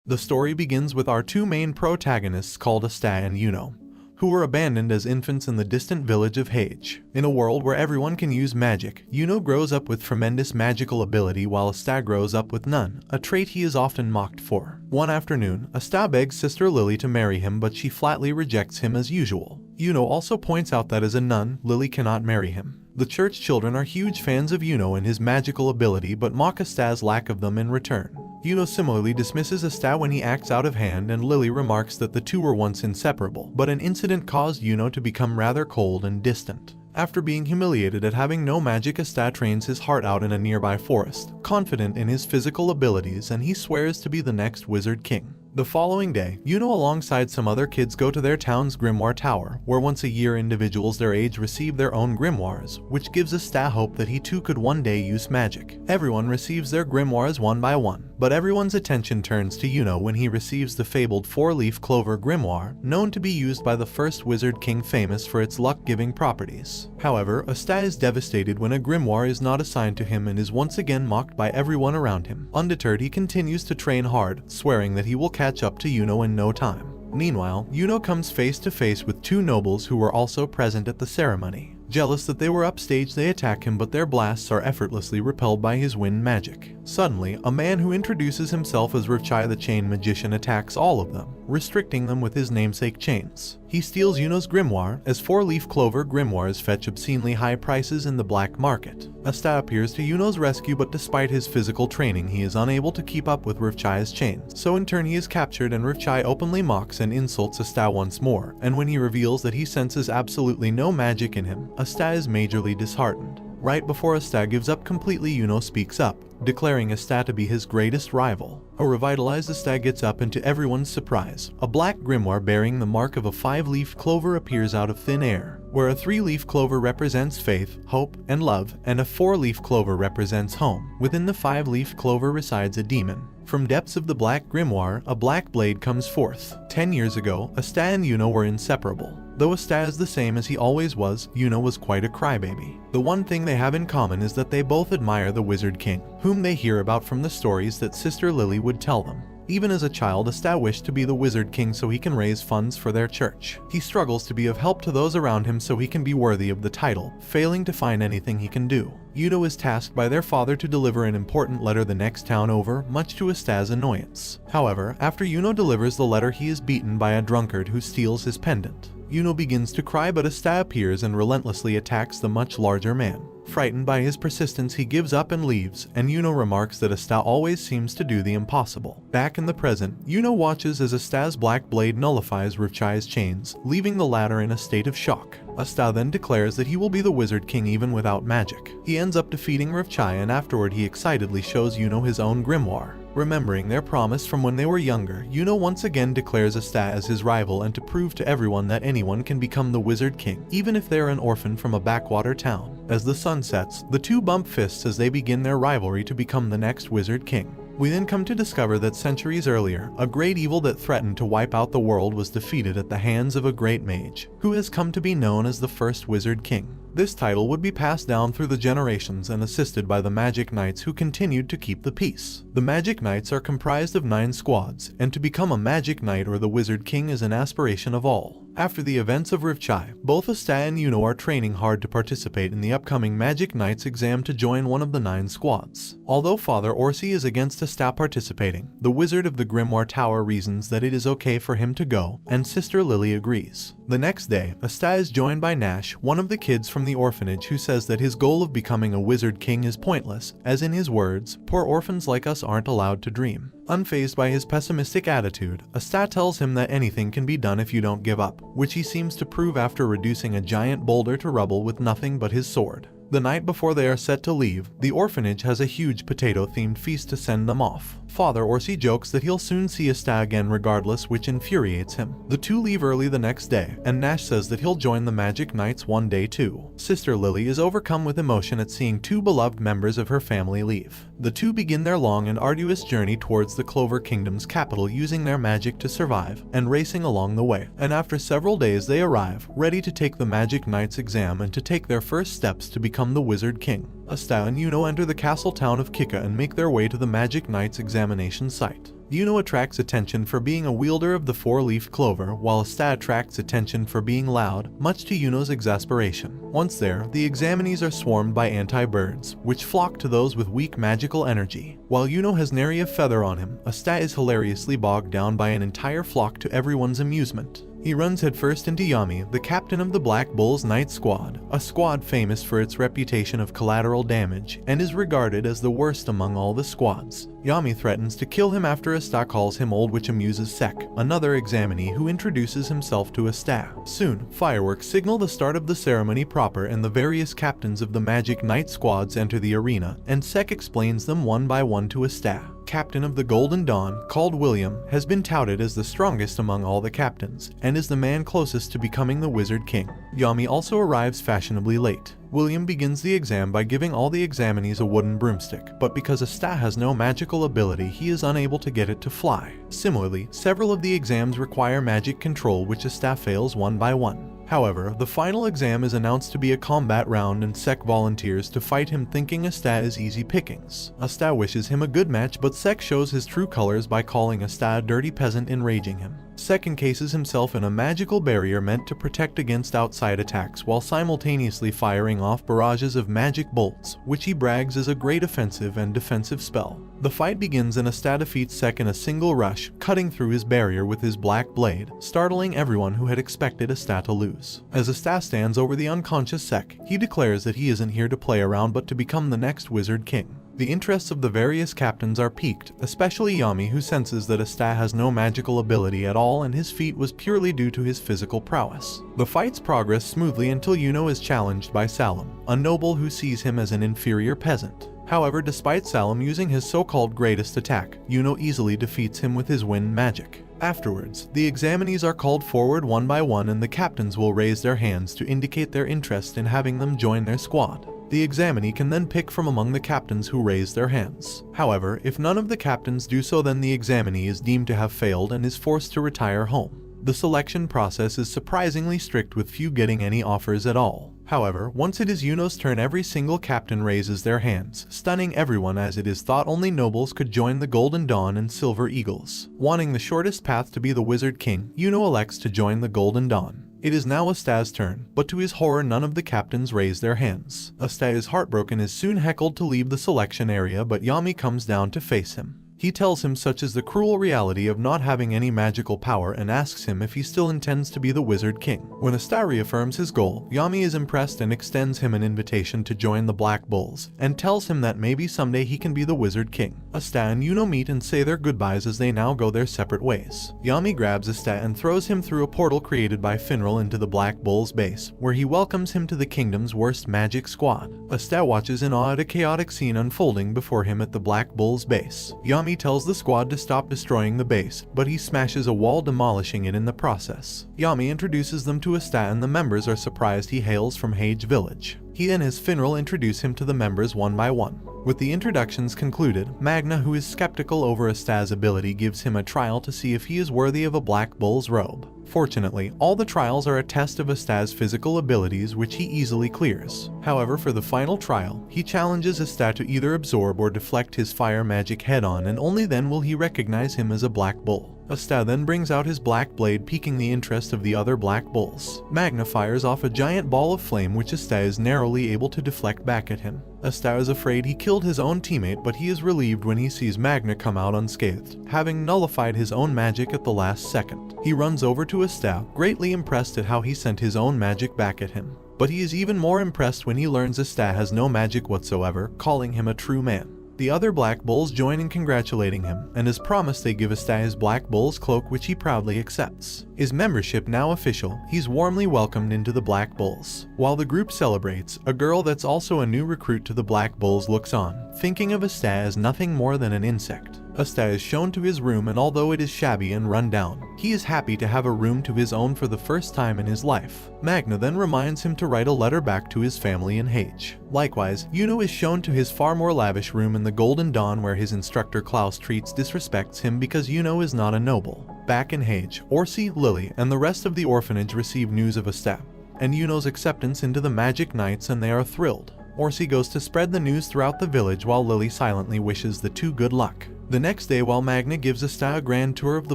The story begins with our two main protagonists called Asta and Yuno, who were abandoned as infants in the distant village of Hage. In a world where everyone can use magic, Yuno grows up with tremendous magical ability while Asta grows up with none, a trait he is often mocked for. One afternoon, Asta begs sister Lily to marry him, but she flatly rejects him as usual. Yuno also points out that as a nun, Lily cannot marry him. The church children are huge fans of Yuno and his magical ability but mock Asta's lack of them in return. Yuno similarly dismisses Asta when he acts out of hand, and Lily remarks that the two were once inseparable, but an incident caused Yuno to become rather cold and distant. After being humiliated at having no magic, Asta trains his heart out in a nearby forest, confident in his physical abilities, and he swears to be the next wizard king. The following day, Yuno alongside some other kids go to their town's grimoire tower, where once a year individuals their age receive their own grimoires, which gives Asta hope that he too could one day use magic. Everyone receives their grimoires one by one, but everyone's attention turns to Yuno when he receives the fabled 4-leaf clover grimoire, known to be used by the first wizard king famous for its luck-giving properties. However, Asta is devastated when a grimoire is not assigned to him and is once again mocked by everyone around him. Undeterred, he continues to train hard, swearing that he will catch up to Yuno in no time. Meanwhile, Yuno comes face to face with two nobles who were also present at the ceremony. Jealous that they were upstage, they attack him, but their blasts are effortlessly repelled by his wind magic. Suddenly, a man who introduces himself as Rivchai the Chain Magician attacks all of them, restricting them with his namesake chains. He steals Yuno's grimoire, as 4-leaf clover grimoires fetch obscenely high prices in the black market. Asta appears to Yuno's rescue, but despite his physical training, he is unable to keep up with Rivchai's chains. So in turn he is captured, and Rivchai openly mocks and insults Asta once more, and when he reveals that he senses absolutely no magic in him, Asta is majorly disheartened. Right before Asta gives up completely, Yuno speaks up, declaring Asta to be his greatest rival. A revitalized Asta gets up, and to everyone's surprise, a black grimoire bearing the mark of a 5-leaf clover appears out of thin air. Where a 3-leaf clover represents faith, hope, and love, and a 4-leaf clover represents home, within the 5-leaf clover resides a demon. From depths of the black grimoire, a black blade comes forth. 10 years ago, Asta and Yuno were inseparable. Though Asta is the same as he always was, Yuno was quite a crybaby. The one thing they have in common is that they both admire the Wizard King, whom they hear about from the stories that Sister Lily would tell them. Even as a child, Asta wished to be the Wizard King so he can raise funds for their church. He struggles to be of help to those around him so he can be worthy of the title, failing to find anything he can do. Yuno is tasked by their father to deliver an important letter the next town over, much to Asta's annoyance. However, after Yuno delivers the letter, he is beaten by a drunkard who steals his pendant. Yuno begins to cry, but Asta appears and relentlessly attacks the much larger man. Frightened by his persistence, he gives up and leaves, and Yuno remarks that Asta always seems to do the impossible. Back in the present, Yuno watches as Asta's black blade nullifies Rivchai's chains, leaving the latter in a state of shock. Asta then declares that he will be the Wizard King even without magic. He ends up defeating Rivchai, and afterward he excitedly shows Yuno his own grimoire. Remembering their promise from when they were younger, Yuno once again declares Asta as his rival, and to prove to everyone that anyone can become the Wizard King, even if they're an orphan from a backwater town. As the sun sets, the two bump fists as they begin their rivalry to become the next Wizard King. We then come to discover that centuries earlier, a great evil that threatened to wipe out the world was defeated at the hands of a great mage, who has come to be known as the first Wizard King. This title would be passed down through the generations and assisted by the Magic Knights, who continued to keep the peace. The Magic Knights are comprised of 9 squads, and to become a Magic Knight or the Wizard King is an aspiration of all. After the events of Rivchai, both Asta and Yuno are training hard to participate in the upcoming Magic Knights exam to join one of the 9 squads. Although Father Orsi is against Asta participating, the Wizard of the Grimoire Tower reasons that it is okay for him to go, and Sister Lily agrees. The next day, Asta is joined by Nash, one of the kids from the orphanage, who says that his goal of becoming a Wizard King is pointless, as in his words, "Poor orphans like us aren't allowed to dream." Unfazed by his pessimistic attitude, Asta tells him that anything can be done if you don't give up, which he seems to prove after reducing a giant boulder to rubble with nothing but his sword. The night before they are set to leave, the orphanage has a huge potato-themed feast to send them off. Father Orsi jokes that he'll soon see Asta again regardless, which infuriates him. The two leave early the next day, and Nash says that he'll join the Magic Knights one day too. Sister Lily is overcome with emotion at seeing 2 beloved members of her family leave. The two begin their long and arduous journey towards the Clover Kingdom's capital, using their magic to survive, and racing along the way. And after several days they arrive, ready to take the Magic Knights exam and to take their first steps to become the Wizard King. Asta and Yuno enter the castle town of Kika and make their way to the Magic Knight's examination site. Yuno attracts attention for being a wielder of the four-leaf clover, while Asta attracts attention for being loud, much to Yuno's exasperation. Once there, the examinees are swarmed by anti-birds, which flock to those with weak magical energy. While Yuno has nary a feather on him, Asta is hilariously bogged down by an entire flock to everyone's amusement. He runs headfirst into Yami, the captain of the Black Bull's Night Squad, a squad famous for its reputation of collateral damage, and is regarded as the worst among all the squads. Yami threatens to kill him after Asta calls him old, which amuses Sek, another examinee who introduces himself to Asta. Soon, fireworks signal the start of the ceremony proper and the various captains of the Magic Knight squads enter the arena, and Sek explains them one by one to Asta. Captain of the Golden Dawn, called William, has been touted as the strongest among all the captains, and is the man closest to becoming the Wizard King. Yami also arrives fashionably late. William begins the exam by giving all the examinees a wooden broomstick, but because Asta has no magical ability, he is unable to get it to fly. Similarly, several of the exams require magic control, which Asta fails one by one. However, the final exam is announced to be a combat round and Sek volunteers to fight him, thinking Asta is easy pickings. Asta wishes him a good match, but Sek shows his true colors by calling Asta a dirty peasant, enraging him. Sek encases himself in a magical barrier meant to protect against outside attacks while simultaneously firing off barrages of magic bolts, which he brags is a great offensive and defensive spell. The fight begins and Asta defeats Sek in a single rush, cutting through his barrier with his black blade, startling everyone who had expected Asta to lose. As Asta stands over the unconscious Sek, he declares that he isn't here to play around but to become the next Wizard King. The interests of the various captains are piqued, especially Yami, who senses that Asta has no magical ability at all and his feat was purely due to his physical prowess. The fights progress smoothly until Yuno is challenged by Salim, a noble who sees him as an inferior peasant. However, despite Salim using his so-called greatest attack, Yuno easily defeats him with his wind magic. Afterwards, the examinees are called forward one by one and the captains will raise their hands to indicate their interest in having them join their squad. The examinee can then pick from among the captains who raise their hands. However, if none of the captains do so, then the examinee is deemed to have failed and is forced to retire home. The selection process is surprisingly strict, with few getting any offers at all. However, once it is Yuno's turn, every single captain raises their hands, stunning everyone, as it is thought only nobles could join the Golden Dawn and Silver Eagles. Wanting the shortest path to be the Wizard King, Yuno elects to join the Golden Dawn. It is now Asta's turn, but to his horror none of the captains raise their hands. Asta is heartbroken, is soon heckled to leave the selection area, but Yami comes down to face him. He tells him such is the cruel reality of not having any magical power and asks him if he still intends to be the Wizard King. When Asta reaffirms his goal, Yami is impressed and extends him an invitation to join the Black Bulls, and tells him that maybe someday he can be the Wizard King. Asta and Yuno meet and say their goodbyes as they now go their separate ways. Yami grabs Asta and throws him through a portal created by Finral into the Black Bull's base, where he welcomes him to the kingdom's worst magic squad. Asta watches in awe at a chaotic scene unfolding before him at the Black Bull's base. Yami tells the squad to stop destroying the base, but he smashes a wall, demolishing it in the process. Yami introduces them to Asta and the members are surprised he hails from Hage Village. He and his Finral introduce him to the members one by one. With the introductions concluded, Magna, who is skeptical over Asta's ability, gives him a trial to see if he is worthy of a Black Bull's robe. Fortunately, all the trials are a test of Asta's physical abilities, which he easily clears. However, for the final trial, he challenges Asta to either absorb or deflect his fire magic head-on, and only then will he recognize him as a Black Bull. Asta then brings out his black blade, piquing the interest of the other Black Bulls. Magna fires off a giant ball of flame, which Asta is narrowly able to deflect back at him. Asta is afraid he killed his own teammate, but he is relieved when he sees Magna come out unscathed, having nullified his own magic at the last second. He runs over to Asta, greatly impressed at how he sent his own magic back at him. But he is even more impressed when he learns Asta has no magic whatsoever, calling him a true man. The other Black Bulls join in congratulating him, and as promised they give Asta his Black Bull's cloak, which he proudly accepts. His membership now official, he's warmly welcomed into the Black Bulls. While the group celebrates, a girl that's also a new recruit to the Black Bulls looks on, thinking of Asta as nothing more than an insect. Asta is shown to his room, and although it is shabby and run down, he is happy to have a room to his own for the first time in his life. Magna then reminds him to write a letter back to his family in Hage. Likewise, Yuno is shown to his far more lavish room in the Golden Dawn, where his instructor Klaus disrespects him because Yuno is not a noble. Back in Hage, Orsi, Lily, and the rest of the orphanage receive news of Asta and Yuno's acceptance into the Magic Knights, and they are thrilled. Orsi goes to spread the news throughout the village while Lily silently wishes the two good luck. The next day, while Magna gives Asta a grand tour of the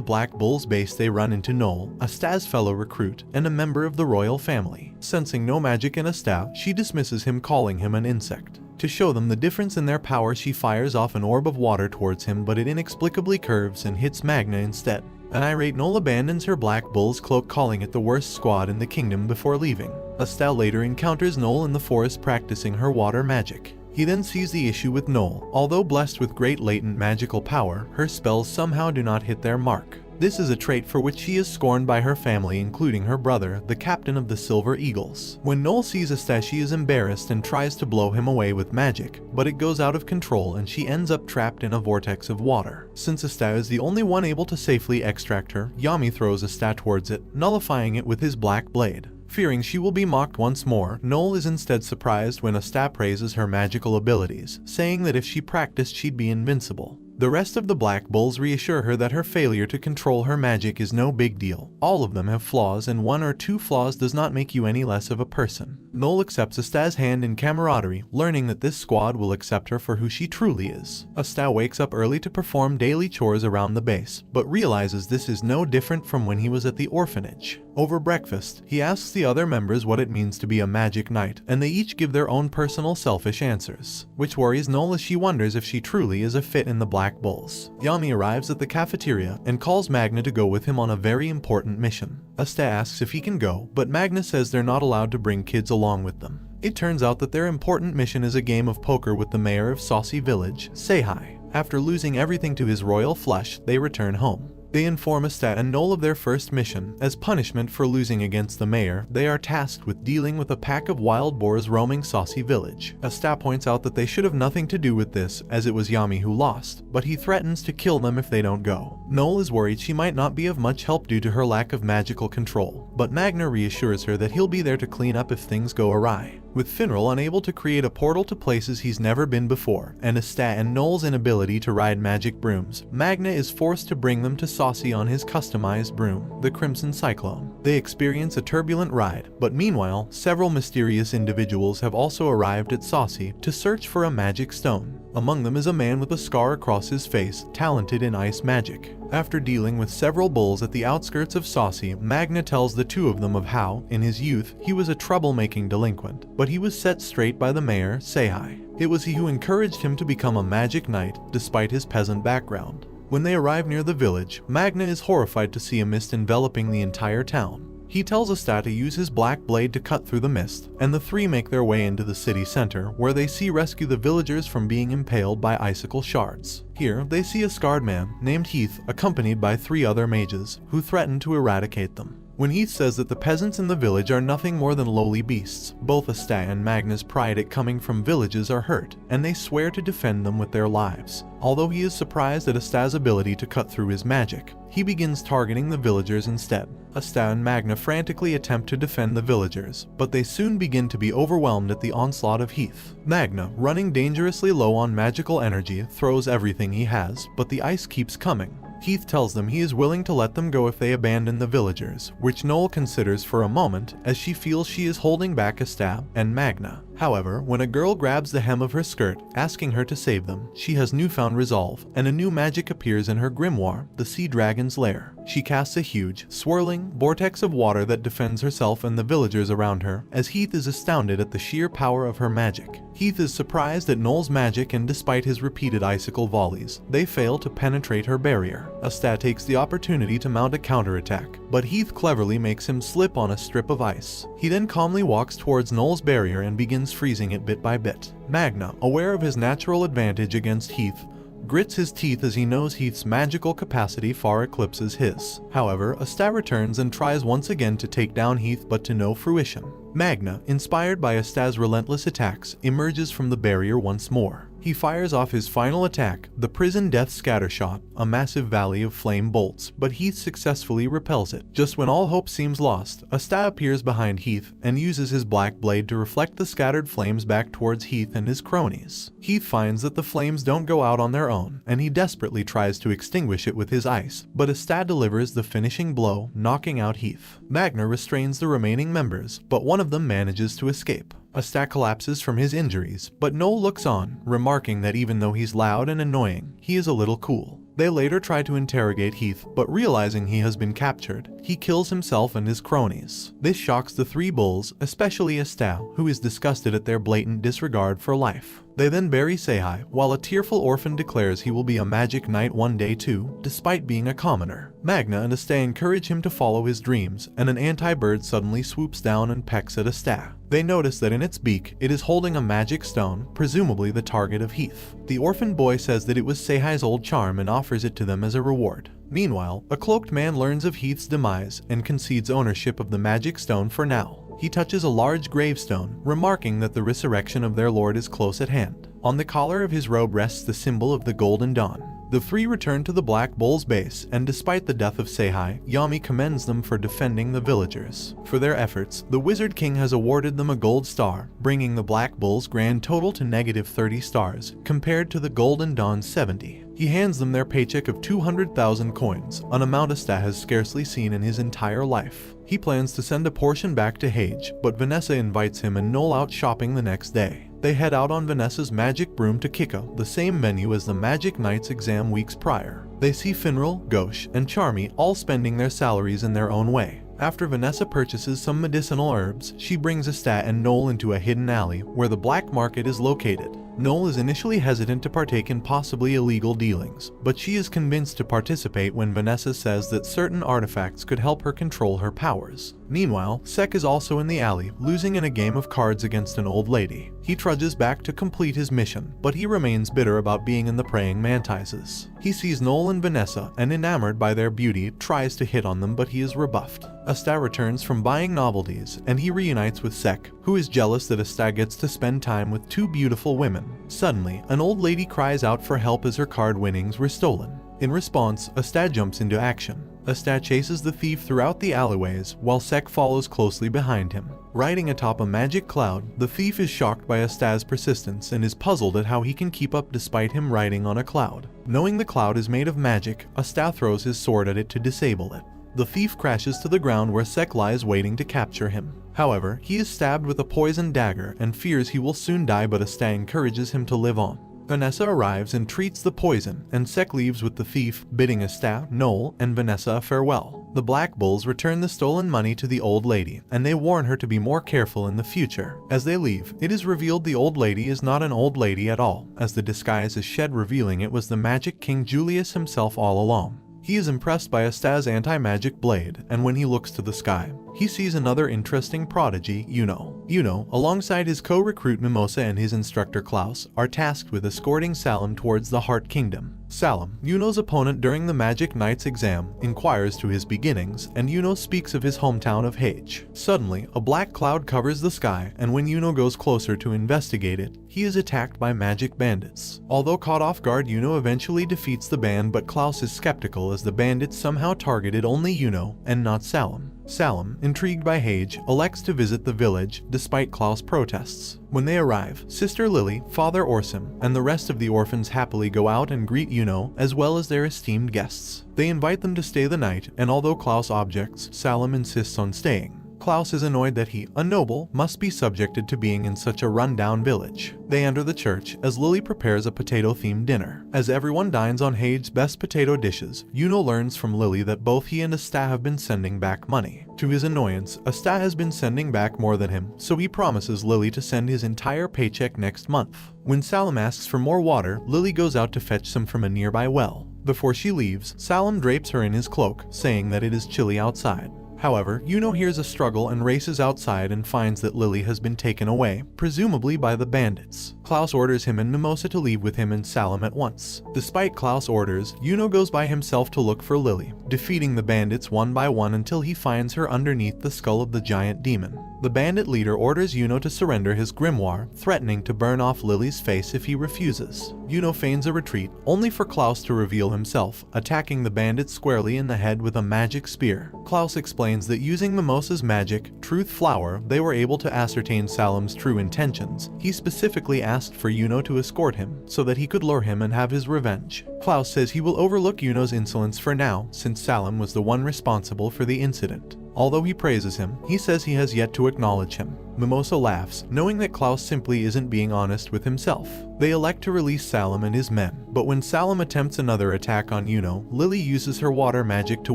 Black Bull's base, they run into Noel, Asta's fellow recruit, and a member of the royal family. Sensing no magic in Asta, she dismisses him, calling him an insect. To show them the difference in their power, she fires off an orb of water towards him, but it inexplicably curves and hits Magna instead. An irate Noel abandons her Black Bull's cloak, calling it the worst squad in the kingdom, before leaving. Asta later encounters Noel in the forest practicing her water magic. He then sees the issue with Noel. Although blessed with great latent magical power, her spells somehow do not hit their mark. This is a trait for which she is scorned by her family, including her brother, the captain of the Silver Eagles. When Noel sees Asta, she is embarrassed and tries to blow him away with magic, but it goes out of control and she ends up trapped in a vortex of water. Since Asta is the only one able to safely extract her, Yami throws Asta towards it, nullifying it with his black blade. Fearing she will be mocked once more, Noel is instead surprised when Asta praises her magical abilities, saying that if she practiced she'd be invincible. The rest of the Black Bulls reassure her that her failure to control her magic is no big deal. All of them have flaws, and one or two flaws does not make you any less of a person. Noel accepts Asta's hand in camaraderie, learning that this squad will accept her for who she truly is. Asta wakes up early to perform daily chores around the base, but realizes this is no different from when he was at the orphanage. Over breakfast, he asks the other members what it means to be a magic knight, and they each give their own personal selfish answers, which worries Noel as she wonders if she truly is a fit in the Black Bulls. Yami arrives at the cafeteria and calls Magna to go with him on a very important mission. Asta asks if he can go, but Magna says they're not allowed to bring kids along with them. It turns out that their important mission is a game of poker with the mayor of Saucy Village, Seihai. After losing everything to his royal flush, they return home. They inform Asta and Noel of their first mission. As punishment for losing against the mayor, they are tasked with dealing with a pack of wild boars roaming Saucy Village. Asta points out that they should have nothing to do with this, as it was Yami who lost, but he threatens to kill them if they don't go. Noel is worried she might not be of much help due to her lack of magical control, but Magna reassures her that he'll be there to clean up if things go awry. With Finral unable to create a portal to places he's never been before, and Asta and Noel's inability to ride magic brooms, Magna is forced to bring them to Saucy on his customized broom, the Crimson Cyclone. They experience a turbulent ride, but meanwhile, several mysterious individuals have also arrived at Saucy to search for a magic stone. Among them is a man with a scar across his face, talented in ice magic. After dealing with several bulls at the outskirts of Saucy, Magna tells the two of them of how, in his youth, he was a troublemaking delinquent, but he was set straight by the mayor, Seihai. It was he who encouraged him to become a magic knight, despite his peasant background. When they arrive near the village, Magna is horrified to see a mist enveloping the entire town. He tells Asta to use his black blade to cut through the mist, and the three make their way into the city center, where they rescue the villagers from being impaled by icicle shards. Here, they see a scarred man named Heath, accompanied by 3 other mages, who threaten to eradicate them. When Heath says that the peasants in the village are nothing more than lowly beasts, both Asta and Magna's pride at coming from villages are hurt, and they swear to defend them with their lives. Although he is surprised at Asta's ability to cut through his magic, he begins targeting the villagers instead. Asta and Magna frantically attempt to defend the villagers, but they soon begin to be overwhelmed at the onslaught of Heath. Magna, running dangerously low on magical energy, throws everything he has, but the ice keeps coming. Heath tells them he is willing to let them go if they abandon the villagers, which Noel considers for a moment, as she feels she is holding back Asta and Magna. However, when a girl grabs the hem of her skirt, asking her to save them, she has newfound resolve, and a new magic appears in her grimoire, the Sea Dragon's Lair. She casts a huge, swirling vortex of water that defends herself and the villagers around her, as Heath is astounded at the sheer power of her magic. Heath is surprised at Noel's magic, and despite his repeated icicle volleys, they fail to penetrate her barrier. Asta takes the opportunity to mount a counterattack, but Heath cleverly makes him slip on a strip of ice. He then calmly walks towards Noel's barrier and begins freezing it bit by bit. Magna, aware of his natural advantage against Heath, grits his teeth as he knows Heath's magical capacity far eclipses his. However, Asta returns and tries once again to take down Heath, but to no fruition. Magna, inspired by Asta's relentless attacks, emerges from the barrier once more. He fires off his final attack, the Prison Death Scattershot, a massive volley of flame bolts, but Heath successfully repels it. Just when all hope seems lost, Asta appears behind Heath and uses his black blade to reflect the scattered flames back towards Heath and his cronies. Heath finds that the flames don't go out on their own, and he desperately tries to extinguish it with his ice, but Asta delivers the finishing blow, knocking out Heath. Magna restrains the remaining members, but one of them manages to escape. Asta collapses from his injuries, but Noel looks on, remarking that even though he's loud and annoying, he is a little cool. They later try to interrogate Heath, but realizing he has been captured, he kills himself and his cronies. This shocks the three bulls, especially Asta, who is disgusted at their blatant disregard for life. They then bury Seihai, while a tearful orphan declares he will be a magic knight one day too, despite being a commoner. Magna and Asta encourage him to follow his dreams, and an anti-bird suddenly swoops down and pecks at Asta. They notice that in its beak, it is holding a magic stone, presumably the target of Heath. The orphan boy says that it was Seihai's old charm and offers it to them as a reward. Meanwhile, a cloaked man learns of Heath's demise and concedes ownership of the magic stone for now. He touches a large gravestone, remarking that the resurrection of their lord is close at hand. On the collar of his robe rests the symbol of the Golden Dawn. The three return to the Black Bull's base, and despite the death of Seihai, Yami commends them for defending the villagers. For their efforts, the Wizard King has awarded them a gold star, bringing the Black Bull's grand total to -30 stars, compared to the Golden Dawn's 70. He hands them their paycheck of 200,000 coins, an amount Asta has scarcely seen in his entire life. He plans to send a portion back to Hage, but Vanessa invites him and Noel out shopping the next day. They head out on Vanessa's magic broom to Kiko, the same venue as the Magic Knights exam weeks prior. They see Finral, Gauche, and Charmy all spending their salaries in their own way. After Vanessa purchases some medicinal herbs, she brings Asta and Noel into a hidden alley where the black market is located. Noel is initially hesitant to partake in possibly illegal dealings, but she is convinced to participate when Vanessa says that certain artifacts could help her control her powers. Meanwhile, Sek is also in the alley, losing in a game of cards against an old lady. He trudges back to complete his mission, but he remains bitter about being in the praying mantises. He sees Noel and Vanessa, and enamored by their beauty, tries to hit on them, but he is rebuffed. Asta returns from buying novelties, and he reunites with Sek, who is jealous that Asta gets to spend time with two beautiful women. Suddenly, an old lady cries out for help as her card winnings were stolen. In response, Asta jumps into action. Asta chases the thief throughout the alleyways, while Sek follows closely behind him. Riding atop a magic cloud, the thief is shocked by Asta's persistence and is puzzled at how he can keep up despite him riding on a cloud. Knowing the cloud is made of magic, Asta throws his sword at it to disable it. The thief crashes to the ground where Sek lies waiting to capture him. However, he is stabbed with a poisoned dagger and fears he will soon die, but Asta encourages him to live on. Vanessa arrives and treats the poison, and Sek leaves with the thief, bidding Asta, Noel, and Vanessa farewell. The Black Bulls return the stolen money to the old lady, and they warn her to be more careful in the future. As they leave, it is revealed the old lady is not an old lady at all, as the disguise is shed, revealing it was the Magic King Julius himself all along. He is impressed by Asta's anti-magic blade, and when he looks to the sky, he sees another interesting prodigy, Yuno. Yuno, alongside his co-recruit Mimosa and his instructor Klaus, are tasked with escorting Salim towards the Heart Kingdom. Salim, Yuno's opponent during the Magic Knight's exam, inquires to his beginnings, and Yuno speaks of his hometown of Hage. Suddenly, a black cloud covers the sky, and when Yuno goes closer to investigate it, he is attacked by magic bandits. Although caught off guard, Yuno eventually defeats the band, but Klaus is skeptical as the bandits somehow targeted only Yuno and not Salim. Salim, intrigued by Hage, elects to visit the village despite Klaus' protests. When they arrive, Sister Lily, Father Orsim, and the rest of the orphans happily go out and greet Yuno as well as their esteemed guests. They invite them to stay the night, and although Klaus objects, Salim insists on staying. Klaus is annoyed that he, a noble, must be subjected to being in such a run-down village. They enter the church as Lily prepares a potato-themed dinner. As everyone dines on Hage's best potato dishes, Yuno learns from Lily that both he and Asta have been sending back money. To his annoyance, Asta has been sending back more than him, so he promises Lily to send his entire paycheck next month. When Salim asks for more water, Lily goes out to fetch some from a nearby well. Before she leaves, Salim drapes her in his cloak, saying that it is chilly outside. However, Yuno hears a struggle and races outside and finds that Lily has been taken away, presumably by the bandits. Klaus orders him and Mimosa to leave with him and Salim at once. Despite Klaus' orders, Yuno goes by himself to look for Lily, defeating the bandits one by one until he finds her underneath the skull of the giant demon. The bandit leader orders Yuno to surrender his grimoire, threatening to burn off Lily's face if he refuses. Yuno feigns a retreat, only for Klaus to reveal himself, attacking the bandit squarely in the head with a magic spear. Klaus explains that using Mimosa's magic, Truth Flower, they were able to ascertain Salim's true intentions. He specifically asked for Yuno to escort him, so that he could lure him and have his revenge. Klaus says he will overlook Yuno's insolence for now, since Salim was the one responsible for the incident. Although he praises him, he says he has yet to acknowledge him. Mimosa laughs, knowing that Klaus simply isn't being honest with himself. They elect to release Salem and his men, but when Salem attempts another attack on Yuno, Lily uses her water magic to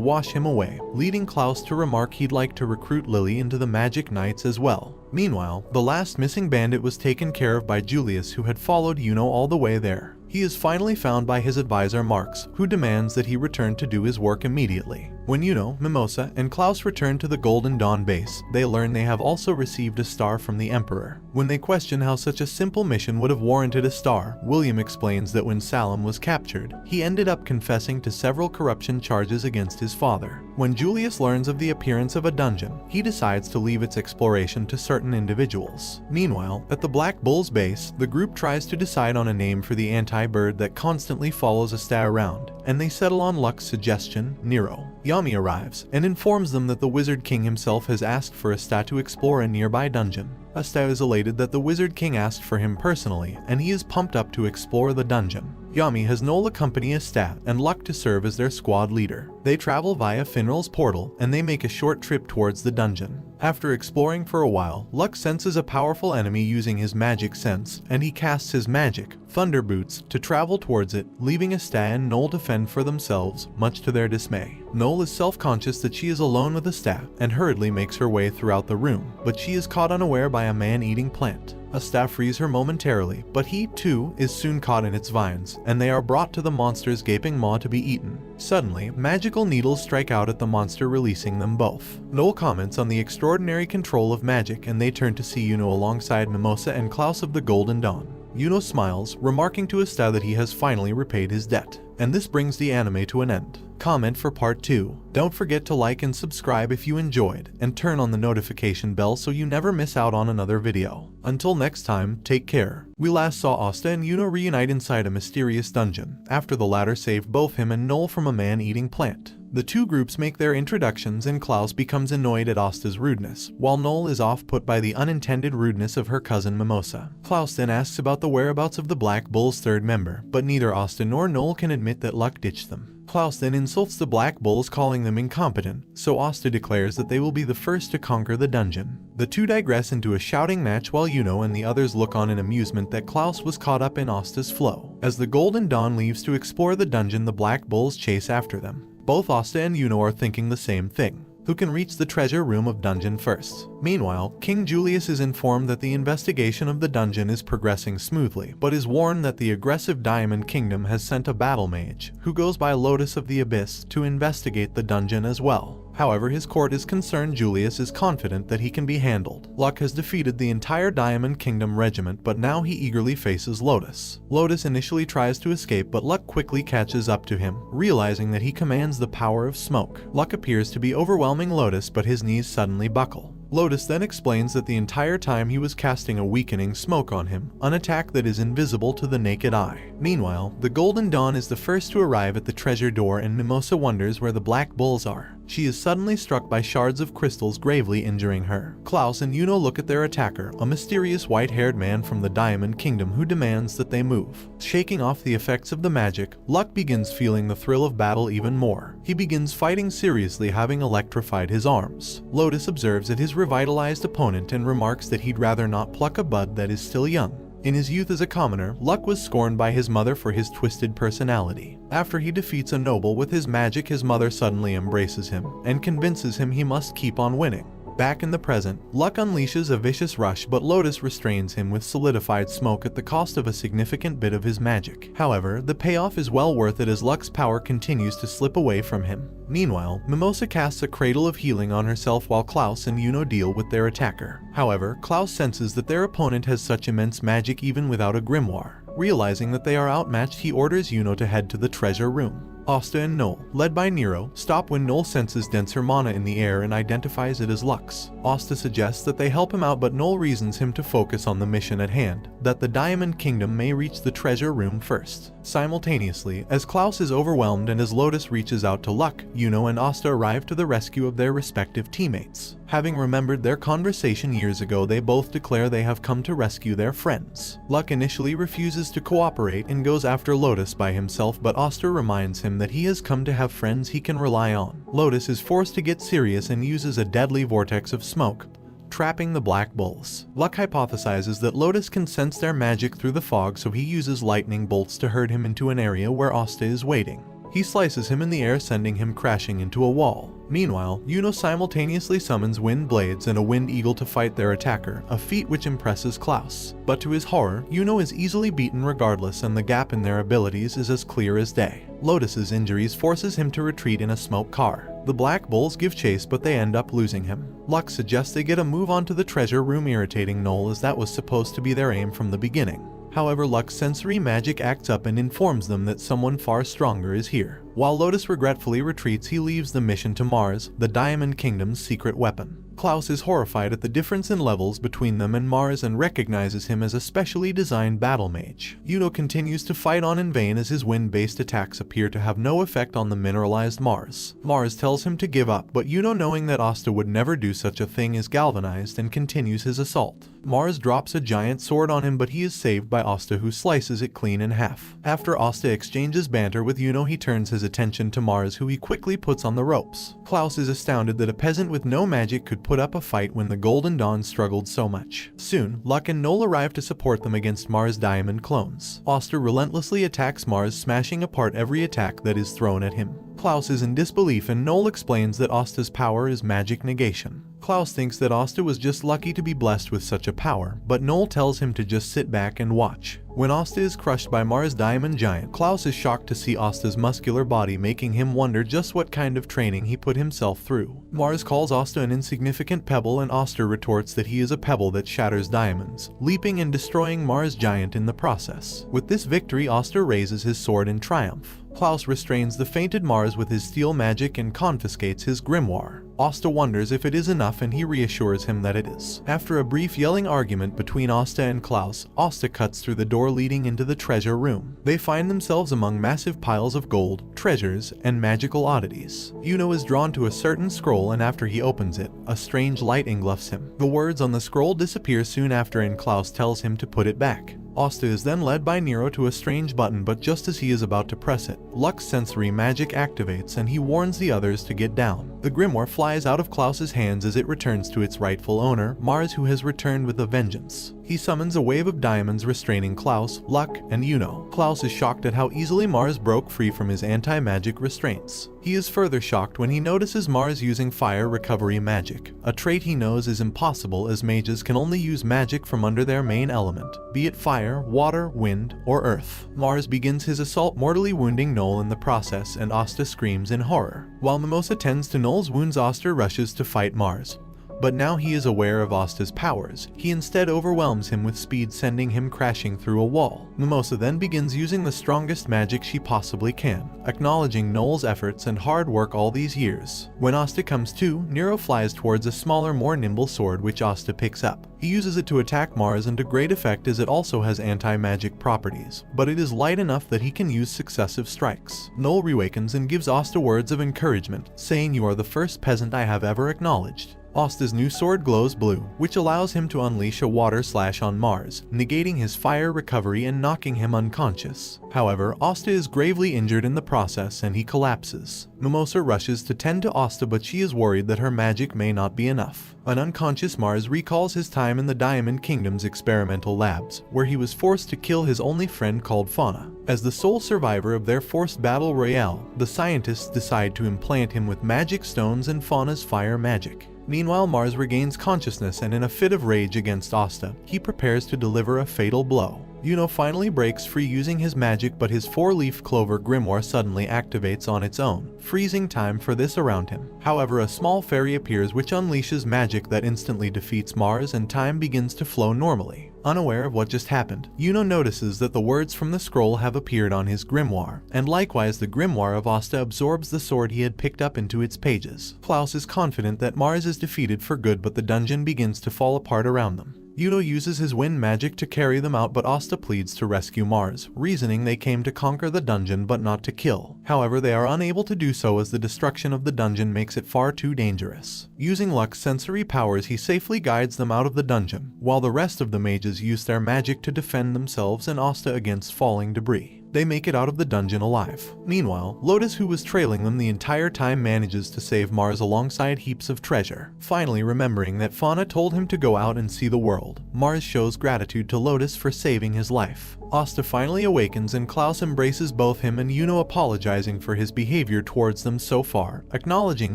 wash him away, leading Klaus to remark he'd like to recruit Lily into the Magic Knights as well. Meanwhile, the last missing bandit was taken care of by Julius, who had followed Yuno all the way there. He is finally found by his advisor Marx, who demands that he return to do his work immediately. When Yuno, Mimosa, and Klaus return to the Golden Dawn base, they learn they have also received a star from the Emperor. When they question how such a simple mission would have warranted a star, William explains that when Salem was captured, he ended up confessing to several corruption charges against his father. When Julius learns of the appearance of a dungeon, he decides to leave its exploration to certain individuals. Meanwhile, at the Black Bull's base, the group tries to decide on a name for the anti-bird that constantly follows Asta around, and they settle on Luck's suggestion, Nero. Yami arrives and informs them that the Wizard King himself has asked for Asta to explore a nearby dungeon. Asta is elated that the Wizard King asked for him personally, and he is pumped up to explore the dungeon. Yami has Noel accompany Asta and Luck to serve as their squad leader. They travel via Finral's portal, and they make a short trip towards the dungeon. After exploring for a while, Luck senses a powerful enemy using his magic sense, and he casts his magic, Thunder Boots, to travel towards it, leaving Asta and Noel to fend for themselves, much to their dismay. Noel is self-conscious that she is alone with Asta, and hurriedly makes her way throughout the room, but she is caught unaware by a man-eating plant. Asta frees her momentarily, but he, too, is soon caught in its vines, and they are brought to the monster's gaping maw to be eaten. Suddenly, magical needles strike out at the monster, releasing them both. Noel comments on the extraordinary control of magic, and they turn to see Yuno alongside Mimosa and Klaus of the Golden Dawn. Yuno smiles, remarking to Asta that he has finally repaid his debt. And this brings the anime to an end. Comment for part 2. Don't forget to like and subscribe if you enjoyed, and turn on the notification bell so you never miss out on another video. Until next time, take care. We last saw Asta and Yuno reunite inside a mysterious dungeon, after the latter saved both him and Noel from a man-eating plant. The two groups make their introductions, and Klaus becomes annoyed at Asta's rudeness, while Noel is off-put by the unintended rudeness of her cousin Mimosa. Klaus then asks about the whereabouts of the Black Bull's third member, but neither Asta nor Noel can admit that Luck ditched them. Klaus then insults the Black Bulls, calling them incompetent, so Asta declares that they will be the first to conquer the dungeon. The two digress into a shouting match while Yuno and the others look on in amusement that Klaus was caught up in Asta's flow. As the Golden Dawn leaves to explore the dungeon, the Black Bulls chase after them. Both Asta and Yuno are thinking the same thing. Who can reach the treasure room of dungeon first? Meanwhile, King Julius is informed that the investigation of the dungeon is progressing smoothly, but is warned that the aggressive Diamond Kingdom has sent a battle mage, who goes by Lotus of the Abyss, to investigate the dungeon as well. However, his court is concerned. Julius is confident that he can be handled. Luck has defeated the entire Diamond Kingdom regiment, but now he eagerly faces Lotus. Lotus initially tries to escape, but Luck quickly catches up to him, realizing that he commands the power of smoke. Luck appears to be overwhelming Lotus, but his knees suddenly buckle. Lotus then explains that the entire time he was casting a weakening smoke on him, an attack that is invisible to the naked eye. Meanwhile, the Golden Dawn is the first to arrive at the treasure door, and Mimosa wonders where the Black Bulls are. She is suddenly struck by shards of crystals, gravely injuring her. Klaus and Yuno look at their attacker, a mysterious white-haired man from the Diamond Kingdom who demands that they move. Shaking off the effects of the magic, Luck begins feeling the thrill of battle even more. He begins fighting seriously, having electrified his arms. Lotus observes at his revitalized opponent and remarks that he'd rather not pluck a bud that is still young. In his youth as a commoner, Luck was scorned by his mother for his twisted personality. After he defeats a noble with his magic, his mother suddenly embraces him and convinces him he must keep on winning. Back in the present, Luck unleashes a vicious rush, but Lotus restrains him with solidified smoke at the cost of a significant bit of his magic. However, the payoff is well worth it as Luck's power continues to slip away from him. Meanwhile, Mimosa casts a Cradle of Healing on herself while Klaus and Yuno deal with their attacker. However, Klaus senses that their opponent has such immense magic even without a grimoire. Realizing that they are outmatched, he orders Yuno to head to the treasure room. Asta and Noel, led by Nero, stop when Noel senses denser mana in the air and identifies it as Luck's. Asta suggests that they help him out, but Noel reasons him to focus on the mission at hand, that the Diamond Kingdom may reach the treasure room first. Simultaneously, as Klaus is overwhelmed and as Lotus reaches out to Luck, Yuno and Asta arrive to the rescue of their respective teammates. Having remembered their conversation years ago, they both declare they have come to rescue their friends. Luck initially refuses to cooperate and goes after Lotus by himself, but Asta reminds him that he has come to have friends he can rely on. Lotus is forced to get serious and uses a deadly vortex of smoke, trapping the Black Bulls. Luck hypothesizes that Lotus can sense their magic through the fog, so he uses lightning bolts to herd him into an area where Asta is waiting. He slices him in the air, sending him crashing into a wall. Meanwhile, Yuno simultaneously summons wind blades and a wind eagle to fight their attacker, a feat which impresses Klaus. But to his horror, Yuno is easily beaten regardless, and the gap in their abilities is as clear as day. Lotus's injuries forces him to retreat in a smoke car. The Black Bulls give chase, but they end up losing him. Luck suggests they get a move onto the treasure room, irritating Noel as that was supposed to be their aim from the beginning. However, Luck's sensory magic acts up and informs them that someone far stronger is here. While Lotus regretfully retreats, he leaves the mission to Mars, the Diamond Kingdom's secret weapon. Klaus is horrified at the difference in levels between them and Mars and recognizes him as a specially designed battle mage. Yuno continues to fight on in vain as his wind-based attacks appear to have no effect on the mineralized Mars. Mars tells him to give up, but Yuno, knowing that Asta would never do such a thing, is galvanized and continues his assault. Mars drops a giant sword on him, but he is saved by Asta, who slices it clean in half. After Asta exchanges banter with Yuno, he turns his attention to Mars, who he quickly puts on the ropes. Klaus is astounded that a peasant with no magic could put up a fight when the Golden Dawn struggled so much. Soon, Luck and Noel arrive to support them against Mars' diamond clones. Asta relentlessly attacks Mars, smashing apart every attack that is thrown at him. Klaus is in disbelief, and Noel explains that Asta's power is magic negation. Klaus thinks that Asta was just lucky to be blessed with such a power, but Noel tells him to just sit back and watch. When Asta is crushed by Mars' diamond giant, Klaus is shocked to see Asta's muscular body, making him wonder just what kind of training he put himself through. Mars calls Asta an insignificant pebble, and Asta retorts that he is a pebble that shatters diamonds, leaping and destroying Mars' giant in the process. With this victory, Asta raises his sword in triumph. Klaus restrains the fainted Mars with his steel magic and confiscates his grimoire. Asta wonders if it is enough, and he reassures him that it is. After a brief yelling argument between Asta and Klaus, Asta cuts through the door leading into the treasure room. They find themselves among massive piles of gold, treasures, and magical oddities. Yuno is drawn to a certain scroll, and after he opens it, a strange light engulfs him. The words on the scroll disappear soon after, and Klaus tells him to put it back. Asta is then led by Nero to a strange button, but just as he is about to press it, Luck's sensory magic activates and he warns the others to get down. The grimoire flies out of Klaus's hands as it returns to its rightful owner, Mars, who has returned with a vengeance. He summons a wave of diamonds, restraining Klaus, Luck, and Yuno. Klaus is shocked at how easily Mars broke free from his anti-magic restraints. He is further shocked when he notices Mars using fire recovery magic, a trait he knows is impossible as mages can only use magic from under their main element, be it fire, water, wind, or earth. Mars begins his assault, mortally wounding Noel in the process, and Asta screams in horror. While Mimosa tends to Noel's wounds, Asta rushes to fight Mars. But now he is aware of Asta's powers. He instead overwhelms him with speed, sending him crashing through a wall. Mimosa then begins using the strongest magic she possibly can, acknowledging Noel's efforts and hard work all these years. When Asta comes to, Nero flies towards a smaller, more nimble sword which Asta picks up. He uses it to attack Mars, and to great effect as it also has anti-magic properties, but it is light enough that he can use successive strikes. Noel reawakens and gives Asta words of encouragement, saying, "You are the first peasant I have ever acknowledged." Asta's new sword glows blue, which allows him to unleash a water slash on Mars, negating his fire recovery and knocking him unconscious. However, Asta is gravely injured in the process and he collapses. Mimosa rushes to tend to Asta, but she is worried that her magic may not be enough. An unconscious Mars recalls his time in the Diamond Kingdom's experimental labs, where he was forced to kill his only friend called Fauna. As the sole survivor of their forced battle royale, the scientists decide to implant him with magic stones and Fauna's fire magic. Meanwhile, Mars regains consciousness, and in a fit of rage against Asta, he prepares to deliver a fatal blow. Yuno finally breaks free using his magic, but his four-leaf clover grimoire suddenly activates on its own, freezing time for this around him. However, a small fairy appears which unleashes magic that instantly defeats Mars, and time begins to flow normally. Unaware of what just happened, Yuno notices that the words from the scroll have appeared on his grimoire, and likewise the grimoire of Asta absorbs the sword he had picked up into its pages. Klaus is confident that Mars is defeated for good, but the dungeon begins to fall apart around them. Yuno uses his wind magic to carry them out, but Asta pleads to rescue Mars, reasoning they came to conquer the dungeon but not to kill. However, they are unable to do so as the destruction of the dungeon makes it far too dangerous. Using Luck's sensory powers, he safely guides them out of the dungeon, while the rest of the mages use their magic to defend themselves and Asta against falling debris. They make it out of the dungeon alive. Meanwhile, Lotus, who was trailing them the entire time, manages to save Mars alongside heaps of treasure. Finally, remembering that Fauna told him to go out and see the world, Mars shows gratitude to Lotus for saving his life. Asta finally awakens and Klaus embraces both him and Yuno, apologizing for his behavior towards them so far, acknowledging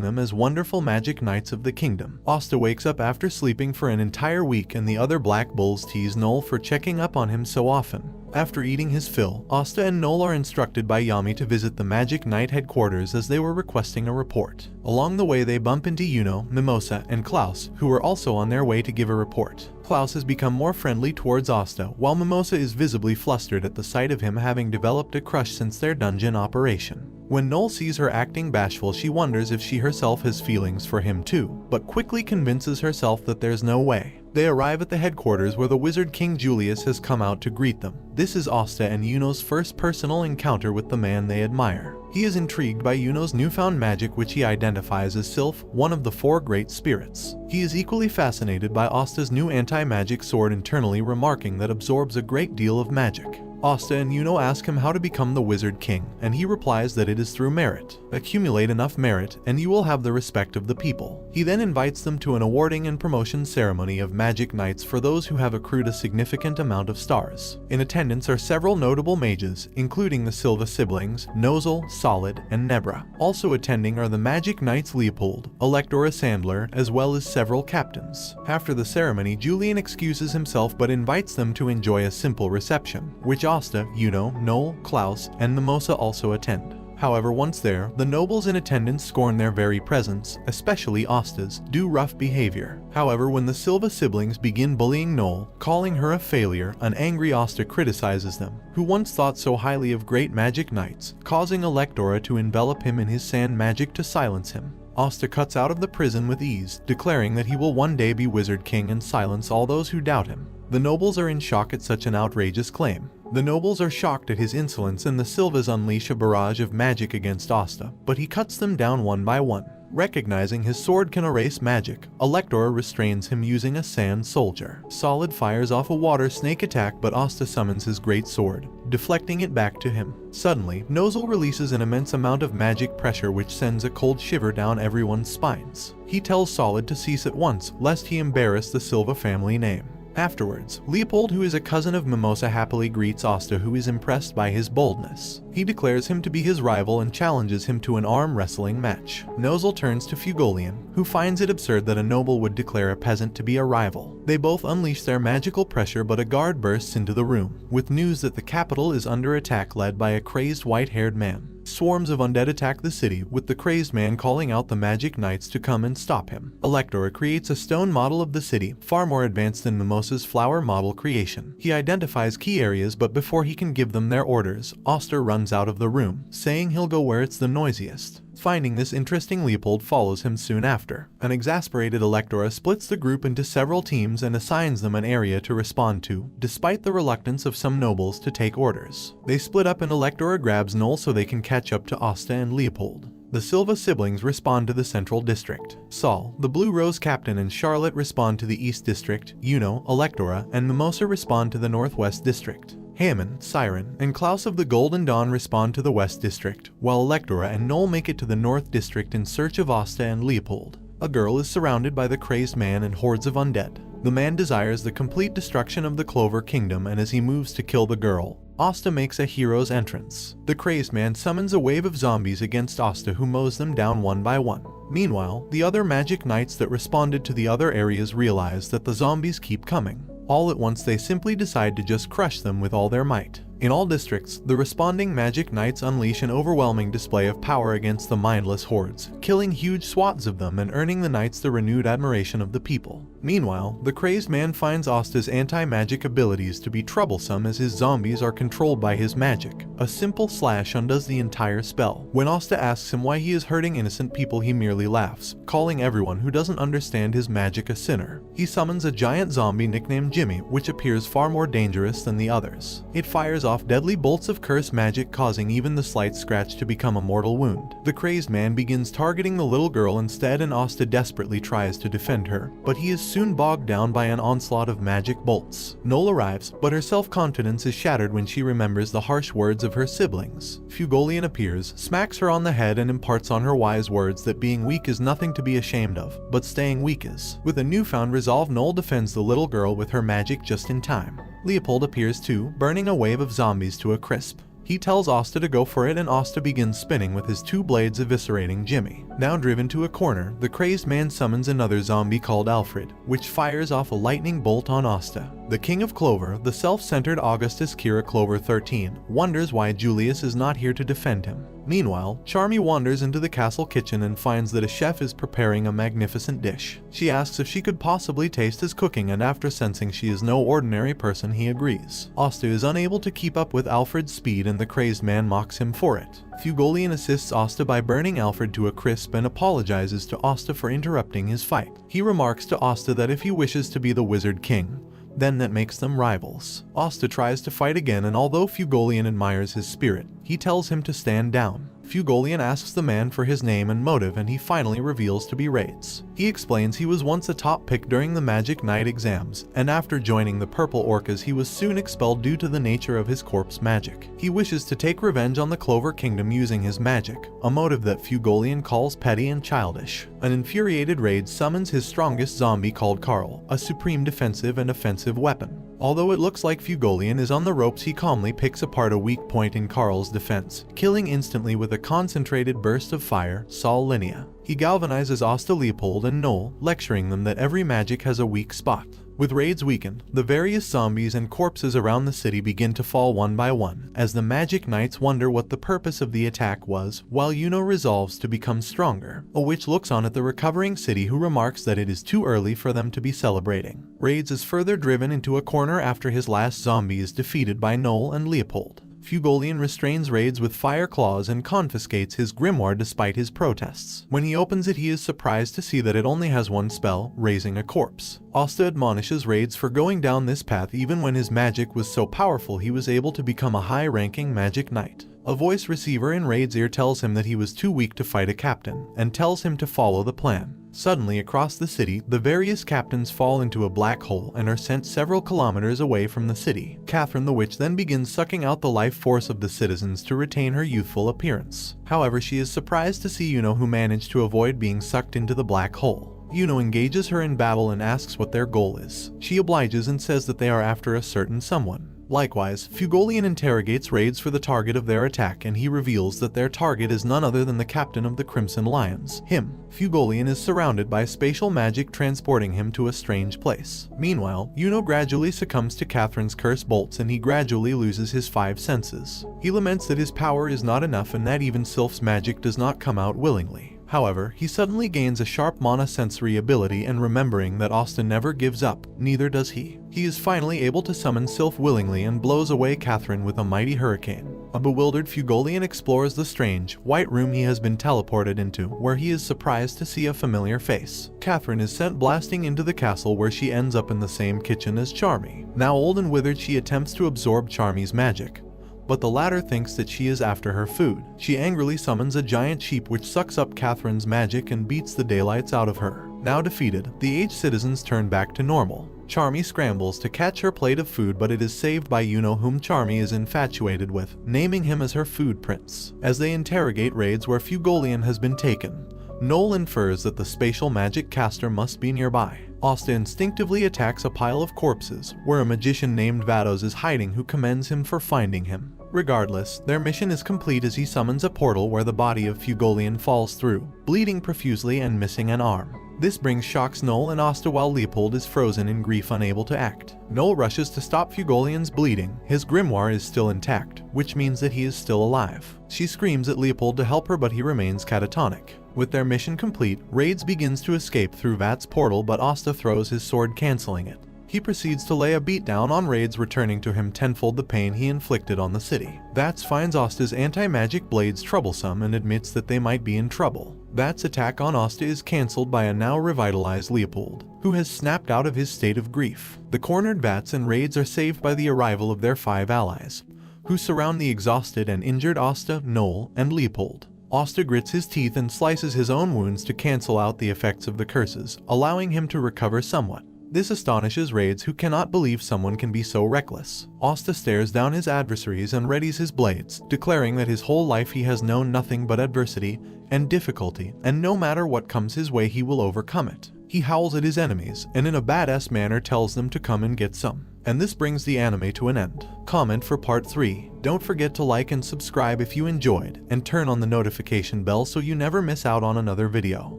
them as wonderful magic knights of the kingdom. Asta wakes up after sleeping for an entire week, and the other Black Bulls tease Noel for checking up on him so often. After eating his fill, Asta and Noel are instructed by Yami to visit the Magic Knight headquarters as they were requesting a report. Along the way, they bump into Yuno, Mimosa, and Klaus, who are also on their way to give a report. Klaus has become more friendly towards Asta, while Mimosa is visibly flustered at the sight of him, having developed a crush since their dungeon operation. When Noel sees her acting bashful, she wonders if she herself has feelings for him too, but quickly convinces herself that there's no way. They arrive at the headquarters where the Wizard King Julius has come out to greet them. This is Asta and Yuno's first personal encounter with the man they admire. He is intrigued by Yuno's newfound magic, which he identifies as Sylph, one of the 4 great spirits. He is equally fascinated by Asta's new anti-magic sword, internally remarking that absorbs a great deal of magic. Asta and Yuno ask him how to become the Wizard King, and he replies that it is through merit. Accumulate enough merit, and you will have the respect of the people. He then invites them to an awarding and promotion ceremony of Magic Knights for those who have accrued a significant amount of stars. In attendance are several notable mages, including the Silva siblings, Nozel, Solid, and Nebra. Also attending are the Magic Knights Leopold, Electora Sandler, as well as several captains. After the ceremony, Julian excuses himself but invites them to enjoy a simple reception, which Asta, Yuno, Noel, Klaus, and Mimosa also attend. However, once there, the nobles in attendance scorn their very presence, especially Asta's, due rough behavior. However, when the Silva siblings begin bullying Noel, calling her a failure, an angry Asta criticizes them, who once thought so highly of great magic knights, causing Electora to envelop him in his sand magic to silence him. Asta cuts out of the prison with ease, declaring that he will one day be Wizard King and silence all those who doubt him. The nobles are in shock at such an outrageous claim. The nobles are shocked at his insolence, and the Silvas unleash a barrage of magic against Asta, but he cuts them down one by one. Recognizing his sword can erase magic, Electora restrains him using a sand soldier. Solid fires off a water snake attack, but Asta summons his great sword, deflecting it back to him. Suddenly, Nozel releases an immense amount of magic pressure which sends a cold shiver down everyone's spines. He tells Solid to cease at once, lest he embarrass the Silva family name. Afterwards, Leopold, who is a cousin of Mimosa, happily greets Asta, who is impressed by his boldness. He declares him to be his rival and challenges him to an arm wrestling match. Nozel turns to Fugolian, who finds it absurd that a noble would declare a peasant to be a rival. They both unleash their magical pressure, but a guard bursts into the room, with news that the capital is under attack, led by a crazed white-haired man. Swarms of undead attack the city, with the crazed man calling out the Magic Knights to come and stop him. Electora creates a stone model of the city, far more advanced than Mimosa's flower model creation. He identifies key areas, but before he can give them their orders, Asta runs out of the room, saying he'll go where it's the noisiest. Finding this interesting, Leopold follows him soon after. An exasperated Electora splits the group into several teams and assigns them an area to respond to, despite the reluctance of some nobles to take orders. They split up and Electora grabs Noel so they can catch up to Asta and Leopold. The Silva siblings respond to the Central District. Saul, the Blue Rose Captain, and Charlotte respond to the East District. Yuno, Electora, and Mimosa respond to the Northwest District. Hammond, Siren, and Klaus of the Golden Dawn respond to the West District, while Electora and Noel make it to the North District in search of Asta and Leopold. A girl is surrounded by the crazed man and hordes of undead. The man desires the complete destruction of the Clover Kingdom, and as he moves to kill the girl, Asta makes a hero's entrance. The crazed man summons a wave of zombies against Asta, who mows them down one by one. Meanwhile, the other magic knights that responded to the other areas realize that the zombies keep coming. All at once, they simply decide to just crush them with all their might. In all districts, the responding magic knights unleash an overwhelming display of power against the mindless hordes, killing huge swaths of them and earning the knights the renewed admiration of the people. Meanwhile, the crazed man finds Asta's anti-magic abilities to be troublesome as his zombies are controlled by his magic. A simple slash undoes the entire spell. When Asta asks him why he is hurting innocent people, he merely laughs, calling everyone who doesn't understand his magic a sinner. He summons a giant zombie nicknamed Jimmy, which appears far more dangerous than the others. It fires off deadly bolts of curse magic, causing even the slight scratch to become a mortal wound. The crazed man begins targeting the little girl instead, and Asta desperately tries to defend her, but he is soon bogged down by an onslaught of magic bolts. Noel arrives, but her self-confidence is shattered when she remembers the harsh words of her siblings. Fugolian appears, smacks her on the head, and imparts on her wise words that being weak is nothing to be ashamed of, but staying weak is. With a newfound resolve, Noel defends the little girl with her magic just in time. Leopold appears too, burning a wave of zombies to a crisp. He tells Asta to go for it, and Asta begins spinning with his two blades, eviscerating Jimmy. Now driven to a corner, the crazed man summons another zombie called Alfred, which fires off a lightning bolt on Asta. The King of Clover, the self-centered Augustus Kira Clover 13, wonders why Julius is not here to defend him. Meanwhile, Charmy wanders into the castle kitchen and finds that a chef is preparing a magnificent dish. She asks if she could possibly taste his cooking, and after sensing she is no ordinary person, he agrees. Asta is unable to keep up with Alfred's speed, and the crazed man mocks him for it. Fugolian assists Asta by burning Alfred to a crisp and apologizes to Asta for interrupting his fight. He remarks to Asta that if he wishes to be the Wizard King, then that makes them rivals. Asta tries to fight again, and although Fugolian admires his spirit, he tells him to stand down. Fugolian asks the man for his name and motive, and he finally reveals to be Raids. He explains he was once a top pick during the Magic Knight exams, and after joining the Purple Orcas he was soon expelled due to the nature of his corpse magic. He wishes to take revenge on the Clover Kingdom using his magic, a motive that Fugolian calls petty and childish. An infuriated Raid summons his strongest zombie called Carl, a supreme defensive and offensive weapon. Although it looks like Fugolian is on the ropes, he calmly picks apart a weak point in Carl's defense, killing instantly with a concentrated burst of fire Sol Linea. He galvanizes Asta, Leopold, and Noel, lecturing them that every magic has a weak spot. With raids weakened, the various zombies and corpses around the city begin to fall one by one, as the Magic Knights wonder what the purpose of the attack was, while Yuno resolves to become stronger. A witch looks on at the recovering city, who remarks that it is too early for them to be celebrating. Raids is further driven into a corner after his last zombie is defeated by Noel and Leopold. Fugolian restrains Raids with fire claws and confiscates his grimoire despite his protests. When he opens it, he is surprised to see that it only has one spell, raising a corpse. Asta admonishes Raids for going down this path even when his magic was so powerful he was able to become a high-ranking Magic Knight. A voice receiver in Raid's ear tells him that he was too weak to fight a captain, and tells him to follow the plan. Suddenly, across the city, the various captains fall into a black hole and are sent several kilometers away from the city. Catherine the Witch then begins sucking out the life force of the citizens to retain her youthful appearance. However, she is surprised to see Yuno, who managed to avoid being sucked into the black hole. Yuno engages her in battle and asks what their goal is. She obliges and says that they are after a certain someone. Likewise, Fugolian interrogates Raids for the target of their attack, and he reveals that their target is none other than the captain of the Crimson Lions, him. Fugolian is surrounded by spatial magic transporting him to a strange place. Meanwhile, Yuno gradually succumbs to Catherine's curse bolts, and he gradually loses his 5 senses. He laments that his power is not enough and that even Sylph's magic does not come out willingly. However, he suddenly gains a sharp mana-sensory ability, and remembering that Asta never gives up, neither does he. He is finally able to summon Sylph willingly and blows away Catherine with a mighty hurricane. A bewildered Fugolian explores the strange, white room he has been teleported into, where he is surprised to see a familiar face. Catherine is sent blasting into the castle, where she ends up in the same kitchen as Charmy. Now old and withered, she attempts to absorb Charmy's magic, but the latter thinks that she is after her food. She angrily summons a giant sheep, which sucks up Catherine's magic and beats the daylights out of her. Now defeated, the aged citizens turn back to normal. Charmy scrambles to catch her plate of food, but it is saved by Yuno, whom Charmy is infatuated with, naming him as her food prince. As they interrogate Raids where Fugolian has been taken, Noel infers that the spatial magic caster must be nearby. Asta instinctively attacks a pile of corpses, where a magician named Vados is hiding, who commends him for finding him. Regardless, their mission is complete as he summons a portal where the body of Fugolian falls through, bleeding profusely and missing an arm. This brings shocks Noel and Asta while Leopold is frozen in grief, unable to act. Noel rushes to stop Fugolian's bleeding. His grimoire is still intact, which means that he is still alive. She screams at Leopold to help her, but he remains catatonic. With their mission complete, Rades begins to escape through Vat's portal, but Asta throws his sword, canceling it. He proceeds to lay a beatdown on Rades, returning to him tenfold the pain he inflicted on the city. Vats finds Asta's anti-magic blades troublesome and admits that they might be in trouble. Vats' attack on Asta is cancelled by a now revitalized Leopold, who has snapped out of his state of grief. The cornered Vats and Rades are saved by the arrival of their 5 allies, who surround the exhausted and injured Asta, Noel, and Leopold. Asta grits his teeth and slices his own wounds to cancel out the effects of the curses, allowing him to recover somewhat. This astonishes Rades, who cannot believe someone can be so reckless. Asta stares down his adversaries and readies his blades, declaring that his whole life he has known nothing but adversity and difficulty, and no matter what comes his way he will overcome it. He howls at his enemies, and in a badass manner tells them to come and get some. And this brings the anime to an end. Comment for part 3. Don't forget to like and subscribe if you enjoyed, and turn on the notification bell so you never miss out on another video.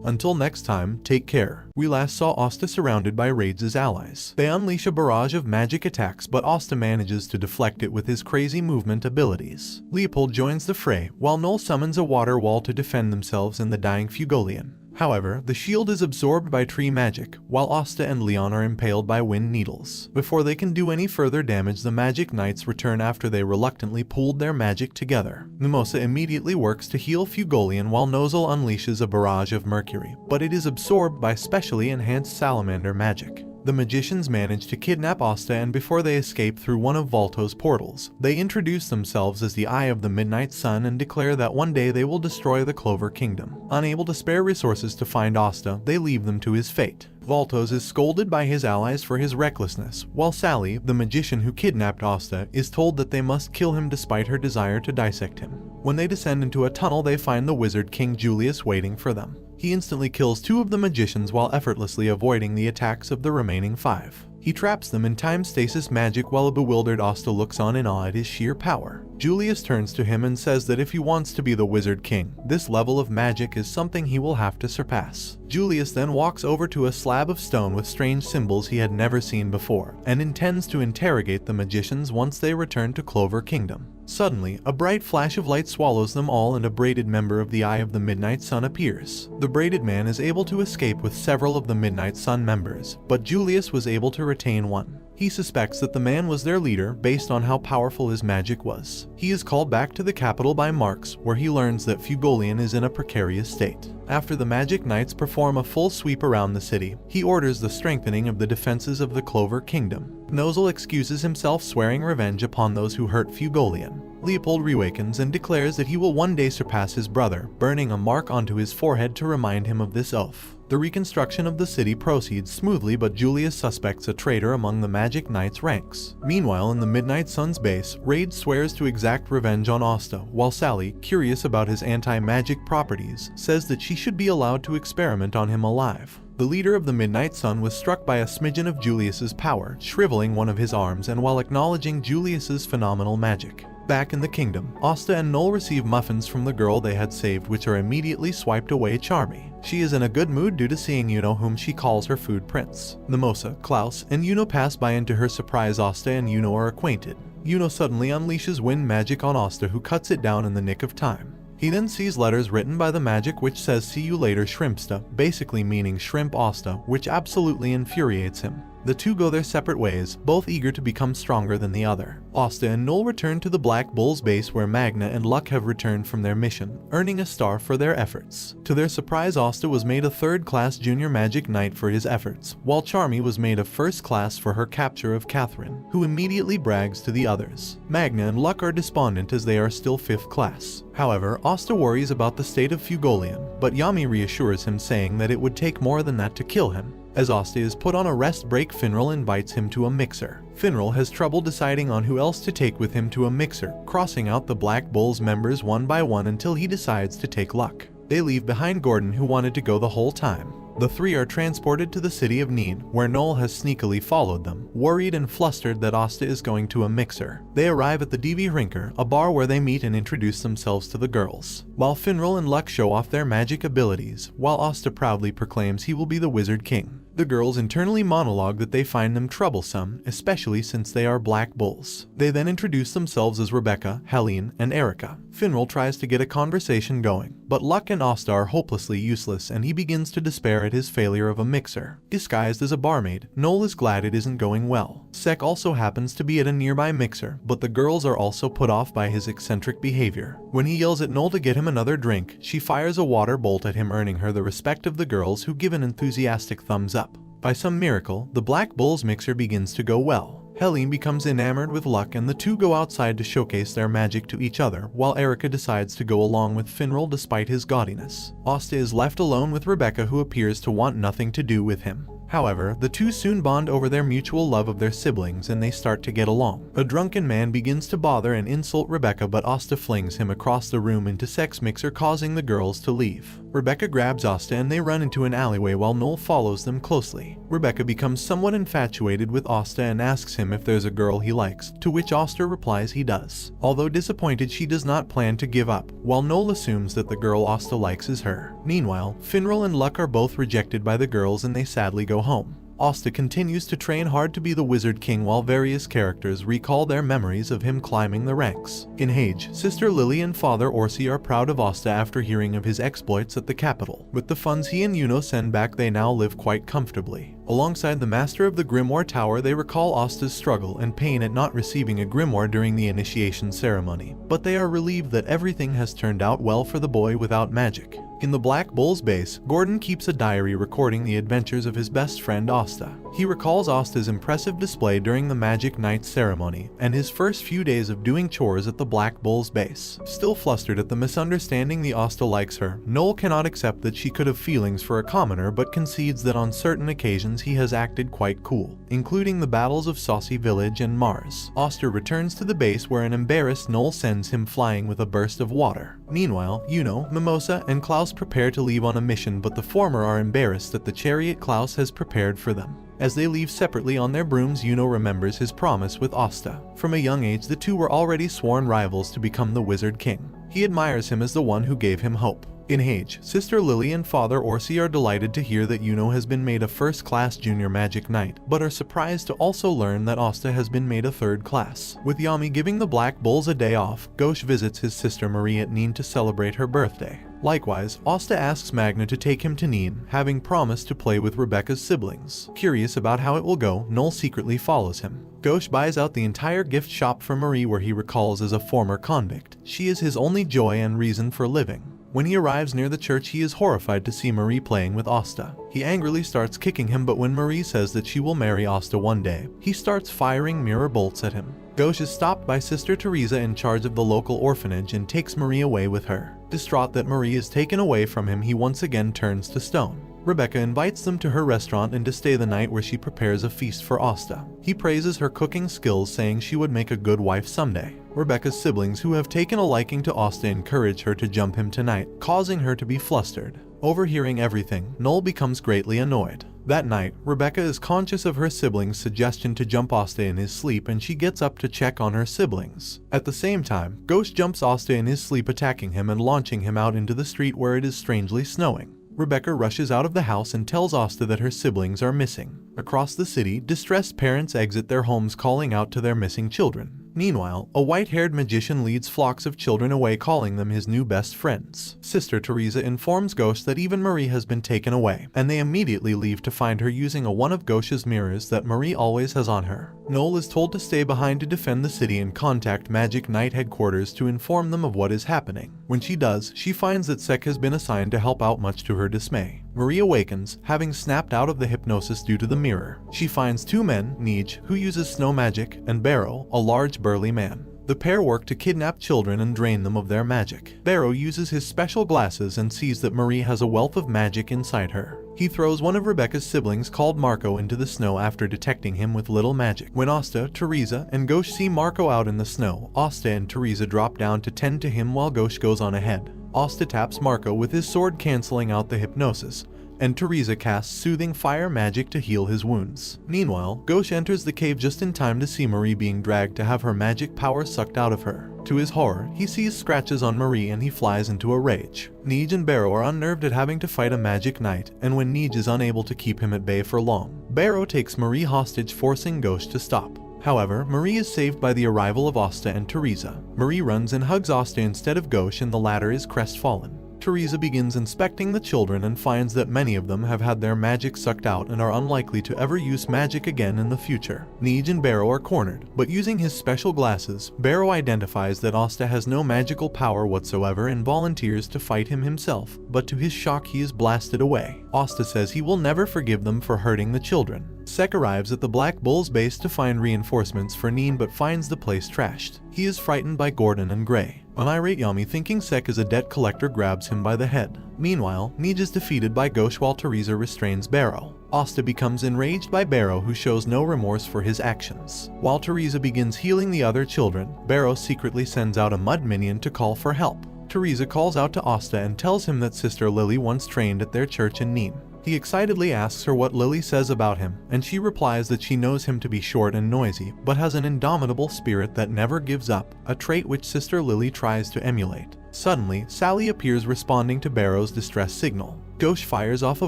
Until next time, take care. We last saw Asta surrounded by Rades' allies. They unleash a barrage of magic attacks, but Asta manages to deflect it with his crazy movement abilities. Leopold joins the fray, while Noel summons a water wall to defend themselves and the dying Fugolian. However, the shield is absorbed by tree magic, while Asta and Leon are impaled by wind needles. Before they can do any further damage, the magic knights return after they reluctantly pooled their magic together. Mimosa immediately works to heal Fugolian while Nozel unleashes a barrage of mercury, but it is absorbed by specially enhanced salamander magic. The magicians manage to kidnap Asta, and before they escape through one of Volto's portals, they introduce themselves as the Eye of the Midnight Sun and declare that one day they will destroy the Clover Kingdom. Unable to spare resources to find Asta, they leave them to his fate. Voltos is scolded by his allies for his recklessness, while Sally, the magician who kidnapped Asta, is told that they must kill him despite her desire to dissect him. When they descend into a tunnel, they find the wizard King Julius waiting for them. He instantly kills 2 of the magicians while effortlessly avoiding the attacks of the remaining 5. He traps them in time stasis magic while a bewildered Asta looks on in awe at his sheer power. Julius turns to him and says that if he wants to be the Wizard King, this level of magic is something he will have to surpass. Julius then walks over to a slab of stone with strange symbols he had never seen before, and intends to interrogate the magicians once they return to Clover Kingdom. Suddenly, a bright flash of light swallows them all and a braided member of the Eye of the Midnight Sun appears. The braided man is able to escape with several of the Midnight Sun members, but Julius was able to retain one. He suspects that the man was their leader based on how powerful his magic was. He is called back to the capital by Marx, where he learns that Fugolian is in a precarious state. After the Magic Knights perform a full sweep around the city, he orders the strengthening of the defenses of the Clover Kingdom. Nozel excuses himself, swearing revenge upon those who hurt Fugolian. Leopold reawakens and declares that he will one day surpass his brother, burning a mark onto his forehead to remind him of this oath. The reconstruction of the city proceeds smoothly, but Julius suspects a traitor among the Magic Knights' ranks. Meanwhile, in the Midnight Sun's base, Rades swears to exact revenge on Asta, while Sally, curious about his anti-magic properties, says that she should be allowed to experiment on him alive. The leader of the Midnight Sun was struck by a smidgen of Julius's power, shriveling one of his arms, and while acknowledging Julius's phenomenal magic. Back in the kingdom, Asta and Noel receive muffins from the girl they had saved, which are immediately swiped away. Charmy. She is in a good mood due to seeing Yuno, whom she calls her food prince. Mimosa, Klaus, and Yuno pass by, and to her surprise Asta and Yuno are acquainted. Yuno suddenly unleashes wind magic on Asta, who cuts it down in the nick of time. He then sees letters written by the magic which says "See you later, Shrimpsta," basically meaning Shrimp Asta, which absolutely infuriates him. The two go their separate ways, both eager to become stronger than the other. Asta and Noel return to the Black Bull's base, where Magna and Luck have returned from their mission, earning a star for their efforts. To their surprise, Asta was made a third-class junior magic knight for his efforts, while Charmy was made a first class for her capture of Catherine, who immediately brags to the others. Magna and Luck are despondent as they are still 5th class. However, Asta worries about the state of Fugolian, but Yami reassures him, saying that it would take more than that to kill him. As Asta is put on a rest break, Finral invites him to a mixer. Finral has trouble deciding on who else to take with him to a mixer, crossing out the Black Bull's members one by one until he decides to take Luck. They leave behind Gordon, who wanted to go the whole time. The three are transported to the city of Neen, where Noel has sneakily followed them, worried and flustered that Asta is going to a mixer. They arrive at the DB Rinker, a bar where they meet and introduce themselves to the girls, while Finral and Luck show off their magic abilities, while Asta proudly proclaims he will be the Wizard King. The girls internally monologue that they find them troublesome, especially since they are black bulls. They then introduce themselves as Rebecca, Helene, and Erica. Finral tries to get a conversation going, but Luck and Asta are hopelessly useless and he begins to despair at his failure of a mixer. Disguised as a barmaid, Noel is glad it isn't going well. Sek also happens to be at a nearby mixer, but the girls are also put off by his eccentric behavior. When he yells at Noel to get him another drink, she fires a water bolt at him, earning her the respect of the girls, who give an enthusiastic thumbs up. By some miracle, the Black Bulls mixer begins to go well. Helene becomes enamored with Luck and the two go outside to showcase their magic to each other, while Erica decides to go along with Finral despite his gaudiness. Asta is left alone with Rebecca, who appears to want nothing to do with him. However, the two soon bond over their mutual love of their siblings and they start to get along. A drunken man begins to bother and insult Rebecca, but Asta flings him across the room into Sek's mixer, causing the girls to leave. Rebecca grabs Asta and they run into an alleyway while Noel follows them closely. Rebecca becomes somewhat infatuated with Asta and asks him if there's a girl he likes, to which Asta replies he does. Although disappointed, she does not plan to give up, while Noel assumes that the girl Asta likes is her. Meanwhile, Finral and Luck are both rejected by the girls and they sadly go home. Asta continues to train hard to be the Wizard King while various characters recall their memories of him climbing the ranks. In Hage, Sister Lily and Father Orsi are proud of Asta after hearing of his exploits at the capital. With the funds he and Yuno send back, they now live quite comfortably. Alongside the Master of the Grimoire Tower, they recall Asta's struggle and pain at not receiving a grimoire during the initiation ceremony, but they are relieved that everything has turned out well for the boy without magic. In the Black Bull's base, Gordon keeps a diary recording the adventures of his best friend Asta. He recalls Asta's impressive display during the Magic Night ceremony and his first few days of doing chores at the Black Bull's base. Still flustered at the misunderstanding the Asta likes her, Noel cannot accept that she could have feelings for a commoner, but concedes that on certain occasions he has acted quite cool, including the battles of Saucy Village and Mars. Asta returns to the base where an embarrassed Noel sends him flying with a burst of water. Meanwhile, Yuno, Mimosa, and Klaus prepare to leave on a mission, but the former are embarrassed that the chariot Klaus has prepared for them. As they leave separately on their brooms, Yuno remembers his promise with Asta. From a young age, the two were already sworn rivals to become the Wizard King. He admires him as the one who gave him hope. In Hage, Sister Lily and Father Orsi are delighted to hear that Yuno has been made a first-class junior magic knight, but are surprised to also learn that Asta has been made a third class. With Yami giving the Black Bulls a day off, Ghosh visits his sister Marie at Neen to celebrate her birthday. Likewise, Asta asks Magna to take him to Neen, having promised to play with Rebecca's siblings. Curious about how it will go, Noel secretly follows him. Ghosh buys out the entire gift shop for Marie, where he recalls as a former convict. She is his only joy and reason for living. When he arrives near the church, he is horrified to see Marie playing with Asta. He angrily starts kicking him, but when Marie says that she will marry Asta one day, he starts firing mirror bolts at him. Ghosh is stopped by Sister Teresa in charge of the local orphanage and takes Marie away with her. Distraught that Marie is taken away from him, he once again turns to stone. Rebecca invites them to her restaurant and to stay the night, where she prepares a feast for Asta. He praises her cooking skills, saying she would make a good wife someday. Rebecca's siblings, who have taken a liking to Asta, encourage her to jump him tonight, causing her to be flustered. Overhearing everything, Noel becomes greatly annoyed. That night, Rebecca is conscious of her siblings' suggestion to jump Asta in his sleep, and she gets up to check on her siblings. At the same time, Ghosh jumps Asta in his sleep, attacking him and launching him out into the street where it is strangely snowing. Rebecca rushes out of the house and tells Asta that her siblings are missing. Across the city, distressed parents exit their homes, calling out to their missing children. Meanwhile, a white-haired magician leads flocks of children away, calling them his new best friends. Sister Teresa informs Ghosh that even Marie has been taken away, and they immediately leave to find her using one of Ghosh's mirrors that Marie always has on her. Noel is told to stay behind to defend the city and contact Magic Knight headquarters to inform them of what is happening. When she does, she finds that Sek has been assigned to help out, much to her dismay. Marie awakens, having snapped out of the hypnosis due to the mirror. She finds two men, Nij, who uses snow magic, and Barrow, a large burly man. The pair work to kidnap children and drain them of their magic. Barrow uses his special glasses and sees that Marie has a wealth of magic inside her. He throws one of Rebecca's siblings, called Marco, into the snow after detecting him with little magic. When Asta, Teresa, and Ghosh see Marco out in the snow, Asta and Teresa drop down to tend to him while Ghosh goes on ahead. Asta taps Marco with his sword, cancelling out the hypnosis. and Teresa casts soothing fire magic to heal his wounds. Meanwhile, Gauche enters the cave just in time to see Marie being dragged to have her magic power sucked out of her. To his horror, he sees scratches on Marie and he flies into a rage. Neej and Barrow are unnerved at having to fight a magic knight, and when Neej is unable to keep him at bay for long, Barrow takes Marie hostage, forcing Gauche to stop. However, Marie is saved by the arrival of Asta and Teresa. Marie runs and hugs Asta instead of Gauche, and the latter is crestfallen. Teresa begins inspecting the children and finds that many of them have had their magic sucked out and are unlikely to ever use magic again in the future. Neej and Barrow are cornered, but using his special glasses, Barrow identifies that Asta has no magical power whatsoever and volunteers to fight him himself, but to his shock he is blasted away. Asta says he will never forgive them for hurting the children. Sek arrives at the Black Bull's base to find reinforcements for Neen, but finds the place trashed. He is frightened by Gordon and Gray. An irate Yami, thinking Sek is a debt collector, grabs him by the head. Meanwhile, Neej is defeated by Gauche while Teresa restrains Barrow. Asta becomes enraged by Barrow, who shows no remorse for his actions. While Teresa begins healing the other children, Barrow secretly sends out a mud minion to call for help. Teresa calls out to Asta and tells him that Sister Lily once trained at their church in Neen. He excitedly asks her what Lily says about him, and she replies that she knows him to be short and noisy, but has an indomitable spirit that never gives up, a trait which Sister Lily tries to emulate. Suddenly, Sally appears, responding to Barrow's distress signal. Gauche fires off a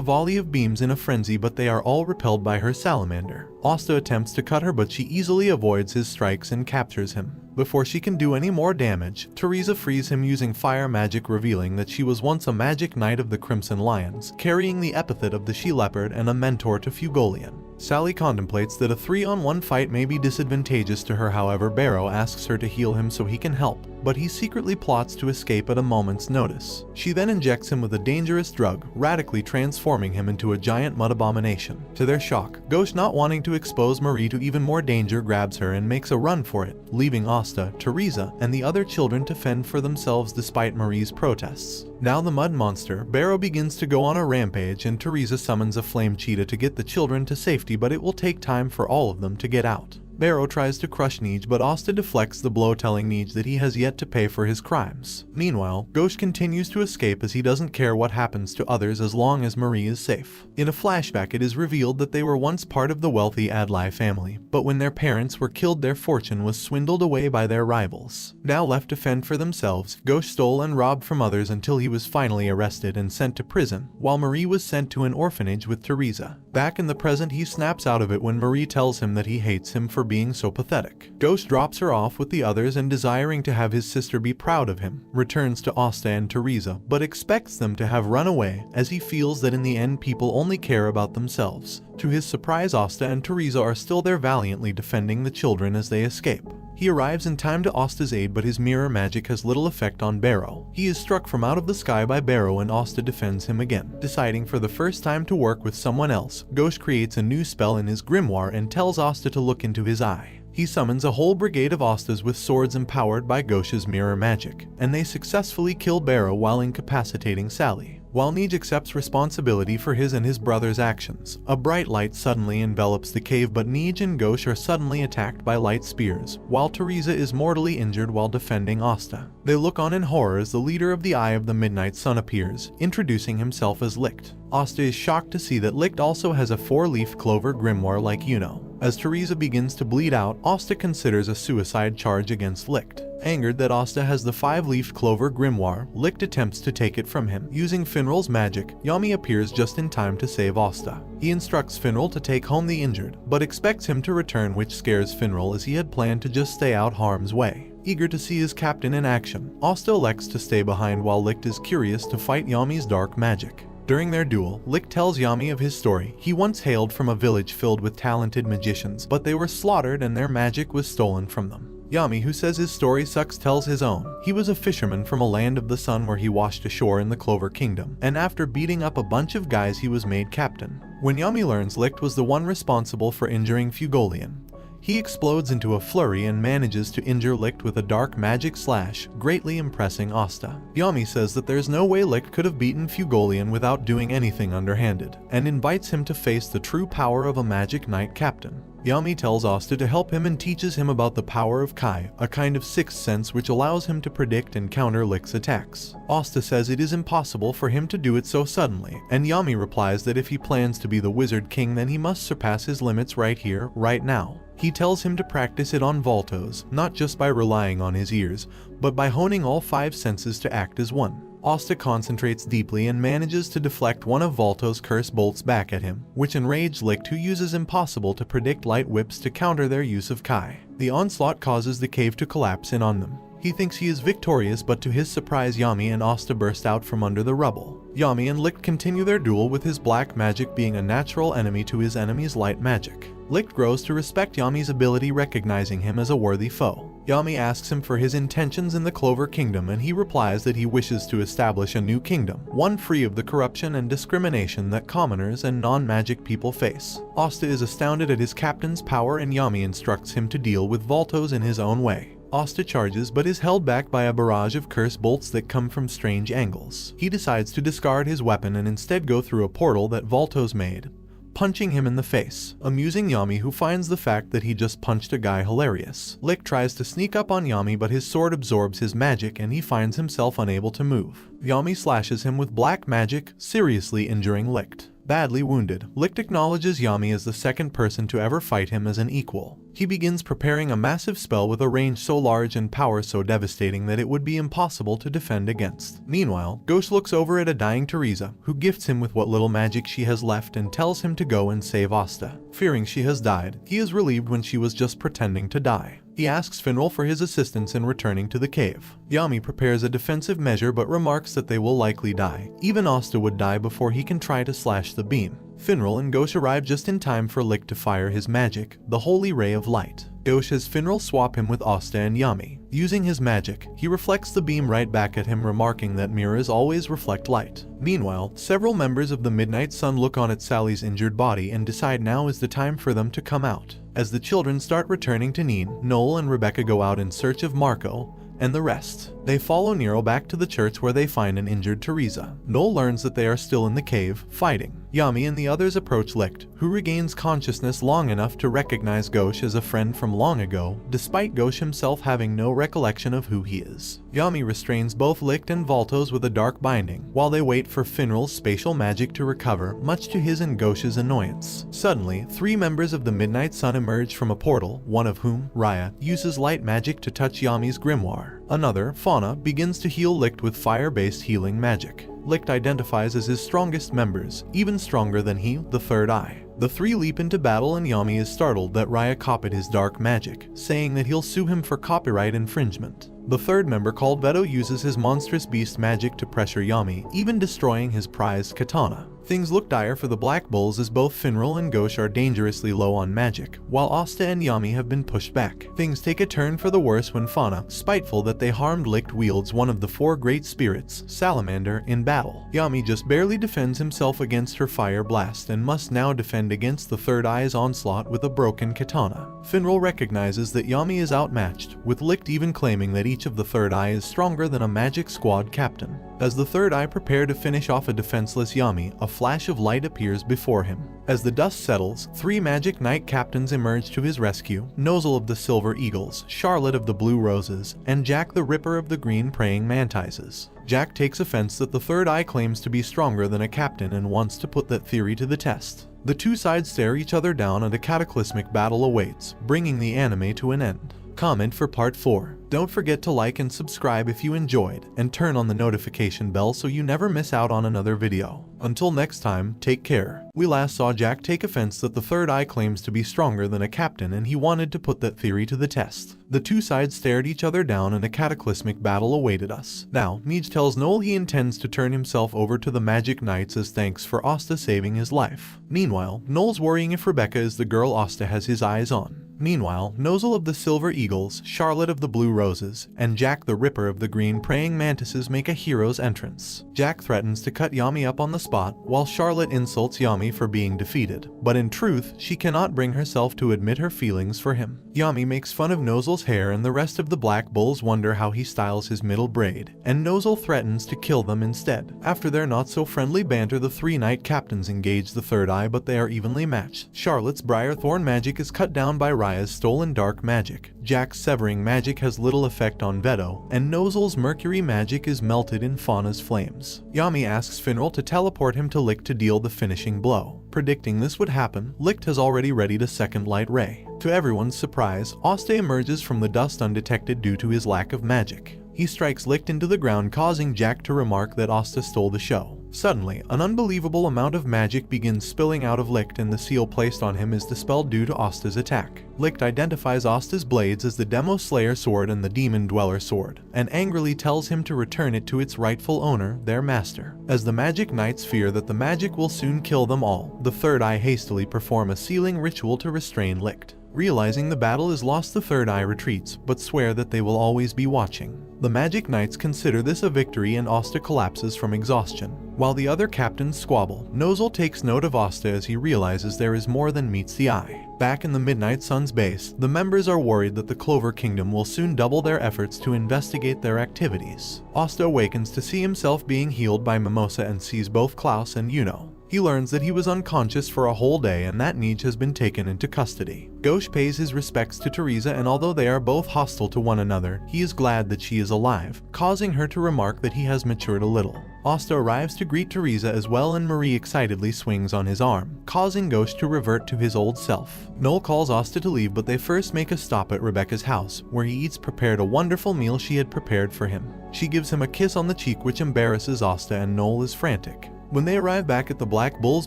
volley of beams in a frenzy, but they are all repelled by her salamander. Asta attempts to cut her, but she easily avoids his strikes and captures him. Before she can do any more damage, Teresa frees him using fire magic, revealing that she was once a magic knight of the Crimson Lions, carrying the epithet of the She-Leopard and a mentor to Fugolian. Sally contemplates that a 3-on-1 fight may be disadvantageous to her. However, Barrow asks her to heal him so he can help, but he secretly plots to escape at a moment's notice. She then injects him with a dangerous drug, radically transforming him into a giant mud abomination. To their shock, Gauche, not wanting to expose Marie to even more danger, grabs her and makes a run for it, leaving Asta, Teresa, and the other children to fend for themselves despite Marie's protests. Now the mud monster, Barrow, begins to go on a rampage, and Teresa summons a flame cheetah to get the children to safety, but it will take time for all of them to get out. Barrow tries to crush Neej, but Asta deflects the blow, telling Neej that he has yet to pay for his crimes. Meanwhile, Gauche continues to escape as he doesn't care what happens to others as long as Marie is safe. In a flashback, it is revealed that they were once part of the wealthy Adlai family, but when their parents were killed, their fortune was swindled away by their rivals. Now left to fend for themselves, Gauche stole and robbed from others until he was finally arrested and sent to prison, while Marie was sent to an orphanage with Teresa. Back in the present, he snaps out of it when Marie tells him that he hates him for being so pathetic. Gauche drops her off with the others and, desiring to have his sister be proud of him, returns to Asta and Teresa, but expects them to have run away, as he feels that in the end people only care about themselves. To his surprise, Asta and Teresa are still there, valiantly defending the children as they escape. He arrives in time to Asta's aid, but his mirror magic has little effect on Barrow. He is struck from out of the sky by Barrow, and Asta defends him again. Deciding for the first time to work with someone else, Gauche creates a new spell in his grimoire and tells Asta to look into his eye. He summons a whole brigade of Astas with swords empowered by Gauche's mirror magic, and they successfully kill Barrow while incapacitating Sally. While Neej accepts responsibility for his and his brother's actions, a bright light suddenly envelops the cave, but Neej and Gauche are suddenly attacked by light spears, while Teresa is mortally injured while defending Asta. They look on in horror as the leader of the Eye of the Midnight Sun appears, introducing himself as Licht. Asta is shocked to see that Licht also has a 4-leaf clover grimoire like Yuno. As Teresa begins to bleed out, Asta considers a suicide charge against Licht. Angered that Asta has the 5-leafed clover grimoire, Licht attempts to take it from him. Using Finral's magic, Yami appears just in time to save Asta. He instructs Finral to take home the injured, but expects him to return, which scares Finral as he had planned to just stay out harm's way. Eager to see his captain in action, Asta elects to stay behind while Licht is curious to fight Yami's dark magic. During their duel, Licht tells Yami of his story. He once hailed from a village filled with talented magicians, but they were slaughtered and their magic was stolen from them. Yami, who says his story sucks, tells his own. He was a fisherman from a land of the sun where he washed ashore in the Clover Kingdom, and after beating up a bunch of guys he was made captain. When Yami learns Licht was the one responsible for injuring Fugolian, he explodes into a flurry and manages to injure Licht with a dark magic slash, greatly impressing Asta. Yami says that there's no way Licht could have beaten Fugolian without doing anything underhanded, and invites him to face the true power of a magic knight captain. Yami tells Asta to help him and teaches him about the power of Kai, a kind of sixth sense which allows him to predict and counter Licht's attacks. Asta says it is impossible for him to do it so suddenly, and Yami replies that if he plans to be the Wizard King then he must surpass his limits right here, right now. He tells him to practice it on Voltos, not just by relying on his ears, but by honing all 5 senses to act as one. Asta concentrates deeply and manages to deflect one of Volto's curse bolts back at him, which enraged Licht, who uses impossible to predict light whips to counter their use of Kai. The onslaught causes the cave to collapse in on them. He thinks he is victorious, but to his surprise Yami and Asta burst out from under the rubble. Yami and Licht continue their duel, with his black magic being a natural enemy to his enemy's light magic. Licht grows to respect Yami's ability, recognizing him as a worthy foe. Yami asks him for his intentions in the Clover Kingdom, and he replies that he wishes to establish a new kingdom, one free of the corruption and discrimination that commoners and non-magic people face. Asta is astounded at his captain's power, and Yami instructs him to deal with Voltos in his own way. Asta charges but is held back by a barrage of curse bolts that come from strange angles. He decides to discard his weapon and instead go through a portal that Voltos made, punching him in the face, amusing Yami, who finds the fact that he just punched a guy hilarious. Licht tries to sneak up on Yami, but his sword absorbs his magic and he finds himself unable to move. Yami slashes him with black magic, seriously injuring Licht. Badly wounded, Licht acknowledges Yami as the second person to ever fight him as an equal. He begins preparing a massive spell with a range so large and power so devastating that it would be impossible to defend against. Meanwhile, Ghosh looks over at a dying Teresa, who gifts him with what little magic she has left and tells him to go and save Asta. Fearing she has died, he is relieved when she was just pretending to die. He asks Finral for his assistance in returning to the cave. Yami prepares a defensive measure but remarks that they will likely die. Even Asta would die before he can try to slash the beam. Finral and Ghosh arrive just in time for Licht to fire his magic, the Holy Ray of Light. Ghosh has Finral swap him with Asta and Yami. Using his magic, he reflects the beam right back at him, remarking that mirrors always reflect light. Meanwhile, several members of the Midnight Sun look on at Sally's injured body and decide now is the time for them to come out. As the children start returning to Neen, Noel and Rebecca go out in search of Marco and the rest. They follow Nero back to the church where they find an injured Teresa. Noel learns that they are still in the cave, fighting. Yami and the others approach Licht, who regains consciousness long enough to recognize Ghosh as a friend from long ago, despite Ghosh himself having no recollection of who he is. Yami restrains both Licht and Voltos with a dark binding, while they wait for Finral's spatial magic to recover, much to his and Ghosh's annoyance. Suddenly, 3 members of the Midnight Sun emerge from a portal, one of whom, Raya, uses light magic to touch Yami's grimoire. Another, Fauna, begins to heal Licht with fire-based healing magic. Licht identifies as his strongest members, even stronger than he, the third eye. The 3 leap into battle and Yami is startled that Raya copied his dark magic, saying that he'll sue him for copyright infringement. The third member, called Veto, uses his monstrous beast magic to pressure Yami, even destroying his prized katana. Things look dire for the Black Bulls as both Finral and Ghosh are dangerously low on magic, while Asta and Yami have been pushed back. Things take a turn for the worse when Fauna, spiteful that they harmed Licht, wields one of the 4 great spirits, Salamander, in battle. Yami just barely defends himself against her fire blast and must now defend against the third eye's onslaught with a broken katana. Finral recognizes that Yami is outmatched, with Licht even claiming that each of the third eye is stronger than a magic squad captain. As the third eye prepare to finish off a defenseless Yami, a flash of light appears before him. As the dust settles, 3 magic knight captains emerge to his rescue: Nozel of the Silver Eagles, Charlotte of the Blue Roses, and Jack the Ripper of the Green Praying Mantises. Jack takes offense that the third eye claims to be stronger than a captain and wants to put that theory to the test. The 2 sides stare each other down and a cataclysmic battle awaits, bringing the anime to an end. Comment for part 4. Don't forget to like and subscribe if you enjoyed, and turn on the notification bell so you never miss out on another video. Until next time, take care. We last saw Jack take offense that the third eye claims to be stronger than a captain and he wanted to put that theory to the test. The 2 sides stared each other down and a cataclysmic battle awaited us. Now, Meej tells Noel he intends to turn himself over to the Magic Knights as thanks for Asta saving his life. Meanwhile, Noel's worrying if Rebecca is the girl Asta has his eyes on. Meanwhile, Nozel of the Silver Eagles, Charlotte of the Blue roses, and Jack the Ripper of the green praying mantises make a hero's entrance. Jack threatens to cut Yami up on the spot, while Charlotte insults Yami for being defeated. But in truth, she cannot bring herself to admit her feelings for him. Yami makes fun of Nozel's hair, and the rest of the Black Bulls wonder how he styles his middle braid, and Nozel threatens to kill them instead. After their not-so-friendly banter, the three knight captains engage the third eye, but they are evenly matched. Charlotte's Briarthorn magic is cut down by Raya's stolen dark magic. Jack's severing magic has little effect on Veto, and Nozel's mercury magic is melted in Fauna's flames. Yami asks Finral to teleport him to Licht to deal the finishing blow. Predicting this would happen, Licht has already readied a second light ray. To everyone's surprise, Asta emerges from the dust undetected due to his lack of magic. He strikes Licht into the ground, causing Jack to remark that Asta stole the show. Suddenly, an unbelievable amount of magic begins spilling out of Licht, and the seal placed on him is dispelled due to Asta's attack. Licht identifies Asta's blades as the Demo Slayer sword and the Demon Dweller sword, and angrily tells him to return it to its rightful owner, their master. As the Magic Knights fear that the magic will soon kill them all, the Third Eye hastily perform a sealing ritual to restrain Licht. Realizing the battle is lost, the Third Eye retreats, but swear that they will always be watching. The Magic Knights consider this a victory, and Asta collapses from exhaustion. While the other captains squabble, Nozel takes note of Asta as he realizes there is more than meets the eye. Back in the Midnight Sun's base, the members are worried that the Clover Kingdom will soon double their efforts to investigate their activities. Asta awakens to see himself being healed by Mimosa and sees both Klaus and Yuno. He learns that he was unconscious for a whole day and that Nij has been taken into custody. Gauche pays his respects to Teresa, and although they are both hostile to one another, he is glad that she is alive, causing her to remark that he has matured a little. Asta arrives to greet Teresa as well, and Marie excitedly swings on his arm, causing Gauche to revert to his old self. Noel calls Asta to leave, but they first make a stop at Rebecca's house, where he eats prepared a wonderful meal she had prepared for him. She gives him a kiss on the cheek which embarrasses Asta, and Noel is frantic. When they arrive back at the Black Bull's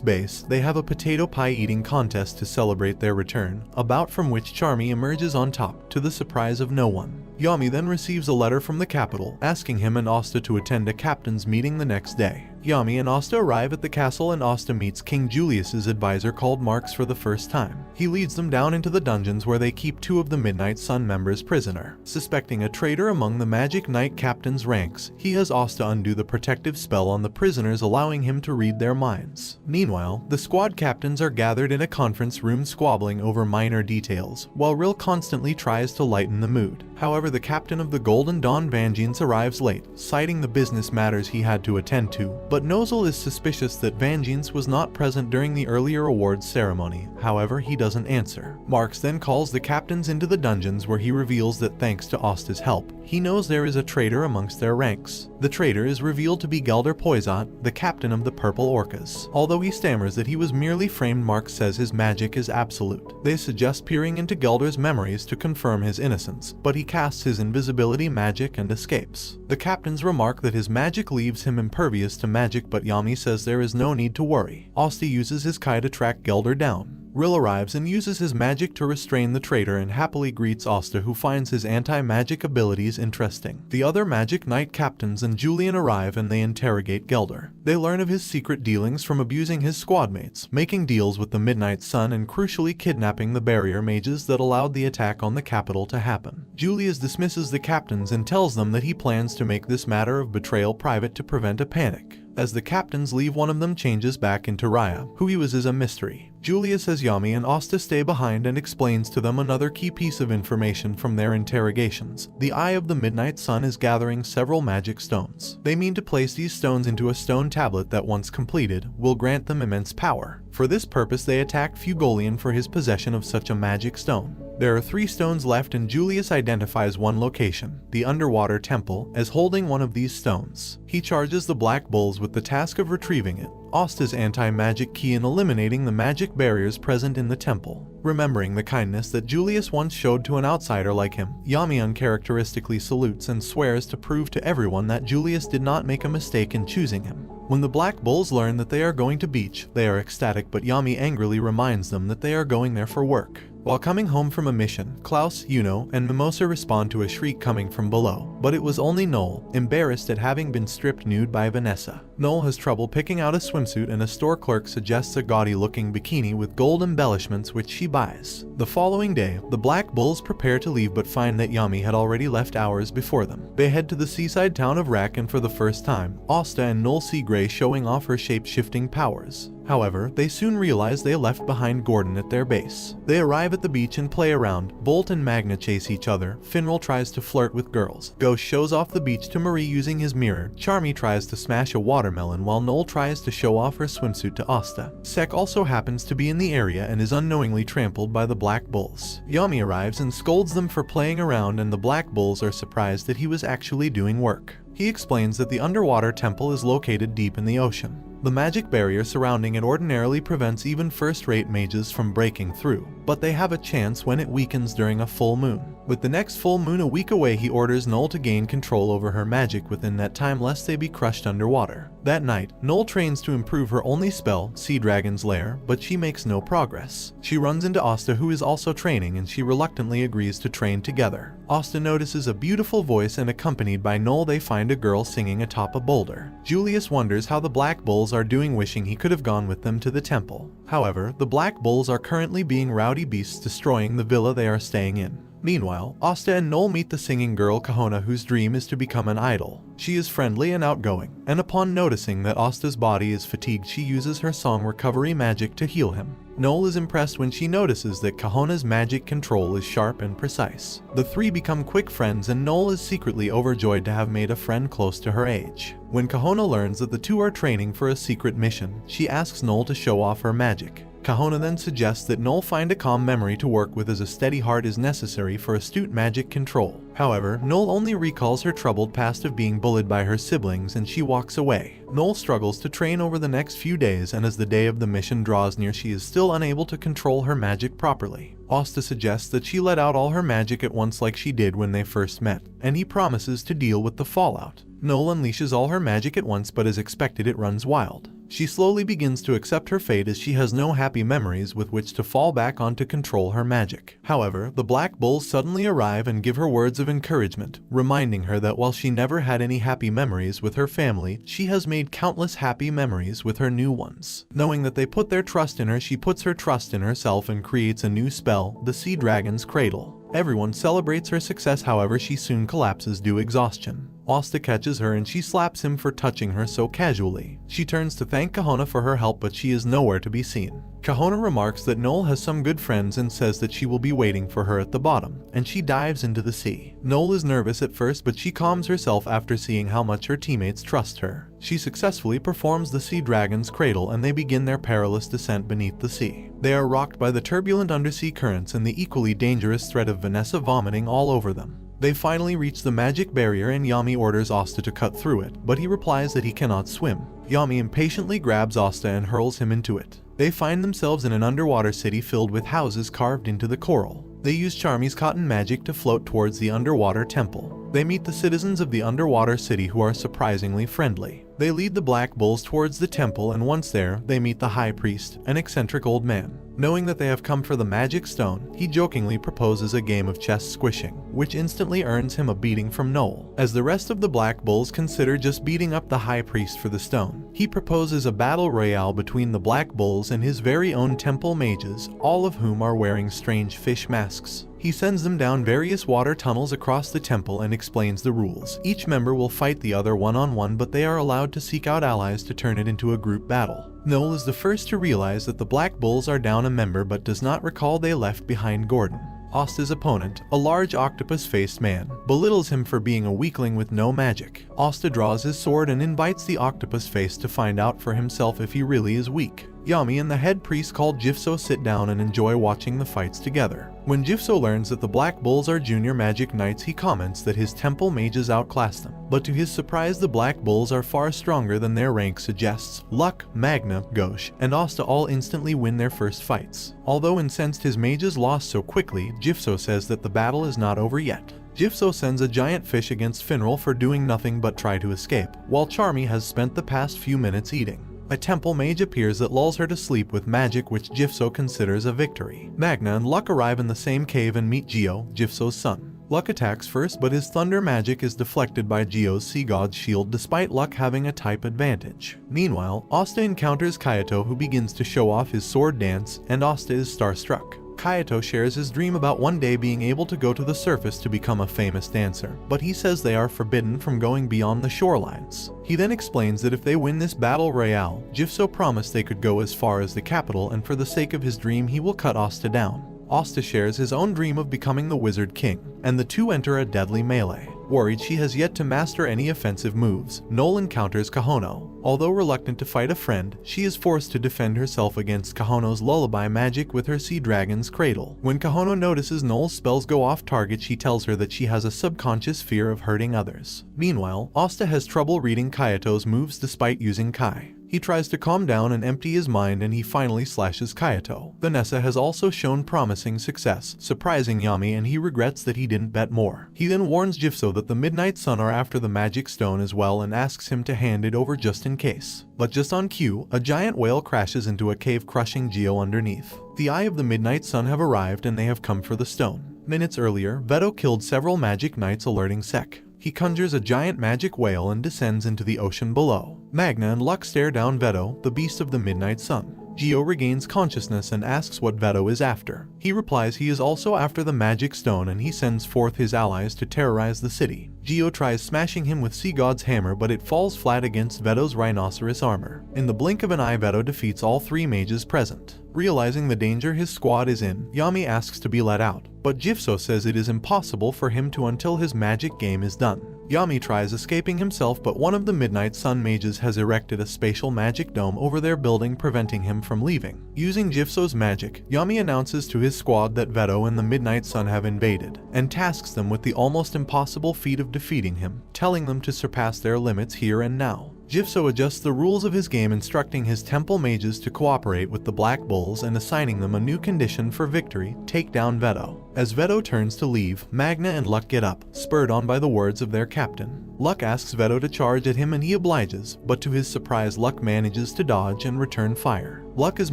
base, they have a potato pie eating contest to celebrate their return, a bout from which Charmy emerges on top, to the surprise of no one. Yami then receives a letter from the capital, asking him and Asta to attend a captain's meeting the next day. Yami and Asta arrive at the castle, and Asta meets King Julius's advisor called Marx for the first time. He leads them down into the dungeons where they keep two of the Midnight Sun members prisoner. Suspecting a traitor among the Magic Knight captain's ranks, he has Asta undo the protective spell on the prisoners, allowing him to read their minds. Meanwhile, the squad captains are gathered in a conference room squabbling over minor details, while Rill constantly tries to lighten the mood. However, the captain of the Golden Dawn Vangeance arrives late, citing the business matters he had to attend to, but Nozel is suspicious that Vangeance was not present during the earlier awards ceremony. However, he doesn't answer. Marx then calls the captains into the dungeons, where he reveals that thanks to Asta's help, he knows there is a traitor amongst their ranks. The traitor is revealed to be Gelder Poisat, the captain of the Purple Orcas. Although he stammers that he was merely framed, Marx says his magic is absolute. They suggest peering into Gelder's memories to confirm his innocence, but he casts his invisibility magic and escapes. The captains remark that his magic leaves him impervious to magic, but Yami says there is no need to worry. Asta uses his Kai to track Gelder down. Rill arrives and uses his magic to restrain the traitor and happily greets Asta, who finds his anti-magic abilities interesting. The other Magic Knight captains and Julian arrive, and they interrogate Gelder. They learn of his secret dealings from abusing his squadmates, making deals with the Midnight Sun, and crucially kidnapping the barrier mages that allowed the attack on the capital to happen. Julius dismisses the captains and tells them that he plans to make this matter of betrayal private to prevent a panic. As the captains leave, one of them changes back into Raya. Who he was is a mystery. Julius says Yami and Asta stay behind and explains to them another key piece of information from their interrogations. The Eye of the Midnight Sun is gathering several magic stones. They mean to place these stones into a stone tablet that, once completed, will grant them immense power. For this purpose, they attack Fugolian for his possession of such a magic stone. There are 3 stones left, and Julius identifies one location, the Underwater Temple, as holding one of these stones. He charges the Black Bulls with the task of retrieving it, Asta's anti-magic key, and eliminating the magic barriers present in the temple. Remembering the kindness that Julius once showed to an outsider like him, Yami uncharacteristically salutes and swears to prove to everyone that Julius did not make a mistake in choosing him. When the Black Bulls learn that they are going to beach, they are ecstatic, but Yami angrily reminds them that they are going there for work. While coming home from a mission, Klaus, Yuno, and Mimosa respond to a shriek coming from below, but it was only Noel, embarrassed at having been stripped nude by Vanessa. Noel has trouble picking out a swimsuit and a store clerk suggests a gaudy-looking bikini with gold embellishments which she buys. The following day, the Black Bulls prepare to leave but find that Yami had already left hours before them. They head to the seaside town of Rak and for the first time, Asta and Noel see Grey showing off her shape-shifting powers. However, they soon realize they left behind Gordon at their base. They arrive at the beach and play around. Bolt and Magna chase each other. Finral tries to flirt with girls. Ghost shows off the beach to Marie using his mirror. Charmy tries to smash a watermelon while Noel tries to show off her swimsuit to Asta. Sek also happens to be in the area and is unknowingly trampled by the Black Bulls. Yami arrives and scolds them for playing around and the Black Bulls are surprised that he was actually doing work. He explains that the underwater temple is located deep in the ocean. The magic barrier surrounding it ordinarily prevents even first-rate mages from breaking through, but they have a chance when it weakens during a full moon. With the next full moon a week away, he orders Noel to gain control over her magic within that time lest they be crushed underwater. That night, Noel trains to improve her only spell, Sea Dragon's Lair, but she makes no progress. She runs into Asta who is also training and she reluctantly agrees to train together. Asta notices a beautiful voice and accompanied by Noel they find a girl singing atop a boulder. Julius wonders how the Black Bulls are doing, wishing he could have gone with them to the temple. However, the Black Bulls are currently being rowdy beasts destroying the villa they are staying in. Meanwhile, Asta and Noel meet the singing girl Kahona whose dream is to become an idol. She is friendly and outgoing, and upon noticing that Asta's body is fatigued she uses her song recovery magic to heal him. Noel is impressed when she notices that Kahona's magic control is sharp and precise. The three become quick friends and Noel is secretly overjoyed to have made a friend close to her age. When Kahona learns that the two are training for a secret mission, she asks Noel to show off her magic. Kahona then suggests that Noel find a calm memory to work with as a steady heart is necessary for astute magic control. However, Noel only recalls her troubled past of being bullied by her siblings and she walks away. Noel struggles to train over the next few days and as the day of the mission draws near she is still unable to control her magic properly. Asta suggests that she let out all her magic at once like she did when they first met, and he promises to deal with the fallout. Noel unleashes all her magic at once but as expected it runs wild. She slowly begins to accept her fate as she has no happy memories with which to fall back on to control her magic. However, the Black Bulls suddenly arrive and give her words of encouragement, reminding her that while she never had any happy memories with her family, she has made countless happy memories with her new ones. Knowing that they put their trust in her, she puts her trust in herself and creates a new spell, the Sea Dragon's Cradle. Everyone celebrates her success, however she soon collapses due to exhaustion. Asta catches her and she slaps him for touching her so casually. She turns to thank Kahona for her help but she is nowhere to be seen. Kahona remarks that Noel has some good friends and says that she will be waiting for her at the bottom, and she dives into the sea. Noel is nervous at first but she calms herself after seeing how much her teammates trust her. She successfully performs the Sea Dragon's Cradle and they begin their perilous descent beneath the sea. They are rocked by the turbulent undersea currents and the equally dangerous threat of Vanessa vomiting all over them. They finally reach the magic barrier and Yami orders Asta to cut through it, but he replies that he cannot swim. Yami impatiently grabs Asta and hurls him into it. They find themselves in an underwater city filled with houses carved into the coral. They use Charmy's cotton magic to float towards the underwater temple. They meet the citizens of the underwater city who are surprisingly friendly. They lead the Black Bulls towards the temple and once there, they meet the High Priest, an eccentric old man. Knowing that they have come for the magic stone, he jokingly proposes a game of chess squishing, which instantly earns him a beating from Noel. As the rest of the Black Bulls consider just beating up the High Priest for the stone, he proposes a battle royale between the Black Bulls and his very own temple mages, all of whom are wearing strange fish masks. He sends them down various water tunnels across the temple and explains the rules. Each member will fight the other one-on-one, but they are allowed to seek out allies to turn it into a group battle. Noel is the first to realize that the Black Bulls are down a member but does not recall they left behind Gordon. Asta's opponent, a large octopus-faced man, belittles him for being a weakling with no magic. Asta draws his sword and invites the octopus face to find out for himself if he really is weak. Yami and the head priest called Jifso sit down and enjoy watching the fights together. When Jifso learns that the Black Bulls are junior magic knights, he comments that his temple mages outclass them. But to his surprise, the Black Bulls are far stronger than their rank suggests. Luck, Magna, Ghosh, and Asta all instantly win their first fights. Although incensed his mages lost so quickly, Jifso says that the battle is not over yet. Jifso sends a giant fish against Finral for doing nothing but try to escape, while Charmy has spent the past few minutes eating. A temple mage appears that lulls her to sleep with magic which Jifso considers a victory. Magna and Luck arrive in the same cave and meet Gio, Jifso's son. Luck attacks first, but his thunder magic is deflected by Gio's sea god's shield despite Luck having a type advantage. Meanwhile, Asta encounters Kaito, who begins to show off his sword dance, and Asta is starstruck. Kaito shares his dream about one day being able to go to the surface to become a famous dancer, but he says they are forbidden from going beyond the shorelines. He then explains that if they win this battle royale, Jifso promised they could go as far as the capital, and for the sake of his dream he will cut Asta down. Asta shares his own dream of becoming the Wizard King, and the two enter a deadly melee. Worried she has yet to master any offensive moves, Noel encounters Kahono. Although reluctant to fight a friend, she is forced to defend herself against Kahono's lullaby magic with her sea dragon's cradle. When Kahono notices Noel's spells go off target, she tells her that she has a subconscious fear of hurting others. Meanwhile, Asta has trouble reading Kaito's moves despite using Kai. He tries to calm down and empty his mind, and he finally slashes Kaito. Vanessa has also shown promising success, surprising Yami, and he regrets that he didn't bet more. He then warns Jifso that the Midnight Sun are after the magic stone as well and asks him to hand it over just in case. But just on cue, a giant whale crashes into a cave, crushing Gio underneath. The Eye of the Midnight Sun have arrived and they have come for the stone. Minutes earlier, Veto killed several magic knights, alerting Sek. He conjures a giant magic whale and descends into the ocean below. Magna and Luck stare down Veto, the beast of the Midnight Sun. Gio regains consciousness and asks what Veto is after. He replies he is also after the magic stone, and he sends forth his allies to terrorize the city. Gio tries smashing him with Sea God's hammer, but it falls flat against Veto's rhinoceros armor. In the blink of an eye, Veto defeats all three mages present. Realizing the danger his squad is in, Yami asks to be let out, but Jifso says it is impossible for him to until his magic game is done. Yami tries escaping himself, but one of the Midnight Sun mages has erected a spatial magic dome over their building, preventing him from leaving. Using Jifso's magic, Yami announces to his squad that Veto and the Midnight Sun have invaded, and tasks them with the almost impossible feat of defeating him, telling them to surpass their limits here and now. Jifso adjusts the rules of his game, instructing his temple mages to cooperate with the Black Bulls and assigning them a new condition for victory: take down Veto. As Veto turns to leave, Magna and Luck get up, spurred on by the words of their captain. Luck asks Veto to charge at him and he obliges, but to his surprise Luck manages to dodge and return fire. Luck is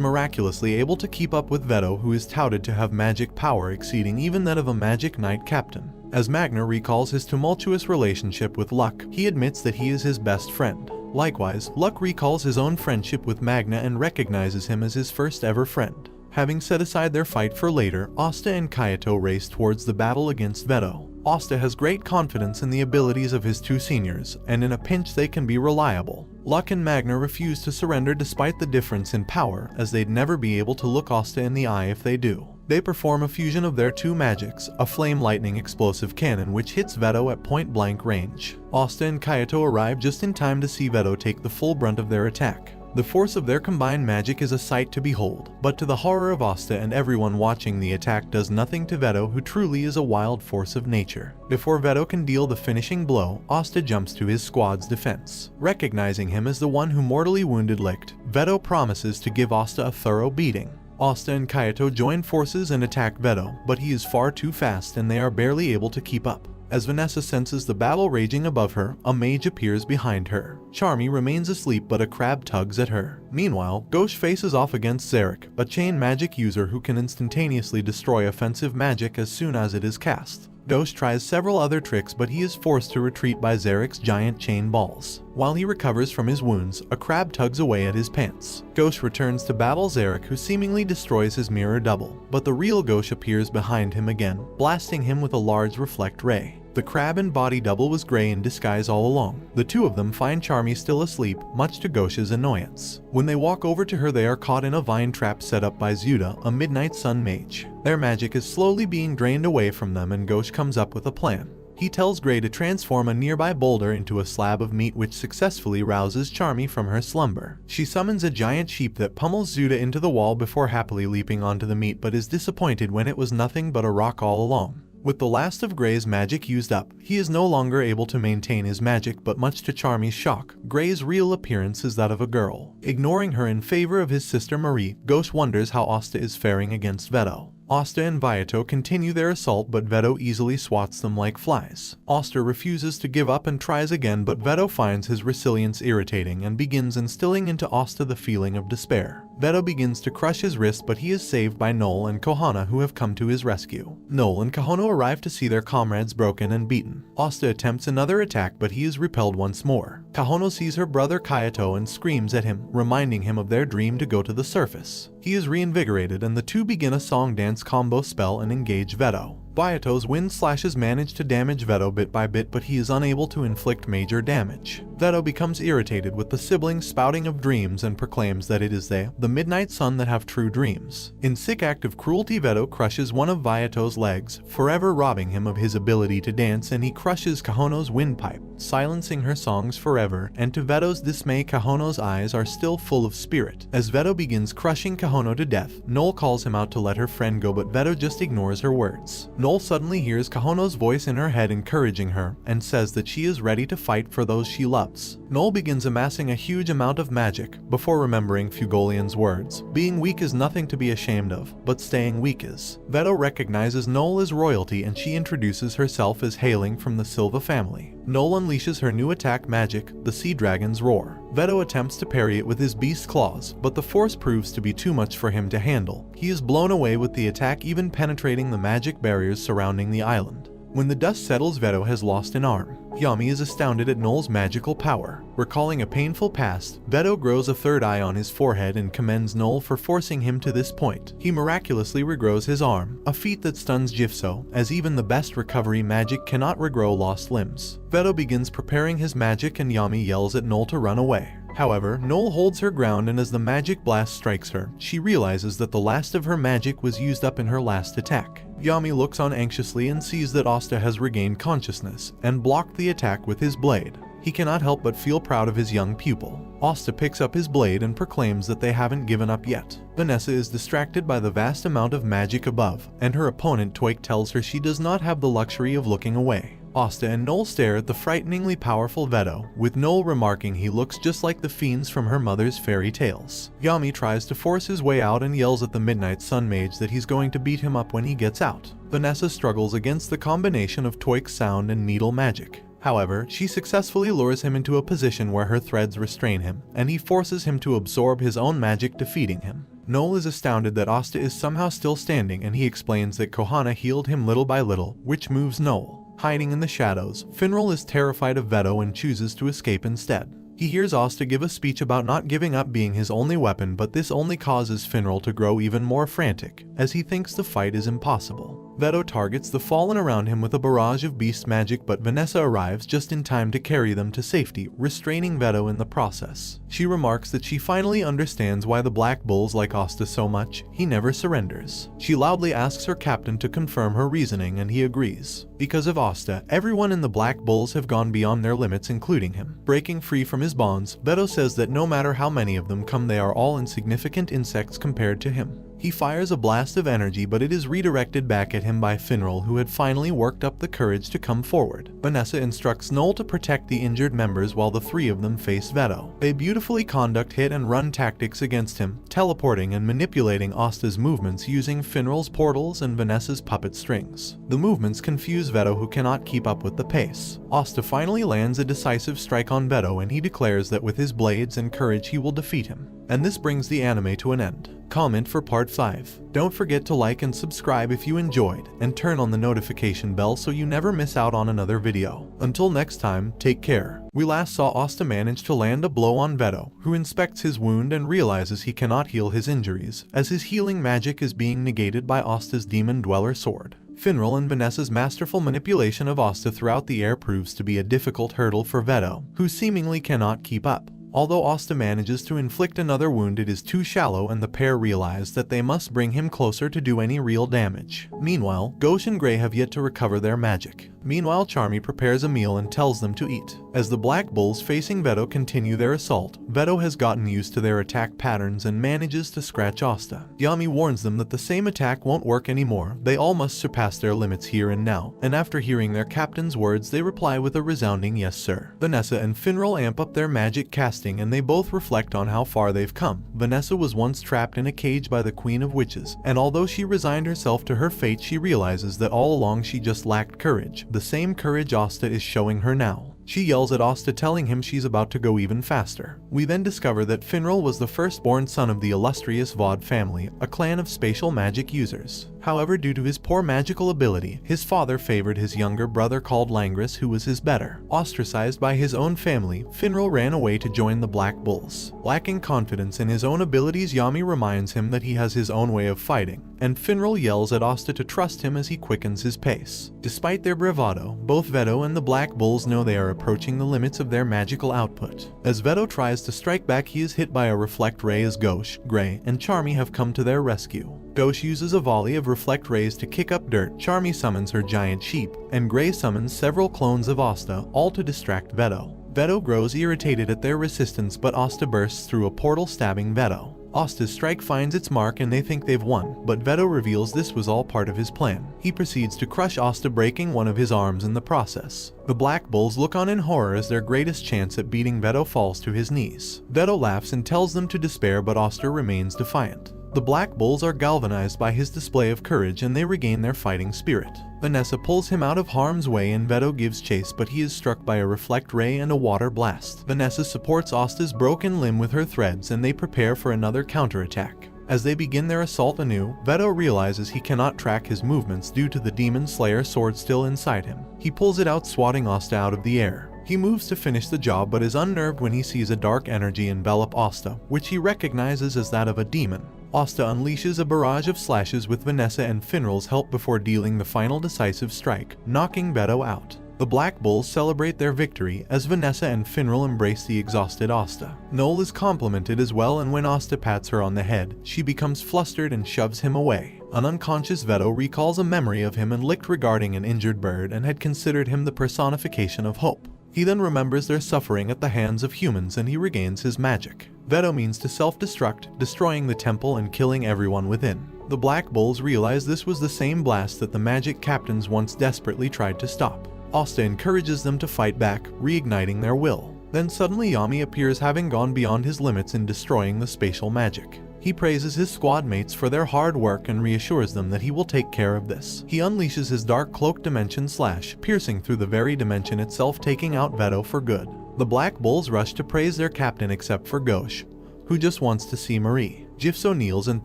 miraculously able to keep up with Veto, who is touted to have magic power exceeding even that of a magic knight captain. As Magna recalls his tumultuous relationship with Luck, he admits that he is his best friend. Likewise, Luck recalls his own friendship with Magna and recognizes him as his first ever friend. Having set aside their fight for later, Asta and Kaito race towards the battle against Veto. Asta has great confidence in the abilities of his two seniors, and in a pinch they can be reliable. Luck and Magna refuse to surrender despite the difference in power, as they'd never be able to look Asta in the eye if they do. They perform a fusion of their two magics, a flame lightning explosive cannon which hits Veto at point blank range. Asta and Kaito arrive just in time to see Veto take the full brunt of their attack. The force of their combined magic is a sight to behold, but to the horror of Asta and everyone watching, the attack does nothing to Veto, who truly is a wild force of nature. Before Veto can deal the finishing blow, Asta jumps to his squad's defense. Recognizing him as the one who mortally wounded Licht, Veto promises to give Asta a thorough beating. Asta and Kaito join forces and attack Veto, but he is far too fast and they are barely able to keep up. As Vanessa senses the battle raging above her, a mage appears behind her. Charmy remains asleep, but a crab tugs at her. Meanwhile, Ghosh faces off against Zarek, a chain magic user who can instantaneously destroy offensive magic as soon as it is cast. Ghosh tries several other tricks, but he is forced to retreat by Zarek's giant chain balls. While he recovers from his wounds, a crab tugs away at his pants. Ghosh returns to battle Zarek, who seemingly destroys his mirror double, but the real Ghosh appears behind him again, blasting him with a large reflect ray. The crab and body double was gray in disguise all along. The two of them find Charmy still asleep, much to Ghosh's annoyance. When they walk over to her, they are caught in a vine trap set up by Zuda, a Midnight Sun mage. Their magic is slowly being drained away from them, and Ghosh comes up with a plan. He tells Gray to transform a nearby boulder into a slab of meat, which successfully rouses Charmy from her slumber. She summons a giant sheep that pummels Zuda into the wall before happily leaping onto the meat, but is disappointed when it was nothing but a rock all along. With the last of Gray's magic used up, he is no longer able to maintain his magic, but much to Charmy's shock, Gray's real appearance is that of a girl. Ignoring her in favor of his sister Marie, Ghosh wonders how Asta is faring against Veto. Asta and Viato continue their assault, but Veto easily swats them like flies. Asta refuses to give up and tries again, but Veto finds his resilience irritating and begins instilling into Asta the feeling of despair. Vedo begins to crush his wrist, but he is saved by Noel and Kohana, who have come to his rescue. Noel and Kohana arrive to see their comrades broken and beaten. Asta attempts another attack, but he is repelled once more. Kohana sees her brother Kayato and screams at him, reminding him of their dream to go to the surface. He is reinvigorated and the two begin a song dance combo spell and engage Vedo. Bayato's wind slashes manage to damage Vedo bit by bit, but he is unable to inflict major damage. Vedo becomes irritated with the siblings' spouting of dreams and proclaims that it is they, the Midnight Sun, that have true dreams. In sick act of cruelty, Vedo crushes one of Bayato's legs, forever robbing him of his ability to dance, and he crushes Kahono's windpipe, silencing her songs forever, and to Vedo's dismay, Kahono's eyes are still full of spirit. As Vedo begins crushing Kahono to death, Noel calls him out to let her friend go, but Vedo just ignores her words. Noel suddenly hears Kahono's voice in her head encouraging her, and says that she is ready to fight for those she loves. Noel begins amassing a huge amount of magic, before remembering Fugolian's words. Being weak is nothing to be ashamed of, but staying weak is. Vedo recognizes Noel as royalty and she introduces herself as hailing from the Silva family. Noel unleashes her new attack magic, the Sea Dragon's Roar. Vedo attempts to parry it with his beast claws, but the force proves to be too much for him to handle. He is blown away with the attack, even penetrating the magic barriers surrounding the island. When the dust settles, Vedo has lost an arm. Yami is astounded at Noel's magical power. Recalling a painful past, Vedo grows a third eye on his forehead and commends Noel for forcing him to this point. He miraculously regrows his arm, a feat that stuns Jifso, as even the best recovery magic cannot regrow lost limbs. Vedo begins preparing his magic and Yami yells at Noel to run away. However, Noel holds her ground, and as the magic blast strikes her, she realizes that the last of her magic was used up in her last attack. Yami looks on anxiously and sees that Asta has regained consciousness and blocked the attack with his blade. He cannot help but feel proud of his young pupil. Asta picks up his blade and proclaims that they haven't given up yet. Vanessa is distracted by the vast amount of magic above, and her opponent Toik tells her she does not have the luxury of looking away. Asta and Noel stare at the frighteningly powerful Vedo, with Noel remarking he looks just like the fiends from her mother's fairy tales. Yami tries to force his way out and yells at the Midnight Sun Mage that he's going to beat him up when he gets out. Vanessa struggles against the combination of Toik's sound and needle magic. However, she successfully lures him into a position where her threads restrain him, and he forces him to absorb his own magic, defeating him. Noel is astounded that Asta is somehow still standing, and he explains that Kohana healed him little by little, which moves Noel. Hiding in the shadows, Finral is terrified of Vedo and chooses to escape instead. He hears Asta give a speech about not giving up being his only weapon, but this only causes Finral to grow even more frantic, as he thinks the fight is impossible. Vedo targets the fallen around him with a barrage of beast magic, but Vanessa arrives just in time to carry them to safety, restraining Vedo in the process. She remarks that she finally understands why the Black Bulls like Asta so much. He never surrenders. She loudly asks her captain to confirm her reasoning, and he agrees. Because of Asta, everyone in the Black Bulls have gone beyond their limits, including him. Breaking free from his bonds, Vedo says that no matter how many of them come, they are all insignificant insects compared to him. He fires a blast of energy, but it is redirected back at him by Finral, who had finally worked up the courage to come forward. Vanessa instructs Noel to protect the injured members while the three of them face Vedo. They beautifully conduct hit and run tactics against him, teleporting and manipulating Asta's movements using Finral's portals and Vanessa's puppet strings. The movements confuse Vedo, who cannot keep up with the pace. Asta finally lands a decisive strike on Vedo, and he declares that with his blades and courage he will defeat him. And this brings the anime to an end. Comment for part 5. Don't forget to like and subscribe if you enjoyed, and turn on the notification bell so you never miss out on another video. Until next time, take care. We last saw Asta manage to land a blow on Vedo, who inspects his wound and realizes he cannot heal his injuries, as his healing magic is being negated by Asta's Demon Dweller sword. Finral and Vanessa's masterful manipulation of Asta throughout the air proves to be a difficult hurdle for Vedo, who seemingly cannot keep up. Although Asta manages to inflict another wound, it is too shallow, and the pair realize that they must bring him closer to do any real damage. Meanwhile, Gauche and Grey have yet to recover their magic. Meanwhile, Charmy prepares a meal and tells them to eat. As the Black Bulls facing Vedo continue their assault, Vedo has gotten used to their attack patterns and manages to scratch Asta. Yami warns them that the same attack won't work anymore. They all must surpass their limits here and now, and after hearing their captain's words, they reply with a resounding yes sir. Vanessa and Finral amp up their magic casting, and they both reflect on how far they've come. Vanessa was once trapped in a cage by the Queen of Witches, and although she resigned herself to her fate, she realizes that all along she just lacked courage, the same courage Asta is showing her now. She yells at Asta, telling him she's about to go even faster. We then discover that Finral was the firstborn son of the illustrious Vaude family, a clan of spatial magic users. However, due to his poor magical ability, his father favored his younger brother called Langris, who was his better. Ostracized by his own family, Finral ran away to join the Black Bulls. Lacking confidence in his own abilities, Yami reminds him that he has his own way of fighting, and Finral yells at Asta to trust him as he quickens his pace. Despite their bravado, both Veto and the Black Bulls know they are approaching the limits of their magical output. As Veto tries to strike back, he is hit by a reflect ray as Gauche, Gray, and Charmy have come to their rescue. Gauche uses a volley of reflect rays to kick up dirt, Charmy summons her giant sheep, and Gray summons several clones of Asta, all to distract Veto. Veto grows irritated at their resistance, but Asta bursts through a portal, stabbing Veto. Asta's strike finds its mark and they think they've won, but Veto reveals this was all part of his plan. He proceeds to crush Asta, breaking one of his arms in the process. The Black Bulls look on in horror as their greatest chance at beating Veto falls to his knees. Veto laughs and tells them to despair, but Asta remains defiant. The Black Bulls are galvanized by his display of courage and they regain their fighting spirit. Vanessa pulls him out of harm's way and Veto gives chase, but he is struck by a reflect ray and a water blast. Vanessa supports Asta's broken limb with her threads and they prepare for another counterattack. As they begin their assault anew, Veto realizes he cannot track his movements due to the Demon Slayer sword still inside him. He pulls it out, swatting Asta out of the air. He moves to finish the job but is unnerved when he sees a dark energy envelop Asta, which he recognizes as that of a demon. Asta unleashes a barrage of slashes with Vanessa and Finral's help before dealing the final decisive strike, knocking Veto out. The Black Bulls celebrate their victory as Vanessa and Finral embrace the exhausted Asta. Noel is complimented as well, and when Asta pats her on the head, she becomes flustered and shoves him away. An unconscious Veto recalls a memory of him and licked regarding an injured bird and had considered him the personification of hope. He then remembers their suffering at the hands of humans and he regains his magic. Veto means to self-destruct, destroying the temple and killing everyone within. The Black Bulls realize this was the same blast that the magic captains once desperately tried to stop. Asta encourages them to fight back, reigniting their will. Then suddenly Yami appears, having gone beyond his limits in destroying the spatial magic. He praises his squad mates for their hard work and reassures them that he will take care of this. He unleashes his dark cloak dimension slash, piercing through the very dimension itself, taking out Veto for good. The Black Bulls rush to praise their captain except for Gauche, who just wants to see Marie. Gypso kneels and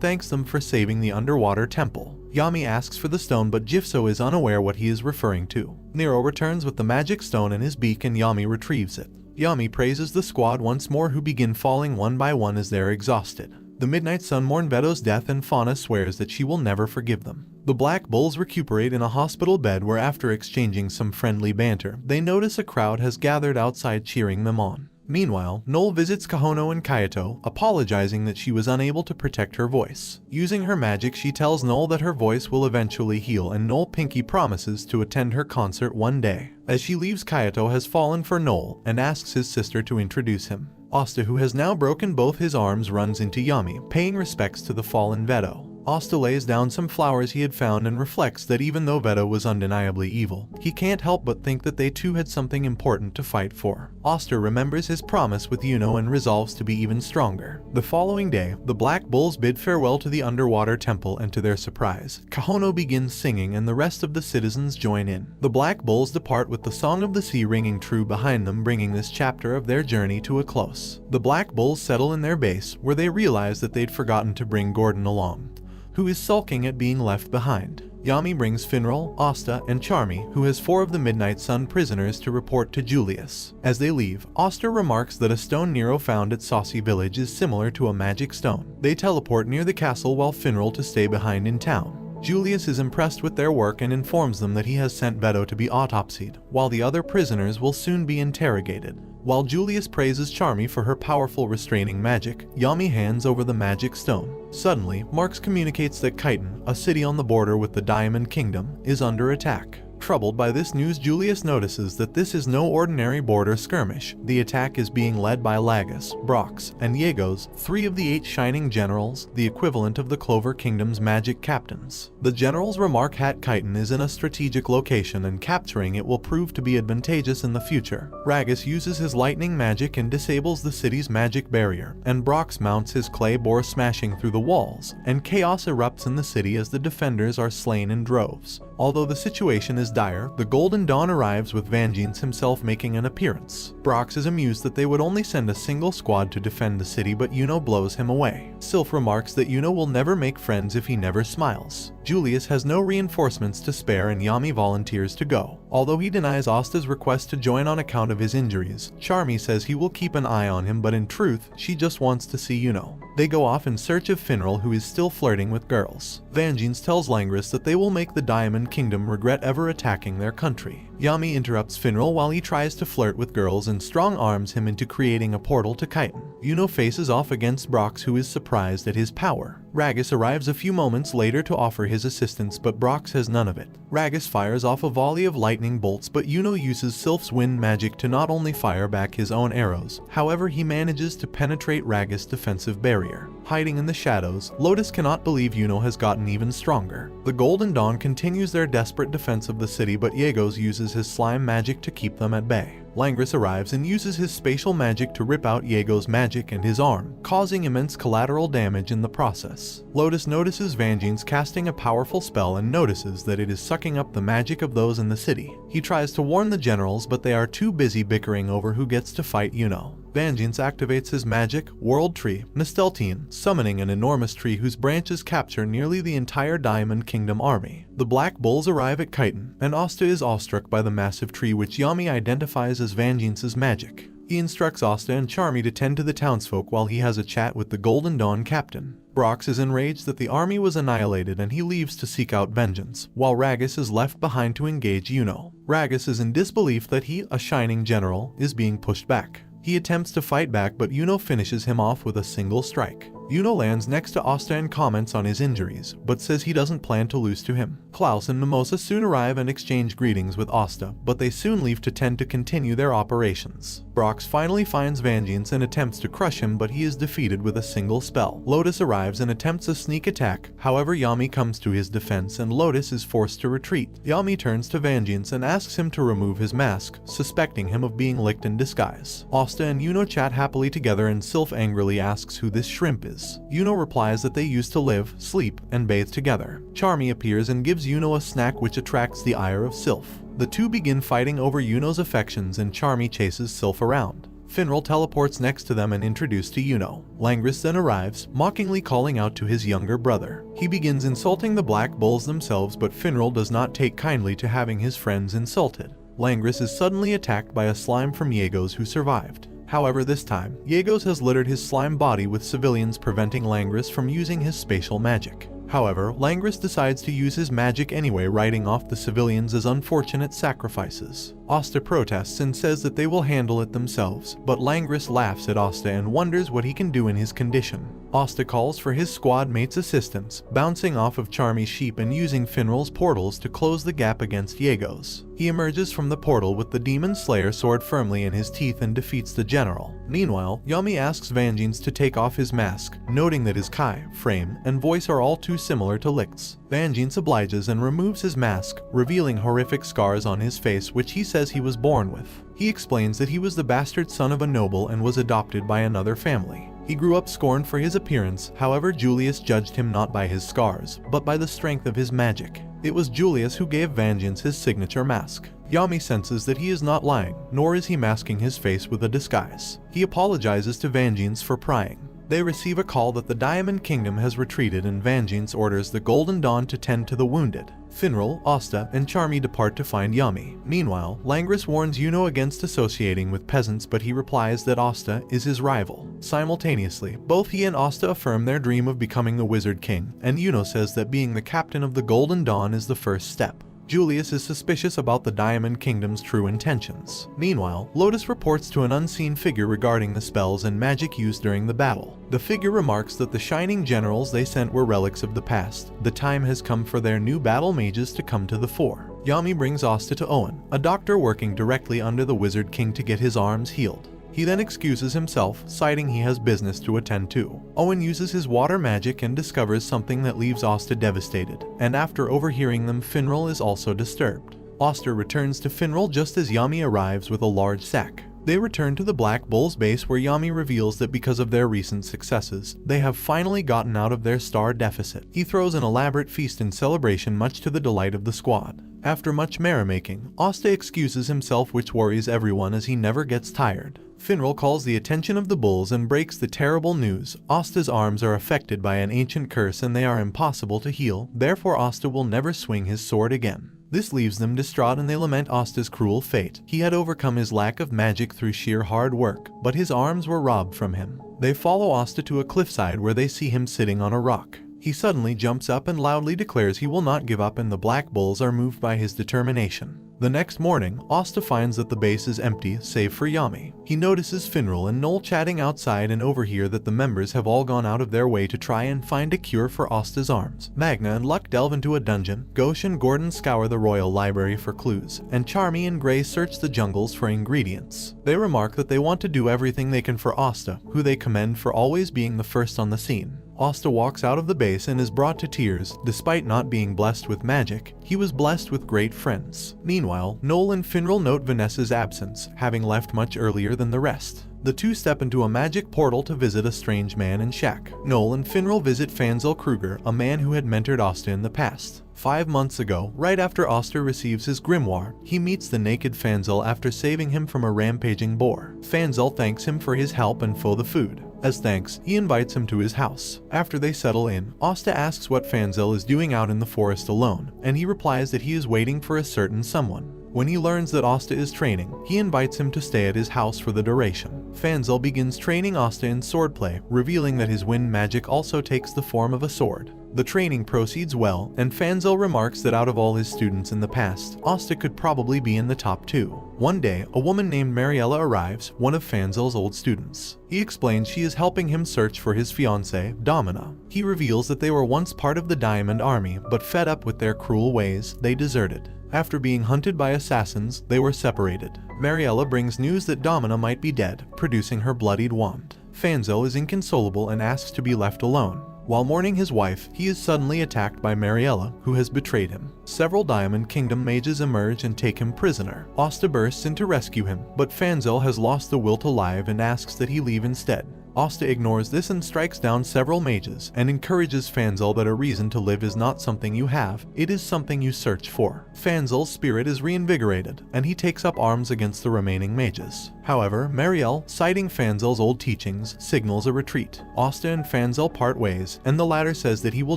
thanks them for saving the underwater temple. Yami asks for the stone, but Gypso is unaware what he is referring to. Nero returns with the magic stone in his beak and Yami retrieves it. Yami praises the squad once more, who begin falling one by one as they're exhausted. The Midnight Sun mourn Veto's death and Fauna swears that she will never forgive them. The Black Bulls recuperate in a hospital bed where, after exchanging some friendly banter, they notice a crowd has gathered outside cheering them on. Meanwhile, Noel visits Kahono and Kaito, apologizing that she was unable to protect her voice. Using her magic, she tells Noel that her voice will eventually heal, and Noel Pinky promises to attend her concert one day. As she leaves, Kaito has fallen for Noel and asks his sister to introduce him. Asta, who has now broken both his arms, runs into Yami, paying respects to the fallen Veto. Asta lays down some flowers he had found and reflects that even though Veto was undeniably evil, he can't help but think that they too had something important to fight for. Asta remembers his promise with Yuno and resolves to be even stronger. The following day, the Black Bulls bid farewell to the underwater temple, and to their surprise, Kahono begins singing and the rest of the citizens join in. The Black Bulls depart with the Song of the Sea ringing true behind them, bringing this chapter of their journey to a close. The Black Bulls settle in their base, where they realize that they'd forgotten to bring Gordon along, who is sulking at being left behind. Yami brings Finral, Asta, and Charmy, who has 4 of the Midnight Sun prisoners, to report to Julius. As they leave, Asta remarks that a stone Nero found at Saucy Village is similar to a magic stone. They teleport near the castle while Finral to stay behind in town. Julius is impressed with their work and informs them that he has sent Veto to be autopsied, while the other prisoners will soon be interrogated. While Julius praises Charmy for her powerful restraining magic, Yami hands over the magic stone. Suddenly, Marx communicates that Chiton, a city on the border with the Diamond Kingdom, is under attack. Troubled by this news, Julius notices that this is no ordinary border skirmish. The attack is being led by Lagus, Brox, and Yegos, 3 of the 8 Shining Generals, the equivalent of the Clover Kingdom's magic captains. The generals remark Hat Chiton is in a strategic location and capturing it will prove to be advantageous in the future. Ragus uses his lightning magic and disables the city's magic barrier, and Brox mounts his clay boar, smashing through the walls, and chaos erupts in the city as the defenders are slain in droves. Although the situation is dire, the Golden Dawn arrives with Vangeance himself making an appearance. Brox is amused that they would only send a single squad to defend the city, but Yuno blows him away. Sylph remarks that Yuno will never make friends if he never smiles. Julius has no reinforcements to spare and Yami volunteers to go. Although he denies Asta's request to join on account of his injuries, Charmy says he will keep an eye on him, but in truth, she just wants to see Yuno. They go off in search of Finral, who is still flirting with girls. Vangeance tells Langris that they will make the Diamond Kingdom regret ever attacking their country. Yami interrupts Finral while he tries to flirt with girls and strong-arms him into creating a portal to Chiton. Yuno faces off against Brox, who is surprised at his power. Ragus arrives a few moments later to offer his assistance, but Brox has none of it. Ragus fires off a volley of lightning bolts, but Yuno uses Sylph's wind magic to not only fire back his own arrows, however he manages to penetrate Ragus' defensive barrier. Hiding in the shadows, Lotus cannot believe Yuno has gotten even stronger. The Golden Dawn continues their desperate defense of the city, but Yegos uses his slime magic to keep them at bay. Langris arrives and uses his spatial magic to rip out Yegos' magic and his arm, causing immense collateral damage in the process. Lotus notices Vangeance casting a powerful spell and notices that it is sucking up the magic of those in the city. He tries to warn the generals, but they are too busy bickering over who gets to fight Yuno. Vangeance activates his magic, World Tree, Nesteltine, summoning an enormous tree whose branches capture nearly the entire Diamond Kingdom army. The Black Bulls arrive at Chiton, and Asta is awestruck by the massive tree, which Yami identifies as Vangeance's magic. He instructs Asta and Charmy to tend to the townsfolk while he has a chat with the Golden Dawn captain. Brox is enraged that the army was annihilated and he leaves to seek out vengeance, while Ragus is left behind to engage Yuno. Ragus is in disbelief that he, a shining general, is being pushed back. He attempts to fight back, but Yuno finishes him off with a single strike. Yuno lands next to Asta and comments on his injuries, but says he doesn't plan to lose to him. Klaus and Mimosa soon arrive and exchange greetings with Asta, but they soon leave to tend to continue their operations. Brox finally finds Vangeance and attempts to crush him, but he is defeated with a single spell. Lotus arrives and attempts a sneak attack, however Yami comes to his defense and Lotus is forced to retreat. Yami turns to Vangeance and asks him to remove his mask, suspecting him of being licked in disguise. Asta and Yuno chat happily together and Sylph angrily asks who this shrimp is. Yuno replies that they used to live, sleep, and bathe together. Charmy appears and gives Yuno a snack which attracts the ire of Sylph. The two begin fighting over Yuno's affections and Charmy chases Sylph around. Finral teleports next to them and introduced to Yuno. Langris then arrives, mockingly calling out to his younger brother. He begins insulting the Black Bulls themselves, but Finral does not take kindly to having his friends insulted. Langris is suddenly attacked by a slime from Yegos who survived. However, this time, Yegos has littered his slime body with civilians, preventing Langris from using his spatial magic. However, Langris decides to use his magic anyway, writing off the civilians as unfortunate sacrifices. Asta protests and says that they will handle it themselves, but Langris laughs at Asta and wonders what he can do in his condition. Asta calls for his squad mates' assistance, bouncing off of Charmy's sheep and using Finral's portals to close the gap against Yegos. He emerges from the portal with the Demon Slayer sword firmly in his teeth and defeats the general. Meanwhile, Yami asks Vangeance to take off his mask, noting that his Kai, frame, and voice are all too similar to Licht's. Vangeance obliges and removes his mask, revealing horrific scars on his face which he says he was born with. He explains that he was the bastard son of a noble and was adopted by another family. He grew up scorned for his appearance, however Julius judged him not by his scars, but by the strength of his magic. It was Julius who gave Vangeance his signature mask. Yami senses that he is not lying, nor is he masking his face with a disguise. He apologizes to Vangeance for prying. They receive a call that the Diamond Kingdom has retreated and Vangeance orders the Golden Dawn to tend to the wounded. Finral, Asta, and Charmy depart to find Yami. Meanwhile, Langris warns Yuno against associating with peasants, but he replies that Asta is his rival. Simultaneously, both he and Asta affirm their dream of becoming the Wizard King, and Yuno says that being the captain of the Golden Dawn is the first step. Julius is suspicious about the Diamond Kingdom's true intentions. Meanwhile, Lotus reports to an unseen figure regarding the spells and magic used during the battle. The figure remarks that the shining generals they sent were relics of the past. The time has come for their new battle mages to come to the fore. Yami brings Asta to Owen, a doctor working directly under the Wizard King, to get his arms healed. He then excuses himself, citing he has business to attend to. Owen uses his water magic and discovers something that leaves Asta devastated, and after overhearing them, Finral is also disturbed. Asta returns to Finral just as Yami arrives with a large sack. They return to the Black Bull's base where Yami reveals that because of their recent successes, they have finally gotten out of their star deficit. He throws an elaborate feast in celebration, much to the delight of the squad. After much merrymaking, Asta excuses himself, which worries everyone as he never gets tired. Finral calls the attention of the bulls and breaks the terrible news. Asta's arms are affected by an ancient curse and they are impossible to heal, therefore Asta will never swing his sword again. This leaves them distraught and they lament Asta's cruel fate. He had overcome his lack of magic through sheer hard work, but his arms were robbed from him. They follow Asta to a cliffside where they see him sitting on a rock. He suddenly jumps up and loudly declares he will not give up, and the Black Bulls are moved by his determination. The next morning, Asta finds that the base is empty save for Yami. He notices Finral and Noel chatting outside and overhear that the members have all gone out of their way to try and find a cure for Asta's arms. Magna and Luck delve into a dungeon, Gauche and Gordon scour the royal library for clues, and Charmy and Gray search the jungles for ingredients. They remark that they want to do everything they can for Asta, who they commend for always being the first on the scene. Asta walks out of the base and is brought to tears. Despite not being blessed with magic, he was blessed with great friends. Meanwhile, Noel and Finral note Vanessa's absence, having left much earlier than the rest. The two step into a magic portal to visit a strange man in shack. Noel and Finral visit Fanzel Kruger, a man who had mentored Asta in the past. 5 months ago, right after Asta receives his grimoire, he meets the naked Fanzel after saving him from a rampaging boar. Fanzel thanks him for his help and for the food. As thanks, he invites him to his house. After they settle in, Asta asks what Fanzel is doing out in the forest alone, and he replies that he is waiting for a certain someone. When he learns that Asta is training, he invites him to stay at his house for the duration. Fanzel begins training Asta in swordplay, revealing that his wind magic also takes the form of a sword. The training proceeds well, and Fanzel remarks that out of all his students in the past, Asta could probably be in the top 2. One day, a woman named Mariella arrives, one of Fanzel's old students. He explains she is helping him search for his fiancée, Domina. He reveals that they were once part of the Diamond Army, but fed up with their cruel ways, they deserted. After being hunted by assassins, they were separated. Mariella brings news that Domina might be dead, producing her bloodied wand. Fanzel is inconsolable and asks to be left alone. While mourning his wife, he is suddenly attacked by Mariella, who has betrayed him. Several Diamond Kingdom mages emerge and take him prisoner. Asta bursts in to rescue him, but Fanzel has lost the will to live and asks that he leave instead. Asta ignores this and strikes down several mages, and encourages Fanzel that a reason to live is not something you have, it is something you search for. Fanzel's spirit is reinvigorated, and he takes up arms against the remaining mages. However, Marielle, citing Fanzel's old teachings, signals a retreat. Asta and Fanzel part ways, and the latter says that he will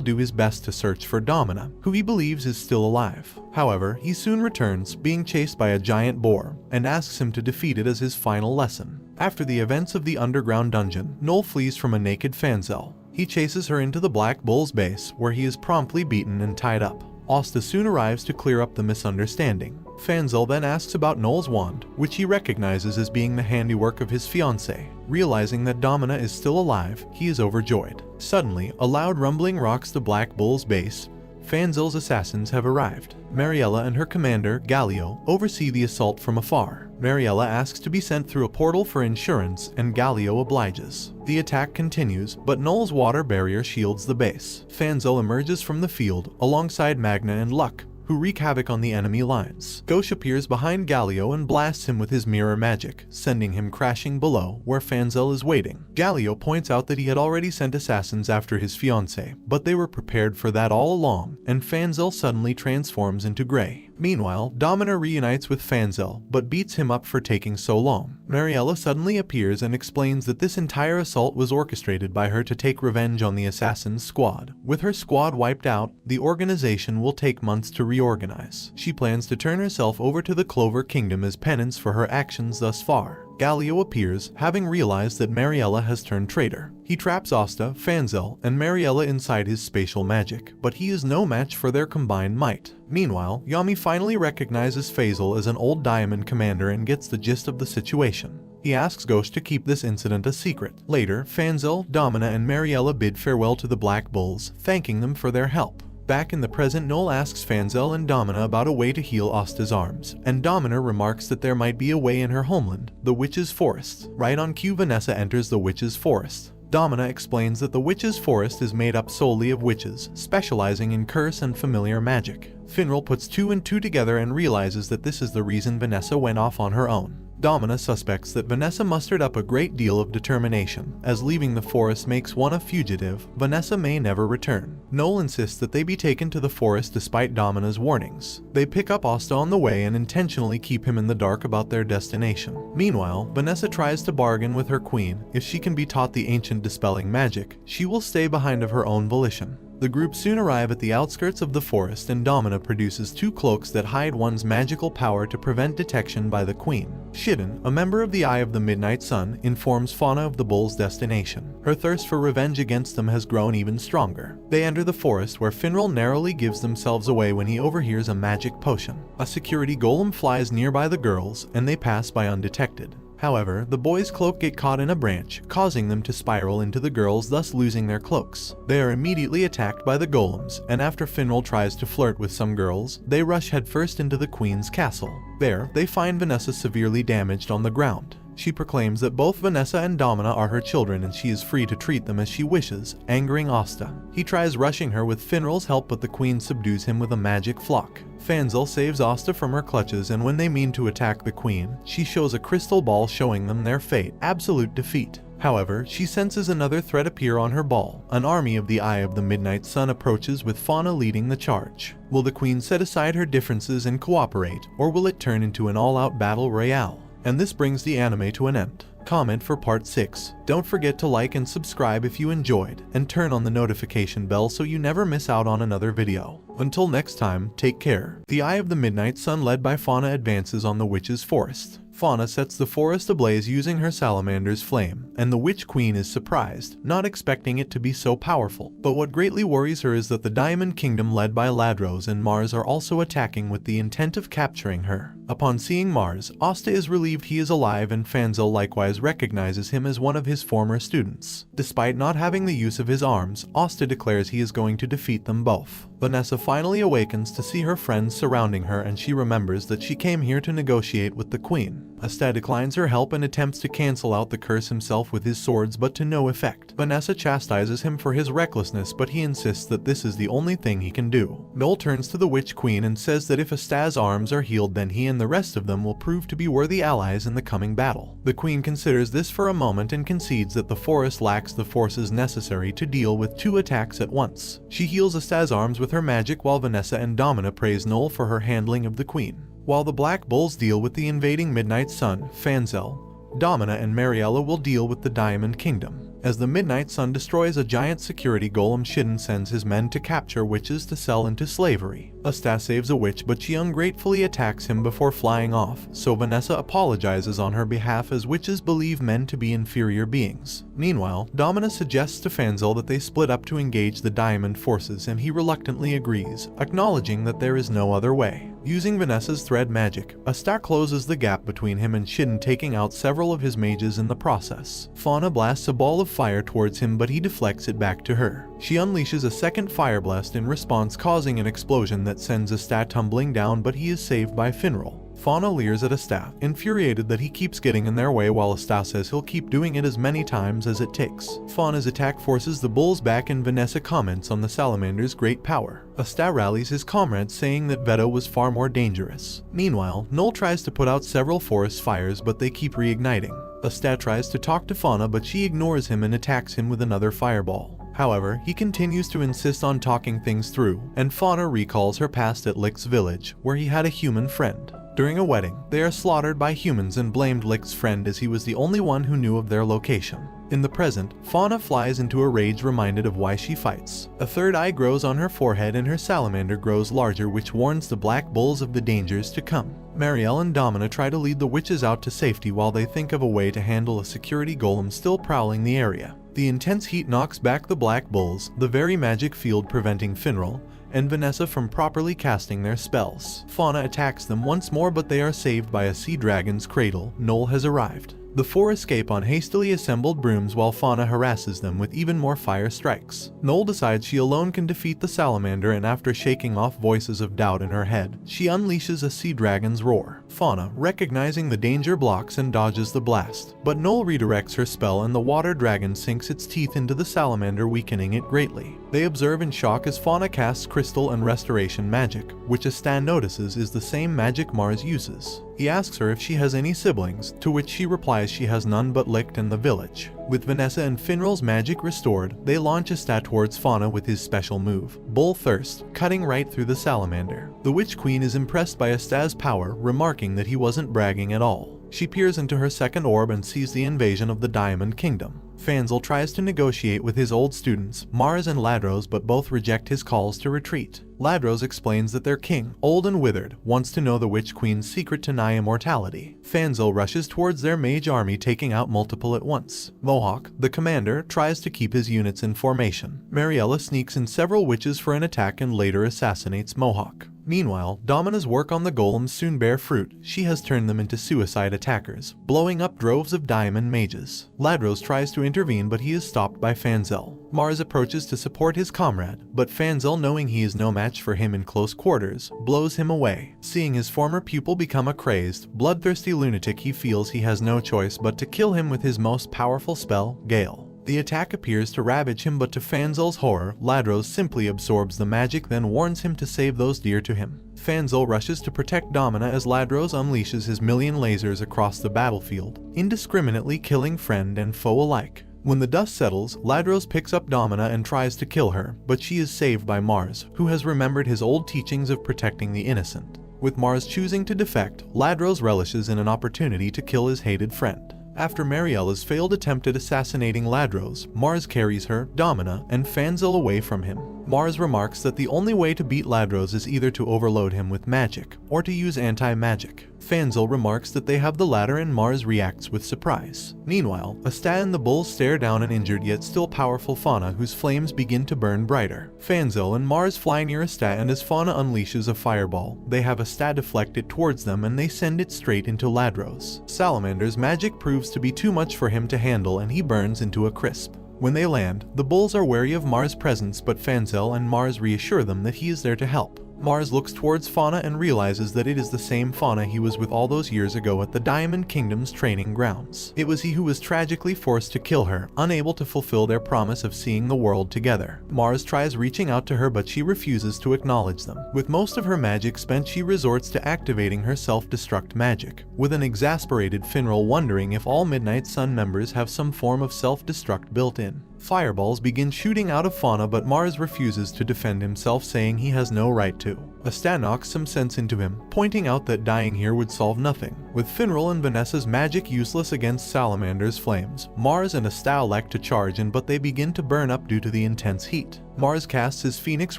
do his best to search for Domina, who he believes is still alive. However, he soon returns, being chased by a giant boar, and asks him to defeat it as his final lesson. After the events of the underground dungeon, Noel flees from a naked Fanzel. He chases her into the Black Bull's base, where he is promptly beaten and tied up. Asta soon arrives to clear up the misunderstanding. Fanzel then asks about Noel's wand, which he recognizes as being the handiwork of his fiancée. Realizing that Domina is still alive, he is overjoyed. Suddenly, a loud rumbling rocks the Black Bull's base. Fanzel's assassins have arrived. Mariella and her commander, Galio, oversee the assault from afar. Mariella asks to be sent through a portal for insurance, and Galio obliges. The attack continues, but Noel's water barrier shields the base. Fanzel emerges from the field, alongside Magna and Luck, who wreak havoc on the enemy lines. Gauche appears behind Galio and blasts him with his mirror magic, sending him crashing below, where Fanzel is waiting. Galio points out that he had already sent assassins after his fiancée, but they were prepared for that all along, and Fanzel suddenly transforms into Gray. Meanwhile, Domina reunites with Fanzel, but beats him up for taking so long. Mariella suddenly appears and explains that this entire assault was orchestrated by her to take revenge on the assassin's squad. With her squad wiped out, the organization will take months to reorganize. She plans to turn herself over to the Clover Kingdom as penance for her actions thus far. Galio appears, having realized that Mariella has turned traitor. He traps Asta, Fanzel, and Mariella inside his spatial magic, but he is no match for their combined might. Meanwhile, Yami finally recognizes Faisal as an old Diamond commander and gets the gist of the situation. He asks Ghost to keep this incident a secret. Later, Fanzel, Domina, and Mariella bid farewell to the Black Bulls, thanking them for their help. Back in the present, Noel asks Fanzel and Domina about a way to heal Asta's arms, and Domina remarks that there might be a way in her homeland, the Witch's Forest. Right on cue, Vanessa enters the Witch's Forest. Domina explains that the Witch's Forest is made up solely of witches, specializing in curse and familiar magic. Finral puts 2 and 2 together and realizes that this is the reason Vanessa went off on her own. Domina suspects that Vanessa mustered up a great deal of determination, as leaving the forest makes one a fugitive. Vanessa may never return. Noel insists that they be taken to the forest despite Domina's warnings. They pick up Asta on the way and intentionally keep him in the dark about their destination. Meanwhile, Vanessa tries to bargain with her queen. If she can be taught the ancient dispelling magic, she will stay behind of her own volition. The group soon arrive at the outskirts of the forest, and Domina produces 2 cloaks that hide one's magical power to prevent detection by the queen. Shidden, a member of the Eye of the Midnight Sun, informs Fauna of the bull's destination. Her thirst for revenge against them has grown even stronger. They enter the forest, where Finral narrowly gives themselves away when he overhears a magic potion. A security golem flies nearby the girls, and they pass by undetected. However, the boys' cloak get caught in a branch, causing them to spiral into the girls, thus losing their cloaks. They are immediately attacked by the golems, and after Finral tries to flirt with some girls, they rush headfirst into the queen's castle. There, they find Vanessa severely damaged on the ground. She proclaims that both Vanessa and Domina are her children and she is free to treat them as she wishes, angering Asta. He tries rushing her with Finral's help, but the queen subdues him with a magic flock. Fanzel saves Asta from her clutches, and when they mean to attack the queen, she shows a crystal ball showing them their fate: absolute defeat. However, she senses another threat appear on her ball. An army of the Eye of the Midnight Sun approaches, with Fauna leading the charge. Will the queen set aside her differences and cooperate, or will it turn into an all-out battle royale? And this brings the anime to an end. Comment for part 6. Don't forget to like and subscribe if you enjoyed, and turn on the notification bell so you never miss out on another video. Until next time, take care. The Eye of the Midnight Sun, led by Fauna, advances on the witch's forest. Fauna sets the forest ablaze using her salamander's flame, and the witch queen is surprised, not expecting it to be so powerful. But what greatly worries her is that the Diamond Kingdom, led by Ladros and Mars, are also attacking with the intent of capturing her. Upon seeing Mars, Asta is relieved he is alive, and Fanzel likewise recognizes him as one of his former students. Despite not having the use of his arms, Asta declares he is going to defeat them both. Vanessa finally awakens to see her friends surrounding her, and she remembers that she came here to negotiate with the queen. Asta declines her help and attempts to cancel out the curse himself with his swords, but to no effect. Vanessa chastises him for his recklessness, but he insists that this is the only thing he can do. Noel turns to the witch queen and says that if Asta's arms are healed, then he and the rest of them will prove to be worthy allies in the coming battle. The queen considers this for a moment and concedes that the forest lacks the forces necessary to deal with 2 attacks at once. She heals Asta's arms with her magic, while Vanessa and Domina praise Noel for her handling of the queen. While the Black Bulls deal with the invading Midnight Sun, Fanzel, Domina and Mariella will deal with the Diamond Kingdom. As the Midnight Sun destroys a giant security golem, Shidden sends his men to capture witches to sell into slavery. Asta saves a witch, but she ungratefully attacks him before flying off, so Vanessa apologizes on her behalf, as witches believe men to be inferior beings. Meanwhile, Domina suggests to Fanzel that they split up to engage the Diamond forces, and he reluctantly agrees, acknowledging that there is no other way. Using Vanessa's thread magic, Asta closes the gap between him and Shidden, taking out several of his mages in the process. Fauna blasts a ball of fire towards him, but he deflects it back to her. She unleashes a second fire blast in response, causing an explosion that sends Asta tumbling down, but he is saved by Finral. Fauna leers at Asta, infuriated that he keeps getting in their way, while Asta says he'll keep doing it as many times as it takes. Fauna's attack forces the bulls back, and Vanessa comments on the salamander's great power. Asta rallies his comrades, saying that Veto was far more dangerous. Meanwhile, Noel tries to put out several forest fires, but they keep reigniting. Asta tries to talk to Fauna, but she ignores him and attacks him with another fireball. However, he continues to insist on talking things through, and Fauna recalls her past at Lick's village, where he had a human friend. During a wedding, they are slaughtered by humans and blamed Lick's friend, as he was the only one who knew of their location. In the present, Fauna flies into a rage, reminded of why she fights. A third eye grows on her forehead and her salamander grows larger, which warns the Black Bulls of the dangers to come. Marielle and Domina try to lead the witches out to safety while they think of a way to handle a security golem still prowling the area. The intense heat knocks back the Black Bulls, the very magic field preventing Finral and Vanessa from properly casting their spells. Fauna attacks them once more, but they are saved by a sea dragon's cradle. Noel has arrived. The 4 escape on hastily assembled brooms, while Fauna harasses them with even more fire strikes. Noel decides she alone can defeat the salamander, and after shaking off voices of doubt in her head, she unleashes a sea dragon's roar. Fauna, recognizing the danger, blocks and dodges the blast, but Noel redirects her spell and the water dragon sinks its teeth into the salamander, weakening it greatly. They observe in shock as Fauna casts crystal and restoration magic, which Asta notices is the same magic Mars uses. He asks her if she has any siblings, to which she replies she has none but Licht and the village. With Vanessa and Finral's magic restored, they launch Asta towards Fauna with his special move, Bull Thirst, cutting right through the salamander. The Witch Queen is impressed by Asta's power, remarking that he wasn't bragging at all. She peers into her second orb and sees the invasion of the Diamond Kingdom. Fanzel tries to negotiate with his old students, Mars and Ladros, but both reject his calls to retreat. Ladros explains that their king, old and withered, wants to know the Witch Queen's secret to nigh immortality. Fanzel rushes towards their mage army, taking out multiple at once. Mohawk, the commander, tries to keep his units in formation. Mariella sneaks in several witches for an attack and later assassinates Mohawk. Meanwhile, Domina's work on the golems soon bear fruit. She has turned them into suicide attackers, blowing up droves of diamond mages. Ladros tries to intervene, but he is stopped by Fanzel. Mars approaches to support his comrade, but Fanzel, knowing he is no match for him in close quarters, blows him away. Seeing his former pupil become a crazed, bloodthirsty lunatic, he feels he has no choice but to kill him with his most powerful spell, Gale. The attack appears to ravage him, but to Fanzel's horror, Ladros simply absorbs the magic, then warns him to save those dear to him. Fanzel rushes to protect Domina as Ladros unleashes his million lasers across the battlefield, indiscriminately killing friend and foe alike. When the dust settles, Ladros picks up Domina and tries to kill her, but she is saved by Mars, who has remembered his old teachings of protecting the innocent. With Mars choosing to defect, Ladros relishes in an opportunity to kill his hated friend. After Mariella's failed attempt at assassinating Ladros, Mars carries her, Domina, and Fanzel away from him. Mars remarks that the only way to beat Ladros is either to overload him with magic, or to use anti-magic. Fanzel remarks that they have the latter and Mars reacts with surprise. Meanwhile, Asta and the bulls stare down an injured yet still powerful Fauna, whose flames begin to burn brighter. Fanzel and Mars fly near Asta, and as Fauna unleashes a fireball, they have Asta deflect it towards them and they send it straight into Ladros. Salamander's magic proves to be too much for him to handle and he burns into a crisp. When they land, the bulls are wary of Mars' presence, but Fanzel and Mars reassure them that he is there to help. Mars looks towards Fauna and realizes that it is the same Fauna he was with all those years ago at the Diamond Kingdom's training grounds. It was he who was tragically forced to kill her, unable to fulfill their promise of seeing the world together. Mars tries reaching out to her, but she refuses to acknowledge them. With most of her magic spent, she resorts to activating her self-destruct magic, with an exasperated Finral wondering if all Midnight Sun members have some form of self-destruct built in. Fireballs begin shooting out of Fauna, but Mars refuses to defend himself, saying he has no right to. Asta knocks some sense into him, pointing out that dying here would solve nothing. With Finral and Vanessa's magic useless against Salamander's flames, Mars and Asta elect to charge in, but they begin to burn up due to the intense heat. Mars casts his phoenix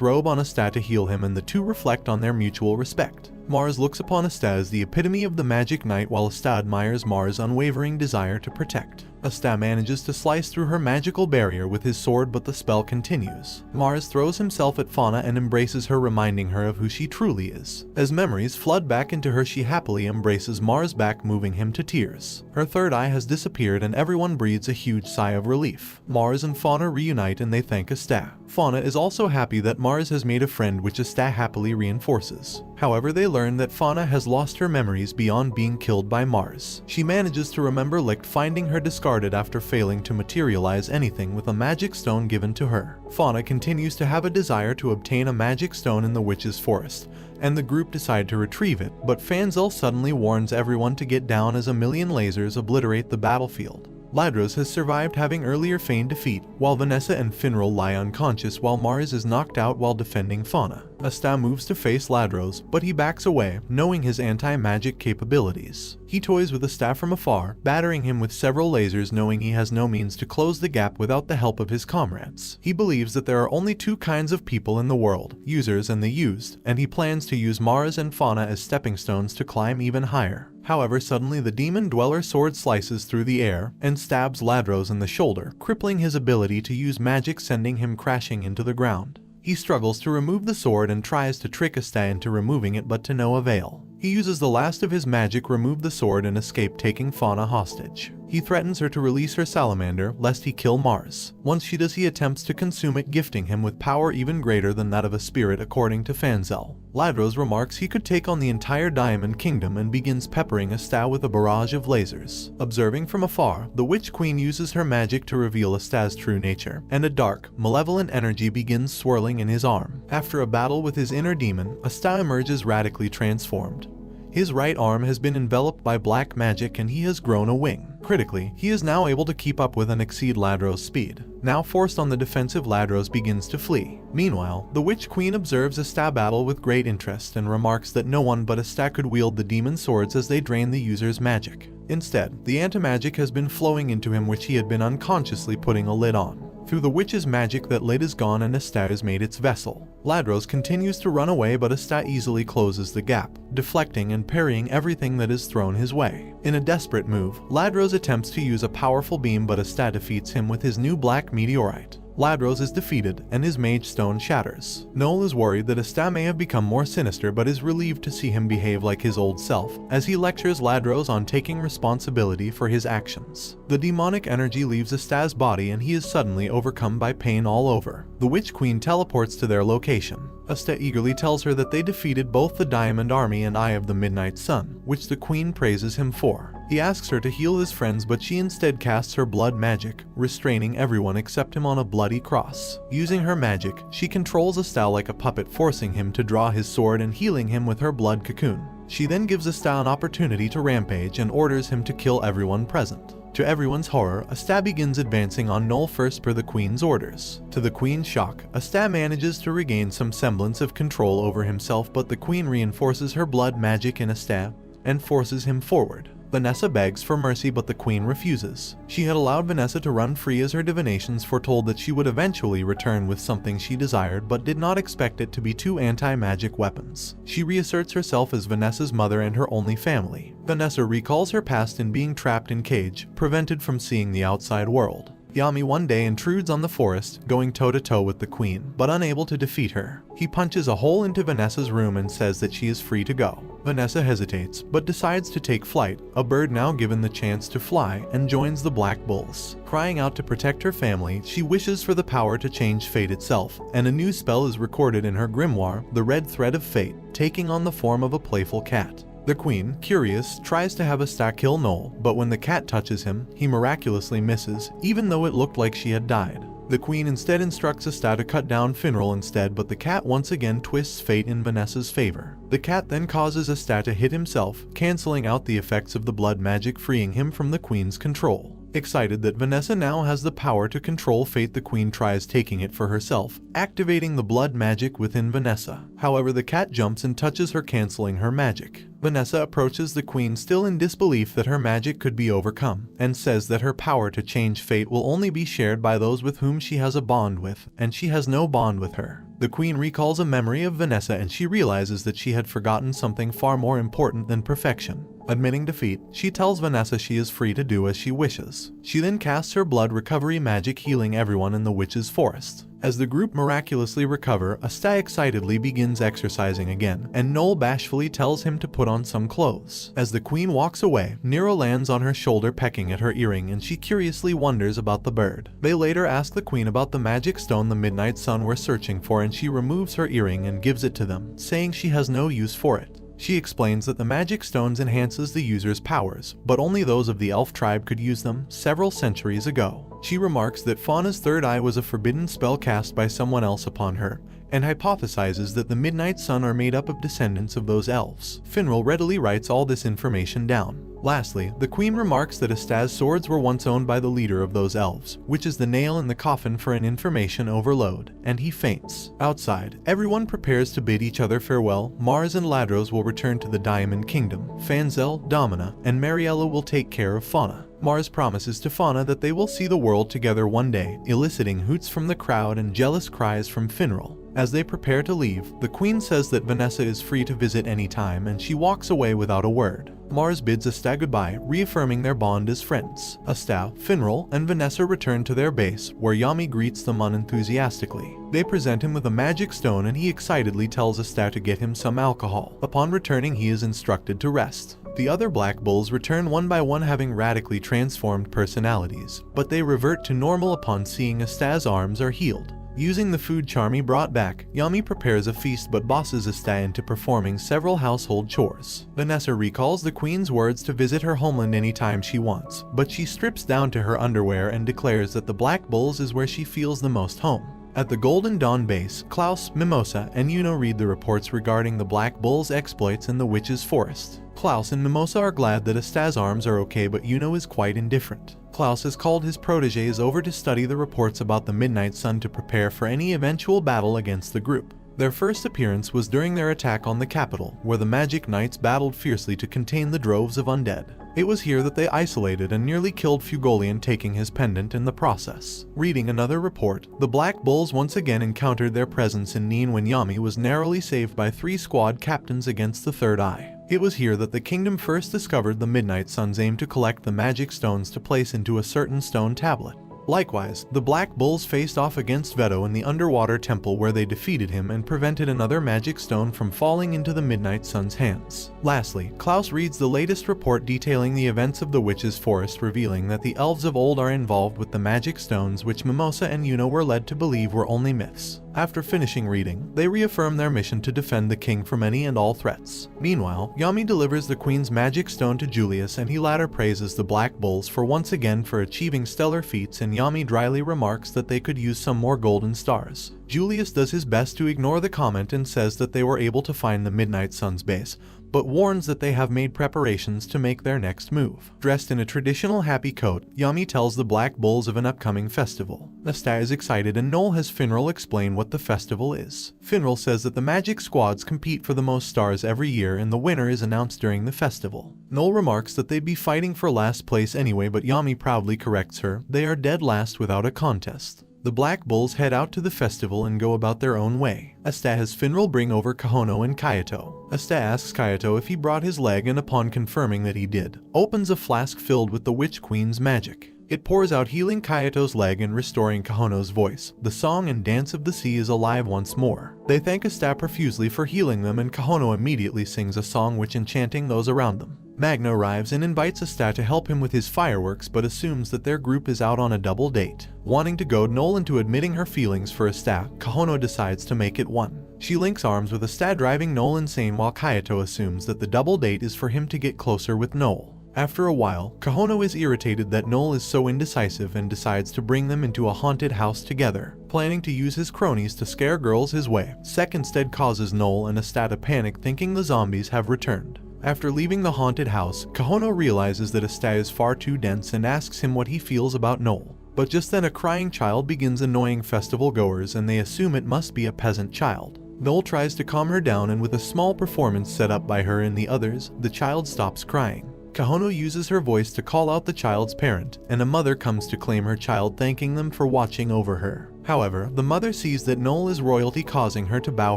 robe on Asta to heal him, and the two reflect on their mutual respect. Mars looks upon Asta as the epitome of the magic knight, while Asta admires Mars' unwavering desire to protect. Asta manages to slice through her magical barrier with his sword, but the spell continues. Mars throws himself at Fauna and embraces her, reminding her of who she truly is. As memories flood back into her, she happily embraces Mars back, moving him to tears. Her third eye has disappeared and everyone breathes a huge sigh of relief. Mars and Fauna reunite and they thank Asta. Fauna is also happy that Mars has made a friend, which Asta happily reinforces. However, they learn that Fauna has lost her memories beyond being killed by Mars. She manages to remember Licht finding her discarded after failing to materialize anything with a magic stone given to her. Fauna continues to have a desire to obtain a magic stone in the witch's forest, and the group decide to retrieve it, but Fanzel suddenly warns everyone to get down as a million lasers obliterate the battlefield. Ladros has survived, having earlier feigned defeat, while Vanessa and Finral lie unconscious while Mars is knocked out while defending Fauna. Asta moves to face Ladros, but he backs away, knowing his anti-magic capabilities. He toys with Asta from afar, battering him with several lasers, knowing he has no means to close the gap without the help of his comrades. He believes that there are only two kinds of people in the world, users and the used, and he plans to use Mars and Fauna as stepping stones to climb even higher. However, suddenly the demon dweller sword slices through the air and stabs Ladros in the shoulder, crippling his ability to use magic, sending him crashing into the ground. He struggles to remove the sword and tries to trick Asta into removing it, but to no avail. He uses the last of his magic, remove the sword, and escape, taking Fauna hostage. He threatens her to release her salamander lest he kill Mars. Once she does, he attempts to consume it, gifting him with power even greater than that of a spirit, according to Fanzel. Ladros remarks he could take on the entire Diamond Kingdom and begins peppering Asta with a barrage of lasers. Observing from afar, the Witch Queen uses her magic to reveal Asta's true nature, and a dark, malevolent energy begins swirling in his arm. After a battle with his inner demon, Asta emerges radically transformed. His right arm has been enveloped by black magic and he has grown a wing. Critically, he is now able to keep up with and exceed Ladros' speed. Now forced on the defensive, Ladros begins to flee. Meanwhile, the Witch Queen observes Asta battle with great interest and remarks that no one but Asta could wield the demon swords as they drain the user's magic. Instead, the anti-magic has been flowing into him, which he had been unconsciously putting a lid on. Through the witch's magic, that lid is gone and Asta is made its vessel. Ladros continues to run away, but Asta easily closes the gap, deflecting and parrying everything that is thrown his way. In a desperate move, Ladros attempts to use a powerful beam, but Asta defeats him with his new black meteorite. Ladros is defeated and his mage stone shatters. Noel is worried that Asta may have become more sinister, but is relieved to see him behave like his old self as he lectures Ladros on taking responsibility for his actions. The demonic energy leaves Asta's body and he is suddenly overcome by pain all over. The Witch Queen teleports to their location. Asta eagerly tells her that they defeated both the Diamond Army and Eye of the Midnight Sun, which the Queen praises him for. He asks her to heal his friends, but she instead casts her blood magic, restraining everyone except him on a bloody cross. Using her magic, she controls Asta like a puppet, forcing him to draw his sword and healing him with her blood cocoon. She then gives Asta an opportunity to rampage and orders him to kill everyone present. To everyone's horror, Asta begins advancing on Noel first per the Queen's orders. To the Queen's shock, Asta manages to regain some semblance of control over himself, but the Queen reinforces her blood magic in Asta and forces him forward. Vanessa begs for mercy, but the Queen refuses. She had allowed Vanessa to run free as her divinations foretold that she would eventually return with something she desired, but did not expect it to be two anti-magic weapons. She reasserts herself as Vanessa's mother and her only family. Vanessa recalls her past in being trapped in cage, prevented from seeing the outside world. Yami one day intrudes on the forest, going toe-to-toe with the Queen, but unable to defeat her. He punches a hole into Vanessa's room and says that she is free to go. Vanessa hesitates, but decides to take flight, a bird now given the chance to fly, and joins the Black Bulls. Crying out to protect her family, she wishes for the power to change fate itself, and a new spell is recorded in her grimoire, the Red Thread of Fate, taking on the form of a playful cat. The Queen, curious, tries to have Asta kill Noel, but when the cat touches him, he miraculously misses, even though it looked like she had died. The Queen instead instructs Asta to cut down Finral instead, but the cat once again twists fate in Vanessa's favor. The cat then causes Asta to hit himself, cancelling out the effects of the blood magic, freeing him from the Queen's control. Excited that Vanessa now has the power to control fate, the Queen tries taking it for herself, activating the blood magic within Vanessa. However, the cat jumps and touches her, cancelling her magic. Vanessa approaches the Queen, still in disbelief that her magic could be overcome, and says that her power to change fate will only be shared by those with whom she has a bond with, and she has no bond with her. The Queen recalls a memory of Vanessa and she realizes that she had forgotten something far more important than perfection. Admitting defeat, she tells Vanessa she is free to do as she wishes. She then casts her blood recovery magic, healing everyone in the witch's forest. As the group miraculously recover, Asta excitedly begins exercising again, and Noel bashfully tells him to put on some clothes. As the Queen walks away, Nero lands on her shoulder, pecking at her earring, and she curiously wonders about the bird. They later ask the Queen about the magic stone the Midnight Sun were searching for, and she removes her earring and gives it to them, saying she has no use for it. She explains that the magic stones enhances the user's powers, but only those of the elf tribe could use them several centuries ago. She remarks that Fauna's third eye was a forbidden spell cast by someone else upon her, and hypothesizes that the Midnight Sun are made up of descendants of those elves. Finral readily writes all this information down. Lastly, the Queen remarks that Asta's swords were once owned by the leader of those elves, which is the nail in the coffin for an information overload, and he faints. Outside, everyone prepares to bid each other farewell. Mars and Ladros will return to the Diamond Kingdom. Fanzel, Domina, and Mariella will take care of Fauna. Mars promises to Fauna that they will see the world together one day, eliciting hoots from the crowd and jealous cries from Finral. As they prepare to leave, the queen says that Vanessa is free to visit any time and she walks away without a word. Mars bids Asta goodbye, reaffirming their bond as friends. Asta, Finral, and Vanessa return to their base, where Yami greets them unenthusiastically. They present him with a magic stone and he excitedly tells Asta to get him some alcohol. Upon returning, he is instructed to rest. The other Black Bulls return one by one, having radically transformed personalities, but they revert to normal upon seeing Asta's arms are healed. Using the food Charmy brought back, Yami prepares a feast but bosses Asta into performing several household chores. Vanessa recalls the queen's words to visit her homeland anytime she wants, but she strips down to her underwear and declares that the Black Bulls is where she feels the most home. At the Golden Dawn base, Klaus, Mimosa, and Yuno read the reports regarding the Black Bull's exploits in the Witch's Forest. Klaus and Mimosa are glad that Asta's arms are okay, but Yuno is quite indifferent. Klaus has called his proteges over to study the reports about the Midnight Sun to prepare for any eventual battle against the group. Their first appearance was during their attack on the capital, where the Magic Knights battled fiercely to contain the droves of undead. It was here that they isolated and nearly killed Fugolian, taking his pendant in the process. Reading another report, the Black Bulls once again encountered their presence in Neen when Yami was narrowly saved by 3 squad captains against the Third Eye. It was here that the kingdom first discovered the Midnight Sun's aim to collect the magic stones to place into a certain stone tablet. Likewise, the Black Bulls faced off against Veto in the underwater temple, where they defeated him and prevented another magic stone from falling into the Midnight Sun's hands. Lastly, Klaus reads the latest report detailing the events of the Witch's Forest, revealing that the elves of old are involved with the magic stones, which Mimosa and Yuno were led to believe were only myths. After finishing reading, they reaffirm their mission to defend the king from any and all threats. Meanwhile, Yami delivers the queen's magic stone to Julius, and he later praises the Black Bulls for once again for achieving stellar feats, and Yami dryly remarks that they could use some more golden stars. Julius does his best to ignore the comment and says that they were able to find the Midnight Sun's base, but warns that they have made preparations to make their next move. Dressed in a traditional happy coat, Yami tells the Black Bulls of an upcoming festival. Asta is excited and Noel has Finral explain what the festival is. Finral says that the magic squads compete for the most stars every year and the winner is announced during the festival. Noel remarks that they'd be fighting for last place anyway, but Yami proudly corrects her. They are dead last without a contest. The Black Bulls head out to the festival and go about their own way. Asta has Finral bring over Kahono and Kayato. Asta asks Kayato if he brought his leg, and upon confirming that he did, opens a flask filled with the Witch Queen's magic. It pours out, healing Kayato's leg and restoring Kahono's voice. The song and dance of the sea is alive once more. They thank Asta profusely for healing them, and Kahono immediately sings a song which enchanting those around them. Magna arrives and invites Asta to help him with his fireworks, but assumes that their group is out on a double date. Wanting to goad Noel into admitting her feelings for Asta, Kahono decides to make it one. She links arms with Asta, driving Noel insane, while Kayato assumes that the double date is for him to get closer with Noel. After a while, Kahono is irritated that Noel is so indecisive and decides to bring them into a haunted house together. Planning to use his cronies to scare girls his way, Sek instead causes Noel and Asta to panic, thinking the zombies have returned. After leaving the haunted house, Kahono realizes that Asta is far too dense and asks him what he feels about Noel. But just then a crying child begins annoying festival goers, and they assume it must be a peasant child. Noel tries to calm her down, and with a small performance set up by her and the others, the child stops crying. Kahono uses her voice to call out the child's parent, and a mother comes to claim her child, thanking them for watching over her. However, the mother sees that Noel is royalty, causing her to bow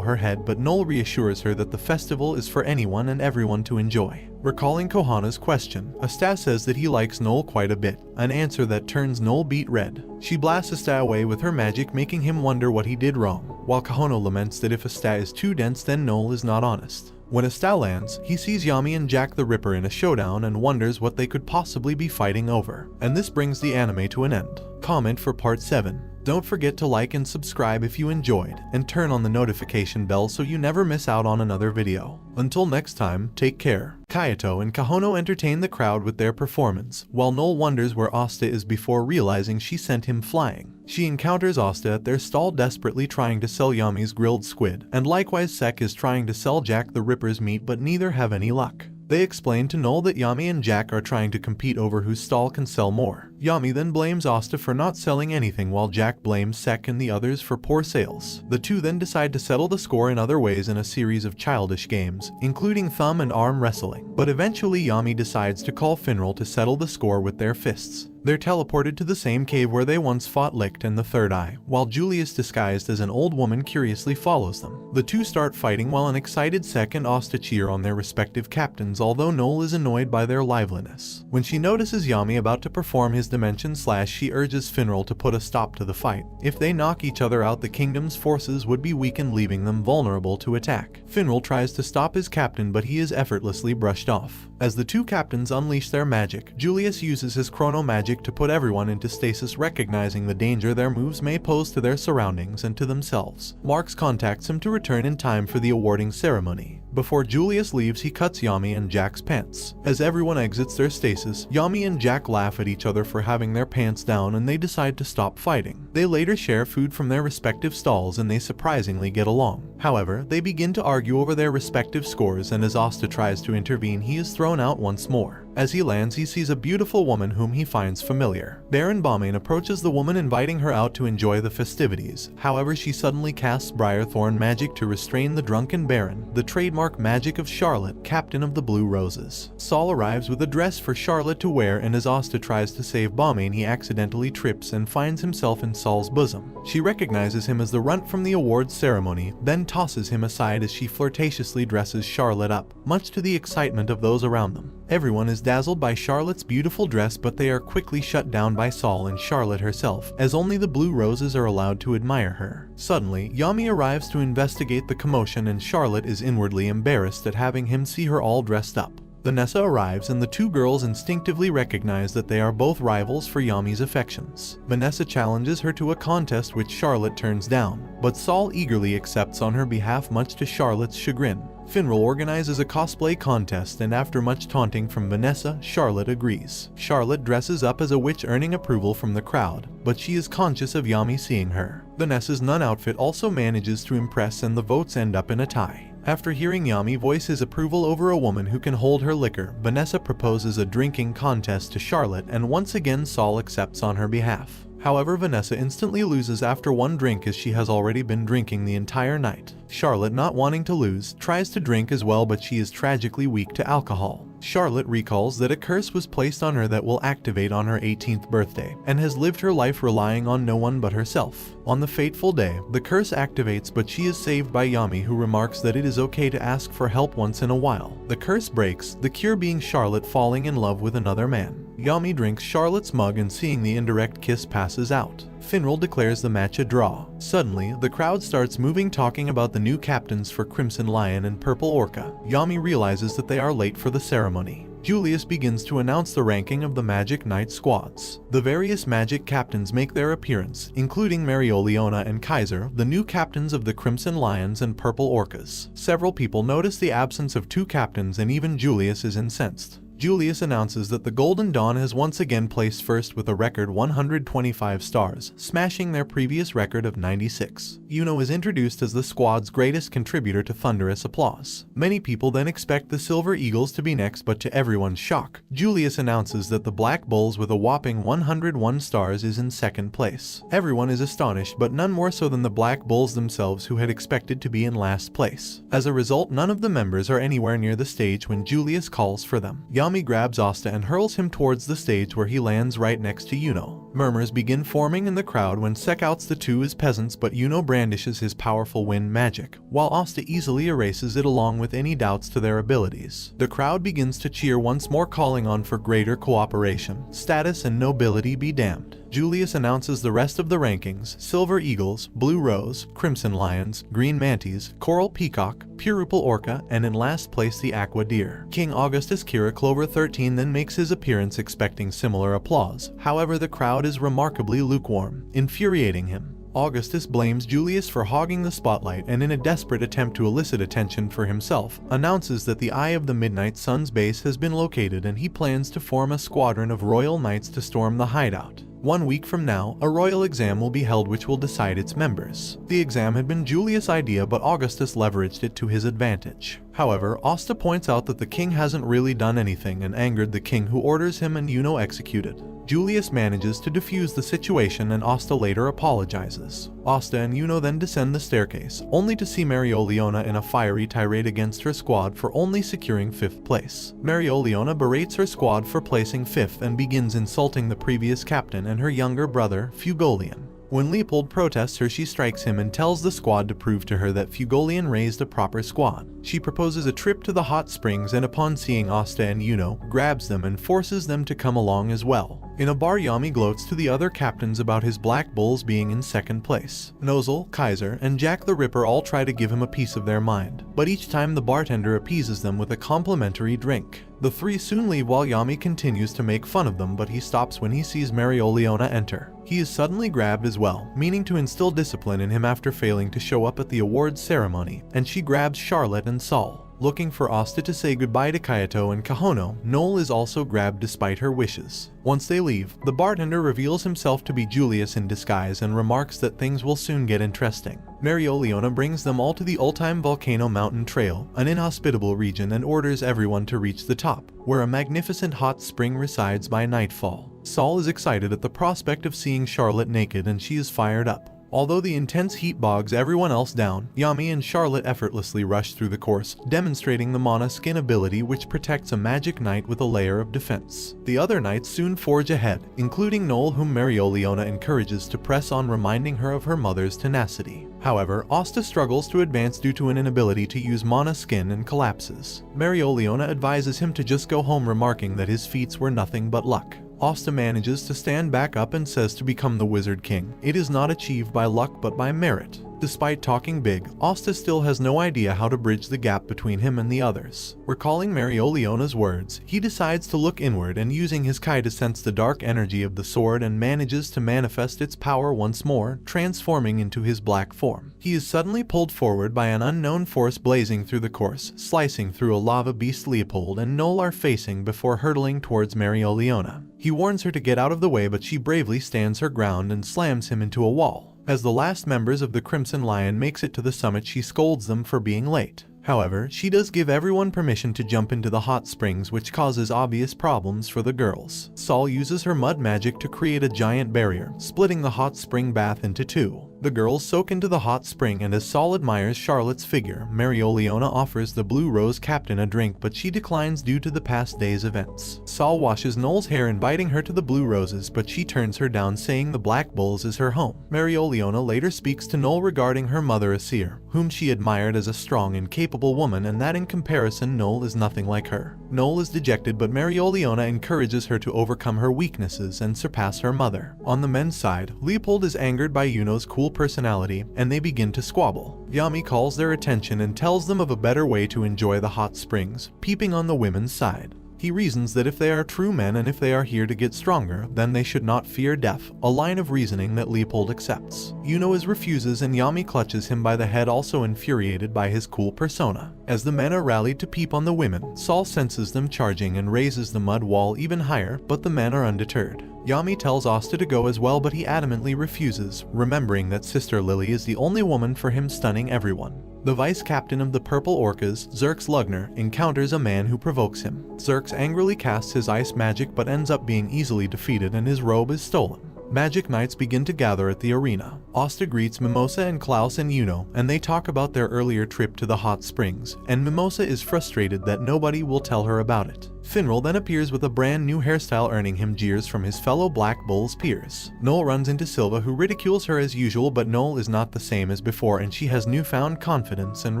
her head, but Noel reassures her that the festival is for anyone and everyone to enjoy. Recalling Kohana's question, Asta says that he likes Noel quite a bit, an answer that turns Noel beet red. She blasts Asta away with her magic, making him wonder what he did wrong, while Kahono laments that if Asta is too dense, then Noel is not honest. When Asta lands, he sees Yami and Jack the Ripper in a showdown and wonders what they could possibly be fighting over. And this brings the anime to an end. Comment for part 7. Don't forget to like and subscribe if you enjoyed, and turn on the notification bell so you never miss out on another video. Until next time, take care. Kayato and Kahono entertain the crowd with their performance, while Noel wonders where Asta is before realizing she sent him flying. She encounters Asta at their stall, desperately trying to sell Yami's grilled squid, and likewise Sek is trying to sell Jack the Ripper's meat, but neither have any luck. They explain to Noel that Yami and Jack are trying to compete over whose stall can sell more. Yami then blames Asta for not selling anything while Jack blames Sek and the others for poor sales. The two then decide to settle the score in other ways in a series of childish games, including thumb and arm wrestling. But eventually Yami decides to call Finral to settle the score with their fists. They're teleported to the same cave where they once fought Licht and the Third Eye, while Julius disguised as an old woman curiously follows them. The two start fighting while an excited Sek and Asta cheer on their respective captains, although Noel is annoyed by their liveliness. When she notices Yami about to perform his dimension slash, she urges Finral to put a stop to the fight. If they knock each other out, the kingdom's forces would be weakened, leaving them vulnerable to attack. Finral tries to stop his captain, but he is effortlessly brushed off. As the two captains unleash their magic, Julius uses his chrono magic to put everyone into stasis, recognizing the danger their moves may pose to their surroundings and to themselves. Marks contacts him to return in time for the awarding ceremony. Before Julius leaves, he cuts Yami and Jack's pants. As everyone exits their stasis, Yami and Jack laugh at each other for having their pants down, and they decide to stop fighting. They later share food from their respective stalls and they surprisingly get along. However, they begin to argue over their respective scores, and as Asta tries to intervene, he is thrown out once more. As he lands, he sees a beautiful woman whom he finds familiar. Baron Baumain approaches the woman, inviting her out to enjoy the festivities. However, she suddenly casts Briarthorn magic to restrain the drunken Baron, the trademark magic of Charlotte, captain of the Blue Roses. Saul arrives with a dress for Charlotte to wear, and as Asta tries to save Baumain, he accidentally trips and finds himself in Saul's bosom. She recognizes him as the runt from the awards ceremony, then tosses him aside as she flirtatiously dresses Charlotte up, much to the excitement of those around them. Everyone is dazzled by Charlotte's beautiful dress, but they are quickly shut down by Saul and Charlotte herself, as only the Blue Roses are allowed to admire her. Suddenly, Yami arrives to investigate the commotion, and Charlotte is inwardly embarrassed at having him see her all dressed up. Vanessa arrives, and the two girls instinctively recognize that they are both rivals for Yami's affections. Vanessa challenges her to a contest, which Charlotte turns down, but Saul eagerly accepts on her behalf, much to Charlotte's chagrin. Finral organizes a cosplay contest, and after much taunting from Vanessa, Charlotte agrees. Charlotte dresses up as a witch, earning approval from the crowd, but she is conscious of Yami seeing her. Vanessa's nun outfit also manages to impress, and the votes end up in a tie. After hearing Yami voice his approval over a woman who can hold her liquor, Vanessa proposes a drinking contest to Charlotte, and once again Saul accepts on her behalf. However, Vanessa instantly loses after one drink, as she has already been drinking the entire night. Charlotte, not wanting to lose, tries to drink as well, but she is tragically weak to alcohol. Charlotte recalls that a curse was placed on her that will activate on her 18th birthday, and has lived her life relying on no one but herself. On the fateful day, the curse activates, but she is saved by Yami, who remarks that it is okay to ask for help once in a while. The curse breaks, the cure being Charlotte falling in love with another man. Yami drinks Charlotte's mug, and seeing the indirect kiss, passes out. Finral declares the match a draw. Suddenly, the crowd starts moving, talking about the new captains for Crimson Lion and Purple Orca. Yami realizes that they are late for the ceremony. Julius begins to announce the ranking of the Magic Knight squads. The various magic captains make their appearance, including Marioliona and Kaiser, the new captains of the Crimson Lions and Purple Orcas. Several people notice the absence of two captains, and even Julius is incensed. Julius announces that the Golden Dawn has once again placed first with a record 125 stars, smashing their previous record of 96. Yuno is introduced as the squad's greatest contributor, to thunderous applause. Many people then expect the Silver Eagles to be next, but to everyone's shock, Julius announces that the Black Bulls with a whopping 101 stars is in second place. Everyone is astonished, but none more so than the Black Bulls themselves, who had expected to be in last place. As a result, none of the members are anywhere near the stage when Julius calls for them. Yami grabs Asta and hurls him towards the stage, where he lands right next to Yuno. Murmurs begin forming in the crowd when Sek outs the two as peasants, but Yuno brandishes his powerful wind magic, while Asta easily erases it along with any doubts to their abilities. The crowd begins to cheer once more, calling on for greater cooperation. Status and nobility be damned. Julius announces the rest of the rankings: Silver Eagles, Blue Rose, Crimson Lions, Green Manties, Coral Peacock, Purple Orca, and in last place the Aqua Deer. King Augustus Kira Clover 13 then makes his appearance, expecting similar applause. However, the crowd is remarkably lukewarm, infuriating him. Augustus blames Julius for hogging the spotlight, and in a desperate attempt to elicit attention for himself, announces that the Eye of the Midnight Sun's base has been located, and he plans to form a squadron of royal knights to storm the hideout. 1 week from now, a royal exam will be held which will decide its members. The exam had been Julius' idea, but Augustus leveraged it to his advantage. However, Asta points out that the king hasn't really done anything and angered the king, who orders him and Yuno executed. Julius manages to defuse the situation and Asta later apologizes. Asta and Yuno then descend the staircase, only to see Mereoleona in a fiery tirade against her squad for only securing 5th place. Mereoleona berates her squad for placing 5th and begins insulting the previous captain and her younger brother, Fugolian. When Leopold protests her, she strikes him and tells the squad to prove to her that Fugolian raised a proper squad. She proposes a trip to the hot springs and upon seeing Asta and Yuno, grabs them and forces them to come along as well. In a bar, Yami gloats to the other captains about his Black Bulls being in 2nd place. Nozel, Kaiser, and Jack the Ripper all try to give him a piece of their mind, but each time the bartender appeases them with a complimentary drink. The 3 soon leave while Yami continues to make fun of them, but he stops when he sees Mereoleona enter. He is suddenly grabbed as well, meaning to instill discipline in him after failing to show up at the awards ceremony, and she grabs Charlotte and Saul. Looking for Asta to say goodbye to Kayato and Kahono, Noel is also grabbed despite her wishes. Once they leave, the bartender reveals himself to be Julius in disguise and remarks that things will soon get interesting. Mereoleona brings them all to the Ultime Volcano Mountain Trail, an inhospitable region, and orders everyone to reach the top, where a magnificent hot spring resides by nightfall. Saul is excited at the prospect of seeing Charlotte naked and she is fired up. Although the intense heat bogs everyone else down, Yami and Charlotte effortlessly rush through the course, demonstrating the Mana skin ability which protects a magic knight with a layer of defense. The other knights soon forge ahead, including Noel, whom Mereoleona encourages to press on, reminding her of her mother's tenacity. However, Asta struggles to advance due to an inability to use Mana skin and collapses. Mereoleona advises him to just go home, remarking that his feats were nothing but luck. Asta manages to stand back up and says to become the Wizard King, it is not achieved by luck but by merit. Despite talking big, Asta still has no idea how to bridge the gap between him and the others. Recalling Mereoleona's words, he decides to look inward and using his Kai to sense the dark energy of the sword and manages to manifest its power once more, transforming into his black form. He is suddenly pulled forward by an unknown force blazing through the course, slicing through a lava beast. Leopold and Noel are facing before hurtling towards Mereoleona. He warns her to get out of the way, but she bravely stands her ground and slams him into a wall. As the last members of the Crimson Lion makes it to the summit, she scolds them for being late. However, she does give everyone permission to jump into the hot springs, which causes obvious problems for the girls. Saul uses her mud magic to create a giant barrier, splitting the hot spring bath into 2. The girls soak into the hot spring, and as Saul admires Charlotte's figure, Mereoleona offers the Blue Rose captain a drink, but she declines due to the past day's events. Saul washes Noel's hair, inviting her to the Blue Roses, but she turns her down, saying the Black Bulls is her home. Mereoleona later speaks to Noel regarding her mother Asir, whom she admired as a strong and capable woman, and that in comparison Noel is nothing like her. Noel is dejected, but Mereoleona encourages her to overcome her weaknesses and surpass her mother. On the men's side, Leopold is angered by Yuno's cool personality, and they begin to squabble. Yami calls their attention and tells them of a better way to enjoy the hot springs, peeping on the women's side. He reasons that if they are true men and if they are here to get stronger, then they should not fear death, a line of reasoning that Leopold accepts. Yuno refuses and Yami clutches him by the head, also infuriated by his cool persona. As the men are rallied to peep on the women, Saul senses them charging and raises the mud wall even higher, but the men are undeterred. Yami tells Asta to go as well, but he adamantly refuses, remembering that Sister Lily is the only woman for him, stunning everyone. The vice captain of the Purple Orcas, Zerx Lugner, encounters a man who provokes him. Zerx angrily casts his ice magic but ends up being easily defeated and his robe is stolen. Magic Knights begin to gather at the arena. Asta greets Mimosa and Klaus and Yuno, and they talk about their earlier trip to the hot springs, and Mimosa is frustrated that nobody will tell her about it. Finral then appears with a brand new hairstyle, earning him jeers from his fellow Black Bulls peers. Noel runs into Silva, who ridicules her as usual, but Noel is not the same as before and she has newfound confidence and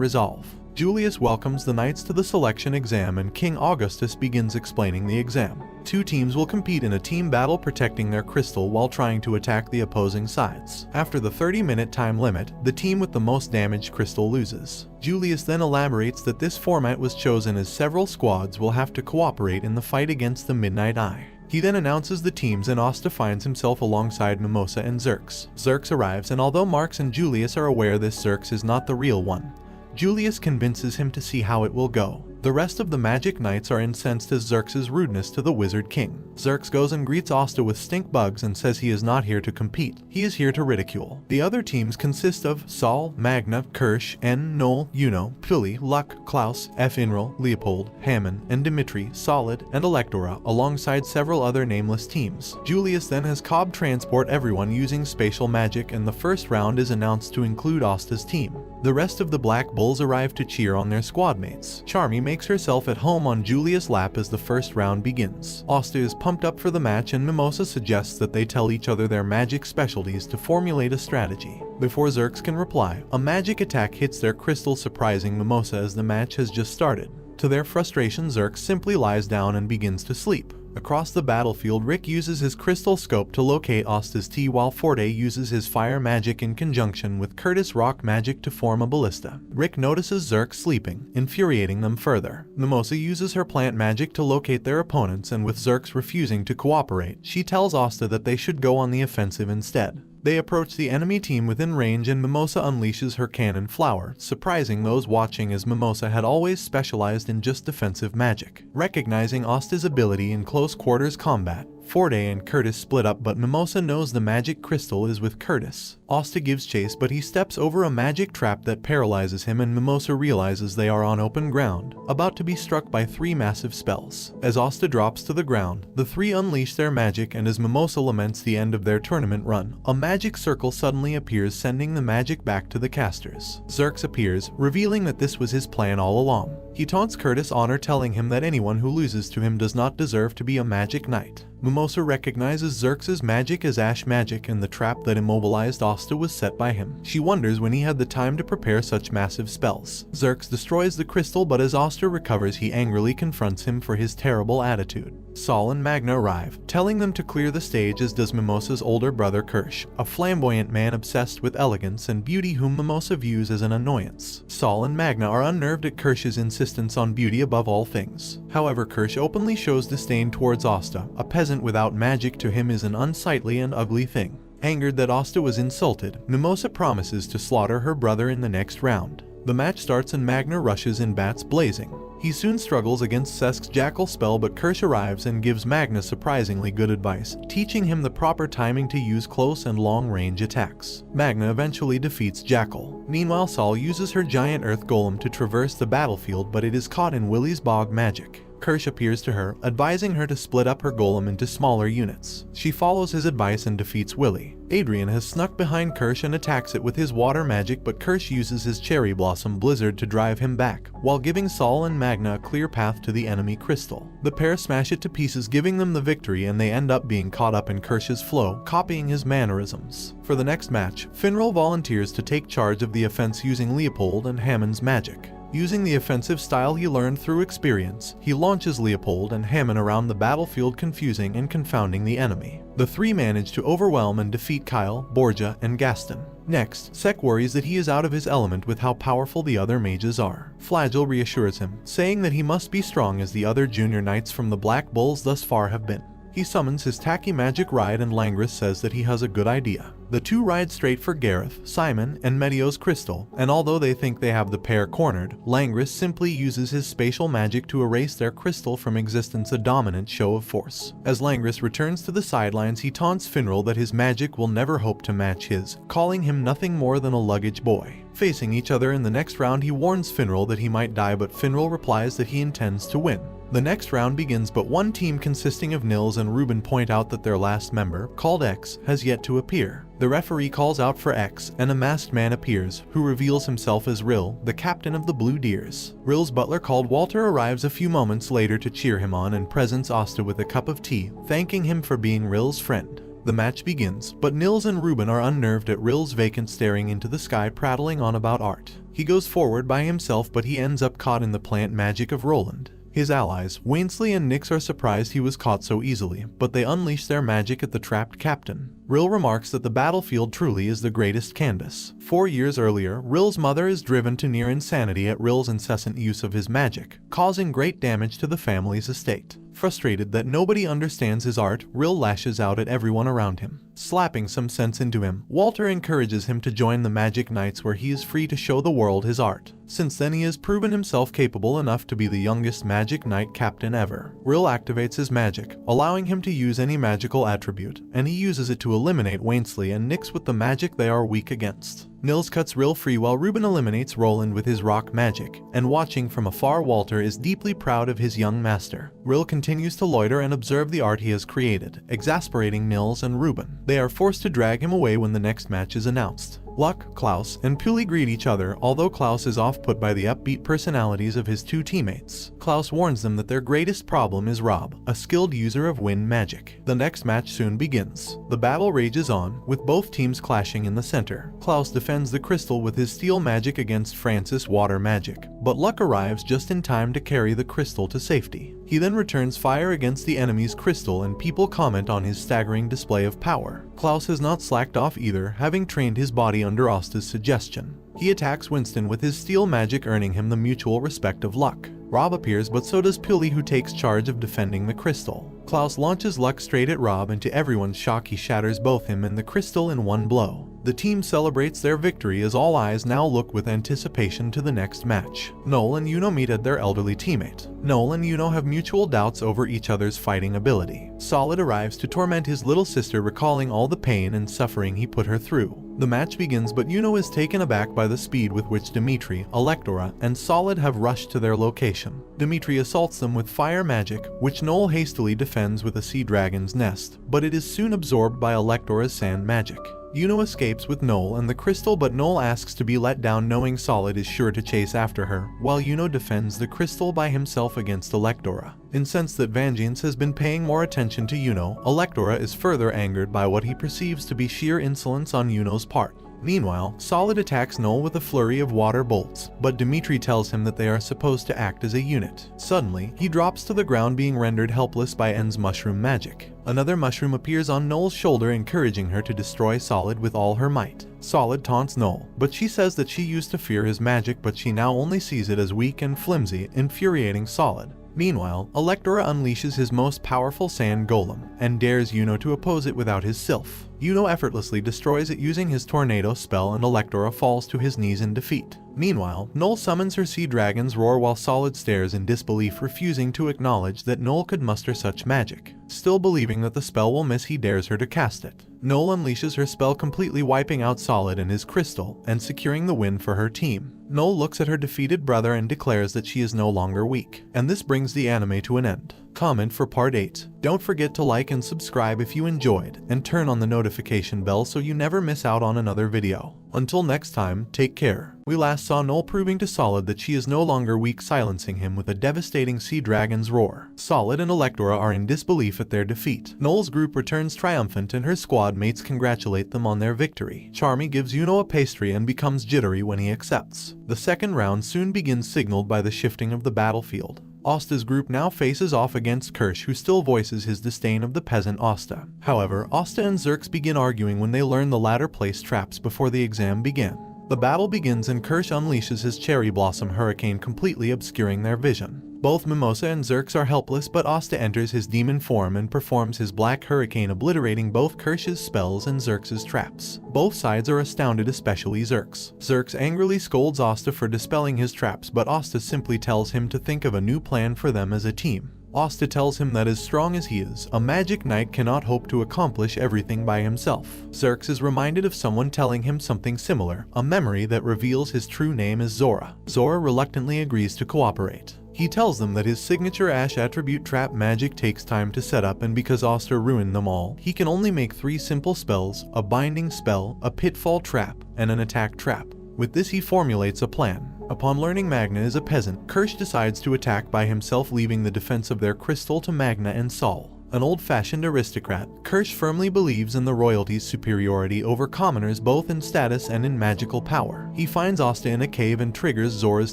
resolve. Julius welcomes the knights to the selection exam and King Augustus begins explaining the exam. 2 teams will compete in a team battle, protecting their crystal while trying to attack the opposing sides. After the 30-minute time limit, the team with the most damaged crystal loses. Julius then elaborates that this format was chosen as several squads will have to cooperate in the fight against the Midnight Eye. He then announces the teams and Asta finds himself alongside Mimosa and Zerx. Zerx arrives, and although Marx and Julius are aware this Zerx is not the real one, Julius convinces him to see how it will go. The rest of the magic knights are incensed at Xerxes' rudeness to the Wizard King. Xerxes goes and greets Asta with stink bugs and says he is not here to compete. He is here to ridicule. The other teams consist of Saul, Magna, Kirsch, N, Noel, Yuno, Pili, Luck, Klaus, F. Inril, Leopold, Hammond, and Dimitri, Solid, and Electora, alongside several other nameless teams. Julius then has Cobb transport everyone using spatial magic, and the first round is announced to include Asta's team. The rest of the Black Bulls arrive to cheer on their squad mates. Charmy makes herself at home on Julius' lap as the first round begins. Asta is pumped up for the match, and Mimosa suggests that they tell each other their magic specialties to formulate a strategy. Before Xerxes can reply, a magic attack hits their crystal, surprising Mimosa as the match has just started. To their frustration, Xerxes simply lies down and begins to sleep. Across the battlefield, Rick uses his crystal scope to locate Asta's T, while Forte uses his fire magic in conjunction with Curtis' rock magic to form a ballista. Rick notices Xerxes sleeping, infuriating them further. Mimosa uses her plant magic to locate their opponents, and with Xerxes refusing to cooperate, she tells Asta that they should go on the offensive instead. They approach the enemy team within range, and Mimosa unleashes her cannon flower, surprising those watching as Mimosa had always specialized in just defensive magic. Recognizing Asta's ability in close quarters combat, Forte and Curtis split up, but Mimosa knows the magic crystal is with Curtis. Asta gives chase, but he steps over a magic trap that paralyzes him, and Mimosa realizes they are on open ground, about to be struck by 3 massive spells. As Asta drops to the ground, the 3 unleash their magic, and as Mimosa laments the end of their tournament run, a magic circle suddenly appears, sending the magic back to the casters. Xerxes appears, revealing that this was his plan all along. He taunts Curtis' honor, telling him that anyone who loses to him does not deserve to be a magic knight. Mimosa recognizes Xerxes' magic as ash magic, and the trap that immobilized Asta was set by him. She wonders when he had the time to prepare such massive spells. Xerxes destroys the crystal, but as Asta recovers, he angrily confronts him for his terrible attitude. Saul and Magna arrive, telling them to clear the stage, as does Mimosa's older brother Kirsch, a flamboyant man obsessed with elegance and beauty whom Mimosa views as an annoyance. Saul and Magna are unnerved at Kirsch's insistence on beauty above all things. However, Kirsch openly shows disdain towards Asta. A peasant without magic to him is an unsightly and ugly thing. Angered that Asta was insulted, Mimosa promises to slaughter her brother in the next round. The match starts and Magna rushes in, bats blazing. He soon struggles against Sesk's jackal spell, but Kirsch arrives and gives Magna surprisingly good advice, teaching him the proper timing to use close and long-range attacks. Magna eventually defeats Jackal. Meanwhile, Saul uses her giant earth golem to traverse the battlefield, but it is caught in Willie's bog magic. Kirsch appears to her, advising her to split up her golem into smaller units. She follows his advice and defeats Willie. Adrian has snuck behind Kirsch and attacks it with his water magic, but Kirsch uses his cherry blossom blizzard to drive him back, while giving Saul and Magna a clear path to the enemy crystal. The pair smash it to pieces, giving them the victory, and they end up being caught up in Kirsch's flow, copying his mannerisms. For the next match, Finral volunteers to take charge of the offense using Leopold and Hammond's magic. Using the offensive style he learned through experience, he launches Leopold and Hammond around the battlefield, confusing and confounding the enemy. The 3 manage to overwhelm and defeat Kyle, Borgia, and Gaston. Next, Sek worries that he is out of his element with how powerful the other mages are. Flagell reassures him, saying that he must be strong as the other junior knights from the Black Bulls thus far have been. He summons his tacky magic ride, and Langris says that he has a good idea. The 2 ride straight for Gareth, Simon, and Medio's crystal, and although they think they have the pair cornered, Langris simply uses his spatial magic to erase their crystal from existence, a dominant show of force. As Langris returns to the sidelines, he taunts Finral that his magic will never hope to match his, calling him nothing more than a luggage boy. Facing each other in the next round, he warns Finral that he might die, but Finral replies that he intends to win. The next round begins, but one team consisting of Nils and Ruben point out that their last member, called X, has yet to appear. The referee calls out for X, and a masked man appears, who reveals himself as Rill, the captain of the Blue Deers. Rill's butler, called Walter, arrives a few moments later to cheer him on and presents Asta with a cup of tea, thanking him for being Rill's friend. The match begins, but Nils and Ruben are unnerved at Rill's vacant staring into the sky, prattling on about art. He goes forward by himself, but he ends up caught in the plant magic of Roland. His allies, Wainsley and Nix, are surprised he was caught so easily, but they unleash their magic at the trapped captain. Rill remarks that the battlefield truly is the greatest canvas. 4 years earlier, Rill's mother is driven to near insanity at Rill's incessant use of his magic, causing great damage to the family's estate. Frustrated that nobody understands his art, Rill lashes out at everyone around him, slapping some sense into him. Walter encourages him to join the Magic Knights where he is free to show the world his art. Since then he has proven himself capable enough to be the youngest Magic Knight captain ever. Rill activates his magic, allowing him to use any magical attribute, and he uses it to eliminate Wainsley and Nyx with the magic they are weak against. Nils cuts Rill free while Ruben eliminates Roland with his rock magic, and watching from afar Walter is deeply proud of his young master. Rill continues to loiter and observe the art he has created, exasperating Nils and Ruben. They are forced to drag him away when the next match is announced. Luck, Klaus, and Puli greet each other, although Klaus is off-put by the upbeat personalities of his two teammates. Klaus warns them that their greatest problem is Rob, a skilled user of wind magic. The next match soon begins. The battle rages on, with both teams clashing in the center. Klaus defends the crystal with his steel magic against Francis' water magic, but Luck arrives just in time to carry the crystal to safety. He then returns fire against the enemy's crystal and people comment on his staggering display of power. Klaus has not slacked off either, having trained his body under Asta's suggestion. He attacks Winston with his steel magic, earning him the mutual respect of Luck. Rob appears, but so does Puli, who takes charge of defending the crystal. Klaus launches Luck straight at Rob, and to everyone's shock he shatters both him and the crystal in one blow. The team celebrates their victory as all eyes now look with anticipation to the next match. Noel and Yuno meet at their elderly teammate. Noel and Yuno have mutual doubts over each other's fighting ability. Solid arrives to torment his little sister, recalling all the pain and suffering he put her through. The match begins, but Yuno is taken aback by the speed with which Dimitri, Electora, and Solid have rushed to their location. Dimitri assaults them with fire magic, which Noel hastily defends with a sea dragon's nest, but it is soon absorbed by Electora's sand magic. Yuno escapes with Noel and the crystal, but Noel asks to be let down, knowing Solid is sure to chase after her, while Yuno defends the crystal by himself against Electora. Incensed that Vangeance has been paying more attention to Yuno, Electora is further angered by what he perceives to be sheer insolence on Yuno's part. Meanwhile, Solid attacks Noel with a flurry of water bolts, but Dimitri tells him that they are supposed to act as a unit. Suddenly, he drops to the ground, being rendered helpless by En's mushroom magic. Another mushroom appears on Noel's shoulder, encouraging her to destroy Solid with all her might. Solid taunts Noel, but she says that she used to fear his magic, but she now only sees it as weak and flimsy, infuriating Solid. Meanwhile, Electora unleashes his most powerful sand golem, and dares Yuno to oppose it without his sylph. Yuno effortlessly destroys it using his tornado spell, and Electora falls to his knees in defeat. Meanwhile, Noel summons her sea dragon's roar while Solid stares in disbelief, refusing to acknowledge that Noel could muster such magic. Still believing that the spell will miss, he dares her to cast it. Noel unleashes her spell, completely wiping out Solid and his crystal, and securing the win for her team. Noel looks at her defeated brother and declares that she is no longer weak, and this brings the anime to an end. Comment for part 8. Don't forget to like and subscribe if you enjoyed, and turn on the notification bell so you never miss out on another video. Until next time, take care. We last saw Noel proving to Solid that she is no longer weak, silencing him with a devastating sea dragon's roar. Solid and Electora are in disbelief at their defeat. Noel's group returns triumphant, and her squad mates congratulate them on their victory. Charmy gives Yuno a pastry and becomes jittery when he accepts. The second round soon begins, signaled by the shifting of the battlefield. Asta's group now faces off against Kirsch, who still voices his disdain of the peasant Asta. However, Asta and Zerx begin arguing when they learn the latter placed traps before the exam began. The battle begins and Kirsch unleashes his cherry blossom hurricane, completely obscuring their vision. Both Mimosa and Zerx are helpless, but Asta enters his demon form and performs his black hurricane, obliterating both Kirsch's spells and Zerx's traps. Both sides are astounded, especially Zerx. Zerx angrily scolds Asta for dispelling his traps, but Asta simply tells him to think of a new plan for them as a team. Asta tells him that as strong as he is, a magic knight cannot hope to accomplish everything by himself. Zerx is reminded of someone telling him something similar, a memory that reveals his true name is Zora. Zora reluctantly agrees to cooperate. He tells them that his signature Ash attribute trap magic takes time to set up, and because Asta ruined them all, he can only make 3 simple spells: a binding spell, a pitfall trap, and an attack trap. With this he formulates a plan. Upon learning Magna is a peasant, Kirsch decides to attack by himself, leaving the defense of their crystal to Magna and Saul. An old-fashioned aristocrat, Kirsch firmly believes in the royalty's superiority over commoners, both in status and in magical power. He finds Asta in a cave and triggers Zora's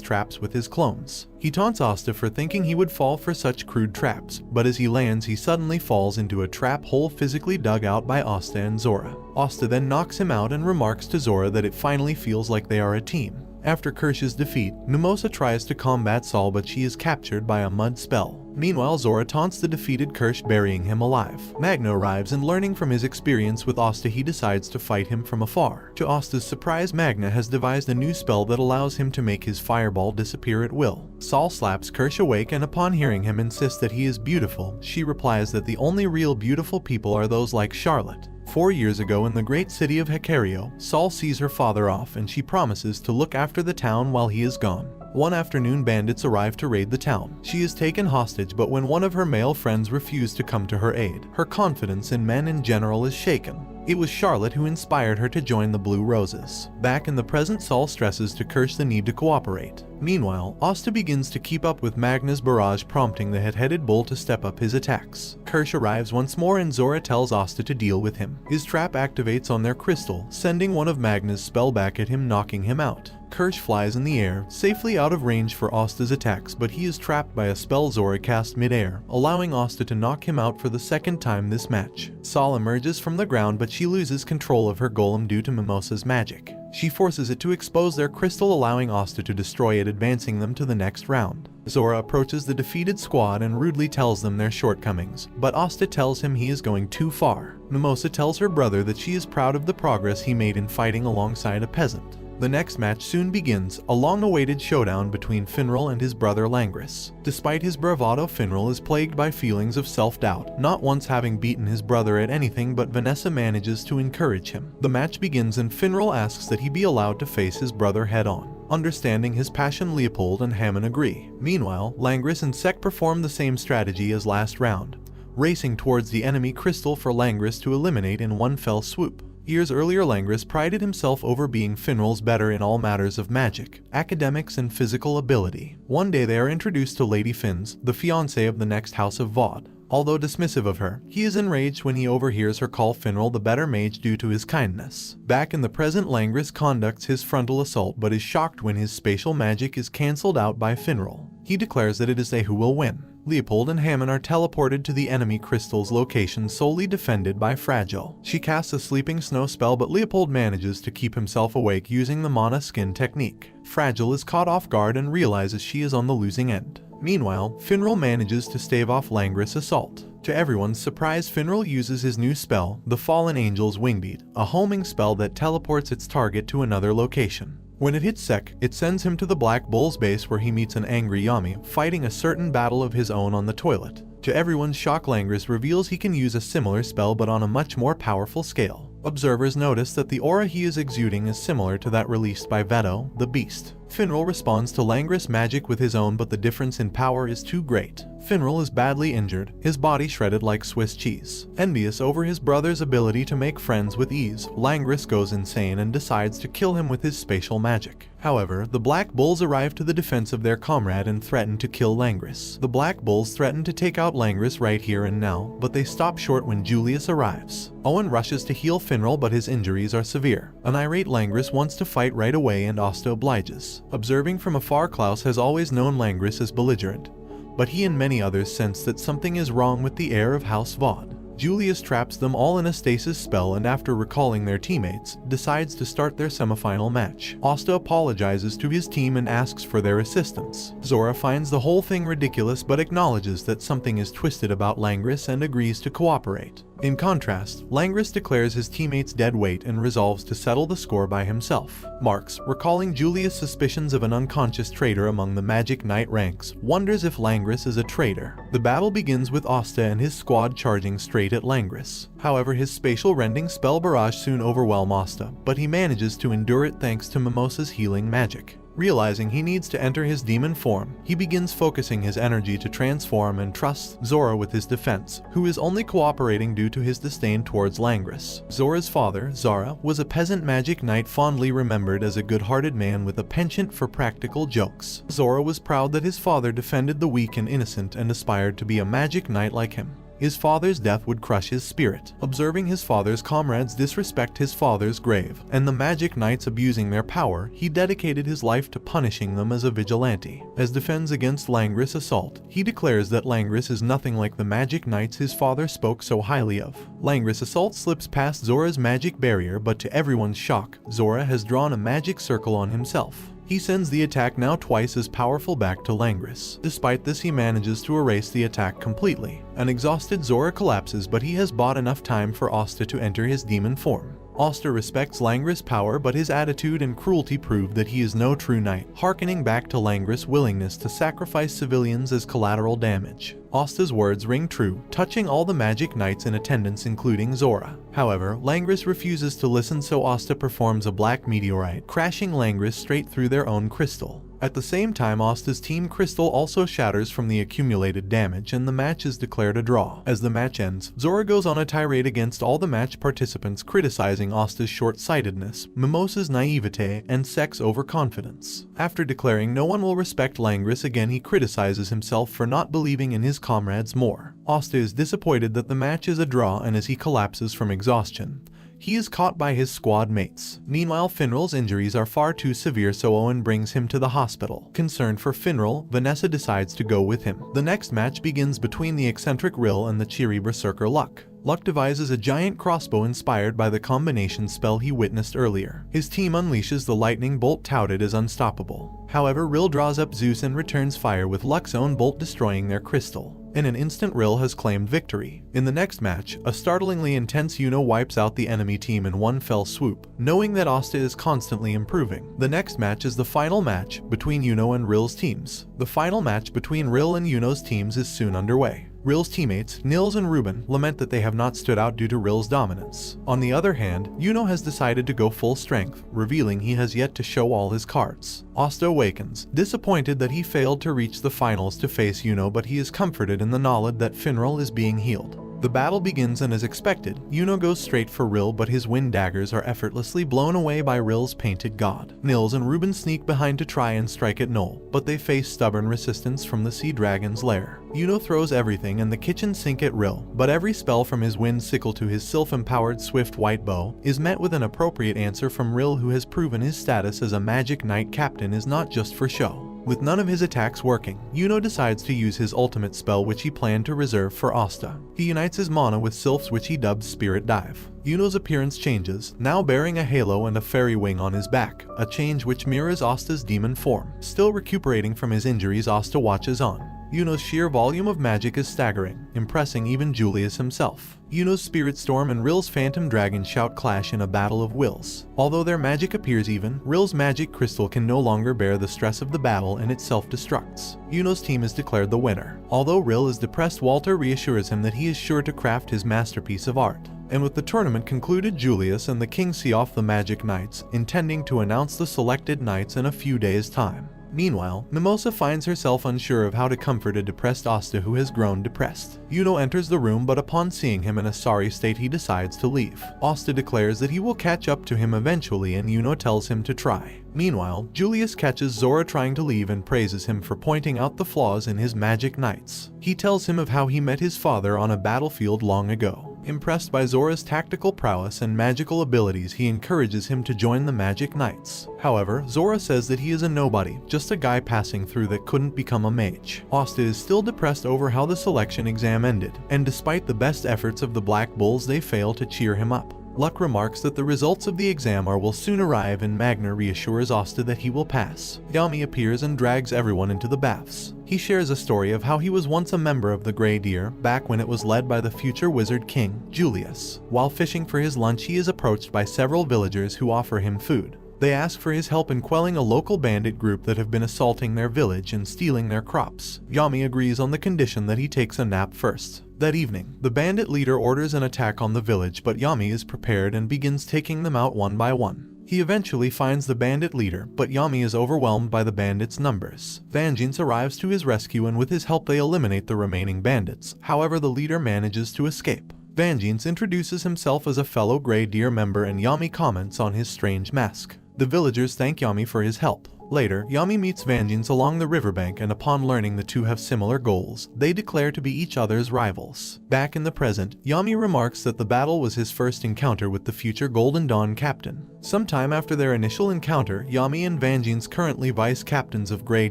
traps with his clones. He taunts Asta for thinking he would fall for such crude traps, but as he lands he suddenly falls into a trap hole physically dug out by Asta and Zora. Asta then knocks him out and remarks to Zora that it finally feels like they are a team. After Kirsch's defeat, Mimosa tries to combat Saul, but she is captured by a mud spell. Meanwhile, Zora taunts the defeated Kirsch, burying him alive. Magna arrives, and learning from his experience with Asta, he decides to fight him from afar. To Asta's surprise, Magna has devised a new spell that allows him to make his fireball disappear at will. Saul slaps Kirsch awake, and upon hearing him insist that he is beautiful, she replies that the only real beautiful people are those like Charlotte. 4 years ago in the great city of Hecario, Saul sees her father off, and she promises to look after the town while he is gone. One afternoon, bandits arrive to raid the town. She is taken hostage, but when one of her male friends refuses to come to her aid, her confidence in men in general is shaken. It was Charlotte who inspired her to join the Blue Roses. Back in the present, Saul stresses to Kirsch the need to cooperate. Meanwhile, Asta begins to keep up with Magna's barrage, prompting the head-headed bull to step up his attacks. Kirsch arrives once more, and Zora tells Asta to deal with him. His trap activates on their crystal, sending one of Magna's spell back at him, knocking him out. Kirsch flies in the air, safely out of range for Asta's attacks, but he is trapped by a spell Zora cast mid-air, allowing Asta to knock him out for the second time this match. Saul emerges from the ground, but she loses control of her golem due to Mimosa's magic. She forces it to expose their crystal, allowing Asta to destroy it, advancing them to the next round. Zora approaches the defeated squad and rudely tells them their shortcomings, but Asta tells him he is going too far. Mimosa tells her brother that she is proud of the progress he made in fighting alongside a peasant. The next match soon begins, a long-awaited showdown between Finral and his brother Langris. Despite his bravado, Finral is plagued by feelings of self-doubt, not once having beaten his brother at anything, but Vanessa manages to encourage him. The match begins, and Finral asks that he be allowed to face his brother head-on. Understanding his passion, Leopold and Hammond agree. Meanwhile, Langris and Sek perform the same strategy as last round, racing towards the enemy crystal for Langris to eliminate in one fell swoop. Years earlier, Langris prided himself over being Finral's better in all matters of magic, academics, and physical ability. One day they are introduced to Lady Finns, the fiancée of the next house of Vaude. Although dismissive of her, he is enraged when he overhears her call Finral the better mage due to his kindness. Back in the present, Langris conducts his frontal assault, but is shocked when his spatial magic is cancelled out by Finral. He declares that it is they who will win. Leopold and Hammond are teleported to the enemy crystal's location, solely defended by Fragile. She casts a sleeping snow spell, but Leopold manages to keep himself awake using the mana skin technique. Fragile is caught off guard and realizes she is on the losing end. Meanwhile, Finral manages to stave off Langris' assault. To everyone's surprise, Finral uses his new spell, the Fallen Angel's Wingbeat, a homing spell that teleports its target to another location. When it hits Sek, it sends him to the Black Bull's base, where he meets an angry Yami, fighting a certain battle of his own on the toilet. To everyone's shock, Langris reveals he can use a similar spell, but on a much more powerful scale. Observers notice that the aura he is exuding is similar to that released by Veto, the Beast. Finral responds to Langris' magic with his own, but the difference in power is too great. Finral is badly injured, his body shredded like Swiss cheese. Envious over his brother's ability to make friends with ease, Langris goes insane and decides to kill him with his spatial magic. However, the Black Bulls arrive to the defense of their comrade and threaten to kill Langris. The Black Bulls threaten to take out Langris right here and now, but they stop short when Julius arrives. Owen rushes to heal Finral, but his injuries are severe. An irate Langris wants to fight right away, and Asta obliges. Observing from afar, Klaus has always known Langris as belligerent, but he and many others sense that something is wrong with the heir of House Vaude. Julius traps them all in a stasis spell, and after recalling their teammates, decides to start their semifinal match. Asta apologizes to his team and asks for their assistance. Zora finds the whole thing ridiculous, but acknowledges that something is twisted about Langris and agrees to cooperate. In contrast, Langris declares his teammates dead weight and resolves to settle the score by himself. Marx, recalling Julius' suspicions of an unconscious traitor among the Magic Knight ranks, wonders if Langris is a traitor. The battle begins with Asta and his squad charging straight at Langris. However, his spatial rending spell barrage soon overwhelms Asta, but he manages to endure it thanks to Mimosa's healing magic. Realizing he needs to enter his demon form, he begins focusing his energy to transform and trusts Zora with his defense, who is only cooperating due to his disdain towards Langris. Zora's father, Zara, was a peasant magic knight fondly remembered as a good-hearted man with a penchant for practical jokes. Zora was proud that his father defended the weak and innocent and aspired to be a magic knight like him. His father's death would crush his spirit. Observing his father's comrades disrespect his father's grave, and the magic knights abusing their power, he dedicated his life to punishing them as a vigilante. As defends against Langris' assault, he declares that Langris is nothing like the magic knights his father spoke so highly of. Langris' assault slips past Zora's magic barrier, but to everyone's shock, Zora has drawn a magic circle on himself. He sends the attack, now twice as powerful, back to Langris. Despite this, he manages to erase the attack completely. An exhausted Zora collapses, but he has bought enough time for Asta to enter his demon form. Asta respects Langris' power, but his attitude and cruelty prove that he is no true knight, harkening back to Langris' willingness to sacrifice civilians as collateral damage. Asta's words ring true, touching all the magic knights in attendance, including Zora. However, Langris refuses to listen, so Asta performs a black meteorite, crashing Langris straight through their own crystal. At the same time, Asta's team crystal also shatters from the accumulated damage, and the match is declared a draw. As the match ends, Zora goes on a tirade against all the match participants, criticizing Asta's short-sightedness, Mimosa's naivete, and sex overconfidence. After declaring no one will respect Langris again, he criticizes himself for not believing in his comrades more. Asta is disappointed that the match is a draw, and as he collapses from exhaustion, he is caught by his squad mates. Meanwhile, Finral's injuries are far too severe, so Owen brings him to the hospital. Concerned for Finral, Vanessa decides to go with him. The next match begins between the eccentric Rill and the cheery berserker Luck. Luck devises a giant crossbow inspired by the combination spell he witnessed earlier. His team unleashes the lightning bolt touted as unstoppable. However, Rill draws up Zeus and returns fire with Luck's own bolt, destroying their crystal. In an instant, Rill has claimed victory. In the next match, a startlingly intense Yuno wipes out the enemy team in one fell swoop, knowing that Asta is constantly improving. The next match is the final match between Yuno and Rill's teams. The final match between Rill and Yuno's teams is soon underway. Rill's teammates, Nils and Ruben, lament that they have not stood out due to Rill's dominance. On the other hand, Yuno has decided to go full strength, revealing he has yet to show all his cards. Asta awakens, disappointed that he failed to reach the finals to face Yuno, but he is comforted in the knowledge that Finral is being healed. The battle begins, and as expected, Yuno goes straight for Rill, but his wind daggers are effortlessly blown away by Rill's painted god. Nils and Ruben sneak behind to try and strike at Noel, but they face stubborn resistance from the sea dragon's lair. Yuno throws everything and the kitchen sink at Rill, but every spell from his wind sickle to his sylph-empowered swift white bow is met with an appropriate answer from Rill, who has proven his status as a magic knight captain is not just for show. With none of his attacks working, Yuno decides to use his ultimate spell, which he planned to reserve for Asta. He unites his mana with Sylph's, which he dubbed Spirit Dive. Yuno's appearance changes, now bearing a halo and a fairy wing on his back, a change which mirrors Asta's demon form. Still recuperating from his injuries, Asta watches on. Yuno's sheer volume of magic is staggering, impressing even Julius himself. Yuno's Spirit Storm and Rill's Phantom Dragon shout clash in a battle of wills. Although their magic appears even, Rill's magic crystal can no longer bear the stress of the battle and it self-destructs. Yuno's team is declared the winner. Although Rill is depressed, Walter reassures him that he is sure to craft his masterpiece of art. And with the tournament concluded, Julius and the king see off the Magic Knights, intending to announce the selected knights in a few days' time. Meanwhile, Mimosa finds herself unsure of how to comfort a depressed Asta who has grown depressed. Yuno enters the room, but upon seeing him in a sorry state, he decides to leave. Asta declares that he will catch up to him eventually, and Yuno tells him to try. Meanwhile, Julius catches Zora trying to leave and praises him for pointing out the flaws in his magic knights. He tells him of how he met his father on a battlefield long ago. Impressed by Zora's tactical prowess and magical abilities, he encourages him to join the Magic Knights. However, Zora says that he is a nobody, just a guy passing through that couldn't become a mage. Asta is still depressed over how the selection exam ended, and despite the best efforts of the Black Bulls, they fail to cheer him up. Luck remarks that the results of the exam will soon arrive, and Magna reassures Asta that he will pass. Yami appears and drags everyone into the baths. He shares a story of how he was once a member of the Grey Deer, back when it was led by the future wizard king, Julius. While fishing for his lunch, he is approached by several villagers who offer him food. They ask for his help in quelling a local bandit group that have been assaulting their village and stealing their crops. Yami agrees on the condition that he takes a nap first. That evening, the bandit leader orders an attack on the village, but Yami is prepared and begins taking them out one by one. He eventually finds the bandit leader, but Yami is overwhelmed by the bandits' numbers. Vangeance arrives to his rescue, and with his help they eliminate the remaining bandits. However, the leader manages to escape. Vangeance introduces himself as a fellow Grey Deer member, and Yami comments on his strange mask. The villagers thank Yami for his help. Later, Yami meets Vangeance along the riverbank, and upon learning the two have similar goals, they declare to be each other's rivals. Back in the present, Yami remarks that the battle was his first encounter with the future Golden Dawn captain. Sometime after their initial encounter, Yami and Vangeance, currently vice-captains of Grey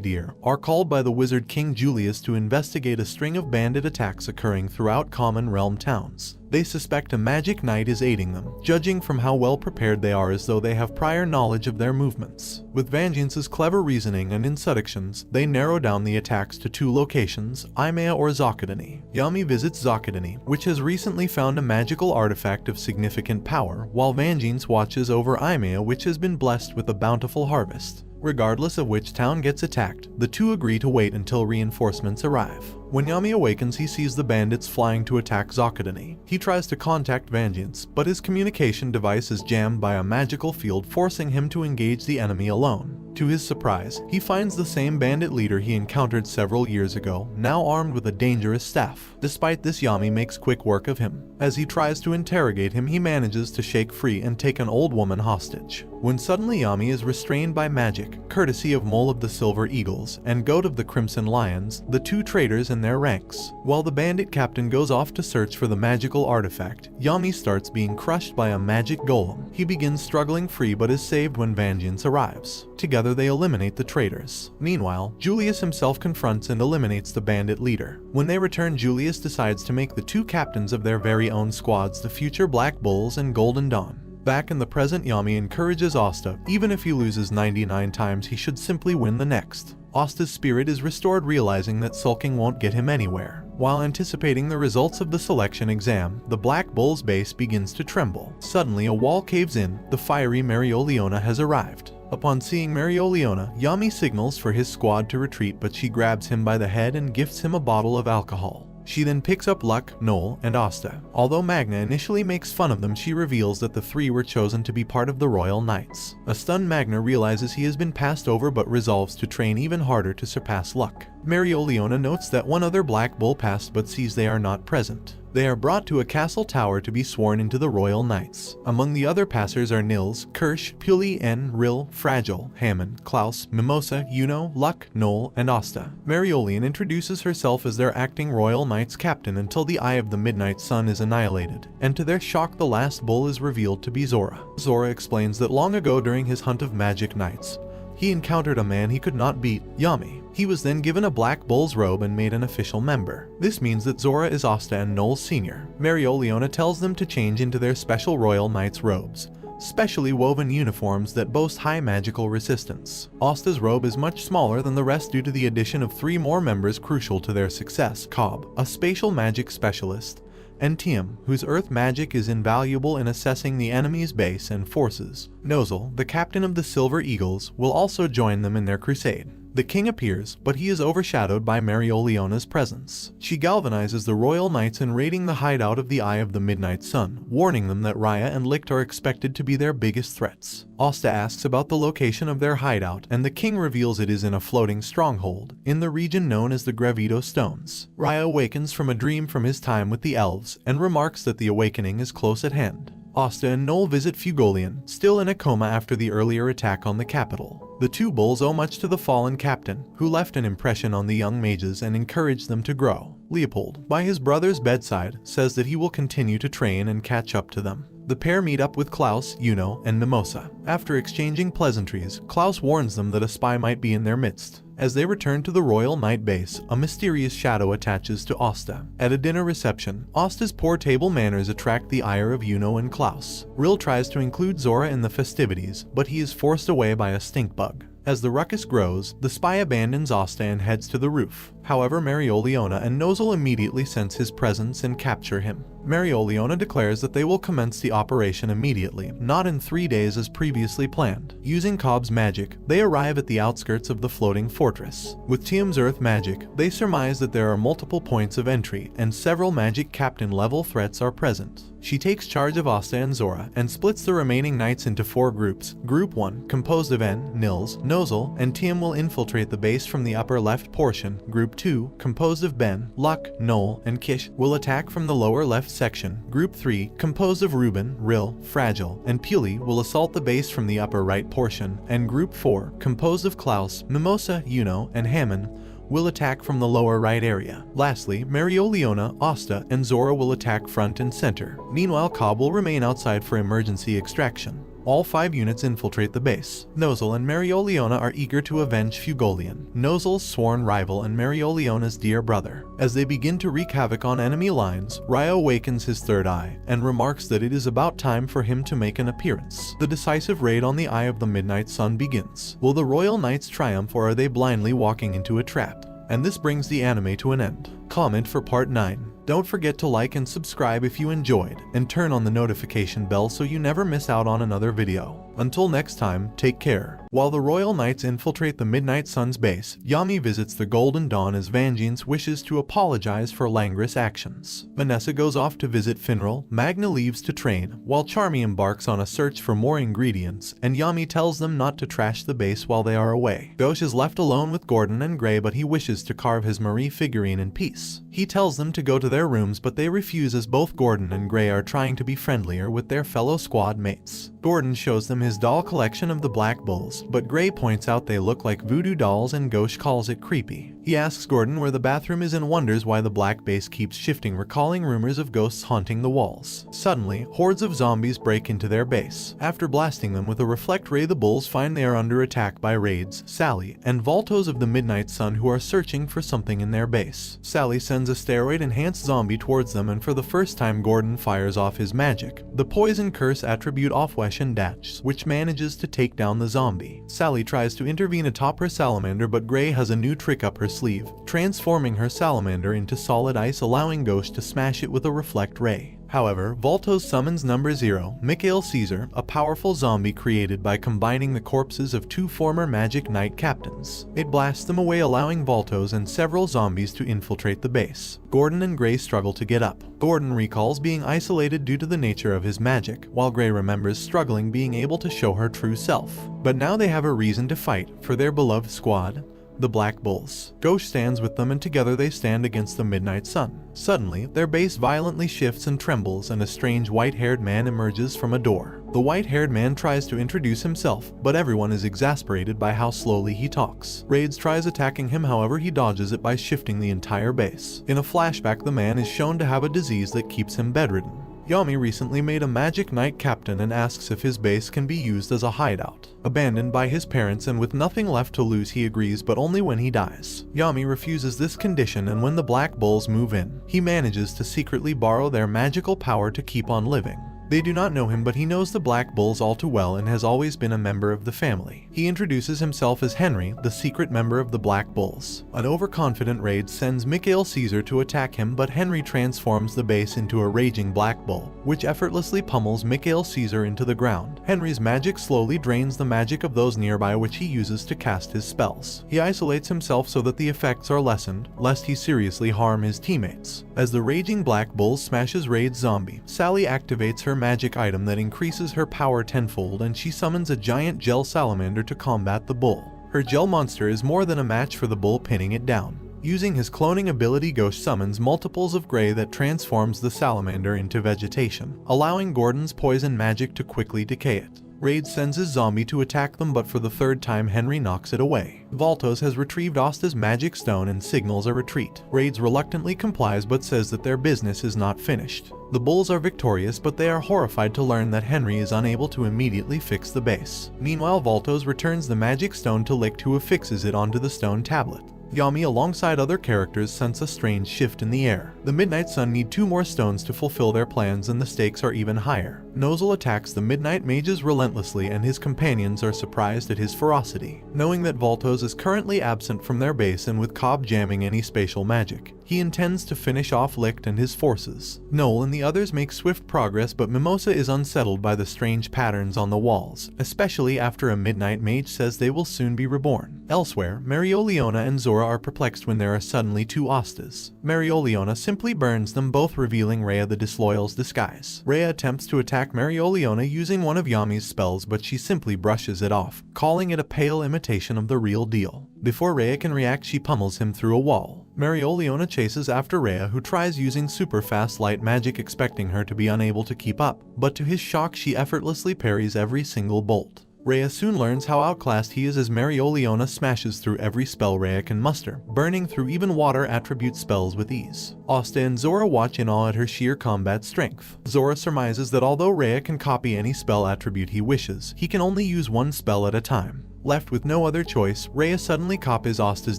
Deer, are called by the wizard King Julius to investigate a string of bandit attacks occurring throughout Common Realm towns. They suspect a magic knight is aiding them, judging from how well prepared they are, as though they have prior knowledge of their movements. With Vangeance's clever reasoning and instructions, they narrow down the attacks to 2 locations, Imea or Zocadony. Yami visits Zocadony, which has recently found a magical artifact of significant power, while Vangeance watches over Imea, which has been blessed with a bountiful harvest. Regardless of which town gets attacked, the two agree to wait until reinforcements arrive. When Yami awakens, he sees the bandits flying to attack Zocadony. He tries to contact Vangeance, but his communication device is jammed by a magical field, forcing him to engage the enemy alone. To his surprise, he finds the same bandit leader he encountered several years ago, now armed with a dangerous staff. Despite this, Yami makes quick work of him. As he tries to interrogate him, he manages to shake free and take an old woman hostage. When suddenly Yami is restrained by magic, courtesy of Mole of the Silver Eagles and Goat of the Crimson Lions, the 2 traitors in their ranks. While the bandit captain goes off to search for the magical artifact, Yami starts being crushed by a magic golem. He begins struggling free but is saved when Vangeance arrives. Together they eliminate the traitors. Meanwhile, Julius himself confronts and eliminates the bandit leader. When they return, Julius decides to make the 2 captains of their very own squads, the future Black Bulls and Golden Dawn. Back in the present, Yami encourages Asta. Even if he loses 99 times, he should simply win the next. Asta's spirit is restored, realizing that sulking won't get him anywhere. While anticipating the results of the selection exam, the Black Bull's base begins to tremble. Suddenly, a wall caves in. The fiery Marioliona has arrived. Upon seeing Marioliona, Yami signals for his squad to retreat, but she grabs him by the head and gifts him a bottle of alcohol. She then picks up Luck, Noel, and Asta. Although Magna initially makes fun of them, she reveals that the 3 were chosen to be part of the Royal Knights. A stunned Magna realizes he has been passed over but resolves to train even harder to surpass Luck. Marioliona notes that one other Black Bull passed but sees they are not present. They are brought to a castle tower to be sworn into the Royal Knights. Among the other passers are Nils, Kirsch, Puli, N, Rill, Fragile, Hammond, Klaus, Mimosa, Yuno, Luck, Noel, and Asta. Mariolian introduces herself as their acting Royal Knights captain until the Eye of the Midnight Sun is annihilated, and to their shock the last bull is revealed to be Zora. Zora explains that long ago during his hunt of magic knights, he encountered a man he could not beat, Yami. He was then given a Black Bull's robe and made an official member. This means that Zora is Asta and Noel Sr. Marioliona tells them to change into their special Royal Knights robes, specially woven uniforms that boast high magical resistance. Asta's robe is much smaller than the rest due to the addition of 3 more members crucial to their success: Cobb, a spatial magic specialist, and Tiem, whose earth magic is invaluable in assessing the enemy's base and forces. Nozel, the captain of the Silver Eagles, will also join them in their crusade. The king appears, but he is overshadowed by Marioliona's presence. She galvanizes the Royal Knights in raiding the hideout of the Eye of the Midnight Sun, warning them that Raya and Licht are expected to be their biggest threats. Asta asks about the location of their hideout, and the king reveals it is in a floating stronghold, in the region known as the Gravito Stones. Raya awakens from a dream from his time with the elves, and remarks that the awakening is close at hand. Asta and Noel visit Fugolian, still in a coma after the earlier attack on the capital. The 2 bulls owe much to the fallen captain, who left an impression on the young mages and encouraged them to grow. Leopold, by his brother's bedside, says that he will continue to train and catch up to them. The pair meet up with Klaus, Yuno, and Mimosa. After exchanging pleasantries, Klaus warns them that a spy might be in their midst. As they return to the Royal Knight base, a mysterious shadow attaches to Asta. At a dinner reception, Asta's poor table manners attract the ire of Yuno and Klaus. Rill tries to include Zora in the festivities, but he is forced away by a stink bug. As the ruckus grows, the spy abandons Asta and heads to the roof. However, Marioliona and Nozel immediately sense his presence and capture him. Marioliona declares that they will commence the operation immediately, not in 3 days as previously planned. Using Cobb's magic, they arrive at the outskirts of the floating fortress. With Tiem's earth magic, they surmise that there are multiple points of entry, and several magic captain-level threats are present. She takes charge of Asta and Zora, and splits the remaining knights into 4 groups. Group 1, composed of N, Nils, Nozel, and Tiem, will infiltrate the base from the upper left portion. Group 2, composed of Ben, Luck, Noel, and Kish, will attack from the lower left section. Group 3, composed of Ruben, Rill, Fragile, and Puli, will assault the base from the upper right portion. And Group 4, composed of Klaus, Mimosa, Yuno, and Hammond, will attack from the lower right area. Lastly, Marioliona, Asta, and Zora will attack front and center. Meanwhile, Cobb will remain outside for emergency extraction. All 5 units infiltrate the base. Nozel and Mereoleona are eager to avenge Fugolian, Nozel's sworn rival and Mereoleona's dear brother. As they begin to wreak havoc on enemy lines, Raya awakens his third eye and remarks that it is about time for him to make an appearance. The decisive raid on the Eye of the Midnight Sun begins. Will the Royal Knights triumph, or are they blindly walking into a trap? And this brings the anime to an end. Comment for part 9. Don't forget to like and subscribe if you enjoyed, and turn on the notification bell so you never miss out on another video. Until next time, take care. While the Royal Knights infiltrate the Midnight Sun's base, Yami visits the Golden Dawn as Vangeance wishes to apologize for Langris' actions. Vanessa goes off to visit Finral, Magna leaves to train, while Charmy embarks on a search for more ingredients, and Yami tells them not to trash the base while they are away. Gauche is left alone with Gordon and Gray, but he wishes to carve his Marie figurine in peace. He tells them to go to their rooms, but they refuse as both Gordon and Gray are trying to be friendlier with their fellow squad mates. Gordon shows them his doll collection of the Black Bulls, but Gray points out they look like voodoo dolls and Gauche calls it creepy. He asks Gordon where the bathroom is and wonders why the black base keeps shifting, recalling rumors of ghosts haunting the walls. Suddenly, hordes of zombies break into their base. After blasting them with a reflect ray, the bulls find they are under attack by Raids, Sally, and Voltos of the Midnight Sun, who are searching for something in their base. Sally sends a steroid-enhanced zombie towards them, and for the first time Gordon fires off his magic, the poison curse attribute Offwesh and Datch, which manages to take down the zombie. Sally tries to intervene atop her salamander, but Gray has a new trick up her sleeve, transforming her salamander into solid ice, allowing Ghost to smash it with a reflect ray. However, Voltos summons number 0, Mikhail Caesar, a powerful zombie created by combining the corpses of 2 former Magic Knight captains. It blasts them away, allowing Voltos and several zombies to infiltrate the base. Gordon and Gray struggle to get up. Gordon recalls being isolated due to the nature of his magic, while Gray remembers struggling being able to show her true self. But now they have a reason to fight for their beloved squad, the Black Bulls. Ghost stands with them, and together they stand against the Midnight Sun. Suddenly, their base violently shifts and trembles, and a strange white-haired man emerges from a door. The white-haired man tries to introduce himself, but everyone is exasperated by how slowly he talks. Raids tries attacking him, however he dodges it by shifting the entire base. In a flashback, the man is shown to have a disease that keeps him bedridden. Yami recently made a Magic Knight captain and asks if his base can be used as a hideout. Abandoned by his parents and with nothing left to lose, he agrees, but only when he dies. Yami refuses this condition, and when the Black Bulls move in, he manages to secretly borrow their magical power to keep on living. They do not know him, but he knows the Black Bulls all too well and has always been a member of the family. He introduces himself as Henry, the secret member of the Black Bulls. An overconfident Raid sends Mikhail Caesar to attack him, but Henry transforms the base into a raging Black Bull, which effortlessly pummels Mikhail Caesar into the ground. Henry's magic slowly drains the magic of those nearby, which he uses to cast his spells. He isolates himself so that the effects are lessened, lest he seriously harm his teammates. As the raging Black Bull smashes Raid's zombie, Sally activates her magic item that increases her power tenfold, and she summons a giant gel salamander to combat the bull. Her gel monster is more than a match for the bull, pinning it down. Using his cloning ability, Ghost summons multiples of Gray that transforms the salamander into vegetation, allowing Gordon's poison magic to quickly decay it. Raid sends his zombie to attack them, but for the third time Henry knocks it away. Voltos has retrieved Asta's magic stone and signals a retreat. Raids reluctantly complies, but says that their business is not finished. The Bulls are victorious, but they are horrified to learn that Henry is unable to immediately fix the base. Meanwhile, Voltos returns the magic stone to Licht, who affixes it onto the stone tablet. Yami alongside other characters sense a strange shift in the air. The Midnight Sun need 2 more stones to fulfill their plans, and the stakes are even higher. Nozel attacks the Midnight Mages relentlessly, and his companions are surprised at his ferocity. Knowing that Voltos is currently absent from their base and with Cobb jamming any spatial magic, he intends to finish off Licht and his forces. Noel and the others make swift progress, but Mimosa is unsettled by the strange patterns on the walls, especially after a Midnight Mage says they will soon be reborn. Elsewhere, Mereoleona and Zora are perplexed when there are suddenly 2 Astas. Mereoleona simply burns them both, revealing Rhea the Disloyal's disguise. Rhea attempts to attack Mereoleona using one of Yami's spells, but she simply brushes it off, calling it a pale imitation of the real deal. Before Rhea can react, she pummels him through a wall. Mereoleona chases after Rhea, who tries using super fast light magic, expecting her to be unable to keep up, but to his shock she effortlessly parries every single bolt. Rhea soon learns how outclassed he is as Mereoleona smashes through every spell Rhea can muster, burning through even water attribute spells with ease. Asta and Zora watch in awe at her sheer combat strength. Zora surmises that although Rhea can copy any spell attribute he wishes, he can only use one spell at a time. Left with no other choice, Rhea suddenly copies Asta's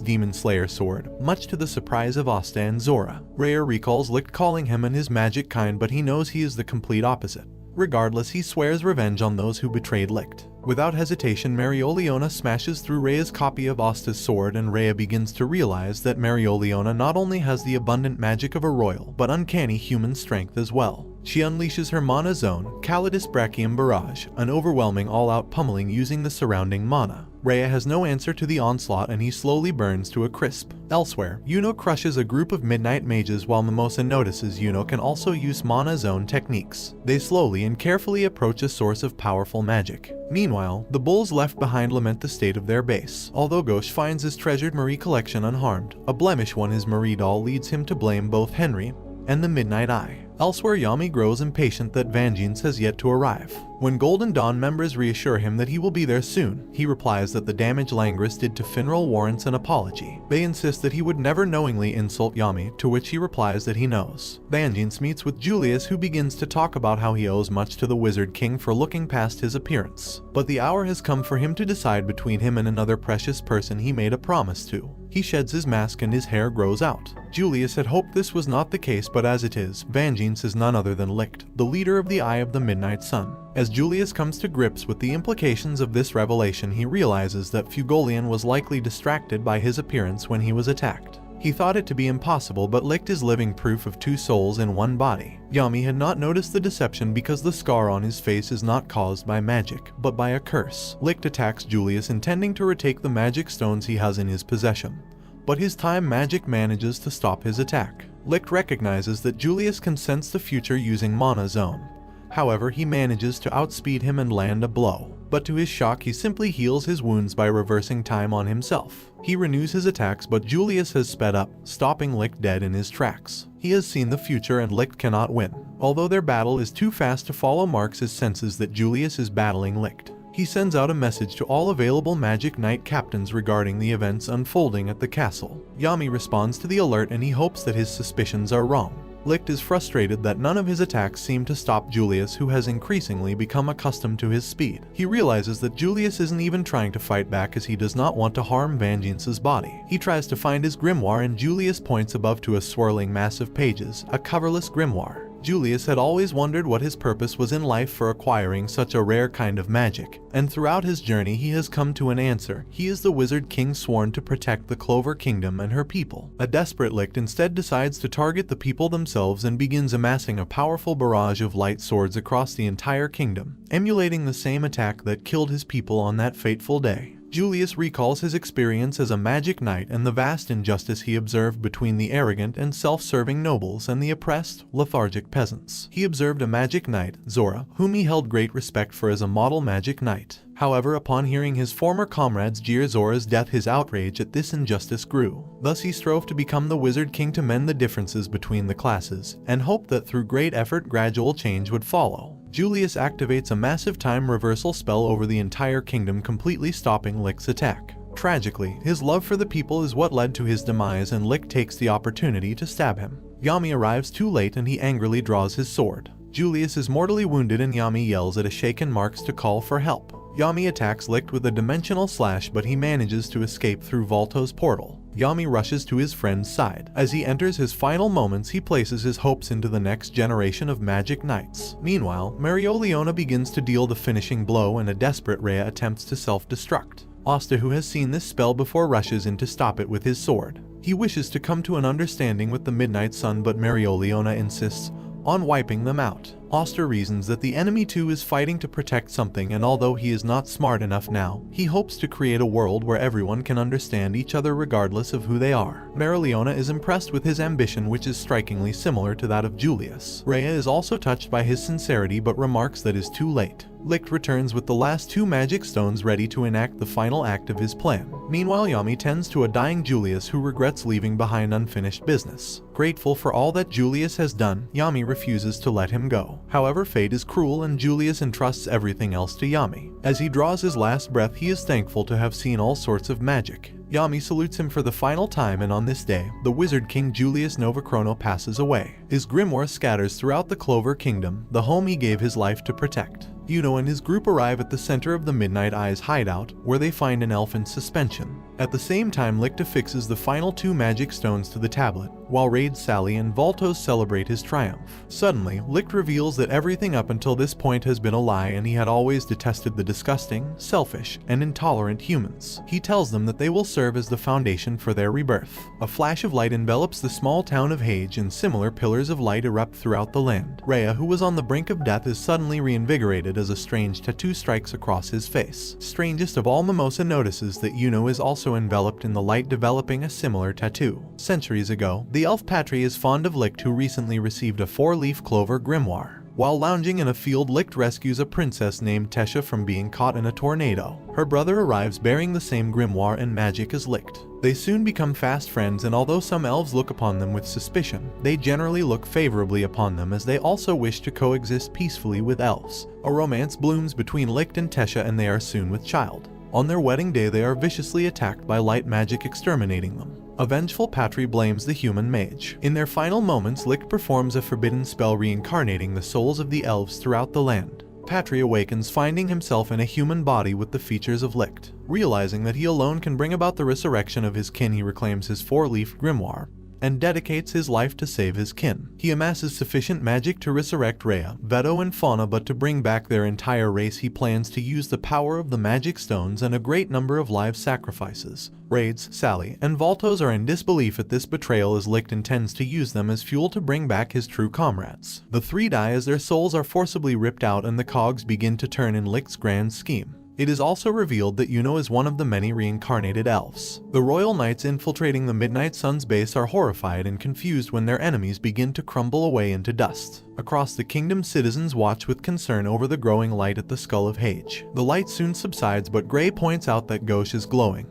Demon Slayer sword, much to the surprise of Asta and Zora. Rhea recalls Licht calling him and his magic kind, but he knows he is the complete opposite. Regardless, he swears revenge on those who betrayed Licht. Without hesitation, Mereoleona smashes through Rhea's copy of Asta's sword, and Rhea begins to realize that Mereoleona not only has the abundant magic of a royal, but uncanny human strength as well. She unleashes her mana zone, Calidus Brachium Barrage, an overwhelming all-out pummeling using the surrounding mana. Rhea has no answer to the onslaught and he slowly burns to a crisp. Elsewhere, Yuno crushes a group of midnight mages while Mimosa notices Yuno can also use mana zone techniques. They slowly and carefully approach a source of powerful magic. Meanwhile, the bulls left behind lament the state of their base. Although Ghosh finds his treasured Marie collection unharmed, a blemish one his Marie doll leads him to blame both Henry and the Midnight Eye. Elsewhere, Yami grows impatient that Vangeance has yet to arrive. When Golden Dawn members reassure him that he will be there soon, he replies that the damage Langris did to Finral warrants an apology. They insist that he would never knowingly insult Yami, to which he replies that he knows. Vangeance meets with Julius, who begins to talk about how he owes much to the Wizard King for looking past his appearance. But the hour has come for him to decide between him and another precious person he made a promise to. He sheds his mask and his hair grows out. Julius had hoped this was not the case, but as it is, Vangeance is none other than Licht, the leader of the Eye of the Midnight Sun. As Julius comes to grips with the implications of this revelation, he realizes that Fugolian was likely distracted by his appearance when he was attacked. He thought it to be impossible, but Licht is living proof of two souls in one body. Yami had not noticed the deception because the scar on his face is not caused by magic, but by a curse. Licht attacks Julius, intending to retake the magic stones he has in his possession, but his time magic manages to stop his attack. Licht recognizes that Julius can sense the future using Mana Zone. However, he manages to outspeed him and land a blow. But to his shock, he simply heals his wounds by reversing time on himself. He renews his attacks, but Julius has sped up, stopping Licht dead in his tracks. He has seen the future and Licht cannot win. Although their battle is too fast to follow, Marx senses that Julius is battling Licht. He sends out a message to all available Magic Knight captains regarding the events unfolding at the castle. Yami responds to the alert and he hopes that his suspicions are wrong. Licht is frustrated that none of his attacks seem to stop Julius, who has increasingly become accustomed to his speed. He realizes that Julius isn't even trying to fight back, as he does not want to harm Vangeance's body. He tries to find his grimoire and Julius points above to a swirling mass of pages, a coverless grimoire. Julius had always wondered what his purpose was in life for acquiring such a rare kind of magic, and throughout his journey he has come to an answer. He is the Wizard King sworn to protect the Clover Kingdom and her people. A desperate Licht instead decides to target the people themselves and begins amassing a powerful barrage of light swords across the entire kingdom, emulating the same attack that killed his people on that fateful day. Julius recalls his experience as a magic knight and the vast injustice he observed between the arrogant and self-serving nobles and the oppressed, lethargic peasants. He observed a magic knight, Zora, whom he held great respect for as a model magic knight. However, upon hearing his former comrades jeer Zora's death, his outrage at this injustice grew. Thus he strove to become the Wizard King to mend the differences between the classes, and hoped that through great effort gradual change would follow. Julius activates a massive time reversal spell over the entire kingdom, completely stopping Licht's attack. Tragically, his love for the people is what led to his demise, and Licht takes the opportunity to stab him. Yami arrives too late and he angrily draws his sword. Julius is mortally wounded and Yami yells at a shaken Marx to call for help. Yami attacks Licht with a dimensional slash, but he manages to escape through Volto's portal. Yami rushes to his friend's side. As he enters his final moments, he places his hopes into the next generation of magic knights. Meanwhile, Mereoleona begins to deal the finishing blow and a desperate Rhea attempts to self-destruct. Asta, who has seen this spell before, rushes in to stop it with his sword. He wishes to come to an understanding with the Midnight Sun, but Mereoleona insists on wiping them out. Asta reasons that the enemy too is fighting to protect something, and although he is not smart enough now, he hopes to create a world where everyone can understand each other regardless of who they are. Mereoleona is impressed with his ambition, which is strikingly similar to that of Julius. Rhea is also touched by his sincerity but remarks that is too late. Licht returns with the last 2 magic stones ready to enact the final act of his plan. Meanwhile, Yami tends to a dying Julius who regrets leaving behind unfinished business. Grateful for all that Julius has done, Yami refuses to let him go. However, fate is cruel and Julius entrusts everything else to Yami. As he draws his last breath, he is thankful to have seen all sorts of magic. Yami salutes him for the final time, and on this day, the Wizard King Julius Novachrono passes away. His grimoire scatters throughout the Clover Kingdom, the home he gave his life to protect. Yuno and his group arrive at the center of the Midnight Eyes hideout, where they find an elf in suspension. At the same time, Licht affixes the final 2 magic stones to the tablet, while Raid, Sally, and Voltos celebrate his triumph. Suddenly, Licht reveals that everything up until this point has been a lie and he had always detested the disgusting, selfish, and intolerant humans. He tells them that they will serve as the foundation for their rebirth. A flash of light envelops the small town of Hage and similar pillars of light erupt throughout the land. Rhea, who was on the brink of death, is suddenly reinvigorated as a strange tattoo strikes across his face. Strangest of all, Mimosa notices that Yuno is also enveloped in the light, developing a similar tattoo. Centuries ago, the elf Patry is fond of Licht, who recently received a 4-leaf clover grimoire. While lounging in a field, Licht rescues a princess named Tesha from being caught in a tornado. Her brother arrives bearing the same grimoire and magic as Licht. They soon become fast friends, and although some elves look upon them with suspicion, they generally look favorably upon them as they also wish to coexist peacefully with elves. A romance blooms between Licht and Tesha, and they are soon with child. On their wedding day, they are viciously attacked by light magic, exterminating them. A vengeful Patry blames the human mage. In their final moments, Licht performs a forbidden spell reincarnating the souls of the elves throughout the land. Patry awakens, finding himself in a human body with the features of Licht. Realizing that he alone can bring about the resurrection of his kin, he reclaims his 4-leaf grimoire and dedicates his life to save his kin. He amasses sufficient magic to resurrect Rhea, Veto, and Fauna, but to bring back their entire race he plans to use the power of the magic stones and a great number of live sacrifices. Raids, Sally, and Voltos are in disbelief at this betrayal, as Licht intends to use them as fuel to bring back his true comrades. The 3 die as their souls are forcibly ripped out and the cogs begin to turn in Licht's grand scheme. It is also revealed that Yuno is one of the many reincarnated elves. The royal knights infiltrating the Midnight Sun's base are horrified and confused when their enemies begin to crumble away into dust. Across the kingdom, citizens watch with concern over the growing light at the skull of Hage. The light soon subsides, but Gray points out that Gauche is glowing.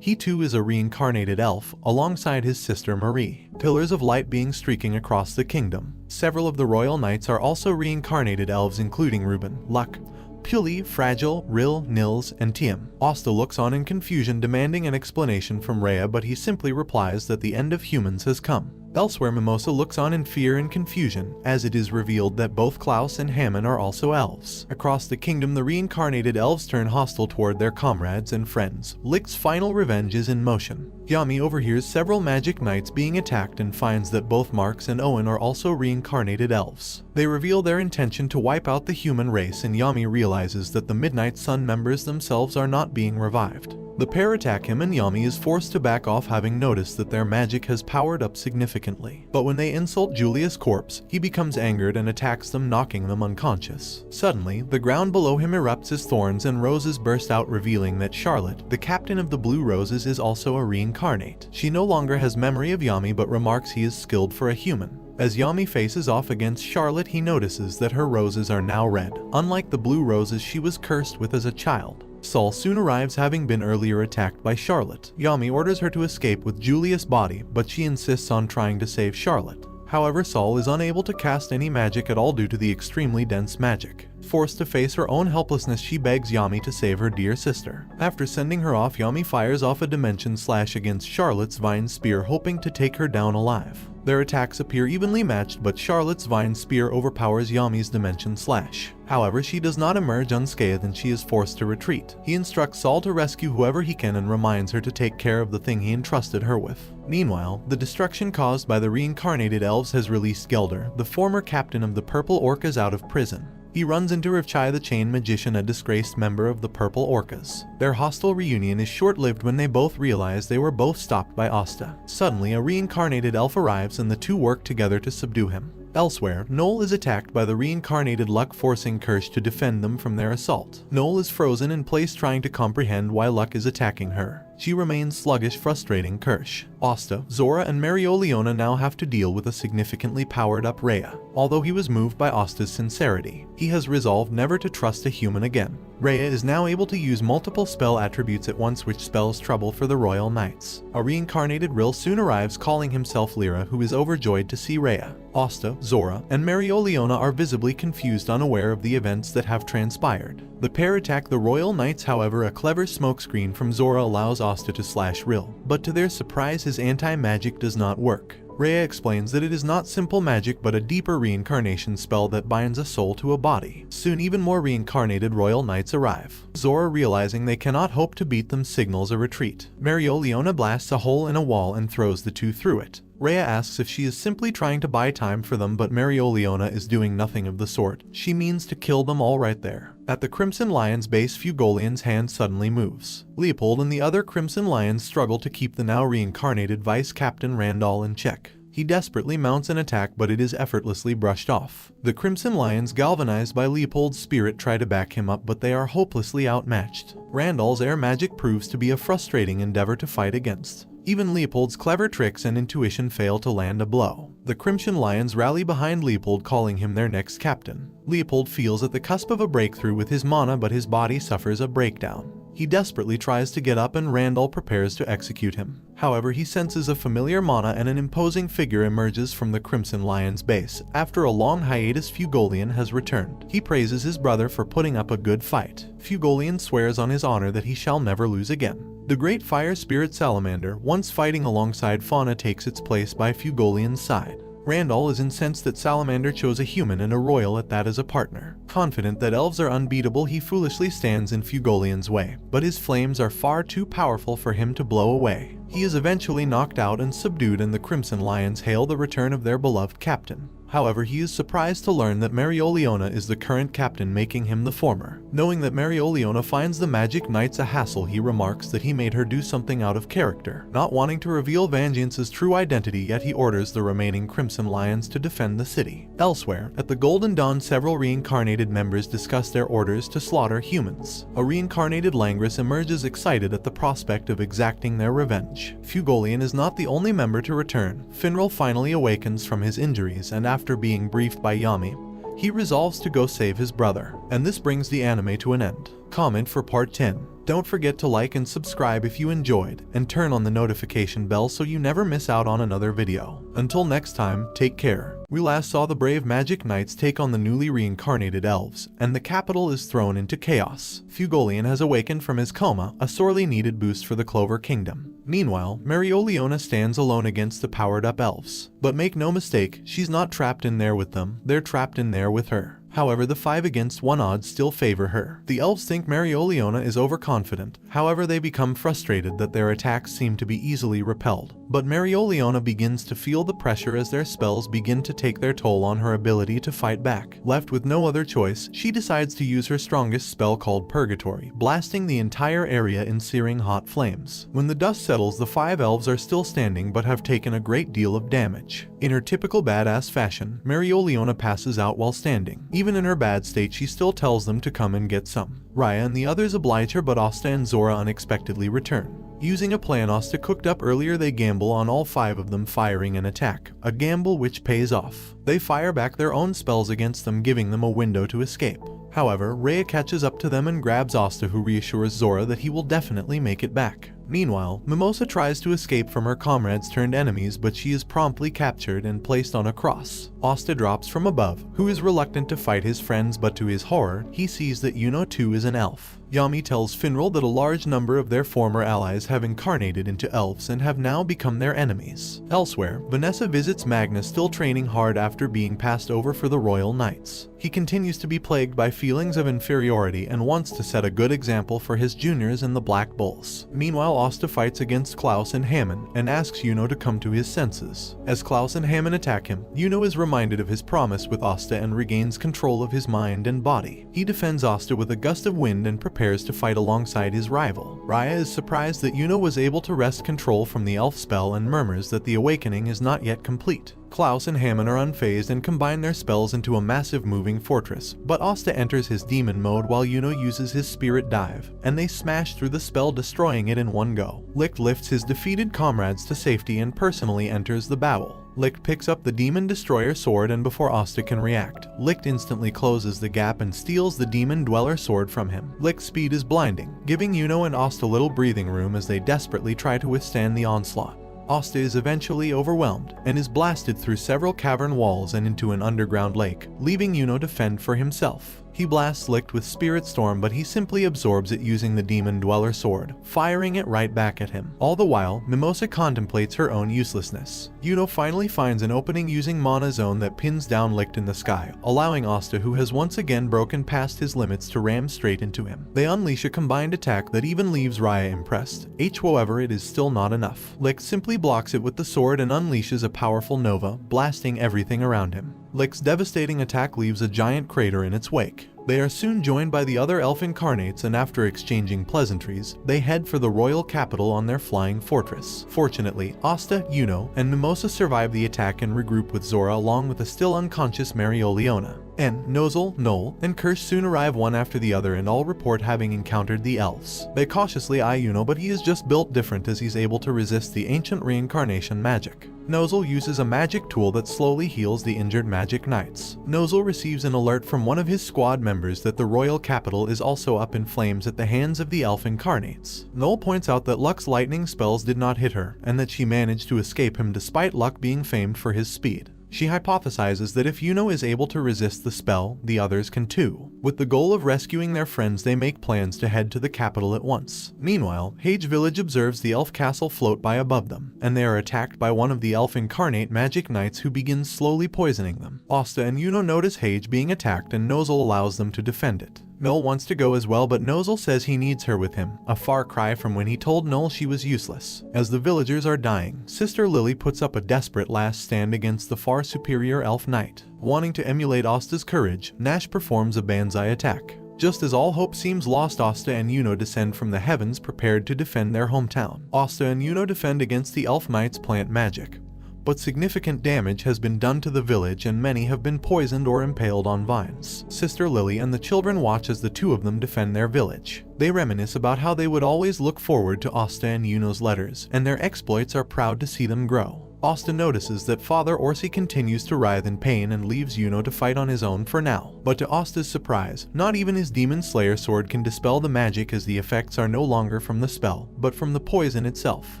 He too is a reincarnated elf, alongside his sister Marie. Pillars of light being streaking across the kingdom. Several of the royal knights are also reincarnated elves, including Ruben, Luck, Puli, Fragile, Rill, Nils, and Tiem. Asta looks on in confusion, demanding an explanation from Rhea, but he simply replies that the end of humans has come. Elsewhere, Mimosa looks on in fear and confusion, as it is revealed that both Klaus and Hammond are also elves. Across the kingdom, the reincarnated elves turn hostile toward their comrades and friends. Licht's final revenge is in motion. Yami overhears several magic knights being attacked and finds that both Marks and Owen are also reincarnated elves. They reveal their intention to wipe out the human race, and Yami realizes that the Midnight Sun members themselves are not being revived. The pair attack him, and Yami is forced to back off, having noticed that their magic has powered up significantly. But when they insult Julius' corpse, he becomes angered and attacks them, knocking them unconscious. Suddenly, the ground below him erupts as thorns and roses burst out, revealing that Charlotte, the captain of the Blue Roses, is also a reincarnate. She no longer has memory of Yami, but remarks he is skilled for a human. As Yami faces off against Charlotte, he notices that her roses are now red, unlike the blue roses she was cursed with as a child. Saul soon arrives, having been earlier attacked by Charlotte. Yami orders her to escape with Julius' body, but she insists on trying to save Charlotte. However, Saul is unable to cast any magic at all due to the extremely dense magic. Forced to face her own helplessness, she begs Yami to save her dear sister. After sending her off, Yami fires off a dimension slash against Charlotte's vine spear, hoping to take her down alive. Their attacks appear evenly matched, but Charlotte's vine spear overpowers Yami's dimension slash. However, she does not emerge unscathed and she is forced to retreat. He instructs Saul to rescue whoever he can and reminds her to take care of the thing he entrusted her with. Meanwhile, the destruction caused by the reincarnated elves has released Gelder, the former captain of the Purple Orcas, out of prison. He runs into Rivchai the Chain Magician, a disgraced member of the Purple Orcas. Their hostile reunion is short-lived when they both realize they were both stopped by Asta. Suddenly, a reincarnated elf arrives and the two work together to subdue him. Elsewhere, Noel is attacked by the reincarnated Luck, forcing Kirsch to defend them from their assault. Noel is frozen in place, trying to comprehend why Luck is attacking her. she remains sluggish, frustrating Kirsch. Asta, Zora, and Mereoleona now have to deal with a significantly powered-up Rhea. Although he was moved by Asta's sincerity, he has resolved never to trust a human again. Rhea is now able to use multiple spell attributes at once, which spells trouble for the Royal Knights. A reincarnated Rill soon arrives, calling himself Lyra, who is overjoyed to see Rhea. Asta, Zora, and Mereoleona are visibly confused, unaware of the events that have transpired. The pair attack the Royal Knights, however a clever smokescreen from Zora allows Asta to slash Rill, but to their surprise his anti-magic does not work. Rhea explains that it is not simple magic but a deeper reincarnation spell that binds a soul to a body. Soon even more reincarnated Royal Knights arrive. Zora, realizing they cannot hope to beat them, signals a retreat. Mereoleona blasts a hole in a wall and throws the two through it. Rhea asks if she is simply trying to buy time for them, but Mereoleona is doing nothing of the sort. She means to kill them all right there. At the Crimson Lion's base, Fugolian's hand suddenly moves. Leopold and the other Crimson Lions struggle to keep the now reincarnated Vice Captain Randall in check. He desperately mounts an attack, but it is effortlessly brushed off. The Crimson Lions, galvanized by Leopold's spirit, try to back him up, but they are hopelessly outmatched. Randall's air magic proves to be a frustrating endeavor to fight against. Even Leopold's clever tricks and intuition fail to land a blow. The Crimson Lions rally behind Leopold, calling him their next captain. Leopold feels at the cusp of a breakthrough with his mana, but his body suffers a breakdown. He desperately tries to get up and Randall prepares to execute him. However, he senses a familiar mana and an imposing figure emerges from the Crimson Lion's base. After a long hiatus, Fugolian has returned. He praises his brother for putting up a good fight. Fugolian swears on his honor that he shall never lose again. The great fire spirit Salamander, once fighting alongside Fauna, takes its place by Fugolian's side. Randall is incensed that Salamander chose a human and a royal at that as a partner. Confident that elves are unbeatable, he foolishly stands in Fugolian's way, but his flames are far too powerful for him to blow away. He is eventually knocked out and subdued, and the Crimson Lions hail the return of their beloved captain. However, he is surprised to learn that Mereoleona is the current captain, making him the former. Knowing that Mereoleona finds the Magic Knights a hassle, he remarks that he made her do something out of character. Not wanting to reveal Vengeance's true identity yet, he orders the remaining Crimson Lions to defend the city. Elsewhere, at the Golden Dawn, several reincarnated members discuss their orders to slaughter humans. A reincarnated Langris emerges, excited at the prospect of exacting their revenge. Fugolian is not the only member to return. Finral finally awakens from his injuries, and after being briefed by Yami, he resolves to go save his brother. And this brings the anime to an end. Comment for part 10. Don't forget to like and subscribe if you enjoyed, and turn on the notification bell so you never miss out on another video. Until next time, take care. We last saw the brave Magic Knights take on the newly reincarnated elves, and the capital is thrown into chaos. Fugolian has awakened from his coma, a sorely needed boost for the Clover Kingdom. Meanwhile, Mereoleona stands alone against the powered-up elves. But make no mistake, she's not trapped in there with them, they're trapped in there with her. However, the 5-against-1 odds still favor her. The elves think Mereoleona is overconfident, however they become frustrated that their attacks seem to be easily repelled. But Mereoleona begins to feel the pressure as their spells begin to take their toll on her ability to fight back. Left with no other choice, she decides to use her strongest spell called Purgatory, blasting the entire area in searing hot flames. When the dust settles, the 5 elves are still standing but have taken a great deal of damage. In her typical badass fashion, Mereoleona passes out while standing. Even in her bad state, she still tells them to come and get some. Raya and the others oblige her, but Asta and Zora unexpectedly return. Using a plan Asta cooked up earlier, they gamble on all 5 of them firing an attack, a gamble which pays off. They fire back their own spells against them, giving them a window to escape. However, Rhea catches up to them and grabs Asta, who reassures Zora that he will definitely make it back. Meanwhile, Mimosa tries to escape from her comrades turned enemies, but she is promptly captured and placed on a cross. Asta drops from above, who is reluctant to fight his friends, but to his horror, he sees that Yuno too is an elf. Yami tells Finral that a large number of their former allies have incarnated into elves and have now become their enemies. Elsewhere, Vanessa visits Magnus, still training hard after being passed over for the Royal Knights. He continues to be plagued by feelings of inferiority and wants to set a good example for his juniors in the Black Bulls. Meanwhile, Asta fights against Klaus and Hammond and asks Yuno to come to his senses. As Klaus and Hammond attack him, Yuno is reminded of his promise with Asta and regains control of his mind and body. He defends Asta with a gust of wind and prepares to fight alongside his rival. Raya is surprised that Yuno was able to wrest control from the elf spell and murmurs that the awakening is not yet complete. Klaus and Hammond are unfazed and combine their spells into a massive moving fortress, but Asta enters his demon mode while Yuno uses his spirit dive, and they smash through the spell, destroying it in one go. Licht lifts his defeated comrades to safety and personally enters the battle. Licht picks up the Demon Destroyer sword, and before Asta can react, Licht instantly closes the gap and steals the Demon Dweller sword from him. Licht's speed is blinding, giving Yuno and Asta little breathing room as they desperately try to withstand the onslaught. Asta is eventually overwhelmed and is blasted through several cavern walls and into an underground lake, leaving Yuno to fend for himself. He blasts Licht with Spirit Storm, but he simply absorbs it using the Demon Dweller sword, firing it right back at him. All the while, Mimosa contemplates her own uselessness. Yuno finally finds an opening using Mana Zone that pins down Licht in the sky, allowing Asta, who has once again broken past his limits, to ram straight into him. They unleash a combined attack that even leaves Raya impressed. However, it is still not enough. Licht simply blocks it with the sword and unleashes a powerful Nova, blasting everything around him. Licht's devastating attack leaves a giant crater in its wake. They are soon joined by the other elf incarnates, and after exchanging pleasantries, they head for the royal capital on their flying fortress. Fortunately, Asta, Yuno, and Mimosa survive the attack and regroup with Zora along with the still unconscious Marioliona. Nozel, Noel, and Kirsch soon arrive one after the other and all report having encountered the elves. They cautiously eye Yuno, but he is just built different as he's able to resist the ancient reincarnation magic. Nozel uses a magic tool that slowly heals the injured magic knights. Nozel receives an alert from one of his squad members that the royal capital is also up in flames at the hands of the elf incarnates. Noel points out that Luck's lightning spells did not hit her, and that she managed to escape him despite Luck being famed for his speed. She hypothesizes that if Yuno is able to resist the spell, the others can too. With the goal of rescuing their friends, they make plans to head to the capital at once. Meanwhile, Hage Village observes the elf castle float by above them, and they are attacked by one of the elf incarnate magic knights who begins slowly poisoning them. Asta and Yuno notice Hage being attacked, and Nozel allows them to defend it. Noel wants to go as well, but Nozel says he needs her with him, a far cry from when he told Noel she was useless. As the villagers are dying, Sister Lily puts up a desperate last stand against the far superior elf knight. Wanting to emulate Asta's courage, Nash performs a banzai attack. Just as all hope seems lost, Asta and Yuno descend from the heavens prepared to defend their hometown. Asta and Yuno defend against the elf knight's plant magic, but significant damage has been done to the village and many have been poisoned or impaled on vines. Sister Lily and the children watch as the two of them defend their village. They reminisce about how they would always look forward to Asta and Yuno's letters, and their exploits are proud to see them grow. Asta notices that Father Orsi continues to writhe in pain and leaves Yuno to fight on his own for now. But to Asta's surprise, not even his Demon Slayer sword can dispel the magic, as the effects are no longer from the spell, but from the poison itself.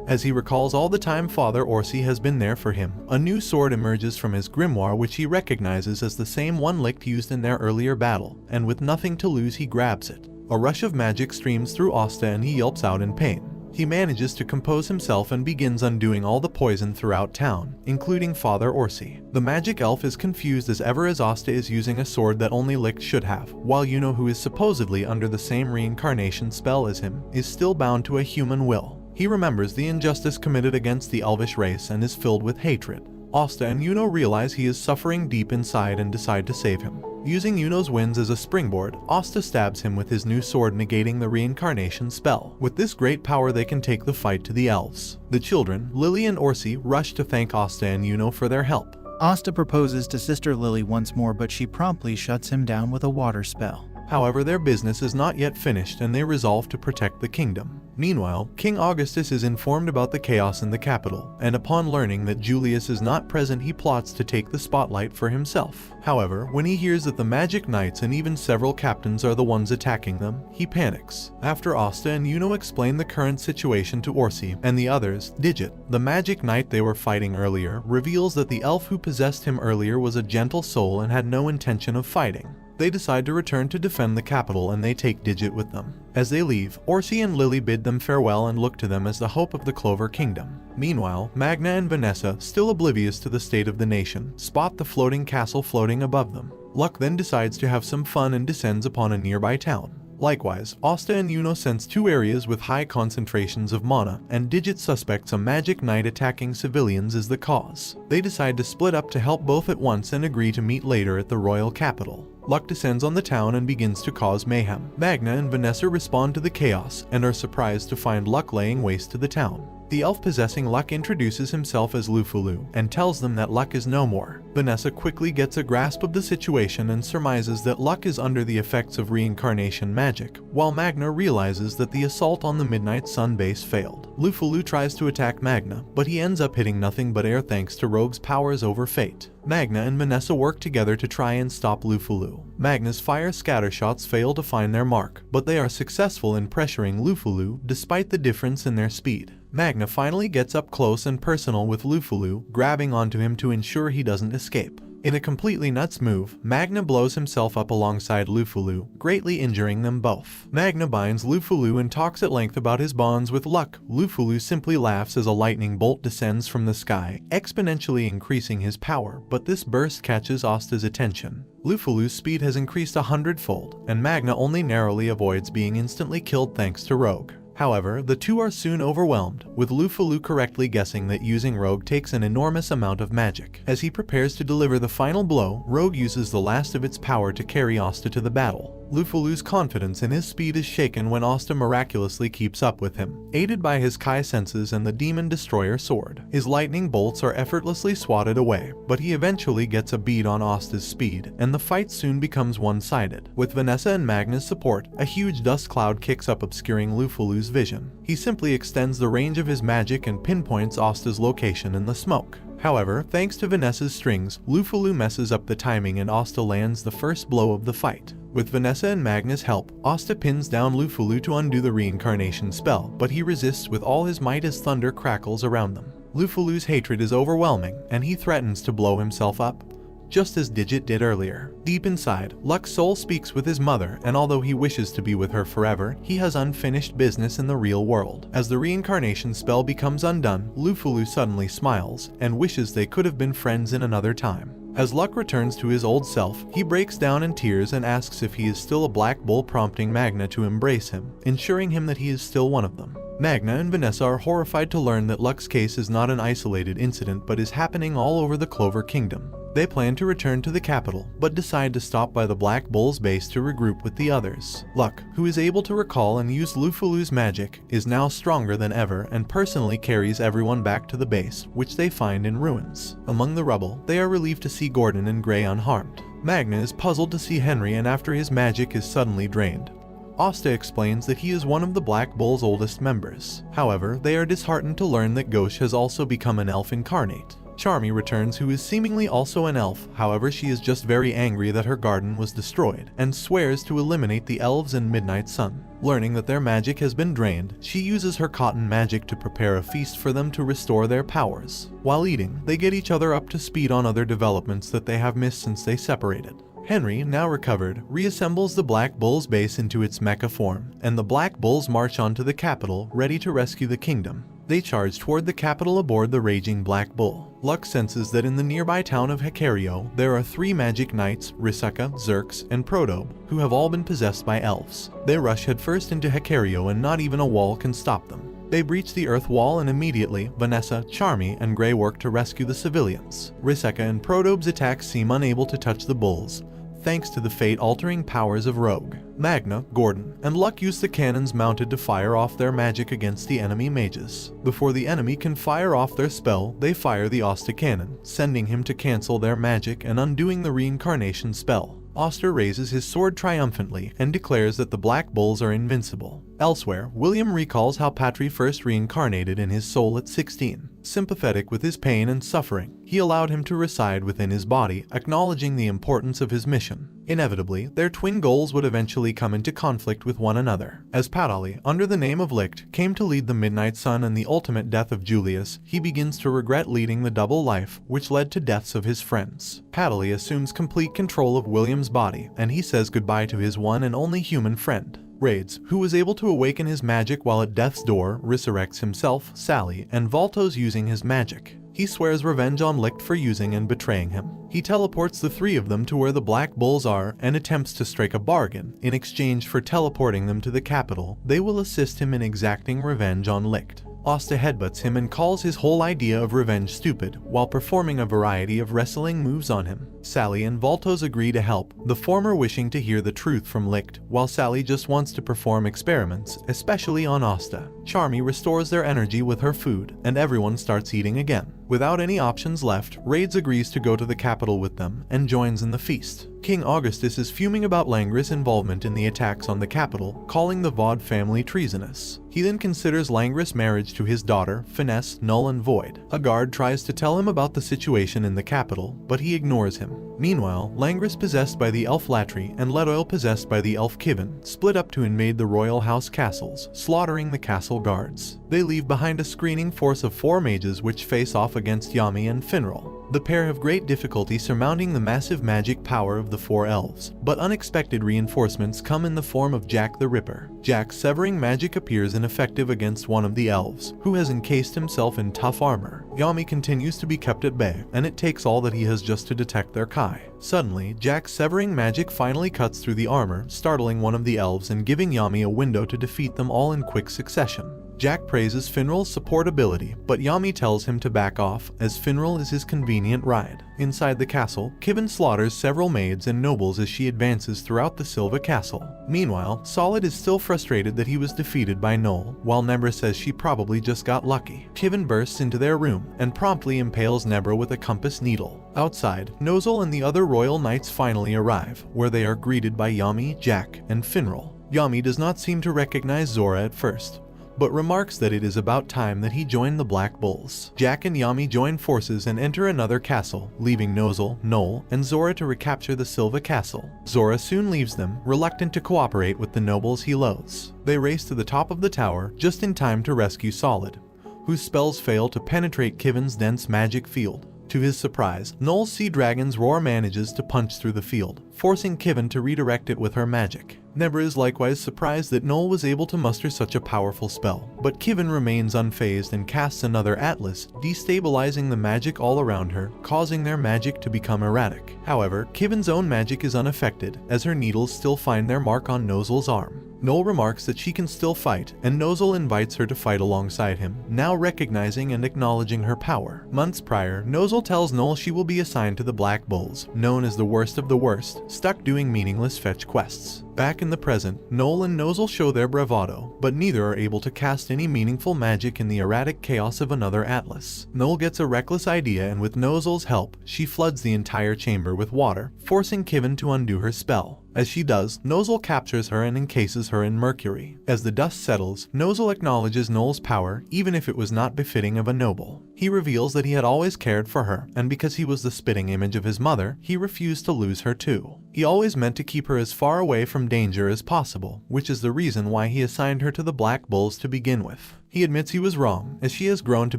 As he recalls all the time Father Orsi has been there for him, a new sword emerges from his grimoire which he recognizes as the same one Licht used in their earlier battle, and with nothing to lose he grabs it. A rush of magic streams through Asta and he yelps out in pain. He manages to compose himself and begins undoing all the poison throughout town, including Father Orsi. The magic elf is confused as ever as Asta is using a sword that only Licht should have, while Yuno, who is supposedly under the same reincarnation spell as him, is still bound to a human will. He remembers the injustice committed against the elvish race and is filled with hatred. Asta and Yuno realize he is suffering deep inside and decide to save him. Using Yuno's winds as a springboard, Asta stabs him with his new sword, negating the reincarnation spell. With this great power they can take the fight to the elves. The children, Lily and Orsi, rush to thank Asta and Yuno for their help. Asta proposes to Sister Lily once more, but she promptly shuts him down with a water spell. However, their business is not yet finished and they resolve to protect the kingdom. Meanwhile, King Augustus is informed about the chaos in the capital, and upon learning that Julius is not present, he plots to take the spotlight for himself. However, when he hears that the magic knights and even several captains are the ones attacking them, he panics. After Asta and Yuno explain the current situation to Orsi and the others, Digit, the magic knight they were fighting earlier, reveals that the elf who possessed him earlier was a gentle soul and had no intention of fighting. They decide to return to defend the capital and they take Digit with them. As they leave, Orsi and Lily bid them farewell and look to them as the hope of the Clover Kingdom. Meanwhile, Magna and Vanessa, still oblivious to the state of the nation, spot the floating castle floating above them. Luck then decides to have some fun and descends upon a nearby town. Likewise, Asta and Yuno sense two areas with high concentrations of mana, and Digit suspects a magic knight attacking civilians is the cause. They decide to split up to help both at once and agree to meet later at the royal capital. Luck descends on the town and begins to cause mayhem. Magna and Vanessa respond to the chaos and are surprised to find Luck laying waste to the town. The elf possessing Luck introduces himself as Lufulu and tells them that Luck is no more. Vanessa quickly gets a grasp of the situation and surmises that Luck is under the effects of reincarnation magic, while Magna realizes that the assault on the Midnight Sun base failed. Lufulu tries to attack Magna, but he ends up hitting nothing but air thanks to Rogue's powers over fate. Magna and Vanessa work together to try and stop Lufulu. Magna's fire scatter shots fail to find their mark, but they are successful in pressuring Lufulu despite the difference in their speed. Magna finally gets up close and personal with Lufulu, grabbing onto him to ensure he doesn't escape. In a completely nuts move, Magna blows himself up alongside Lufulu, greatly injuring them both. Magna binds Lufulu and talks at length about his bonds with Luck. Lufulu simply laughs as a lightning bolt descends from the sky, exponentially increasing his power, but this burst catches Asta's attention. Lufulu's speed has increased 100-fold, and Magna only narrowly avoids being instantly killed thanks to Rogue. However, the two are soon overwhelmed, with Lufulu correctly guessing that using Rogue takes an enormous amount of magic. As he prepares to deliver the final blow, Rogue uses the last of its power to carry Asta to the battle. Lufulu's confidence in his speed is shaken when Asta miraculously keeps up with him, aided by his Kai senses and the Demon Destroyer sword. His lightning bolts are effortlessly swatted away, but he eventually gets a bead on Asta's speed, and the fight soon becomes one-sided. With Vanessa and Magna's support, a huge dust cloud kicks up, obscuring Lufulu's vision. He simply extends the range of his magic and pinpoints Asta's location in the smoke. However, thanks to Vanessa's strings, Lufulu messes up the timing and Asta lands the first blow of the fight. With Vanessa and Magna's help, Asta pins down Lufulu to undo the reincarnation spell, but he resists with all his might as thunder crackles around them. Lufulu's hatred is overwhelming, and he threatens to blow himself up, just as Digit did earlier. Deep inside, Luck's soul speaks with his mother, and although he wishes to be with her forever, he has unfinished business in the real world. As the reincarnation spell becomes undone, Lufulu suddenly smiles, and wishes they could have been friends in another time. As Luck returns to his old self, he breaks down in tears and asks if he is still a black bull, prompting Magna to embrace him, ensuring him that he is still one of them. Magna and Vanessa are horrified to learn that Luck's case is not an isolated incident but is happening all over the Clover Kingdom. They plan to return to the capital, but decide to stop by the Black Bull's base to regroup with the others. Luck, who is able to recall and use Lufulu's magic, is now stronger than ever and personally carries everyone back to the base, which they find in ruins. Among the rubble, they are relieved to see Gordon and Gray unharmed. Magna is puzzled to see Henry, and after his magic is suddenly drained, Asta explains that he is one of the Black Bull's oldest members. However, they are disheartened to learn that Ghosh has also become an elf incarnate. Charmy returns, who is seemingly also an elf. However, she is just very angry that her garden was destroyed, and swears to eliminate the elves and Midnight Sun. Learning that their magic has been drained, she uses her cotton magic to prepare a feast for them to restore their powers. While eating, they get each other up to speed on other developments that they have missed since they separated. Henry, now recovered, reassembles the Black Bull's base into its mecha form, and the Black Bulls march onto the capital, ready to rescue the kingdom. They charge toward the capital aboard the raging Black Bull. Luck senses that in the nearby town of Hecario, there are 3 magic knights, Risaka, Xerx, and Protobe, who have all been possessed by elves. They rush headfirst into Hecario, and not even a wall can stop them. They breach the earth wall, and immediately, Vanessa, Charmy, and Gray work to rescue the civilians. Risaka and Protobe's attacks seem unable to touch the bulls, thanks to the fate-altering powers of Rogue. Magna, Gordon, and Luck use the cannons mounted to fire off their magic against the enemy mages. Before the enemy can fire off their spell, they fire the Asta cannon, sending him to cancel their magic and undoing the reincarnation spell. Asta raises his sword triumphantly and declares that the Black Bulls are invincible. Elsewhere, William recalls how Patry first reincarnated in his soul at 16. Sympathetic with his pain and suffering, he allowed him to reside within his body, acknowledging the importance of his mission. Inevitably, their twin goals would eventually come into conflict with one another. As Patali, under the name of Licht, came to lead the Midnight Sun and the ultimate death of Julius, he begins to regret leading the double life, which led to deaths of his friends. Patali assumes complete control of William's body, and he says goodbye to his one and only human friend. Raids, who was able to awaken his magic while at death's door, resurrects himself, Sally, and Valtos using his magic. He swears revenge on Licht for using and betraying him. He teleports the 3 of them to where the Black Bulls are and attempts to strike a bargain. In exchange for teleporting them to the capital, they will assist him in exacting revenge on Licht. Asta headbutts him and calls his whole idea of revenge stupid, while performing a variety of wrestling moves on him. Sally and Voltos agree to help, the former wishing to hear the truth from Licht, while Sally just wants to perform experiments, especially on Asta. Charmy restores their energy with her food, and everyone starts eating again. Without any options left, Raids agrees to go to the capital with them, and joins in the feast. King Augustus is fuming about Langris' involvement in the attacks on the capital, calling the Vaude family treasonous. He then considers Langris' marriage to his daughter, Finesse, null and void. A guard tries to tell him about the situation in the capital, but he ignores him. Meanwhile, Langris possessed by the elf Latry and Ledoil possessed by the elf Kivin split up to invade the royal house castles, slaughtering the castle guards. They leave behind a screening force of 4 mages which face off against Yami and Finral. The pair have great difficulty surmounting the massive magic power of the 4 elves, but unexpected reinforcements come in the form of Jack the Ripper. Jack's severing magic appears ineffective against one of the elves, who has encased himself in tough armor. Yami continues to be kept at bay, and it takes all that he has just to detect their Kai. Suddenly, Jack's severing magic finally cuts through the armor, startling one of the elves and giving Yami a window to defeat them all in quick succession. Jack praises Finral's support ability, but Yami tells him to back off, as Finral is his convenient ride. Inside the castle, Kivin slaughters several maids and nobles as she advances throughout the Silva castle. Meanwhile, Solid is still frustrated that he was defeated by Noel, while Nebra says she probably just got lucky. Kivin bursts into their room, and promptly impales Nebra with a compass needle. Outside, Nozel and the other royal knights finally arrive, where they are greeted by Yami, Jack, and Finral. Yami does not seem to recognize Zora at first, but remarks that it is about time that he joined the Black Bulls. Jack and Yami join forces and enter another castle, leaving Nozel, Noel, and Zora to recapture the Silva castle. Zora soon leaves them, reluctant to cooperate with the nobles he loathes. They race to the top of the tower, just in time to rescue Solid, whose spells fail to penetrate Kivin's dense magic field. To his surprise, Noel's Sea Dragon's roar manages to punch through the field, forcing Kivin to redirect it with her magic. Nebra is likewise surprised that Noel was able to muster such a powerful spell, but Kivin remains unfazed and casts another Atlas, destabilizing the magic all around her, causing their magic to become erratic. However, Kivin's own magic is unaffected, as her needles still find their mark on Nozel's arm. Noel remarks that she can still fight, and Nozel invites her to fight alongside him, now recognizing and acknowledging her power. Months prior, Nozel tells Noel she will be assigned to the Black Bulls, known as the worst of the worst, stuck doing meaningless fetch quests. Back in the present, Noel and Nozel show their bravado, but neither are able to cast any meaningful magic in the erratic chaos of another Atlas. Noel gets a reckless idea, and with Nozel's help, she floods the entire chamber with water, forcing Kivin to undo her spell. As she does, Nozel captures her and encases her in mercury. As the dust settles, Nozel acknowledges Noel's power, even if it was not befitting of a noble. He reveals that he had always cared for her, and because he was the spitting image of his mother, he refused to lose her too. He always meant to keep her as far away from danger as possible, which is the reason why he assigned her to the Black Bulls to begin with. He admits he was wrong, as she has grown to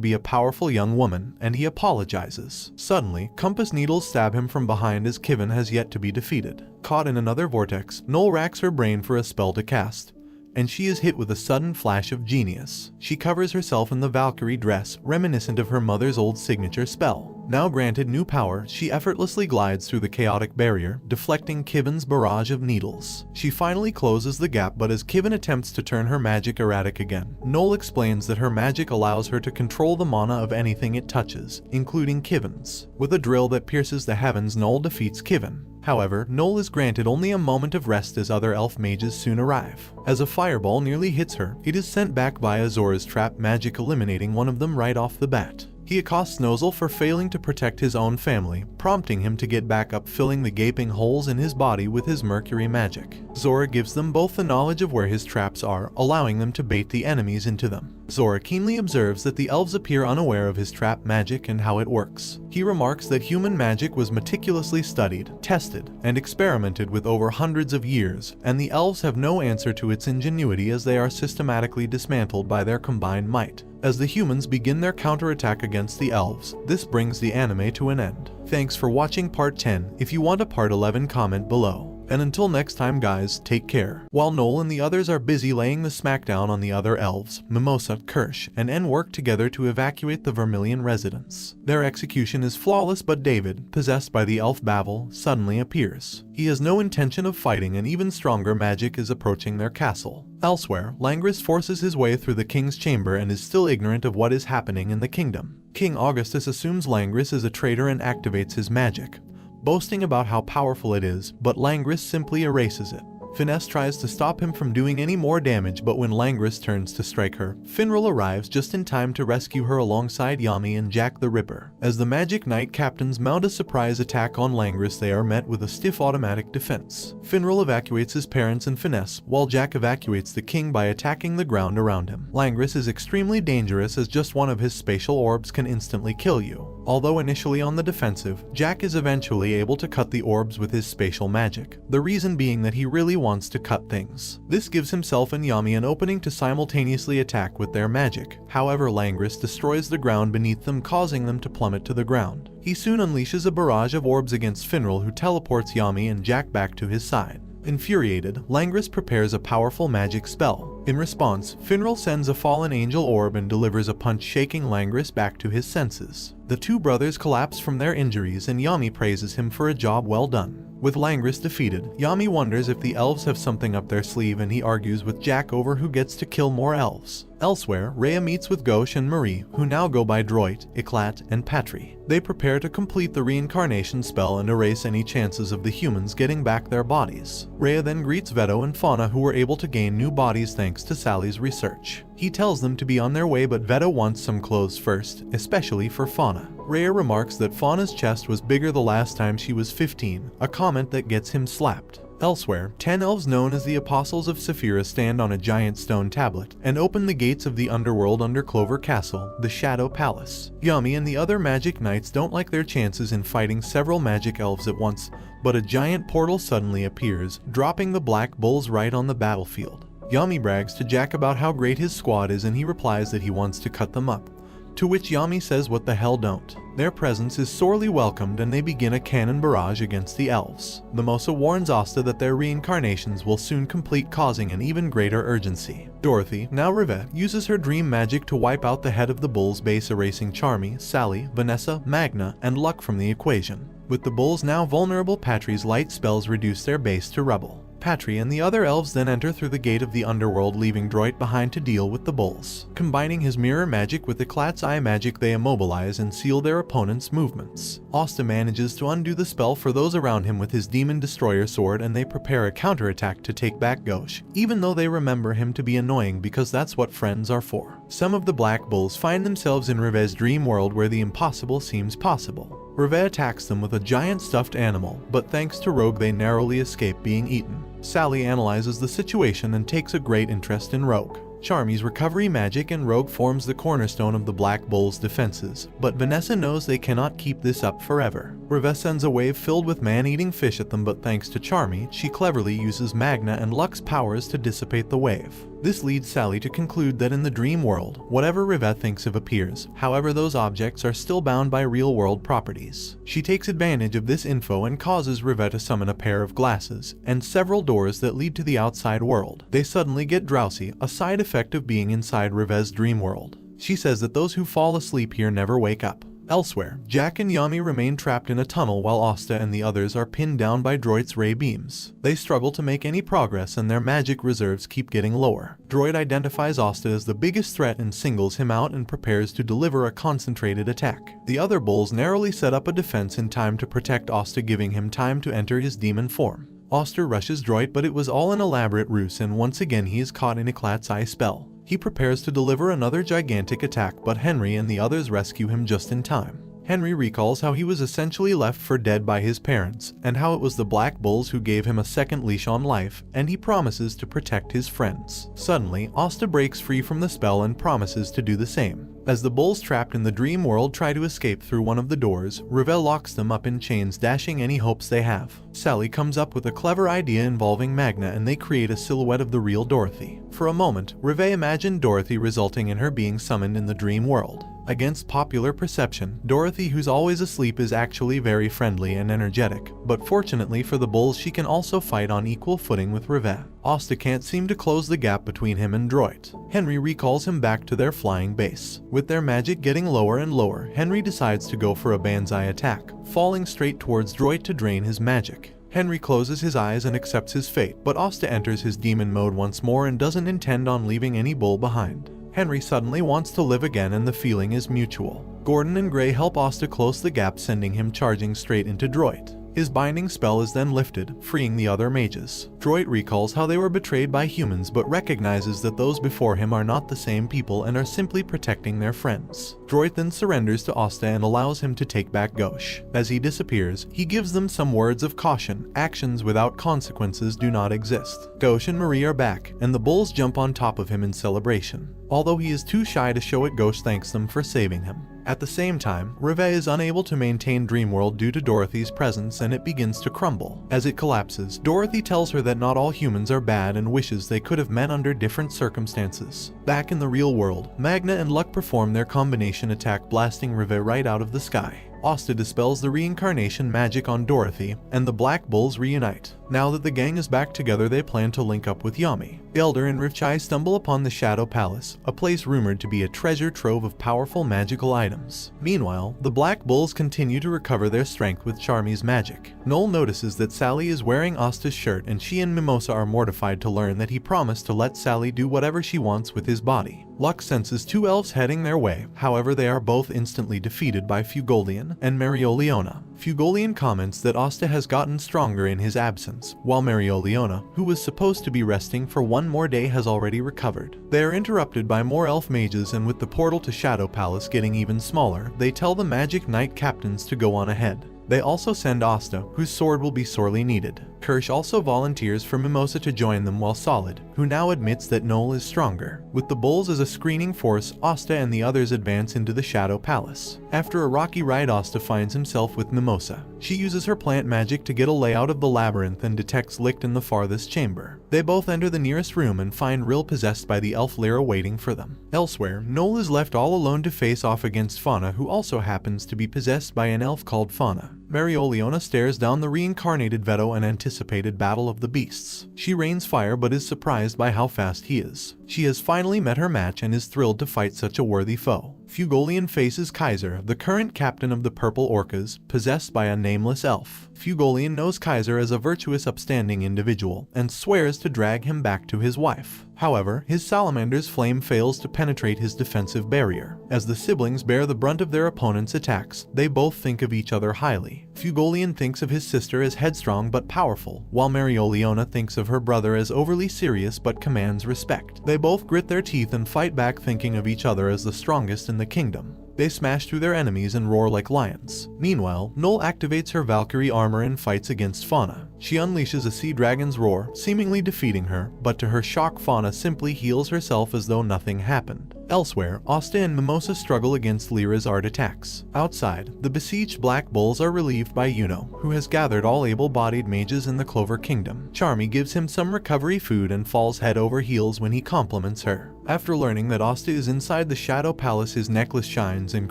be a powerful young woman, and he apologizes. Suddenly, compass needles stab him from behind as Kivin has yet to be defeated. Caught in another vortex, Noel racks her brain for a spell to cast, and she is hit with a sudden flash of genius. She covers herself in the Valkyrie dress, reminiscent of her mother's old signature spell. Now granted new power, she effortlessly glides through the chaotic barrier, deflecting Kivin's barrage of needles. She finally closes the gap, but as Kivin attempts to turn her magic erratic again, Noel explains that her magic allows her to control the mana of anything it touches, including Kivin's. With a drill that pierces the heavens, Noel defeats Kivin. However, Noel is granted only a moment of rest as other elf mages soon arrive. As a fireball nearly hits her, it is sent back via Zora's trap magic, eliminating one of them right off the bat. He accosts Nozel for failing to protect his own family, prompting him to get back up, filling the gaping holes in his body with his mercury magic. Zora gives them both the knowledge of where his traps are, allowing them to bait the enemies into them. Zora keenly observes that the elves appear unaware of his trap magic and how it works. He remarks that human magic was meticulously studied, tested, and experimented with over hundreds of years, and the elves have no answer to its ingenuity as they are systematically dismantled by their combined might. As the humans begin their counterattack against the elves, this brings the anime to an end. Thanks for watching part 10. If you want a part 11, comment below. And until next time guys, take care. While Noel and the others are busy laying the smackdown on the other elves, Mimosa, Kirsch, and En work together to evacuate the Vermilion residence. Their execution is flawless, but David, possessed by the elf Babel, suddenly appears. He has no intention of fighting, and even stronger magic is approaching their castle. Elsewhere, Langris forces his way through the king's chamber and is still ignorant of what is happening in the kingdom. King Augustus assumes Langris is a traitor and activates his magic, boasting about how powerful it is, but Langris simply erases it. Finesse tries to stop him from doing any more damage, but when Langris turns to strike her, Finral arrives just in time to rescue her alongside Yami and Jack the Ripper. As the Magic Knight captains mount a surprise attack on Langris, they are met with a stiff automatic defense. Finral evacuates his parents and Finesse, while Jack evacuates the king by attacking the ground around him. Langris is extremely dangerous as just one of his spatial orbs can instantly kill you. Although initially on the defensive, Jack is eventually able to cut the orbs with his spatial magic, the reason being that he really wants to cut things. This gives himself and Yami an opening to simultaneously attack with their magic. However, Langris destroys the ground beneath them, causing them to plummet to the ground. He soon unleashes a barrage of orbs against Finral, who teleports Yami and Jack back to his side. Infuriated, Langris prepares a powerful magic spell. In response, Finral sends a fallen angel orb and delivers a punch, shaking Langris back to his senses. The two brothers collapse from their injuries and Yami praises him for a job well done. With Langris defeated, Yami wonders if the elves have something up their sleeve and he argues with Jack over who gets to kill more elves. Elsewhere, Rhea meets with Gauche and Marie, who now go by Droit, Eclat, and Patry. They prepare to complete the reincarnation spell and erase any chances of the humans getting back their bodies. Rhea then greets Veto and Fauna, who were able to gain new bodies thanks to Sally's research. He tells them to be on their way, but Veto wants some clothes first, especially for Fauna. Rhea remarks that Fauna's chest was bigger the last time she was 15, a comment that gets him slapped. Elsewhere, 10 elves known as the Apostles of Saphira stand on a giant stone tablet and open the gates of the underworld under Clover Castle, the Shadow Palace. Yami and the other Magic Knights don't like their chances in fighting several magic elves at once, but a giant portal suddenly appears, dropping the Black Bulls right on the battlefield. Yami brags to Jack about how great his squad is and he replies that he wants to cut them up. To which Yami says what the hell don't. Their presence is sorely welcomed and they begin a cannon barrage against the elves. The Mosa warns Asta that their reincarnations will soon complete, causing an even greater urgency. Dorothy, now Rivette, uses her dream magic to wipe out the head of the Bulls base, erasing Charmy, Sally, Vanessa, Magna, and Luck from the equation. With the Bulls now vulnerable, Patry's light spells reduce their base to rubble. Patry and the other elves then enter through the gate of the underworld, leaving Droit behind to deal with the Bulls. Combining his mirror magic with Eclat's eye magic, they immobilize and seal their opponent's movements. Asta manages to undo the spell for those around him with his Demon Destroyer sword, and they prepare a counterattack to take back Gauche, even though they remember him to be annoying because that's what friends are for. Some of the Black Bulls find themselves in Rivet's dream world where the impossible seems possible. Rivet attacks them with a giant stuffed animal, but thanks to Rogue they narrowly escape being eaten. Sally analyzes the situation and takes a great interest in Rogue. Charmy's recovery magic and Rogue forms the cornerstone of the Black Bulls' defenses, but Vanessa knows they cannot keep this up forever. Rivet sends a wave filled with man-eating fish at them, but thanks to Charmy, she cleverly uses Magna and Luck's powers to dissipate the wave. This leads Sally to conclude that in the dream world, whatever Rivet thinks of appears. However, those objects are still bound by real-world properties. She takes advantage of this info and causes Rivet to summon a pair of glasses and several doors that lead to the outside world. They suddenly get drowsy, a side effect of being inside Rivet's dream world. She says that those who fall asleep here never wake up. Elsewhere, Jack and Yami remain trapped in a tunnel while Asta and the others are pinned down by Droit's ray beams. They struggle to make any progress and their magic reserves keep getting lower. Droit identifies Asta as the biggest threat and singles him out and prepares to deliver a concentrated attack. The other Bulls narrowly set up a defense in time to protect Asta, giving him time to enter his demon form. Asta rushes Droit, but it was all an elaborate ruse and once again he is caught in Eclat's eye spell. He prepares to deliver another gigantic attack, but Henry and the others rescue him just in time. Henry recalls how he was essentially left for dead by his parents, and how it was the Black Bulls who gave him a second leash on life, and he promises to protect his friends. Suddenly, Asta breaks free from the spell and promises to do the same. As the Bulls trapped in the dream world try to escape through one of the doors, Rivet locks them up in chains, dashing any hopes they have. Sally comes up with a clever idea involving Magna and they create a silhouette of the real Dorothy. For a moment, Rivet imagined Dorothy, resulting in her being summoned in the dream world. Against popular perception, Dorothy, who's always asleep, is actually very friendly and energetic, but fortunately for the Bulls she can also fight on equal footing with Rivet. Asta can't seem to close the gap between him and Droit. Henry recalls him back to their flying base. With their magic getting lower and lower, Henry decides to go for a banzai attack, falling straight towards Droit to drain his magic. Henry closes his eyes and accepts his fate, but Asta enters his demon mode once more and doesn't intend on leaving any Bull behind. Henry suddenly wants to live again and the feeling is mutual. Gordon and Gray help Asta close the gap, sending him charging straight into Droit. His binding spell is then lifted, freeing the other mages. Droid recalls how they were betrayed by humans but recognizes that those before him are not the same people and are simply protecting their friends. Droid then surrenders to Asta and allows him to take back Gauche. As he disappears, he gives them some words of caution. Actions without consequences do not exist. Gauche and Marie are back, and the bulls jump on top of him in celebration. Although he is too shy to show it, Gauche thanks them for saving him. At the same time, Rive is unable to maintain Dreamworld due to Dorothy's presence and it begins to crumble. As it collapses, Dorothy tells her that not all humans are bad and wishes they could have met under different circumstances. Back in the real world, Magna and Luck perform their combination attack, blasting Rive right out of the sky. Asta dispels the reincarnation magic on Dorothy, and the Black Bulls reunite. Now that the gang is back together, they plan to link up with Yami. Elder and Rivchai stumble upon the Shadow Palace, a place rumored to be a treasure trove of powerful magical items. Meanwhile, the Black Bulls continue to recover their strength with Charmy's magic. Noel notices that Sally is wearing Asta's shirt, and she and Mimosa are mortified to learn that he promised to let Sally do whatever she wants with his body. Luck senses two elves heading their way, however they are both instantly defeated by Fugolian and Marioliona. Fugolian comments that Asta has gotten stronger in his absence, while Marioliona, who was supposed to be resting for one more day, has already recovered. They are interrupted by more elf mages, and with the portal to Shadow Palace getting even smaller, they tell the Magic Knight captains to go on ahead. They also send Asta, whose sword will be sorely needed. Kirsch also volunteers for Mimosa to join them, while Solid, who now admits that Noel is stronger. With the bulls as a screening force, Asta and the others advance into the Shadow Palace. After a rocky ride, Asta finds himself with Mimosa. She uses her plant magic to get a layout of the labyrinth and detects Licht in the farthest chamber. They both enter the nearest room and find Rill possessed by the elf Lyra waiting for them. Elsewhere, Noel is left all alone to face off against Fauna, who also happens to be possessed by an elf called Fauna. Marioliona stares down the reincarnated Veto and anticipated battle of the beasts. She rains fire but is surprised by how fast he is. She has finally met her match and is thrilled to fight such a worthy foe. Fugolian faces Kaiser, the current captain of the Purple Orcas, possessed by a nameless elf. Fugolian knows Kaiser as a virtuous, upstanding individual and swears to drag him back to his wife. However, his salamander's flame fails to penetrate his defensive barrier. As the siblings bear the brunt of their opponent's attacks, they both think of each other highly. Fugolian thinks of his sister as headstrong but powerful, while Marioliona thinks of her brother as overly serious but commands respect. They both grit their teeth and fight back, thinking of each other as the strongest in the kingdom. They smash through their enemies and roar like lions. Meanwhile, Noel activates her Valkyrie armor and fights against Fauna. She unleashes a sea dragon's roar, seemingly defeating her, but to her shock, Fauna simply heals herself as though nothing happened. Elsewhere, Asta and Mimosa struggle against Lyra's art attacks. Outside, the besieged Black Bulls are relieved by Yuno, who has gathered all able-bodied mages in the Clover Kingdom. Charmy gives him some recovery food and falls head over heels when he compliments her. After learning that Asta is inside the Shadow Palace, his necklace shines and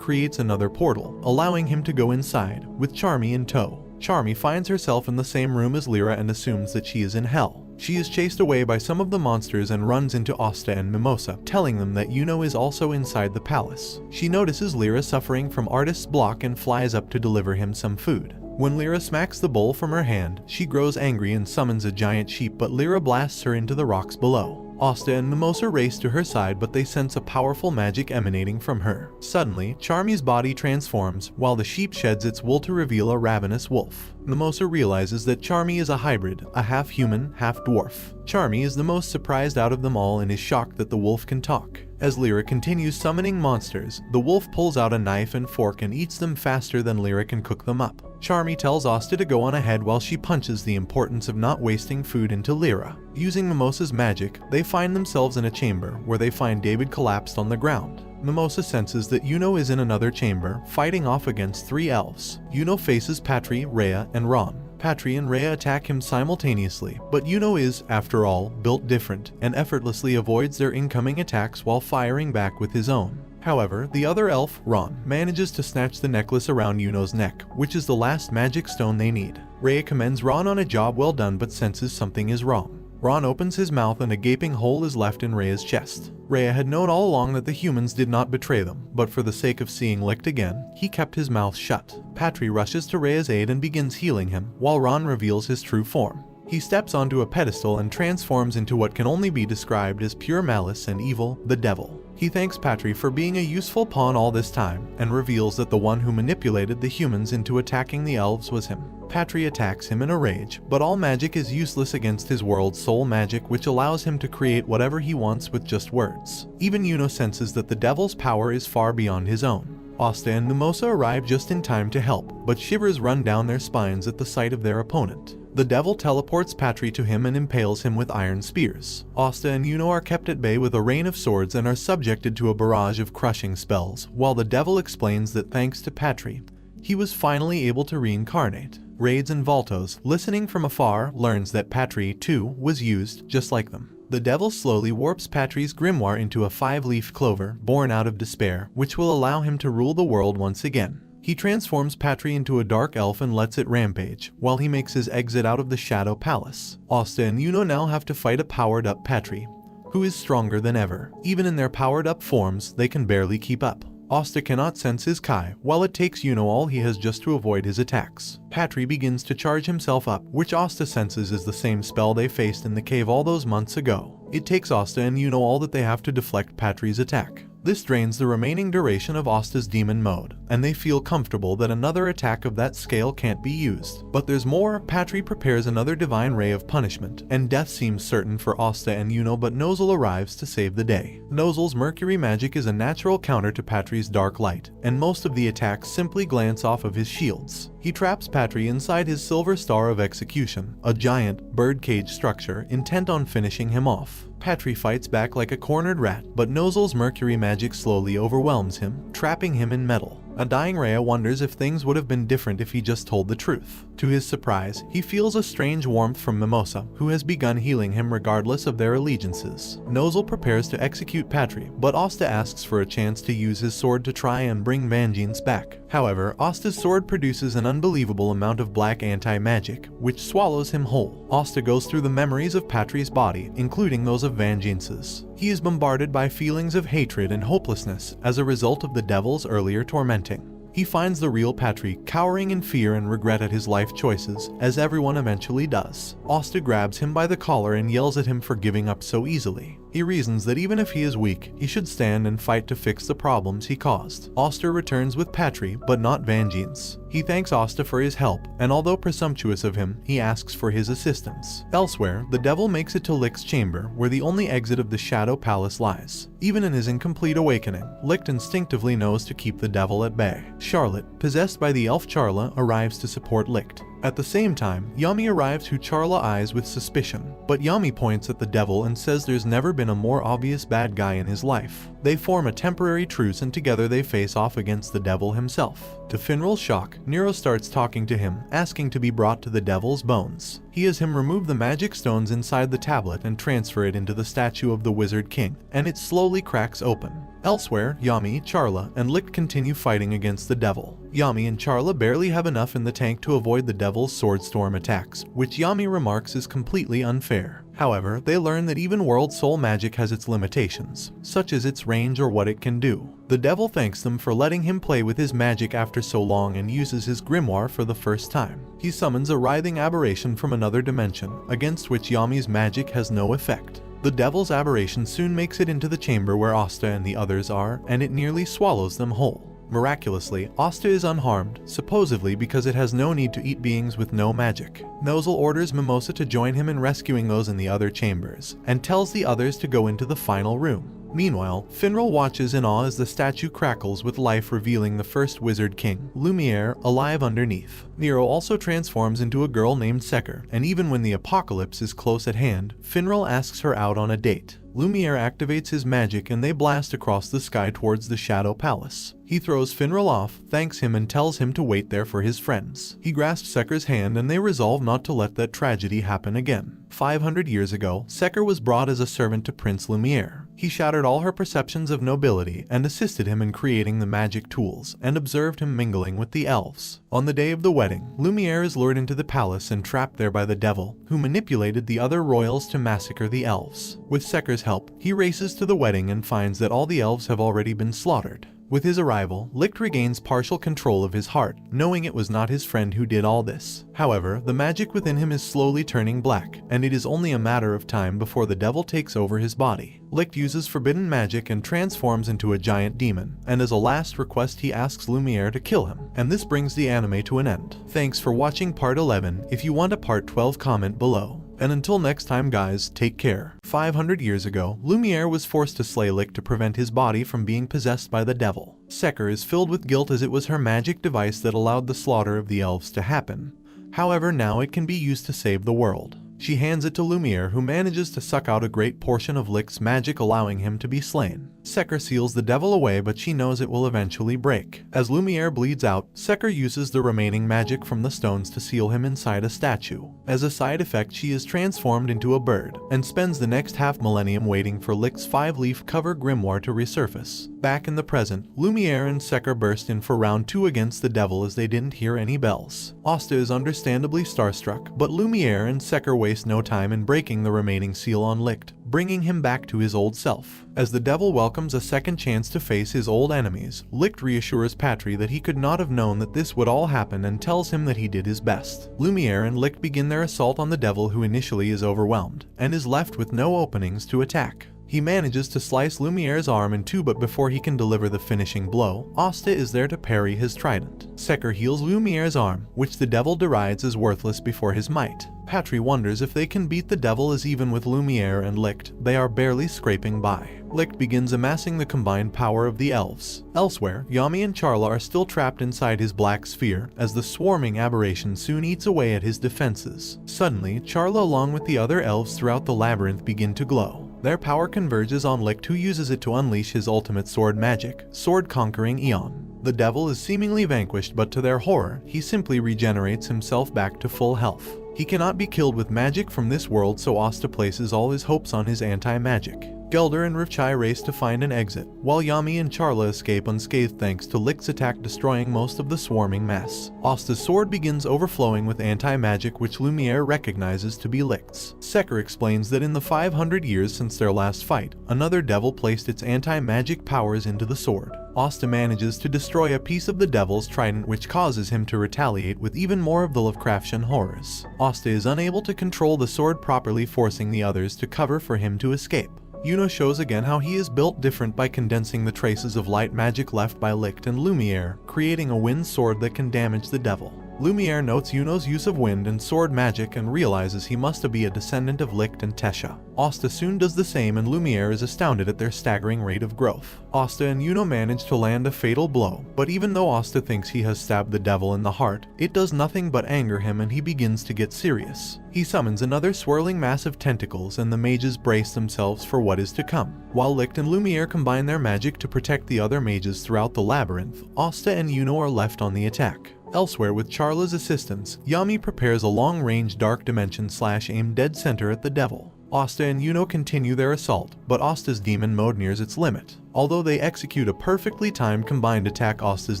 creates another portal, allowing him to go inside, with Charmy in tow. Charmy finds herself in the same room as Lyra and assumes that she is in hell. She is chased away by some of the monsters and runs into Asta and Mimosa, telling them that Yuno is also inside the palace. She notices Lyra suffering from artist's block and flies up to deliver him some food. When Lyra smacks the bowl from her hand, she grows angry and summons a giant sheep, but Lyra blasts her into the rocks below. Asta and Mimosa race to her side, but they sense a powerful magic emanating from her. Suddenly, Charmy's body transforms, while the sheep sheds its wool to reveal a ravenous wolf. Mimosa realizes that Charmy is a hybrid, a half-human, half-dwarf. Charmy is the most surprised out of them all and is shocked that the wolf can talk. As Lyra continues summoning monsters, the wolf pulls out a knife and fork and eats them faster than Lyra can cook them up. Charmy tells Asta to go on ahead while she punches the importance of not wasting food into Lyra. Using Mimosa's magic, they find themselves in a chamber where they find David collapsed on the ground. Mimosa senses that Yuno is in another chamber, fighting off against 3 elves. Yuno faces Patry, Rhea, and Ron. Patry and Rhea attack him simultaneously, but Yuno is, after all, built different, and effortlessly avoids their incoming attacks while firing back with his own. However, the other elf, Ron, manages to snatch the necklace around Yuno's neck, which is the last magic stone they need. Rhea commends Ron on a job well done but senses something is wrong. Ron opens his mouth and a gaping hole is left in Rhea's chest. Rhea had known all along that the humans did not betray them, but for the sake of seeing Licht again, he kept his mouth shut. Patry rushes to Rhea's aid and begins healing him, while Ron reveals his true form. He steps onto a pedestal and transforms into what can only be described as pure malice and evil, the devil. He thanks Patry for being a useful pawn all this time, and reveals that the one who manipulated the humans into attacking the elves was him. Patry attacks him in a rage, but all magic is useless against his world's soul magic, which allows him to create whatever he wants with just words. Even Yuno senses that the devil's power is far beyond his own. Asta and Mimosa arrive just in time to help, but shivers run down their spines at the sight of their opponent. The devil teleports Patry to him and impales him with iron spears. Asta and Yuno are kept at bay with a rain of swords and are subjected to a barrage of crushing spells, while the devil explains that thanks to Patry, he was finally able to reincarnate. Raids and Voltos, listening from afar, learns that Patry, too, was used just like them. The devil slowly warps Patry's grimoire into a 5-leafed clover, born out of despair, which will allow him to rule the world once again. He transforms Patry into a dark elf and lets it rampage, while he makes his exit out of the Shadow Palace. Asta and Yuno now have to fight a powered-up Patry, who is stronger than ever. Even in their powered-up forms, they can barely keep up. Asta cannot sense his Kai, while it takes Yuno all he has just to avoid his attacks. Patry begins to charge himself up, which Asta senses is the same spell they faced in the cave all those months ago. It takes Asta and Yuno all that they have to deflect Patry's attack. This drains the remaining duration of Asta's demon mode, and they feel comfortable that another attack of that scale can't be used. But there's more. Patry prepares another divine ray of punishment, and death seems certain for Asta and Yuno, but Nozel arrives to save the day. Nozel's mercury magic is a natural counter to Patry's dark light, and most of the attacks simply glance off of his shields. He traps Patry inside his silver star of execution, a giant, birdcage structure intent on finishing him off. Patry fights back like a cornered rat, but Nozel's mercury magic slowly overwhelms him, trapping him in metal. A dying Rhea wonders if things would have been different if he just told the truth. To his surprise, he feels a strange warmth from Mimosa, who has begun healing him regardless of their allegiances. Nozel prepares to execute Patry, but Asta asks for a chance to use his sword to try and bring Vangeance back. However, Asta's sword produces an unbelievable amount of black anti-magic, which swallows him whole. Asta goes through the memories of Patry's body, including those of Vangeance's. He is bombarded by feelings of hatred and hopelessness as a result of the devil's earlier tormenting. He finds the real Patry cowering in fear and regret at his life choices, as everyone eventually does. Asta grabs him by the collar and yells at him for giving up so easily. He reasons that even if he is weak, he should stand and fight to fix the problems he caused. Asta returns with Patry, but not Vangeance. He thanks Asta for his help, and although presumptuous of him, he asks for his assistance. Elsewhere, the devil makes it to Licht's chamber, where the only exit of the Shadow Palace lies. Even in his incomplete awakening, Licht instinctively knows to keep the devil at bay. Charlotte, possessed by the elf Charla, arrives to support Licht. At the same time, Yami arrives, who Charla eyes with suspicion, but Yami points at the devil and says there's never been a more obvious bad guy in his life. They form a temporary truce and together they face off against the devil himself. To Finral's shock, Nero starts talking to him, asking to be brought to the devil's bones. He has him remove the magic stones inside the tablet and transfer it into the statue of the Wizard King, and it slowly cracks open. Elsewhere, Yami, Charla, and Licht continue fighting against the devil. Yami and Charla barely have enough in the tank to avoid the devil's sword storm attacks, which Yami remarks is completely unfair. However, they learn that even world soul magic has its limitations, such as its range or what it can do. The devil thanks them for letting him play with his magic after so long and uses his grimoire for the first time. He summons a writhing aberration from another dimension, against which Yami's magic has no effect. The devil's aberration soon makes it into the chamber where Asta and the others are, and it nearly swallows them whole. Miraculously, Asta is unharmed, supposedly because it has no need to eat beings with no magic. Nozel orders Mimosa to join him in rescuing those in the other chambers, and tells the others to go into the final room. Meanwhile, Finral watches in awe as the statue crackles with life, revealing the first Wizard King, Lumiere, alive underneath. Nero also transforms into a girl named Seker, and even when the apocalypse is close at hand, Finral asks her out on a date. Lumiere activates his magic and they blast across the sky towards the Shadow Palace. He throws Finral off, thanks him and tells him to wait there for his friends. He grasps Seker's hand and they resolve not to let that tragedy happen again. 500 years ago, Seker was brought as a servant to Prince Lumiere. He shattered all her perceptions of nobility and assisted him in creating the magic tools, and observed him mingling with the elves. On the day of the wedding, Lumiere is lured into the palace and trapped there by the devil, who manipulated the other royals to massacre the elves. With Seker's help, he races to the wedding and finds that all the elves have already been slaughtered. With his arrival, Licht regains partial control of his heart, knowing it was not his friend who did all this. However, the magic within him is slowly turning black, and it is only a matter of time before the devil takes over his body. Licht uses forbidden magic and transforms into a giant demon, and as a last request he asks Lumiere to kill him, and this brings the anime to an end. Thanks for watching part 11. If you want a part 12, comment below. And until next time guys, take care. 500 years ago, Lumiere was forced to slay Licht to prevent his body from being possessed by the devil. Seker is filled with guilt as it was her magic device that allowed the slaughter of the elves to happen. However, now it can be used to save the world. She hands it to Lumiere, who manages to suck out a great portion of Licht's magic, allowing him to be slain. Seker seals the devil away, but she knows it will eventually break. As Lumiere bleeds out, Seker uses the remaining magic from the stones to seal him inside a statue. As a side effect, she is transformed into a bird, and spends the next half-millennium waiting for Licht's 5-leaf cover grimoire to resurface. Back in the present, Lumiere and Seker burst in for round 2 against the devil as they didn't hear any bells. Asta is understandably starstruck, but Lumiere and Seker waste no time in breaking the remaining seal on Licht, bringing him back to his old self. As the devil welcomes a second chance to face his old enemies, Licht reassures Patry that he could not have known that this would all happen and tells him that he did his best. Lumiere and Licht begin their assault on the devil, who initially is overwhelmed, and is left with no openings to attack. He manages to slice Lumiere's arm in two, but before he can deliver the finishing blow, Asta is there to parry his trident. Seker heals Lumiere's arm, which the devil derides as worthless before his might. Patry wonders if they can beat the devil, as even with Lumiere and Licht, they are barely scraping by. Licht begins amassing the combined power of the elves. Elsewhere, Yami and Charla are still trapped inside his black sphere, as the swarming aberration soon eats away at his defenses. Suddenly, Charla along with the other elves throughout the labyrinth begin to glow. Their power converges on Licht, who uses it to unleash his ultimate sword magic, sword-conquering Eon. The devil is seemingly vanquished, but to their horror, he simply regenerates himself back to full health. He cannot be killed with magic from this world, so Asta places all his hopes on his anti-magic. Gelder and Rivchai race to find an exit, while Yami and Charla escape unscathed thanks to Licht's attack, destroying most of the swarming mass. Asta's sword begins overflowing with anti-magic, which Lumiere recognizes to be Licht's. Seker explains that in the 500 years since their last fight, another devil placed its anti-magic powers into the sword. Asta manages to destroy a piece of the devil's trident, which causes him to retaliate with even more of the Lovecraftian horrors. Asta is unable to control the sword properly, forcing the others to cover for him to escape. Yuno shows again how he is built different by condensing the traces of light magic left by Licht and Lumiere, creating a wind sword that can damage the devil. Lumiere notes Yuno's use of wind and sword magic and realizes he must be a descendant of Licht and Tesha. Asta soon does the same, and Lumiere is astounded at their staggering rate of growth. Asta and Yuno manage to land a fatal blow, but even though Asta thinks he has stabbed the devil in the heart, it does nothing but anger him, and he begins to get serious. He summons another swirling mass of tentacles, and the mages brace themselves for what is to come. While Licht and Lumiere combine their magic to protect the other mages throughout the labyrinth, Asta and Yuno are left on the attack. Elsewhere, with Charla's assistance, Yami prepares a long-range dark dimension/aim dead center at the devil. Asta and Yuno continue their assault, but Asta's demon mode nears its limit. Although they execute a perfectly timed combined attack, Asta's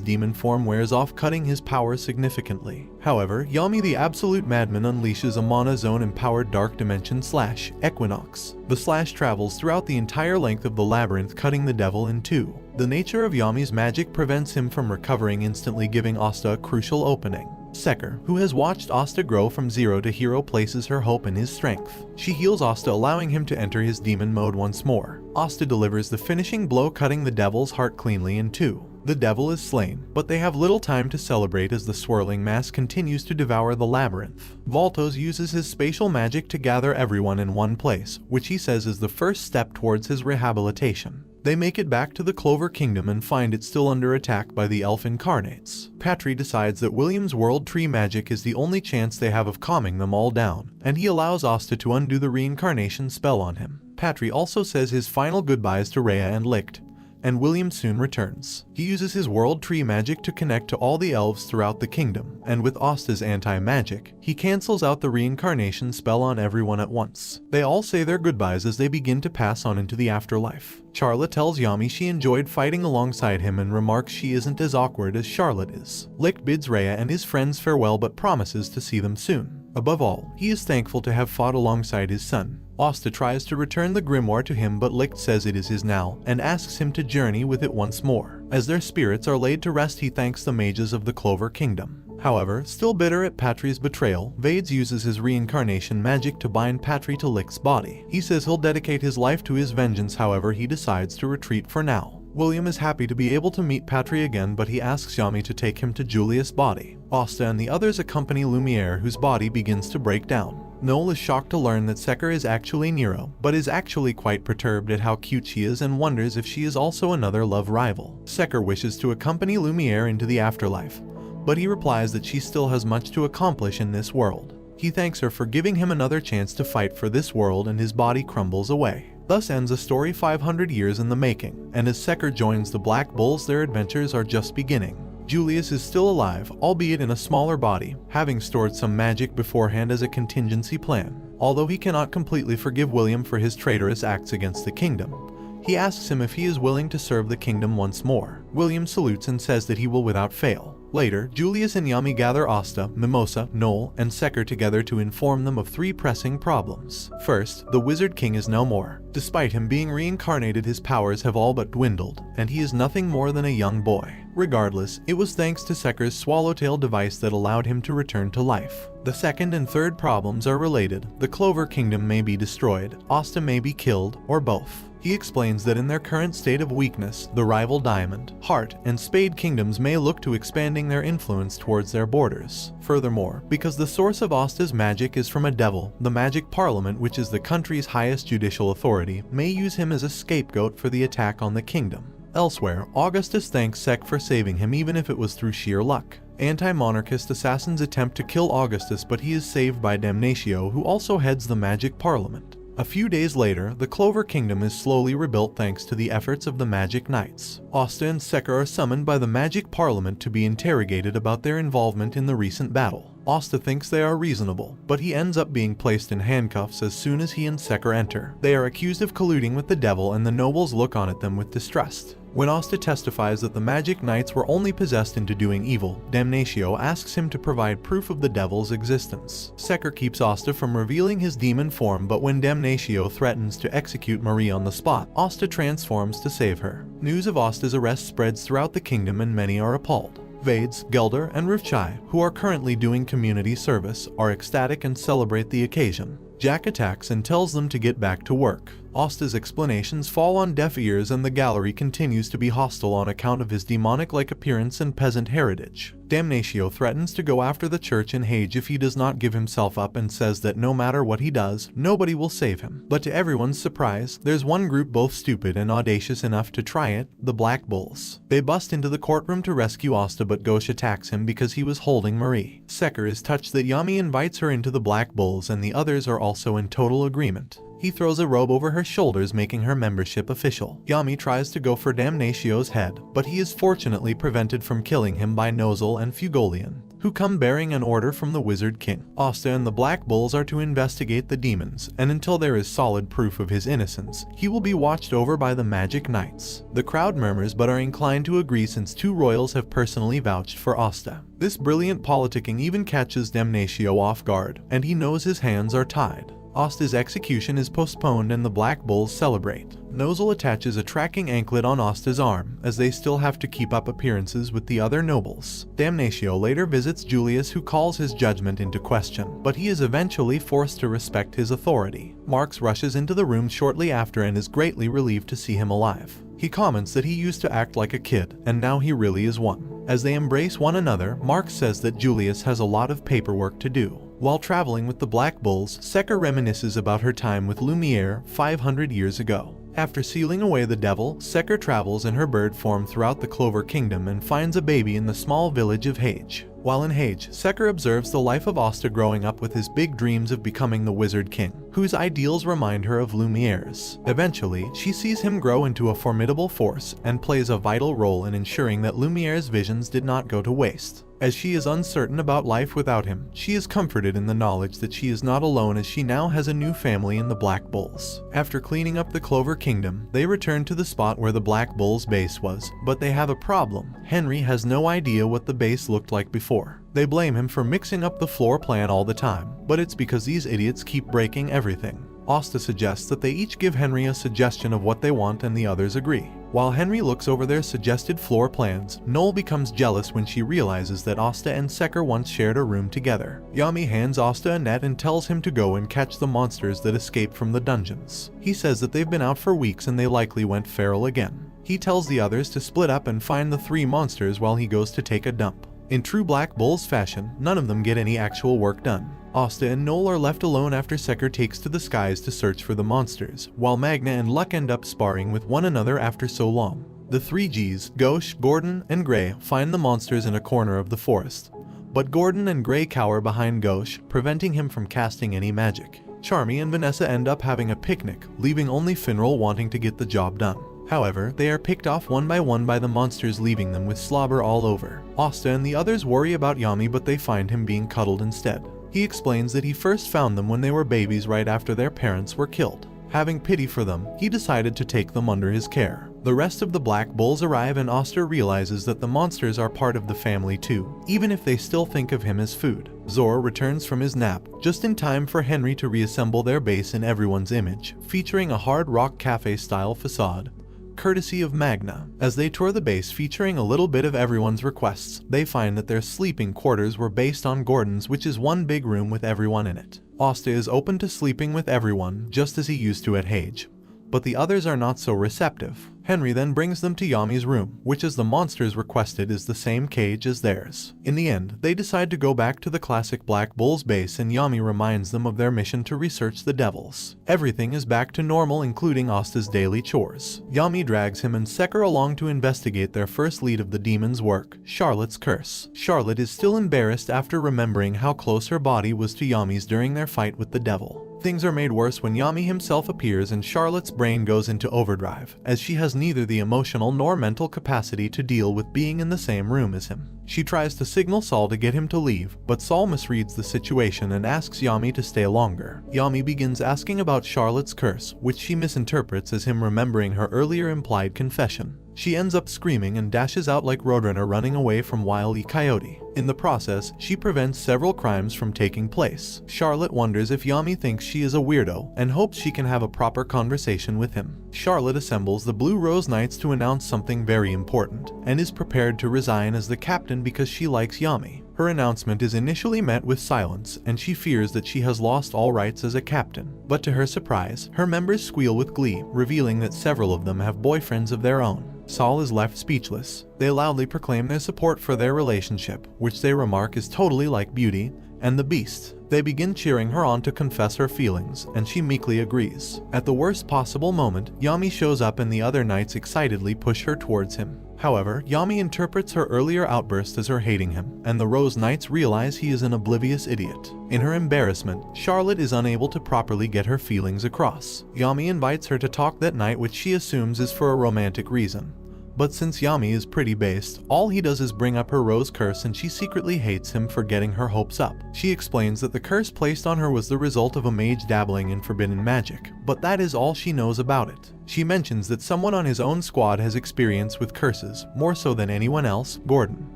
demon form wears off, cutting his power significantly. However, Yami the absolute madman unleashes a mana zone-empowered dark dimension/equinox. The slash travels throughout the entire length of the labyrinth, cutting the devil in two. The nature of Yami's magic prevents him from recovering instantly, giving Asta a crucial opening. Seker, who has watched Asta grow from zero to hero, places her hope in his strength. She heals Asta, allowing him to enter his demon mode once more. Asta delivers the finishing blow, cutting the devil's heart cleanly in two. The devil is slain, but they have little time to celebrate as the swirling mass continues to devour the labyrinth. Voltos uses his spatial magic to gather everyone in one place, which he says is the first step towards his rehabilitation. They make it back to the Clover Kingdom and find it still under attack by the elf incarnates. Patry decides that William's world tree magic is the only chance they have of calming them all down, and he allows Asta to undo the reincarnation spell on him. Patry also says his final goodbyes to Rhea and Licht, and William soon returns. He uses his world tree magic to connect to all the elves throughout the kingdom, and with Asta's anti-magic, he cancels out the reincarnation spell on everyone at once. They all say their goodbyes as they begin to pass on into the afterlife. Charla tells Yami she enjoyed fighting alongside him and remarks she isn't as awkward as Charlotte is. Licht bids Rhea and his friends farewell, but promises to see them soon. Above all, he is thankful to have fought alongside his son. Asta tries to return the grimoire to him, but Licht says it is his now, and asks him to journey with it once more. As their spirits are laid to rest, he thanks the mages of the Clover Kingdom. However, still bitter at Patri's betrayal, Vades uses his reincarnation magic to bind Patri to Lick's body. He says he'll dedicate his life to his vengeance, however he decides to retreat for now. William is happy to be able to meet Patri again, but he asks Yami to take him to Julius' body. Asta and the others accompany Lumiere, whose body begins to break down. Noel is shocked to learn that Seker is actually Nero, but is actually quite perturbed at how cute she is and wonders if she is also another love rival. Seker wishes to accompany Lumiere into the afterlife, but he replies that she still has much to accomplish in this world. He thanks her for giving him another chance to fight for this world, and his body crumbles away. Thus ends a story 500 years in the making, and as Seker joins the Black Bulls, their adventures are just beginning. Julius is still alive, albeit in a smaller body, having stored some magic beforehand as a contingency plan. Although he cannot completely forgive William for his traitorous acts against the kingdom, he asks him if he is willing to serve the kingdom once more. William salutes and says that he will without fail. Later, Julius and Yami gather Asta, Mimosa, Noel, and Seker together to inform them of 3 pressing problems. First, the Wizard King is no more. Despite him being reincarnated, his powers have all but dwindled, and he is nothing more than a young boy. Regardless, it was thanks to Seker's swallowtail device that allowed him to return to life. The second and third problems are related. The Clover Kingdom may be destroyed, Asta may be killed, or both. He explains that in their current state of weakness, the rival Diamond, Heart, and Spade kingdoms may look to expanding their influence towards their borders. Furthermore, because the source of Asta's magic is from a devil, the Magic Parliament, which is the country's highest judicial authority, may use him as a scapegoat for the attack on the kingdom. Elsewhere, Augustus thanks Sek for saving him, even if it was through sheer luck. Anti-monarchist assassins attempt to kill Augustus, but he is saved by Damnatio, who also heads the Magic Parliament. A few days later, the Clover Kingdom is slowly rebuilt thanks to the efforts of the Magic Knights. Asta and Seker are summoned by the Magic Parliament to be interrogated about their involvement in the recent battle. Asta thinks they are reasonable, but he ends up being placed in handcuffs as soon as he and Seker enter. They are accused of colluding with the devil, and the nobles look on at them with distrust. When Asta testifies that the Magic Knights were only possessed into doing evil, Damnatio asks him to provide proof of the devil's existence. Seker keeps Asta from revealing his demon form, but when Damnatio threatens to execute Marie on the spot, Asta transforms to save her. News of Asta's arrest spreads throughout the kingdom, and many are appalled. Vades, Gelder, and Rufchai, who are currently doing community service, are ecstatic and celebrate the occasion. Jack attacks and tells them to get back to work. Asta's explanations fall on deaf ears, and the gallery continues to be hostile on account of his demonic-like appearance and peasant heritage. Damnatio threatens to go after the church in Hage if he does not give himself up, and says that no matter what he does, nobody will save him. But to everyone's surprise, there's one group both stupid and audacious enough to try it: the Black Bulls. They bust into the courtroom to rescue Asta, but Ghosh attacks him because he was holding Marie. Seker is touched that Yami invites her into the Black Bulls, and the others are also in total agreement. He throws a robe over her shoulders, making her membership official. Yami tries to go for Damnatio's head, but he is fortunately prevented from killing him by Nozel and Fugolian, who come bearing an order from the Wizard King. Asta and the Black Bulls are to investigate the demons, and until there is solid proof of his innocence, he will be watched over by the Magic Knights. The crowd murmurs but are inclined to agree, since 2 royals have personally vouched for Asta. This brilliant politicking even catches Damnatio off guard, and he knows his hands are tied. Asta's execution is postponed, and the Black Bulls celebrate. Nozel attaches a tracking anklet on Asta's arm, as they still have to keep up appearances with the other nobles. Damnatio later visits Julius, who calls his judgment into question, but he is eventually forced to respect his authority. Marx rushes into the room shortly after and is greatly relieved to see him alive. He comments that he used to act like a kid, and now he really is one. As they embrace one another, Marx says that Julius has a lot of paperwork to do. While traveling with the Black Bulls, Seker reminisces about her time with Lumiere 500 years ago. After sealing away the devil, Seker travels in her bird form throughout the Clover Kingdom and finds a baby in the small village of Hage. While in Hage, Seker observes the life of Asta growing up with his big dreams of becoming the Wizard King, whose ideals remind her of Lumiere's. Eventually, she sees him grow into a formidable force and plays a vital role in ensuring that Lumiere's visions did not go to waste. As she is uncertain about life without him, she is comforted in the knowledge that she is not alone, as she now has a new family in the Black Bulls. After cleaning up the Clover Kingdom, they return to the spot where the Black Bulls' base was, but they have a problem. Henry has no idea what the base looked like before. They blame him for mixing up the floor plan all the time, but it's because these idiots keep breaking everything. Asta suggests that they each give Henry a suggestion of what they want, and the others agree. While Henry looks over their suggested floor plans, Noel becomes jealous when she realizes that Asta and Secker once shared a room together. Yami hands Asta a net and tells him to go and catch the monsters that escaped from the dungeons. He says that they've been out for weeks and they likely went feral again. He tells the others to split up and find the 3 monsters while he goes to take a dump. In true Black Bulls fashion, none of them get any actual work done. Asta and Noel are left alone after Secker takes to the skies to search for the monsters, while Magna and Luck end up sparring with one another after so long. The 3 Gs, Gauche, Gordon, and Gray, find the monsters in a corner of the forest. But Gordon and Gray cower behind Gauche, preventing him from casting any magic. Charmy and Vanessa end up having a picnic, leaving only Finral wanting to get the job done. However, they are picked off one by the monsters, leaving them with slobber all over. Asta and the others worry about Yami, but they find him being cuddled instead. He explains that he first found them when they were babies right after their parents were killed. Having pity for them, he decided to take them under his care. The rest of the Black Bulls arrive and Asta realizes that the monsters are part of the family too, even if they still think of him as food. Zor returns from his nap, just in time for Henry to reassemble their base in everyone's image, featuring a hard rock cafe-style facade, courtesy of Magna. As they tour the base featuring a little bit of everyone's requests, they find that their sleeping quarters were based on Gordon's, which is one big room with everyone in it. Asta is open to sleeping with everyone, just as he used to at Hage, but the others are not so receptive. Henry then brings them to Yami's room, which as the monsters requested is the same cage as theirs. In the end, they decide to go back to the classic Black Bulls base and Yami reminds them of their mission to research the devils. Everything is back to normal, including Asta's daily chores. Yami drags him and Secker along to investigate their first lead of the demon's work, Charlotte's curse. Charlotte is still embarrassed after remembering how close her body was to Yami's during their fight with the devil. Things are made worse when Yami himself appears and Charlotte's brain goes into overdrive, as she has neither the emotional nor mental capacity to deal with being in the same room as him. She tries to signal Saul to get him to leave, but Saul misreads the situation and asks Yami to stay longer. Yami begins asking about Charlotte's curse, which she misinterprets as him remembering her earlier implied confession. She ends up screaming and dashes out like Roadrunner running away from Wile E. Coyote. In the process, she prevents several crimes from taking place. Charlotte wonders if Yami thinks she is a weirdo and hopes she can have a proper conversation with him. Charlotte assembles the Blue Rose Knights to announce something very important, and is prepared to resign as the captain because she likes Yami. Her announcement is initially met with silence, and she fears that she has lost all rights as a captain. But to her surprise, her members squeal with glee, revealing that several of them have boyfriends of their own. Saul is left speechless. They loudly proclaim their support for their relationship, which they remark is totally like Beauty and the Beast. They begin cheering her on to confess her feelings, and she meekly agrees. At the worst possible moment, Yami shows up and the other knights excitedly push her towards him. However, Yami interprets her earlier outburst as her hating him, and the Rose Knights realize he is an oblivious idiot. In her embarrassment, Charlotte is unable to properly get her feelings across. Yami invites her to talk that night, which she assumes is for a romantic reason. But since Yami is pretty based, all he does is bring up her rose curse and she secretly hates him for getting her hopes up. She explains that the curse placed on her was the result of a mage dabbling in forbidden magic, but that is all she knows about it. She mentions that someone on his own squad has experience with curses, more so than anyone else, Gordon.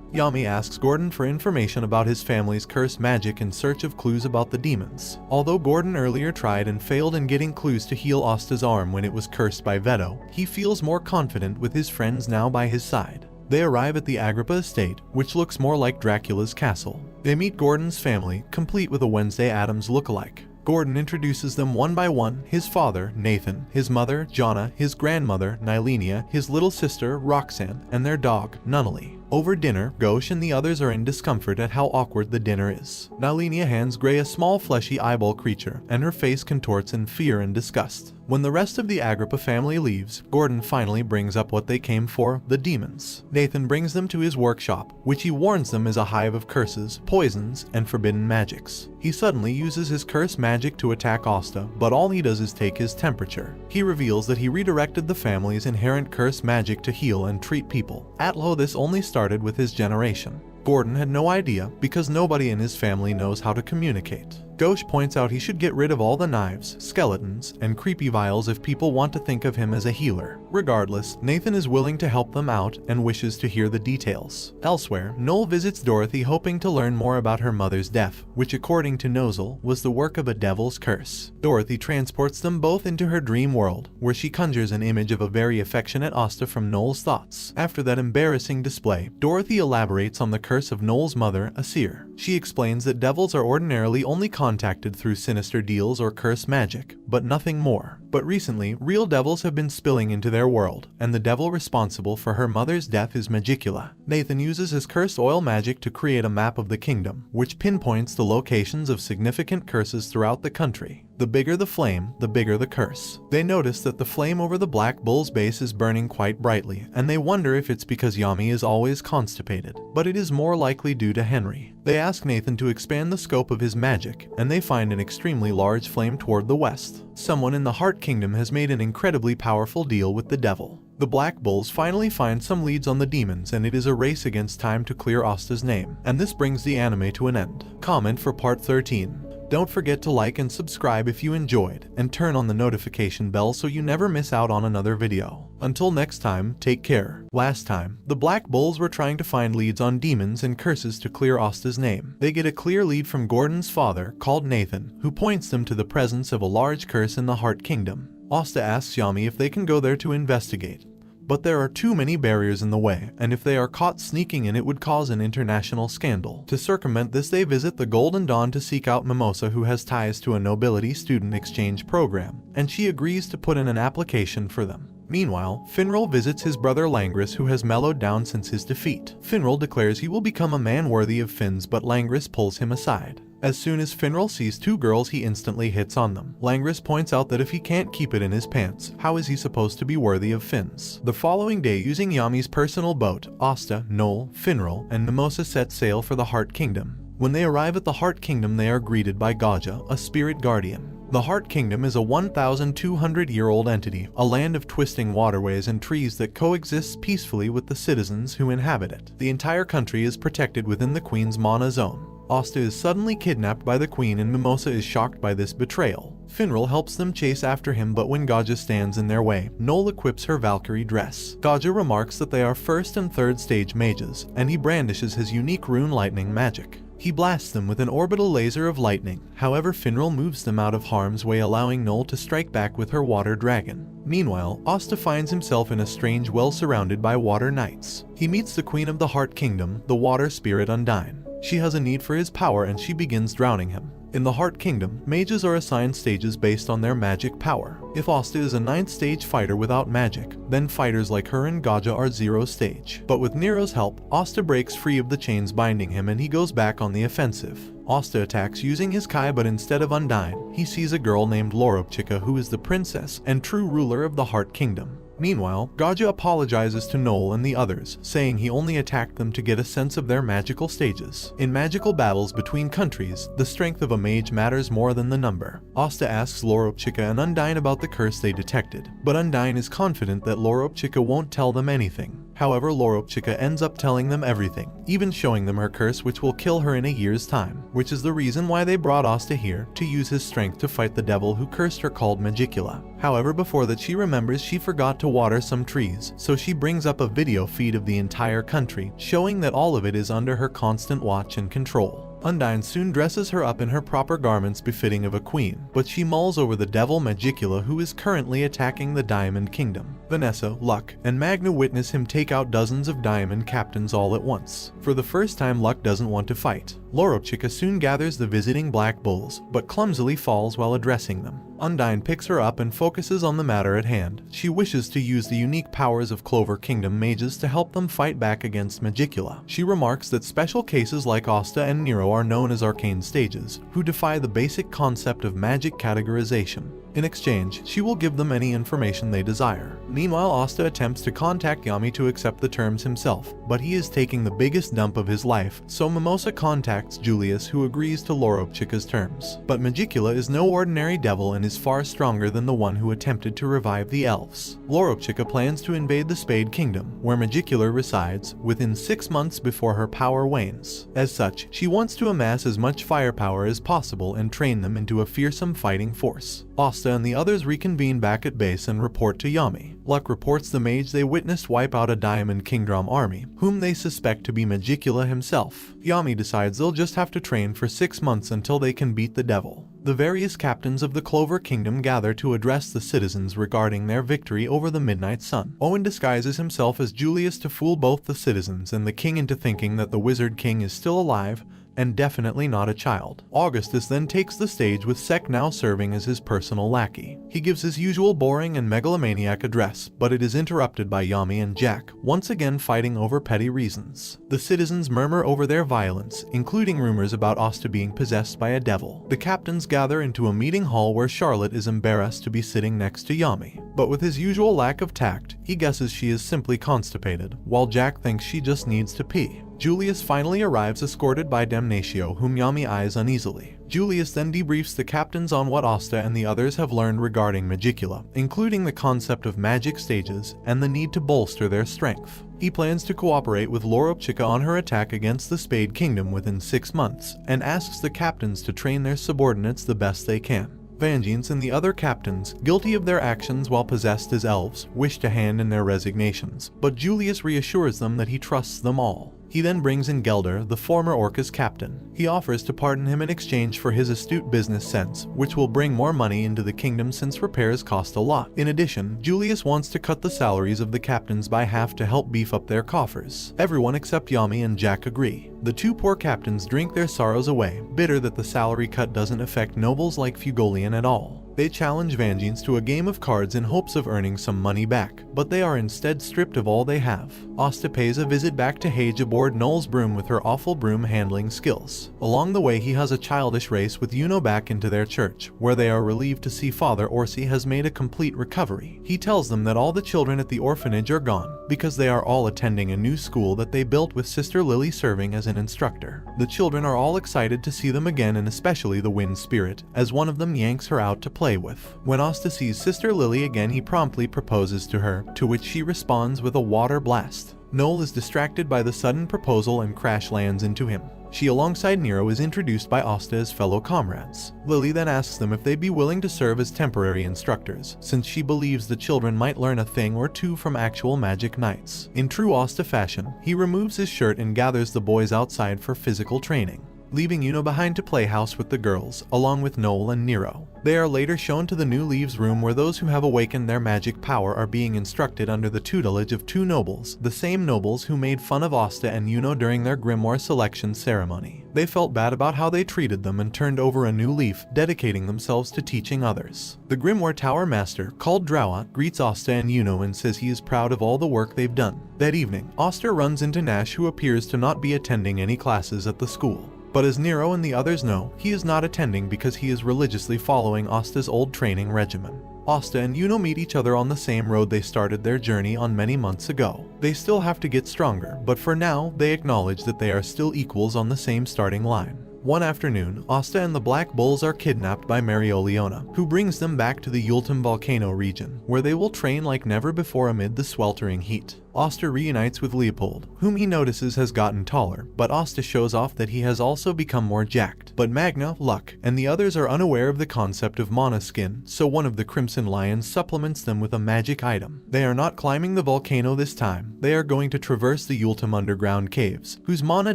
Yami asks Gordon for information about his family's cursed magic in search of clues about the demons. Although Gordon earlier tried and failed in getting clues to heal Asta's arm when it was cursed by Veto, he feels more confident with his friends now by his side. They arrive at the Agrippa estate, which looks more like Dracula's castle. They meet Gordon's family, complete with a Wednesday Addams look-alike. Gordon introduces them one by one: his father, Nathan, his mother, Jonna, his grandmother, Nylenia, his little sister, Roxanne, and their dog, Nunnally. Over dinner, Gauche and the others are in discomfort at how awkward the dinner is. Nylenia hands Gray a small fleshy eyeball creature, and her face contorts in fear and disgust. When the rest of the Agrippa family leaves, Gordon finally brings up what they came for: the demons. Nathan brings them to his workshop, which he warns them is a hive of curses, poisons, and forbidden magics. He suddenly uses his curse magic to attack Asta, but all he does is take his temperature. He reveals that he redirected the family's inherent curse magic to heal and treat people. Atlo, this only started with his generation. Gordon had no idea because nobody in his family knows how to communicate. Gauche points out he should get rid of all the knives, skeletons, and creepy vials if people want to think of him as a healer. Regardless, Nathan is willing to help them out and wishes to hear the details. Elsewhere, Noel visits Dorothy hoping to learn more about her mother's death, which according to Nozel was the work of a devil's curse. Dorothy transports them both into her dream world, where she conjures an image of a very affectionate Asta from Noel's thoughts. After that embarrassing display, Dorothy elaborates on the curse of Noel's mother, Asir. She explains that devils are ordinarily only contacted through sinister deals or curse magic, but nothing more. But recently, real devils have been spilling into their world, and the devil responsible for her mother's death is Magicula. Nathan uses his cursed oil magic to create a map of the kingdom, which pinpoints the locations of significant curses throughout the country. The bigger the flame, the bigger the curse. They notice that the flame over the Black Bull's base is burning quite brightly, and they wonder if it's because Yami is always constipated. But it is more likely due to Henry. They ask Nathan to expand the scope of his magic, and they find an extremely large flame toward the west. Someone in the Heart Kingdom has made an incredibly powerful deal with the devil. The Black Bulls finally find some leads on the demons, and it is a race against time to clear Asta's name. And this brings the anime to an end. Comment for part 13. Don't forget to like and subscribe if you enjoyed, and turn on the notification bell so you never miss out on another video. Until next time, take care. Last time, the Black Bulls were trying to find leads on demons and curses to clear Asta's name. They get a clear lead from Gordon's father, called Nathan, who points them to the presence of a large curse in the Heart Kingdom. Asta asks Yami if they can go there to investigate. But there are too many barriers in the way, and if they are caught sneaking in, it would cause an international scandal. To circumvent this, they visit the Golden Dawn to seek out Mimosa, who has ties to a nobility student exchange program, and she agrees to put in an application for them. Meanwhile, Finral visits his brother Langris, who has mellowed down since his defeat. Finral declares he will become a man worthy of Finns, but Langris pulls him aside. As soon as Finral sees two girls, he instantly hits on them. Langris points out that if he can't keep it in his pants, how is he supposed to be worthy of Finns? The following day, using Yami's personal boat, Asta, Noel, Finral, and Mimosa set sail for the Heart Kingdom. When they arrive at the Heart Kingdom, they are greeted by Gaja, a spirit guardian. The Heart Kingdom is a 1,200-year-old entity, a land of twisting waterways and trees that coexists peacefully with the citizens who inhabit it. The entire country is protected within the Queen's Mana Zone. Asta is suddenly kidnapped by the Queen, and Mimosa is shocked by this betrayal. Finral helps them chase after him, but when Gaja stands in their way, Noel equips her Valkyrie dress. Gaja remarks that they are first and third stage mages, and he brandishes his unique rune lightning magic. He blasts them with an orbital laser of lightning. However, Finral moves them out of harm's way, allowing Noel to strike back with her water dragon. Meanwhile, Asta finds himself in a strange well surrounded by water knights. He meets the Queen of the Heart Kingdom, the water spirit Undine. She has a need for his power, and she begins drowning him. In the Heart Kingdom, mages are assigned stages based on their magic power. If Asta is a 9th stage fighter without magic, then fighters like her and Gaja are 0 stage. But with Nero's help, Asta breaks free of the chains binding him, and he goes back on the offensive. Asta attacks using his Kai, but instead of Undine, he sees a girl named Loropchika, who is the princess and true ruler of the Heart Kingdom. Meanwhile, Gaja apologizes to Noel and the others, saying he only attacked them to get a sense of their magical stages. In magical battles between countries, the strength of a mage matters more than the number. Asta asks Loropchika and Undine about the curse they detected, but Undine is confident that Loropchika won't tell them anything. However, Loropchika ends up telling them everything, even showing them her curse, which will kill her in a year's time, which is the reason why they brought Asta here, to use his strength to fight the devil who cursed her, called Magicula. However, before that, she remembers she forgot to water some trees, so she brings up a video feed of the entire country, showing that all of it is under her constant watch and control. Undine soon dresses her up in her proper garments befitting of a queen, but she mulls over the devil Magicula, who is currently attacking the Diamond Kingdom. Vanessa, Luck, and Magna witness him take out dozens of diamond captains all at once. For the first time, Luck doesn't want to fight. Loropchika soon gathers the visiting Black Bulls, but clumsily falls while addressing them. Undine picks her up and focuses on the matter at hand. She wishes to use the unique powers of Clover Kingdom mages to help them fight back against Magicula. She remarks that special cases like Asta and Nero are known as arcane stages, who defy the basic concept of magic categorization. In exchange, she will give them any information they desire. Meanwhile, Asta attempts to contact Yami to accept the terms himself, but he is taking the biggest dump of his life, so Mimosa contacts Julius, who agrees to Loropchika's terms. But Magicula is no ordinary devil and is far stronger than the one who attempted to revive the elves. Loropchika plans to invade the Spade Kingdom, where Magicula resides, within 6 months before her power wanes. As such, she wants to amass as much firepower as possible and train them into a fearsome fighting force. Asta and the others reconvene back at base and report to Yami. Luck reports the mage they witnessed wipe out a Diamond Kingdom army, whom they suspect to be Magicula himself. Yami decides they'll just have to train for 6 months until they can beat the devil. The various captains of the Clover Kingdom gather to address the citizens regarding their victory over the Midnight Sun. Owen disguises himself as Julius to fool both the citizens and the king into thinking that the Wizard King is still alive and definitely not a child. Augustus then takes the stage with Sek now serving as his personal lackey. He gives his usual boring and megalomaniac address, but it is interrupted by Yami and Jack, once again fighting over petty reasons. The citizens murmur over their violence, including rumors about Asta being possessed by a devil. The captains gather into a meeting hall where Charlotte is embarrassed to be sitting next to Yami, but with his usual lack of tact, he guesses she is simply constipated, while Jack thinks she just needs to pee. Julius finally arrives escorted by Damnatio, whom Yami eyes uneasily. Julius then debriefs the captains on what Asta and the others have learned regarding Magicula, including the concept of magic stages and the need to bolster their strength. He plans to cooperate with Loropchika on her attack against the Spade Kingdom within 6 months, and asks the captains to train their subordinates the best they can. Vangeance and the other captains, guilty of their actions while possessed as elves, wish to hand in their resignations, but Julius reassures them that he trusts them all. He then brings in Gelder, the former Orca's captain. He offers to pardon him in exchange for his astute business sense, which will bring more money into the kingdom since repairs cost a lot. In addition, Julius wants to cut the salaries of the captains by half to help beef up their coffers. Everyone except Yami and Jack agree. The two poor captains drink their sorrows away, bitter that the salary cut doesn't affect nobles like Fugolian at all. They challenge Vangeance to a game of cards in hopes of earning some money back, but they are instead stripped of all they have. Asta pays a visit back to Hage aboard Noel's broom with her awful broom handling skills. Along the way, he has a childish race with Yuno back into their church, where they are relieved to see Father Orsi has made a complete recovery. He tells them that all the children at the orphanage are gone, because they are all attending a new school that they built with Sister Lily serving as an instructor. The children are all excited to see them again, and especially the Wind Spirit, as one of them yanks her out to play with. When Asta sees Sister Lily again, he promptly proposes to her, to which she responds with a water blast. Noel is distracted by the sudden proposal and crash lands into him. She, alongside Nero, is introduced by Asta as fellow comrades. Lily then asks them if they'd be willing to serve as temporary instructors, since she believes the children might learn a thing or two from actual magic knights. In true Asta fashion, he removes his shirt and gathers the boys outside for physical training, leaving Yuno behind to play house with the girls, along with Noel and Nero. They are later shown to the New Leaves room, where those who have awakened their magic power are being instructed under the tutelage of two nobles, the same nobles who made fun of Asta and Yuno during their grimoire selection ceremony. They felt bad about how they treated them and turned over a new leaf, dedicating themselves to teaching others. The grimoire tower master, called Drouat, greets Asta and Yuno and says he is proud of all the work they've done. That evening, Asta runs into Nash, who appears to not be attending any classes at the school. But as Nero and the others know, he is not attending because he is religiously following Asta's old training regimen. Asta and Yuno meet each other on the same road they started their journey on many months ago. They still have to get stronger, but for now, they acknowledge that they are still equals on the same starting line. One afternoon, Asta and the Black Bulls are kidnapped by Marioleona, who brings them back to the Yultum volcano region, where they will train like never before amid the sweltering heat. Asta reunites with Leopold, whom he notices has gotten taller, but Asta shows off that he has also become more jacked. But Magna, Luck, and the others are unaware of the concept of mana skin, so one of the Crimson Lions supplements them with a magic item. They are not climbing the volcano this time. They are going to traverse the Yultum underground caves, whose mana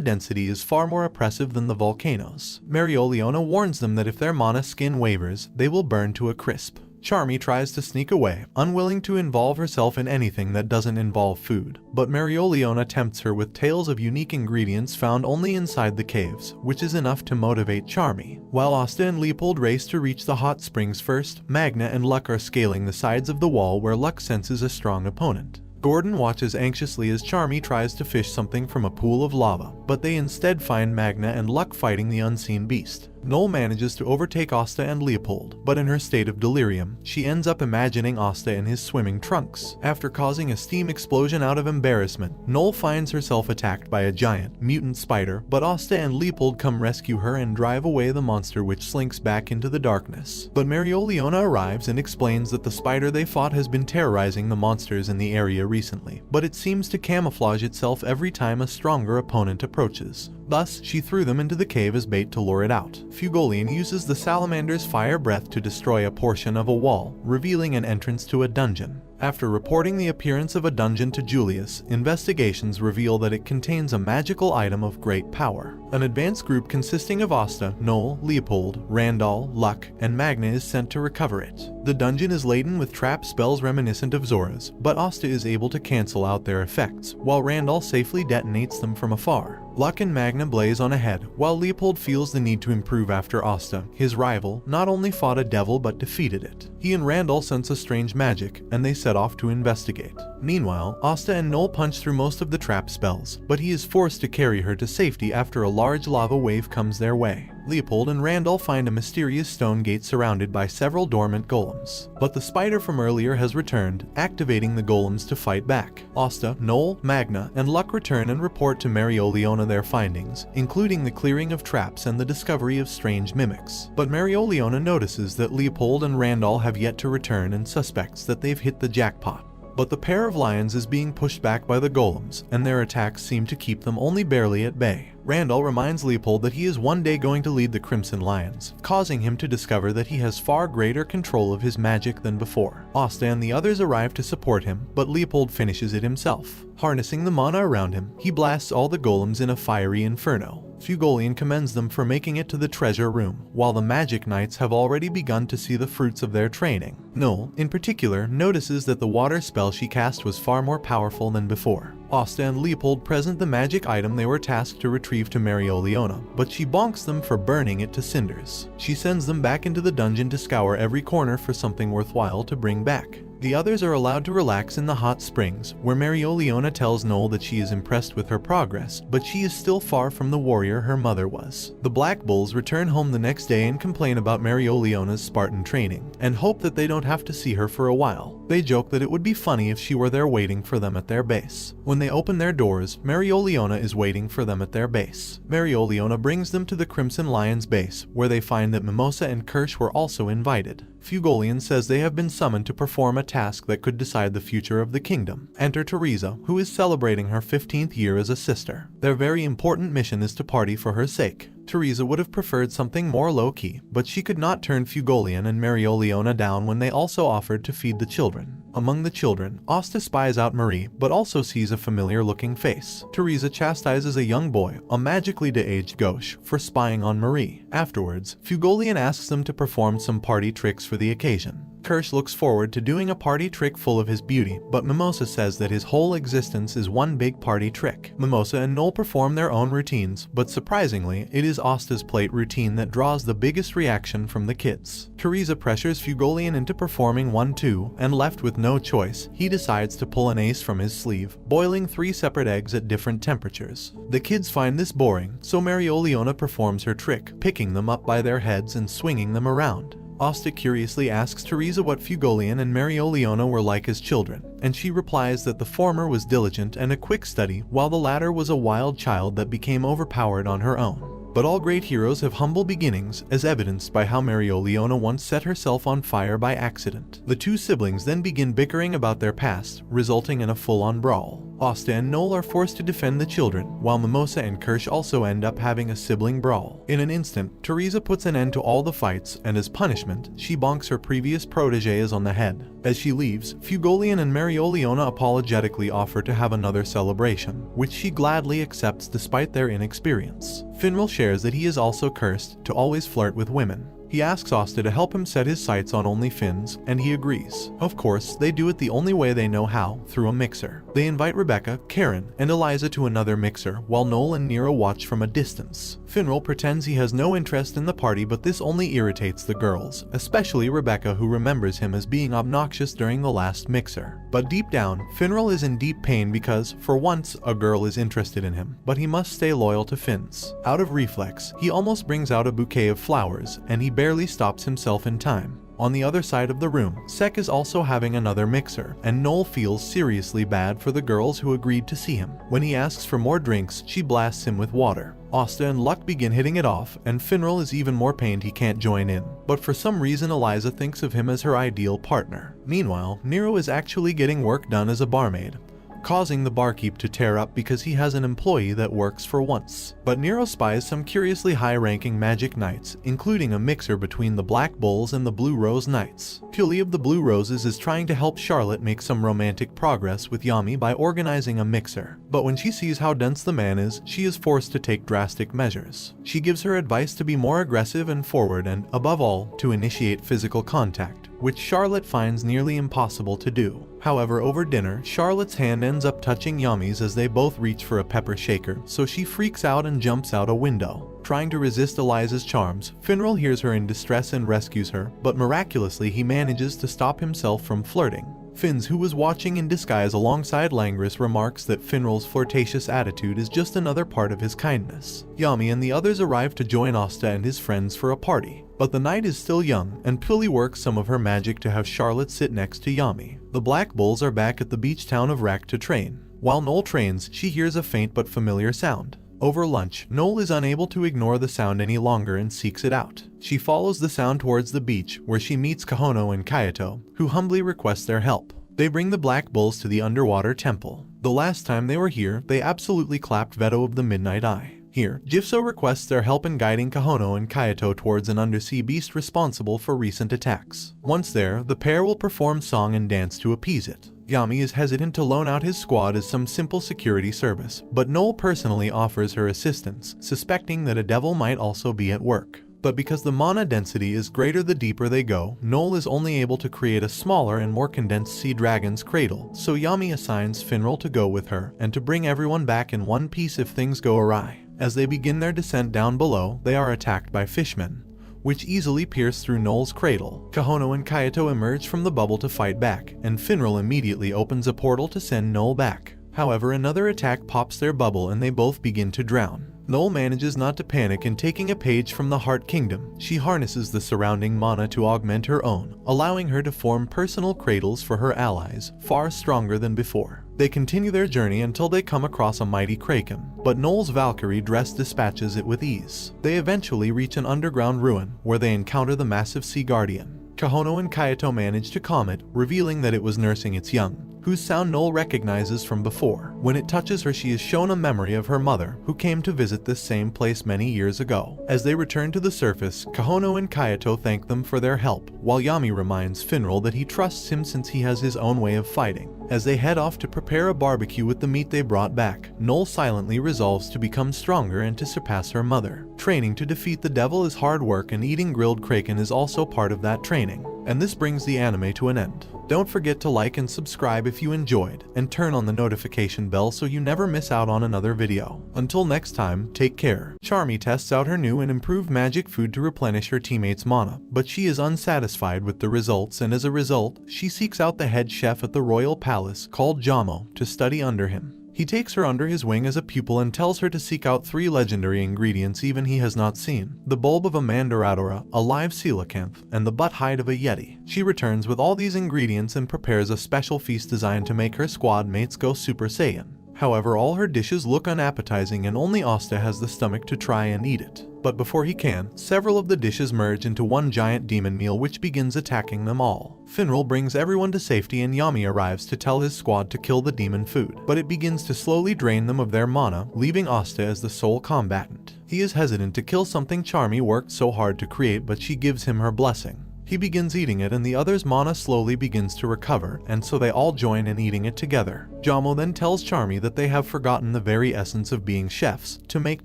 density is far more oppressive than the volcanoes. Marioleona warns them that if their mana skin wavers, they will burn to a crisp. Charmy tries to sneak away, unwilling to involve herself in anything that doesn't involve food, but Marioleona tempts her with tales of unique ingredients found only inside the caves, which is enough to motivate Charmy. While Asta and Leopold race to reach the hot springs first, Magna and Luck are scaling the sides of the wall, where Luck senses a strong opponent. Gordon watches anxiously as Charmy tries to fish something from a pool of lava, but they instead find Magna and Luck fighting the unseen beast. Noel manages to overtake Asta and Leopold, but in her state of delirium, she ends up imagining Asta in his swimming trunks. After causing a steam explosion out of embarrassment, Noel finds herself attacked by a giant, mutant spider, but Asta and Leopold come rescue her and drive away the monster, which slinks back into the darkness. But Marioliona arrives and explains that the spider they fought has been terrorizing the monsters in the area recently, but it seems to camouflage itself every time a stronger opponent approaches. Thus, she threw them into the cave as bait to lure it out. Fugolian uses the salamander's fire breath to destroy a portion of a wall, revealing an entrance to a dungeon. After reporting the appearance of a dungeon to Julius, investigations reveal that it contains a magical item of great power. An advanced group consisting of Asta, Noel, Leopold, Randall, Luck, and Magna is sent to recover it. The dungeon is laden with trap spells reminiscent of Zora's, but Asta is able to cancel out their effects, while Randall safely detonates them from afar. Luck and Magna blaze on ahead, while Leopold feels the need to improve after Asta, his rival, not only fought a devil but defeated it. He and Randall sense a strange magic, and they set off to investigate. Meanwhile, Asta and Noel punch through most of the trap spells, but he is forced to carry her to safety after a large lava wave comes their way. Leopold and Randall find a mysterious stone gate surrounded by several dormant golems. But the spider from earlier has returned, activating the golems to fight back. Asta, Noel, Magna, and Luck return and report to Marioliona their findings, including the clearing of traps and the discovery of strange mimics. But Marioliona notices that Leopold and Randall have yet to return and suspects that they've hit the jackpot. But the pair of lions is being pushed back by the golems, and their attacks seem to keep them only barely at bay. Randall reminds Leopold that he is one day going to lead the Crimson Lions, causing him to discover that he has far greater control of his magic than before. Asta and the others arrive to support him, but Leopold finishes it himself. Harnessing the mana around him, he blasts all the golems in a fiery inferno. Fugolian commends them for making it to the treasure room, while the Magic Knights have already begun to see the fruits of their training. Noel, in particular, notices that the water spell she cast was far more powerful than before. Asta and Leopold present the magic item they were tasked to retrieve to Marioliona, but she bonks them for burning it to cinders. She sends them back into the dungeon to scour every corner for something worthwhile to bring back. The others are allowed to relax in the hot springs, where Marioliona tells Noel that she is impressed with her progress, but she is still far from the warrior her mother was. The Black Bulls return home the next day and complain about Marioliona's Spartan training, and hope that they don't have to see her for a while. They joke that it would be funny if she were there waiting for them at their base. When they open their doors, Marioliona is waiting for them at their base. Marioliona brings them to the Crimson Lion's base, where they find that Mimosa and Kirsch were also invited. Fugolian says they have been summoned to perform a task that could decide the future of the kingdom. Enter Teresa, who is celebrating her 15th year as a sister. Their very important mission is to party for her sake. Teresa would have preferred something more low-key, but she could not turn Fugolian and Marioliona down when they also offered to feed the children. Among the children, Asta spies out Marie, but also sees a familiar-looking face. Teresa chastises a young boy, a magically de-aged gauche, for spying on Marie. Afterwards, Fugolian asks them to perform some party tricks for the occasion. Kirsch looks forward to doing a party trick full of his beauty, but Mimosa says that his whole existence is one big party trick. Mimosa and Noel perform their own routines, but surprisingly, it is Asta's plate routine that draws the biggest reaction from the kids. Teresa pressures Fugolian into performing one too, and left with no choice, he decides to pull an ace from his sleeve, boiling 3 separate eggs at different temperatures. The kids find this boring, so Marioliona performs her trick, picking them up by their heads and swinging them around. Asta curiously asks Teresa what Fugolian and Marioliona were like as children, and she replies that the former was diligent and a quick study, while the latter was a wild child that became overpowered on her own. But all great heroes have humble beginnings, as evidenced by how Marioliona once set herself on fire by accident. The two siblings then begin bickering about their past, resulting in a full-on brawl. Asta and Noel are forced to defend the children, while Mimosa and Kirsch also end up having a sibling brawl. In an instant, Teresa puts an end to all the fights, and as punishment, she bonks her previous proteges on the head. As she leaves, Fugolian and Marioliona apologetically offer to have another celebration, which she gladly accepts despite their inexperience. Finral shares that he is also cursed to always flirt with women. He asks Asta to help him set his sights on only fins, and he agrees. Of course, they do it the only way they know how, through a mixer. They invite Rebecca, Karen, and Eliza to another mixer, while Noel and Nero watch from a distance. Finral pretends he has no interest in the party, but this only irritates the girls, especially Rebecca, who remembers him as being obnoxious during the last mixer. But deep down, Finral is in deep pain because, for once, a girl is interested in him, but he must stay loyal to Finns. Out of reflex, he almost brings out a bouquet of flowers, and he barely stops himself in time. On the other side of the room, Sek is also having another mixer, and Noel feels seriously bad for the girls who agreed to see him. When he asks for more drinks, she blasts him with water. Asta and Luck begin hitting it off, and Finral is even more pained he can't join in. But for some reason, Eliza thinks of him as her ideal partner. Meanwhile, Nero is actually getting work done as a barmaid, causing the barkeep to tear up because he has an employee that works for once. But Nero spies some curiously high-ranking magic knights, including a mixer between the Black Bulls and the Blue Rose Knights. Tilly of the Blue Roses is trying to help Charlotte make some romantic progress with Yami by organizing a mixer. But when she sees how dense the man is, she is forced to take drastic measures. She gives her advice to be more aggressive and forward and, above all, to initiate physical contact, which Charlotte finds nearly impossible to do. However, over dinner, Charlotte's hand ends up touching Yami's as they both reach for a pepper shaker, so she freaks out and jumps out a window. Trying to resist Eliza's charms, Finral hears her in distress and rescues her, but miraculously he manages to stop himself from flirting. Finns, who was watching in disguise alongside Langris, remarks that Finral's flirtatious attitude is just another part of his kindness. Yami and the others arrive to join Asta and his friends for a party. But the night is still young, and Pili works some of her magic to have Charlotte sit next to Yami. The Black Bulls are back at the beach town of Rak to train. While Noel trains, she hears a faint but familiar sound. Over lunch, Noel is unable to ignore the sound any longer and seeks it out. She follows the sound towards the beach, where she meets Kahono and Kayato, who humbly request their help. They bring the Black Bulls to the underwater temple. The last time they were here, they absolutely clapped Veto of the Midnight Eye. Here, Jifso requests their help in guiding Kahono and Kayato towards an undersea beast responsible for recent attacks. Once there, the pair will perform song and dance to appease it. Yami is hesitant to loan out his squad as some simple security service, but Noel personally offers her assistance, suspecting that a devil might also be at work. But because the mana density is greater the deeper they go, Noel is only able to create a smaller and more condensed sea dragon's cradle, so Yami assigns Finral to go with her, and to bring everyone back in one piece if things go awry. As they begin their descent down below, they are attacked by fishmen, which easily pierce through Noel's cradle. Kahono and Kayato emerge from the bubble to fight back, and Finral immediately opens a portal to send Noel back. However, another attack pops their bubble and they both begin to drown. Noel manages not to panic, and taking a page from the Heart Kingdom, she harnesses the surrounding mana to augment her own, allowing her to form personal cradles for her allies, far stronger than before. They continue their journey until they come across a mighty kraken, but Noel's Valkyrie dress dispatches it with ease. They eventually reach an underground ruin, where they encounter the massive Sea Guardian. Kahono and Kayato manage to calm it, revealing that it was nursing its young, whose sound Noel recognizes from before. When it touches her, she is shown a memory of her mother, who came to visit this same place many years ago. As they return to the surface, Kahono and Kayato thank them for their help, while Yami reminds Finral that he trusts him since he has his own way of fighting. As they head off to prepare a barbecue with the meat they brought back, Noel silently resolves to become stronger and to surpass her mother. Training to defeat the devil is hard work, and eating grilled kraken is also part of that training. And this brings the anime to an end. Don't forget to like and subscribe if you enjoyed, and turn on the notification bell so you never miss out on another video. Until next time, take care. Charmy tests out her new and improved magic food to replenish her teammates' mana, but she is unsatisfied with the results, and as a result, she seeks out the head chef at the royal palace, called Jamo, to study under him. He takes her under his wing as a pupil and tells her to seek out 3 legendary ingredients even he has not seen: the bulb of a mandaradora, a live coelacanth, and the butt hide of a yeti. She returns with all these ingredients and prepares a special feast designed to make her squad mates go Super Saiyan. However, all her dishes look unappetizing, and only Asta has the stomach to try and eat it. But before he can, several of the dishes merge into one giant demon meal which begins attacking them all. Finral brings everyone to safety, and Yami arrives to tell his squad to kill the demon food, but it begins to slowly drain them of their mana, leaving Asta as the sole combatant. He is hesitant to kill something Charmy worked so hard to create, but she gives him her blessing. He begins eating it, and the others' mana slowly begins to recover, and so they all join in eating it together. Jamo then tells Charmy that they have forgotten the very essence of being chefs, to make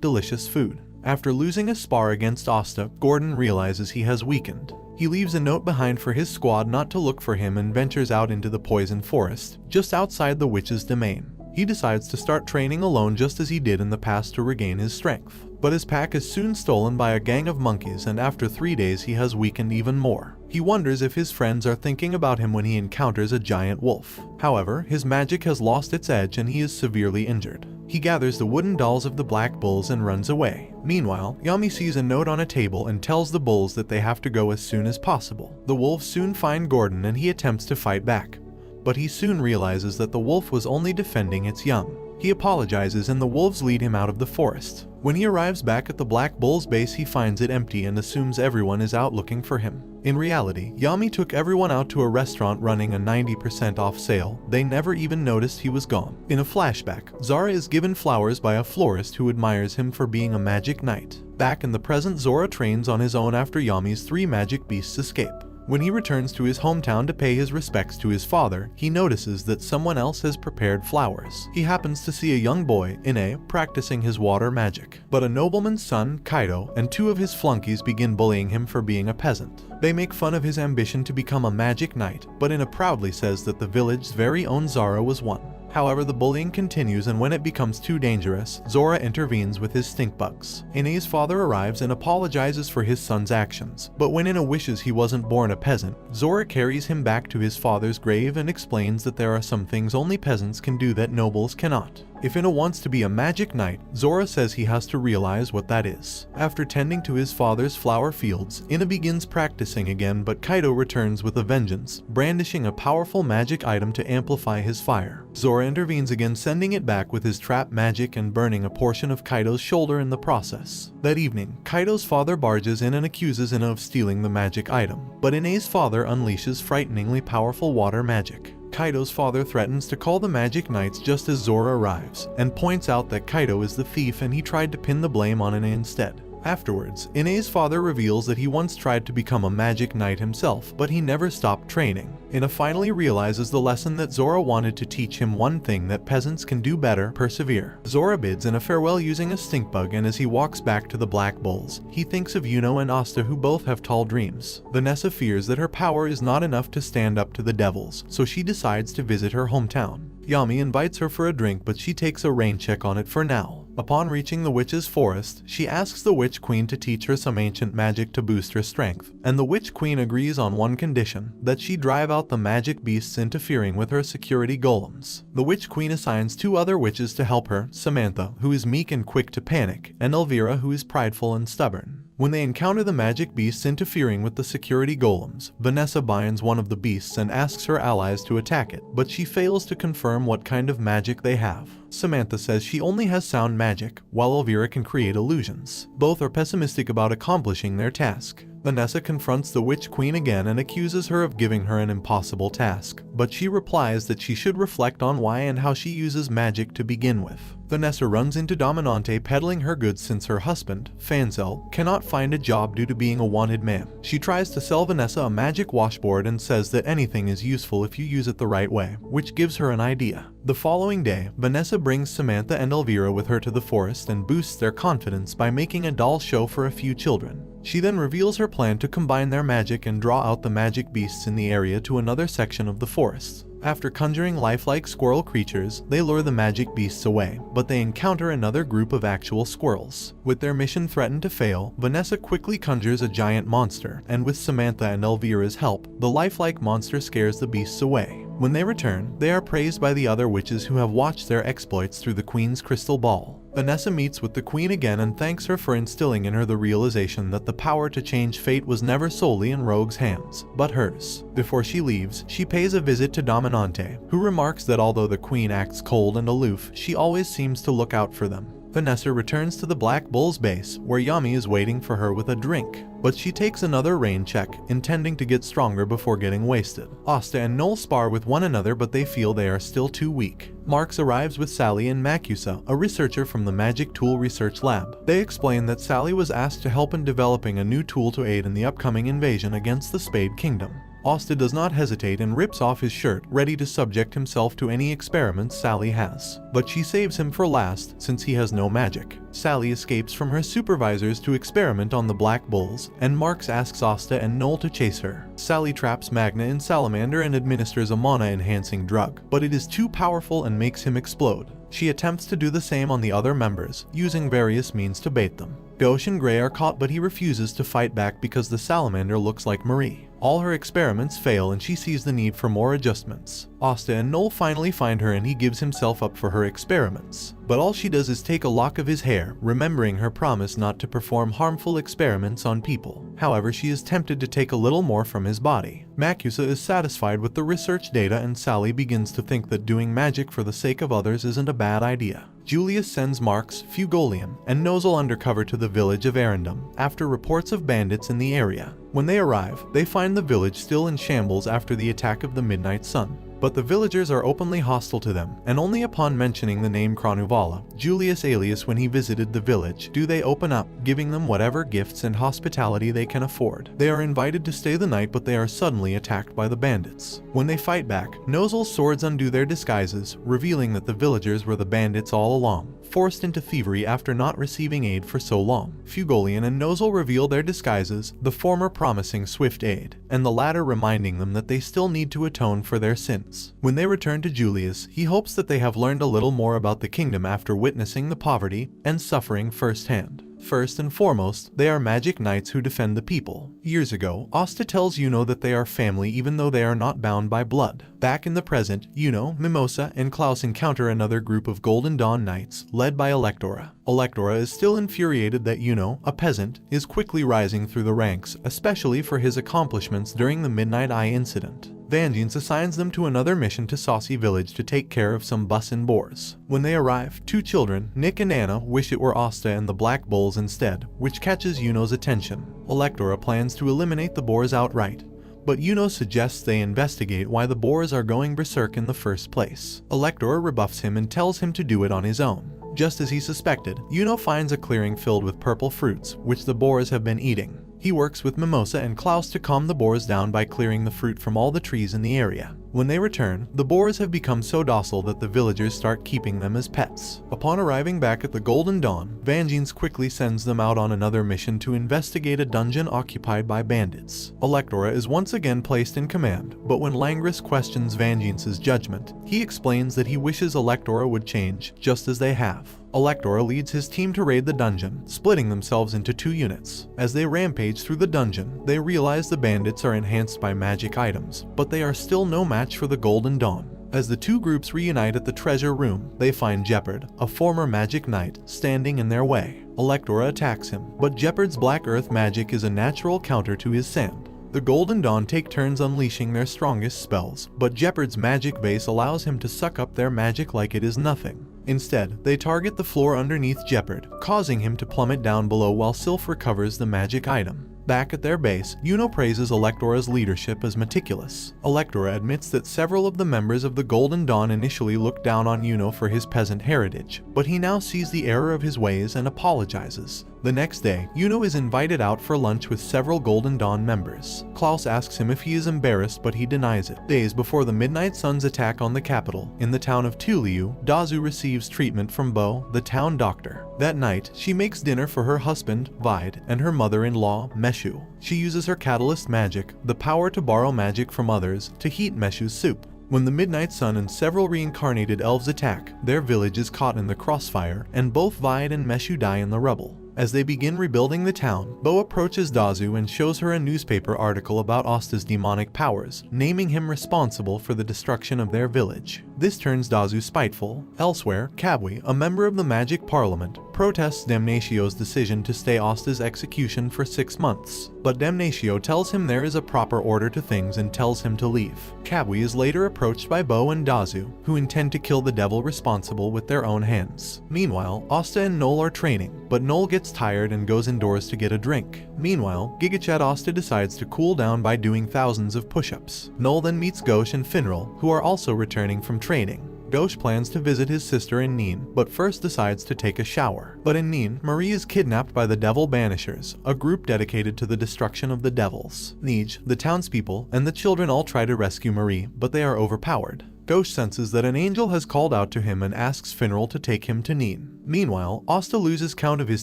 delicious food. After losing a spar against Asta, Gordon realizes he has weakened. He leaves a note behind for his squad not to look for him and ventures out into the poison forest, just outside the witch's domain. He decides to start training alone just as he did in the past to regain his strength. But his pack is soon stolen by a gang of monkeys, and after 3 days he has weakened even more. He wonders if his friends are thinking about him when he encounters a giant wolf. However, his magic has lost its edge and he is severely injured. He gathers the wooden dolls of the black bulls and runs away. Meanwhile, Yami sees a note on a table and tells the bulls that they have to go as soon as possible. The wolves soon find Gordon and he attempts to fight back. But he soon realizes that the wolf was only defending its young. He apologizes and the wolves lead him out of the forest. When he arrives back at the Black Bull's base, he finds it empty and assumes everyone is out looking for him. In reality, Yami took everyone out to a restaurant running a 90% off sale. They never even noticed he was gone. In a flashback, Zora is given flowers by a florist who admires him for being a magic knight. Back in the present, Zora trains on his own after Yami's 3 magic beasts escape. When he returns to his hometown to pay his respects to his father, he notices that someone else has prepared flowers. He happens to see a young boy, Ine, practicing his water magic. But a nobleman's son, Kaido, and 2 of his flunkies begin bullying him for being a peasant. They make fun of his ambition to become a magic knight, but Ine proudly says that the village's very own Zara was one. However, the bullying continues, and when it becomes too dangerous, Zora intervenes with his stink bugs. Ine's father arrives and apologizes for his son's actions, but when Ine wishes he wasn't born a peasant, Zora carries him back to his father's grave and explains that there are some things only peasants can do that nobles cannot. If Ine wants to be a magic knight, Zora says he has to realize what that is. After tending to his father's flower fields, Ine begins practicing again, but Kaido returns with a vengeance, brandishing a powerful magic item to amplify his fire. Zora intervenes again, sending it back with his trap magic and burning a portion of Kaido's shoulder in the process. That evening, Kaido's father barges in and accuses Ine of stealing the magic item, but Ine's father unleashes frighteningly powerful water magic. Kaido's father threatens to call the magic knights just as Zora arrives, and points out that Kaido is the thief and he tried to pin the blame on Ine instead. Afterwards, Ine's father reveals that he once tried to become a magic knight himself, but he never stopped training. Ine finally realizes the lesson that Zora wanted to teach him: one thing that peasants can do better: persevere. Zora bids Ine farewell using a stink bug, and as he walks back to the Black Bulls, he thinks of Yuno and Asta, who both have tall dreams. Vanessa fears that her power is not enough to stand up to the devils, so she decides to visit her hometown. Yami invites her for a drink, but she takes a rain check on it for now. Upon reaching the witch's forest, she asks the witch queen to teach her some ancient magic to boost her strength, and the witch queen agrees on one condition: that she drive out the magic beasts interfering with her security golems. The witch queen assigns 2 other witches to help her: Samantha, who is meek and quick to panic, and Elvira, who is prideful and stubborn. When they encounter the magic beasts interfering with the security golems, Vanessa binds one of the beasts and asks her allies to attack it, but she fails to confirm what kind of magic they have. Samantha says she only has sound magic, while Elvira can create illusions. Both are pessimistic about accomplishing their task. Vanessa confronts the witch queen again and accuses her of giving her an impossible task, but she replies that she should reflect on why and how she uses magic to begin with. Vanessa runs into Dominante peddling her goods since her husband, Fanzel, cannot find a job due to being a wanted man. She tries to sell Vanessa a magic washboard and says that anything is useful if you use it the right way, which gives her an idea. The following day, Vanessa brings Samantha and Elvira with her to the forest and boosts their confidence by making a doll show for a few children. She then reveals her plan to combine their magic and draw out the magic beasts in the area to another section of the forest. After conjuring lifelike squirrel creatures, they lure the magic beasts away, but they encounter another group of actual squirrels. With their mission threatened to fail, Vanessa quickly conjures a giant monster, and with Samantha and Elvira's help, the lifelike monster scares the beasts away. When they return, they are praised by the other witches who have watched their exploits through the queen's crystal ball. Vanessa meets with the queen again and thanks her for instilling in her the realization that the power to change fate was never solely in Rogue's hands, but hers. Before she leaves, she pays a visit to Dominante, who remarks that although the queen acts cold and aloof, she always seems to look out for them. Vanessa returns to the Black Bull's base, where Yami is waiting for her with a drink, but she takes another rain check, intending to get stronger before getting wasted. Asta and Noel spar with one another, but they feel they are still too weak. Marks arrives with Sally and Makusa, a researcher from the Magic Tool Research Lab. They explain that Sally was asked to help in developing a new tool to aid in the upcoming invasion against the Spade Kingdom. Asta does not hesitate and rips off his shirt, ready to subject himself to any experiments Sally has. But she saves him for last since he has no magic. Sally escapes from her supervisors to experiment on the black bulls, and Marks asks Asta and Noel to chase her. Sally traps Magna in Salamander and administers a mana-enhancing drug, but it is too powerful and makes him explode. She attempts to do the same on the other members, using various means to bait them. Gauche and Gray are caught, but he refuses to fight back because the salamander looks like Marie. All her experiments fail and she sees the need for more adjustments. Asta and Noel finally find her and he gives himself up for her experiments. But all she does is take a lock of his hair, remembering her promise not to perform harmful experiments on people. However, she is tempted to take a little more from his body. Macusa is satisfied with the research data and Sally begins to think that doing magic for the sake of others isn't a bad idea. Julius sends Marks, Fugolian, and Nozel undercover to the village of Arendum after reports of bandits in the area. When they arrive, they find the village still in shambles after the attack of the Midnight Sun. But the villagers are openly hostile to them, and only upon mentioning the name Kranuvala, Julius alias when he visited the village, do they open up, giving them whatever gifts and hospitality they can afford. They are invited to stay the night, but they are suddenly attacked by the bandits. When they fight back, Nozel's swords undo their disguises, revealing that the villagers were the bandits all along, forced into thievery after not receiving aid for so long. Fugolian and Nozel reveal their disguises, the former promising swift aid, and the latter reminding them that they still need to atone for their sins. When they return to Julius, he hopes that they have learned a little more about the kingdom after witnessing the poverty and suffering firsthand. First and foremost, they are magic knights who defend the people. Years ago, Asta tells Yuno that they are family even though they are not bound by blood. Back in the present, Yuno, Mimosa, and Klaus encounter another group of Golden Dawn knights, led by Electora. Electora is still infuriated that Yuno, a peasant, is quickly rising through the ranks, especially for his accomplishments during the Midnight Eye incident. Vangeance assigns them to another mission to Saucy Village to take care of some bussin' boars. When they arrive, two children, Nick and Anna, wish it were Asta and the Black Bulls instead, which catches Yuno's attention. Electora plans to eliminate the boars outright, but Yuno suggests they investigate why the boars are going berserk in the first place. Electora rebuffs him and tells him to do it on his own. Just as he suspected, Yuno finds a clearing filled with purple fruits, which the boars have been eating. He works with Mimosa and Klaus to calm the boars down by clearing the fruit from all the trees in the area. When they return, the boars have become so docile that the villagers start keeping them as pets. Upon arriving back at the Golden Dawn, Vangeance quickly sends them out on another mission to investigate a dungeon occupied by bandits. Electora is once again placed in command, but when Langris questions Vangeance's judgment, he explains that he wishes Electora would change, just as they have. Electora leads his team to raid the dungeon, splitting themselves into two units. As they rampage through the dungeon, they realize the bandits are enhanced by magic items, but they are still no match for the Golden Dawn. As the two groups reunite at the treasure room, they find Jeopard, a former magic knight, standing in their way. Electora attacks him, but Jeopard's black earth magic is a natural counter to his sand. The Golden Dawn take turns unleashing their strongest spells, but Jeopard's magic base allows him to suck up their magic like it is nothing. Instead, they target the floor underneath Jeopard, causing him to plummet down below while Sylph recovers the magic item. Back at their base, Yuno praises Electora's leadership as meticulous. Electora admits that several of the members of the Golden Dawn initially looked down on Yuno for his peasant heritage, but he now sees the error of his ways and apologizes. The next day, Yuno is invited out for lunch with several Golden Dawn members. Klaus asks him if he is embarrassed, but he denies it. Days before the Midnight Sun's attack on the capital, in the town of Tuliu, Dazu receives treatment from Bo, the town doctor. That night, she makes dinner for her husband, Vide, and her mother-in-law, Meshu. She uses her catalyst magic, the power to borrow magic from others, to heat Meshu's soup. When the Midnight Sun and several reincarnated elves attack, their village is caught in the crossfire, and both Vide and Meshu die in the rubble. As they begin rebuilding the town, Bo approaches Dazu and shows her a newspaper article about Asta's demonic powers, naming him responsible for the destruction of their village. This turns Dazu spiteful. Elsewhere, Kabwi, a member of the Magic Parliament, protests Damnatio's decision to stay Asta's execution for 6 months, but Damnatio tells him there is a proper order to things and tells him to leave. Kabwi is later approached by Bo and Dazu, who intend to kill the devil responsible with their own hands. Meanwhile, Asta and Noel are training, but Noel gets tired and goes indoors to get a drink. Meanwhile, Gigachad Asta decides to cool down by doing thousands of push-ups. Noel then meets Gauche and Finral, who are also returning from training. Ghosh plans to visit his sister in Neen, but first decides to take a shower. But in Neen, Marie is kidnapped by the Devil Banishers, a group dedicated to the destruction of the devils. Nej, the townspeople, and the children all try to rescue Marie, but they are overpowered. Ghosh senses that an angel has called out to him and asks Finral to take him to Neen. Meanwhile, Asta loses count of his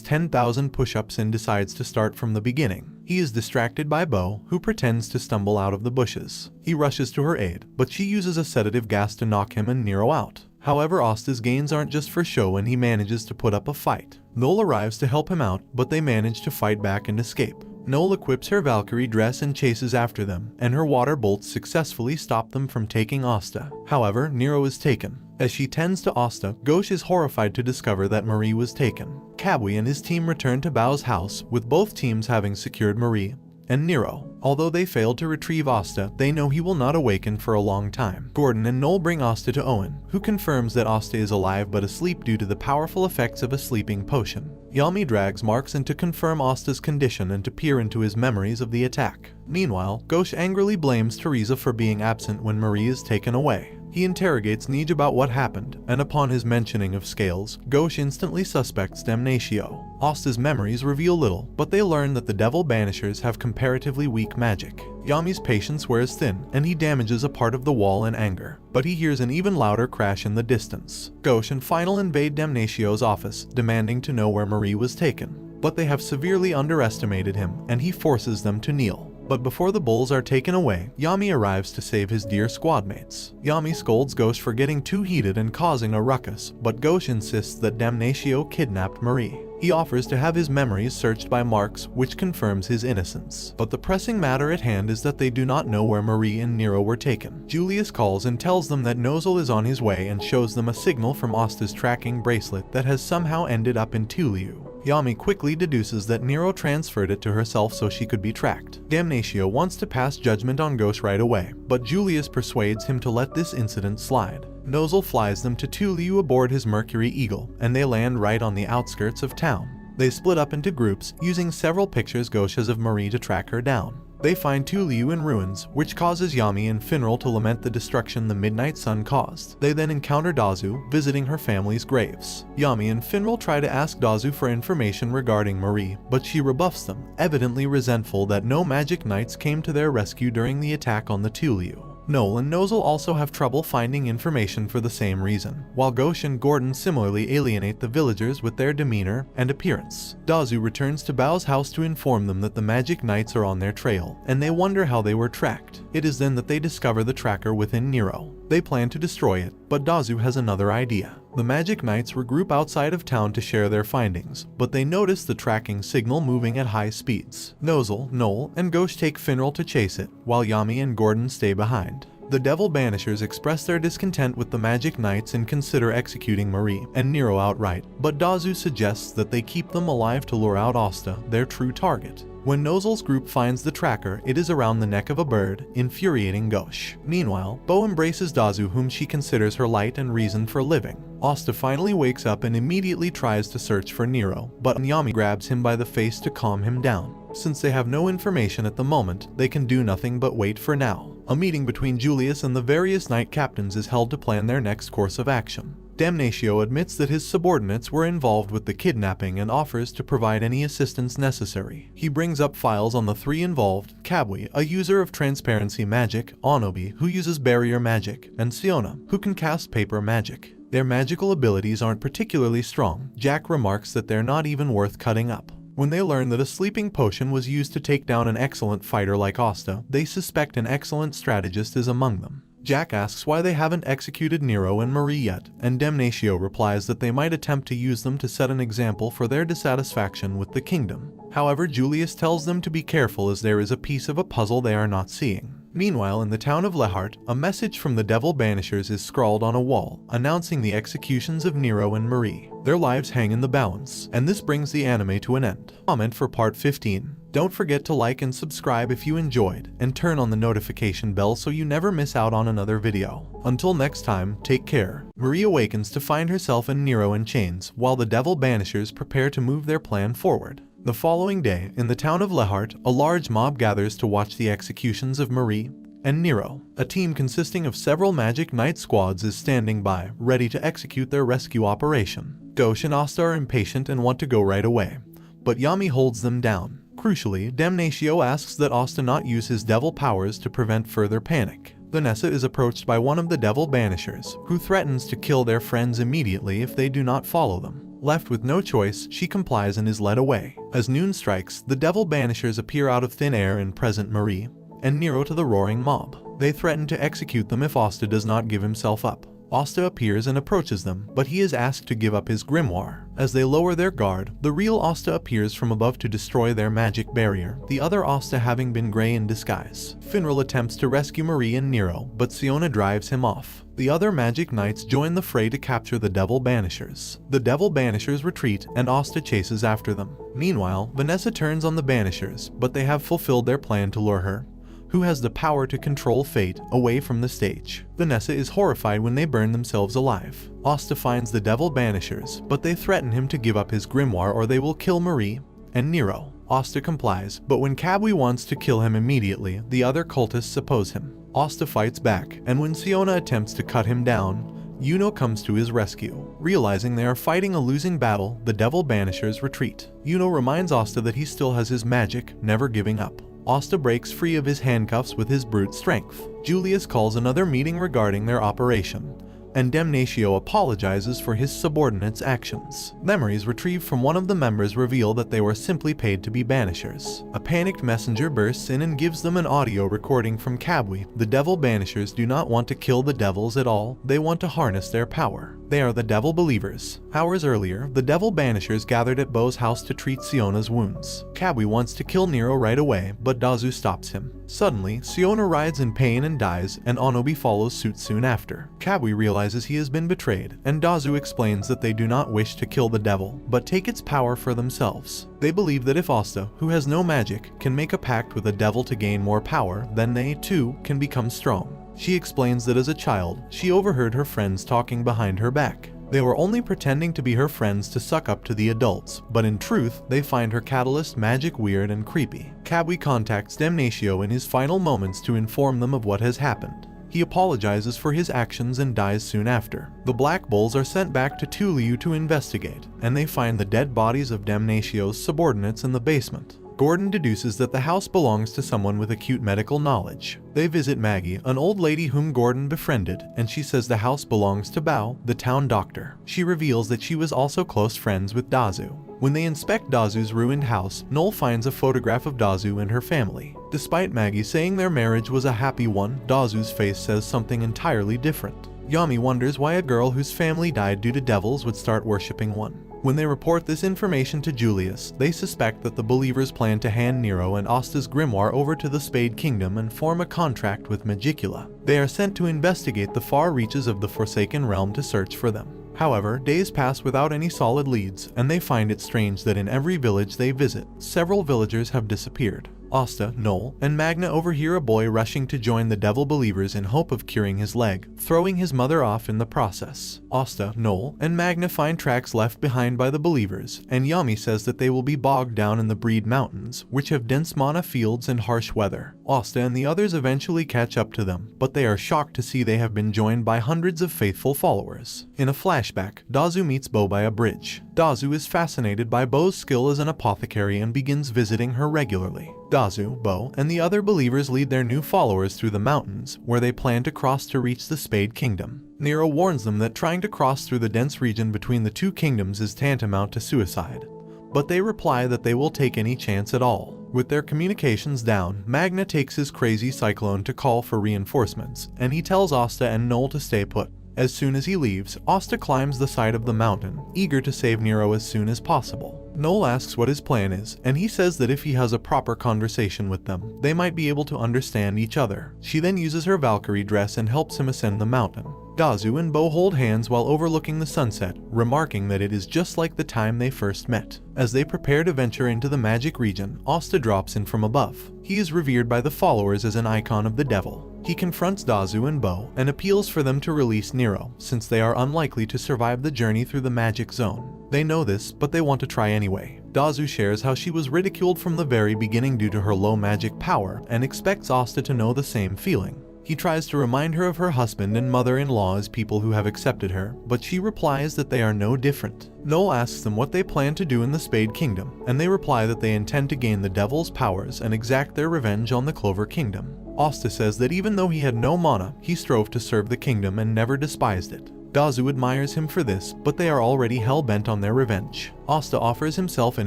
10,000 push-ups and decides to start from the beginning. He is distracted by Bo, who pretends to stumble out of the bushes. He rushes to her aid, but she uses a sedative gas to knock him and Nero out. However, Asta's gains aren't just for show and he manages to put up a fight. Noel arrives to help him out, but they manage to fight back and escape. Noel equips her Valkyrie dress and chases after them, and her water bolts successfully stop them from taking Asta. However, Nero is taken. As she tends to Asta, Ghosh is horrified to discover that Marie was taken. Kabwi and his team return to Bao's house, with both teams having secured Marie and Nero. Although they failed to retrieve Asta, they know he will not awaken for a long time. Gordon and Noel bring Asta to Owen, who confirms that Asta is alive but asleep due to the powerful effects of a sleeping potion. Yami drags Marks in to confirm Asta's condition and to peer into his memories of the attack. Meanwhile, Ghosh angrily blames Teresa for being absent when Marie is taken away. He interrogates Nej about what happened, and upon his mentioning of scales, Ghosh instantly suspects Damnatio. Asta's memories reveal little, but they learn that the Devil Banishers have comparatively weak magic. Yami's patience wears thin, and he damages a part of the wall in anger, but he hears an even louder crash in the distance. Ghosh and Final invade Damnatio's office, demanding to know where Marie was taken. But they have severely underestimated him, and he forces them to kneel. But before the bulls are taken away, Yami arrives to save his dear squadmates. Yami scolds Ghosh for getting too heated and causing a ruckus, but Ghosh insists that Damnatio kidnapped Marie. He offers to have his memories searched by Marks, which confirms his innocence. But the pressing matter at hand is that they do not know where Marie and Nero were taken. Julius calls and tells them that Nozel is on his way and shows them a signal from Asta's tracking bracelet that has somehow ended up in Tuliu. Yami quickly deduces that Nero transferred it to herself so she could be tracked. Damnatio wants to pass judgment on Ghosh right away, but Julius persuades him to let this incident slide. Nozel flies them to Tuliu aboard his Mercury Eagle, and they land right on the outskirts of town. They split up into groups, using several pictures Ghosh has of Marie to track her down. They find Tuliu in ruins, which causes Yami and Finral to lament the destruction the Midnight Sun caused. They then encounter Dazu, visiting her family's graves. Yami and Finral try to ask Dazu for information regarding Marie, but she rebuffs them, evidently resentful that no magic knights came to their rescue during the attack on the Tuliu. Noel and Nozel also have trouble finding information for the same reason, while Ghosh and Gordon similarly alienate the villagers with their demeanor and appearance. Dazu returns to Bao's house to inform them that the magic knights are on their trail, and they wonder how they were tracked. It is then that they discover the tracker within Nero. They plan to destroy it, but Dazu has another idea. The magic knights regroup outside of town to share their findings, but they notice the tracking signal moving at high speeds. Nozel, Noel, and Ghosh take Finral to chase it, while Yami and Gordon stay behind. The Devil Banishers express their discontent with the magic knights and consider executing Marie and Nero outright, but Dazu suggests that they keep them alive to lure out Asta, their true target. When Nozel's group finds the tracker, it is around the neck of a bird, infuriating Ghosh. Meanwhile, Bo embraces Dazu, whom she considers her light and reason for living. Asta finally wakes up and immediately tries to search for Nero, but Yami grabs him by the face to calm him down. Since they have no information at the moment, they can do nothing but wait for now. A meeting between Julius and the various knight captains is held to plan their next course of action. Damnatio admits that his subordinates were involved with the kidnapping and offers to provide any assistance necessary. He brings up files on the three involved: Kabwi, a user of transparency magic, Onobi, who uses barrier magic, and Siona, who can cast paper magic. Their magical abilities aren't particularly strong. Jack remarks that they're not even worth cutting up. When they learn that a sleeping potion was used to take down an excellent fighter like Asta, they suspect an excellent strategist is among them. Jack asks why they haven't executed Nero and Marie yet, and Damnatio replies that they might attempt to use them to set an example for their dissatisfaction with the kingdom. However, Julius tells them to be careful as there is a piece of a puzzle they are not seeing. Meanwhile, in the town of Lehart, a message from the Devil Banishers is scrawled on a wall, announcing the executions of Nero and Marie. Their lives hang in the balance, and this brings the anime to an end. Comment for part 15. Don't forget to like and subscribe if you enjoyed, and turn on the notification bell so you never miss out on another video. Until next time, take care. Marie awakens to find herself and Nero in chains, while the Devil Banishers prepare to move their plan forward. The following day, in the town of Lehart, a large mob gathers to watch the executions of Marie and Nero. A team consisting of several Magic Knight squads is standing by, ready to execute their rescue operation. Ghosh and Asta are impatient and want to go right away, but Yami holds them down. Crucially, Damnatio asks that Asta not use his devil powers to prevent further panic. Vanessa is approached by one of the devil banishers, who threatens to kill their friends immediately if they do not follow them. Left with no choice, she complies and is led away. As noon strikes, the devil banishers appear out of thin air and present Marie and Nero to the roaring mob. They threaten to execute them if Asta does not give himself up. Asta appears and approaches them, but he is asked to give up his grimoire. As they lower their guard, the real Asta appears from above to destroy their magic barrier, the other Asta having been Grey in disguise. Finral attempts to rescue Marie and Nero, but Siona drives him off. The other Magic Knights join the fray to capture the Devil Banishers. The Devil Banishers retreat, and Asta chases after them. Meanwhile, Vanessa turns on the Banishers, but they have fulfilled their plan to lure her, who has the power to control fate, away from the stage. Vanessa is horrified when they burn themselves alive. Asta finds the Devil Banishers, but they threaten him to give up his grimoire or they will kill Marie and Nero. Asta complies, but when Kabui wants to kill him immediately, the other cultists oppose him. Asta fights back, and when Siona attempts to cut him down, Yuno comes to his rescue. Realizing they are fighting a losing battle, the Devil Banishers retreat. Yuno reminds Asta that he still has his magic, never giving up. Asta breaks free of his handcuffs with his brute strength. Julius calls another meeting regarding their operation, and Damnatio apologizes for his subordinates' actions. Memories retrieved from one of the members reveal that they were simply paid to be banishers. A panicked messenger bursts in and gives them an audio recording from Kabui. The Devil Banishers do not want to kill the devils at all, they want to harness their power. They are the Devil Believers. Hours earlier, the Devil Banishers gathered at Bo's house to treat Siona's wounds. Kabui wants to kill Nero right away, but Dazu stops him. Suddenly, Siona writhes in pain and dies, and Onobi follows suit soon after. Kabui realizes he has been betrayed, and Dazu explains that they do not wish to kill the devil, but take its power for themselves. They believe that if Asta, who has no magic, can make a pact with a devil to gain more power, then they, too, can become strong. She explains that as a child, she overheard her friends talking behind her back. They were only pretending to be her friends to suck up to the adults, but in truth, they find her catalyst magic weird and creepy. Kabui contacts Damnatio in his final moments to inform them of what has happened. He apologizes for his actions and dies soon after. The Black Bulls are sent back to Tuliu to investigate, and they find the dead bodies of Damnatio's subordinates in the basement. Gordon deduces that the house belongs to someone with acute medical knowledge. They visit Maggie, an old lady whom Gordon befriended, and she says the house belongs to Bao, the town doctor. She reveals that she was also close friends with Dazu. When they inspect Dazu's ruined house, Noel finds a photograph of Dazu and her family. Despite Maggie saying their marriage was a happy one, Dazu's face says something entirely different. Yami wonders why a girl whose family died due to devils would start worshipping one. When they report this information to Julius, they suspect that the believers plan to hand Nero and Asta's grimoire over to the Spade Kingdom and form a contract with Magicula. They are sent to investigate the far reaches of the Forsaken Realm to search for them. However, days pass without any solid leads, and they find it strange that in every village they visit, several villagers have disappeared. Asta, Noel, and Magna overhear a boy rushing to join the Devil Believers in hope of curing his leg, throwing his mother off in the process. Asta, Noel, and Magna find tracks left behind by the Believers, and Yami says that they will be bogged down in the Breed Mountains, which have dense mana fields and harsh weather. Asta and the others eventually catch up to them, but they are shocked to see they have been joined by hundreds of faithful followers. In a flashback, Dazu meets Bo by a bridge. Dazu is fascinated by Bo's skill as an apothecary and begins visiting her regularly. Dazu, Bo, and the other believers lead their new followers through the mountains, where they plan to cross to reach the Spade Kingdom. Nero warns them that trying to cross through the dense region between the two kingdoms is tantamount to suicide, but they reply that they will take any chance at all. With their communications down, Magna takes his crazy cyclone to call for reinforcements, and he tells Asta and Noel to stay put. As soon as he leaves, Asta climbs the side of the mountain, eager to save Nero as soon as possible. Noel asks what his plan is, and he says that if he has a proper conversation with them, they might be able to understand each other. She then uses her Valkyrie dress and helps him ascend the mountain. Dazu and Bo hold hands while overlooking the sunset, remarking that it is just like the time they first met. As they prepare to venture into the magic region, Asta drops in from above. He is revered by the followers as an icon of the devil. He confronts Dazu and Bo and appeals for them to release Nero, since they are unlikely to survive the journey through the magic zone. They know this, but they want to try anyway. Dazu shares how she was ridiculed from the very beginning due to her low magic power and expects Asta to know the same feeling. He tries to remind her of her husband and mother-in-law as people who have accepted her, but she replies that they are no different. Noel asks them what they plan to do in the Spade Kingdom, and they reply that they intend to gain the devil's powers and exact their revenge on the Clover Kingdom. Asta says that even though he had no mana, he strove to serve the kingdom and never despised it. Dazu admires him for this, but they are already hell-bent on their revenge. Asta offers himself in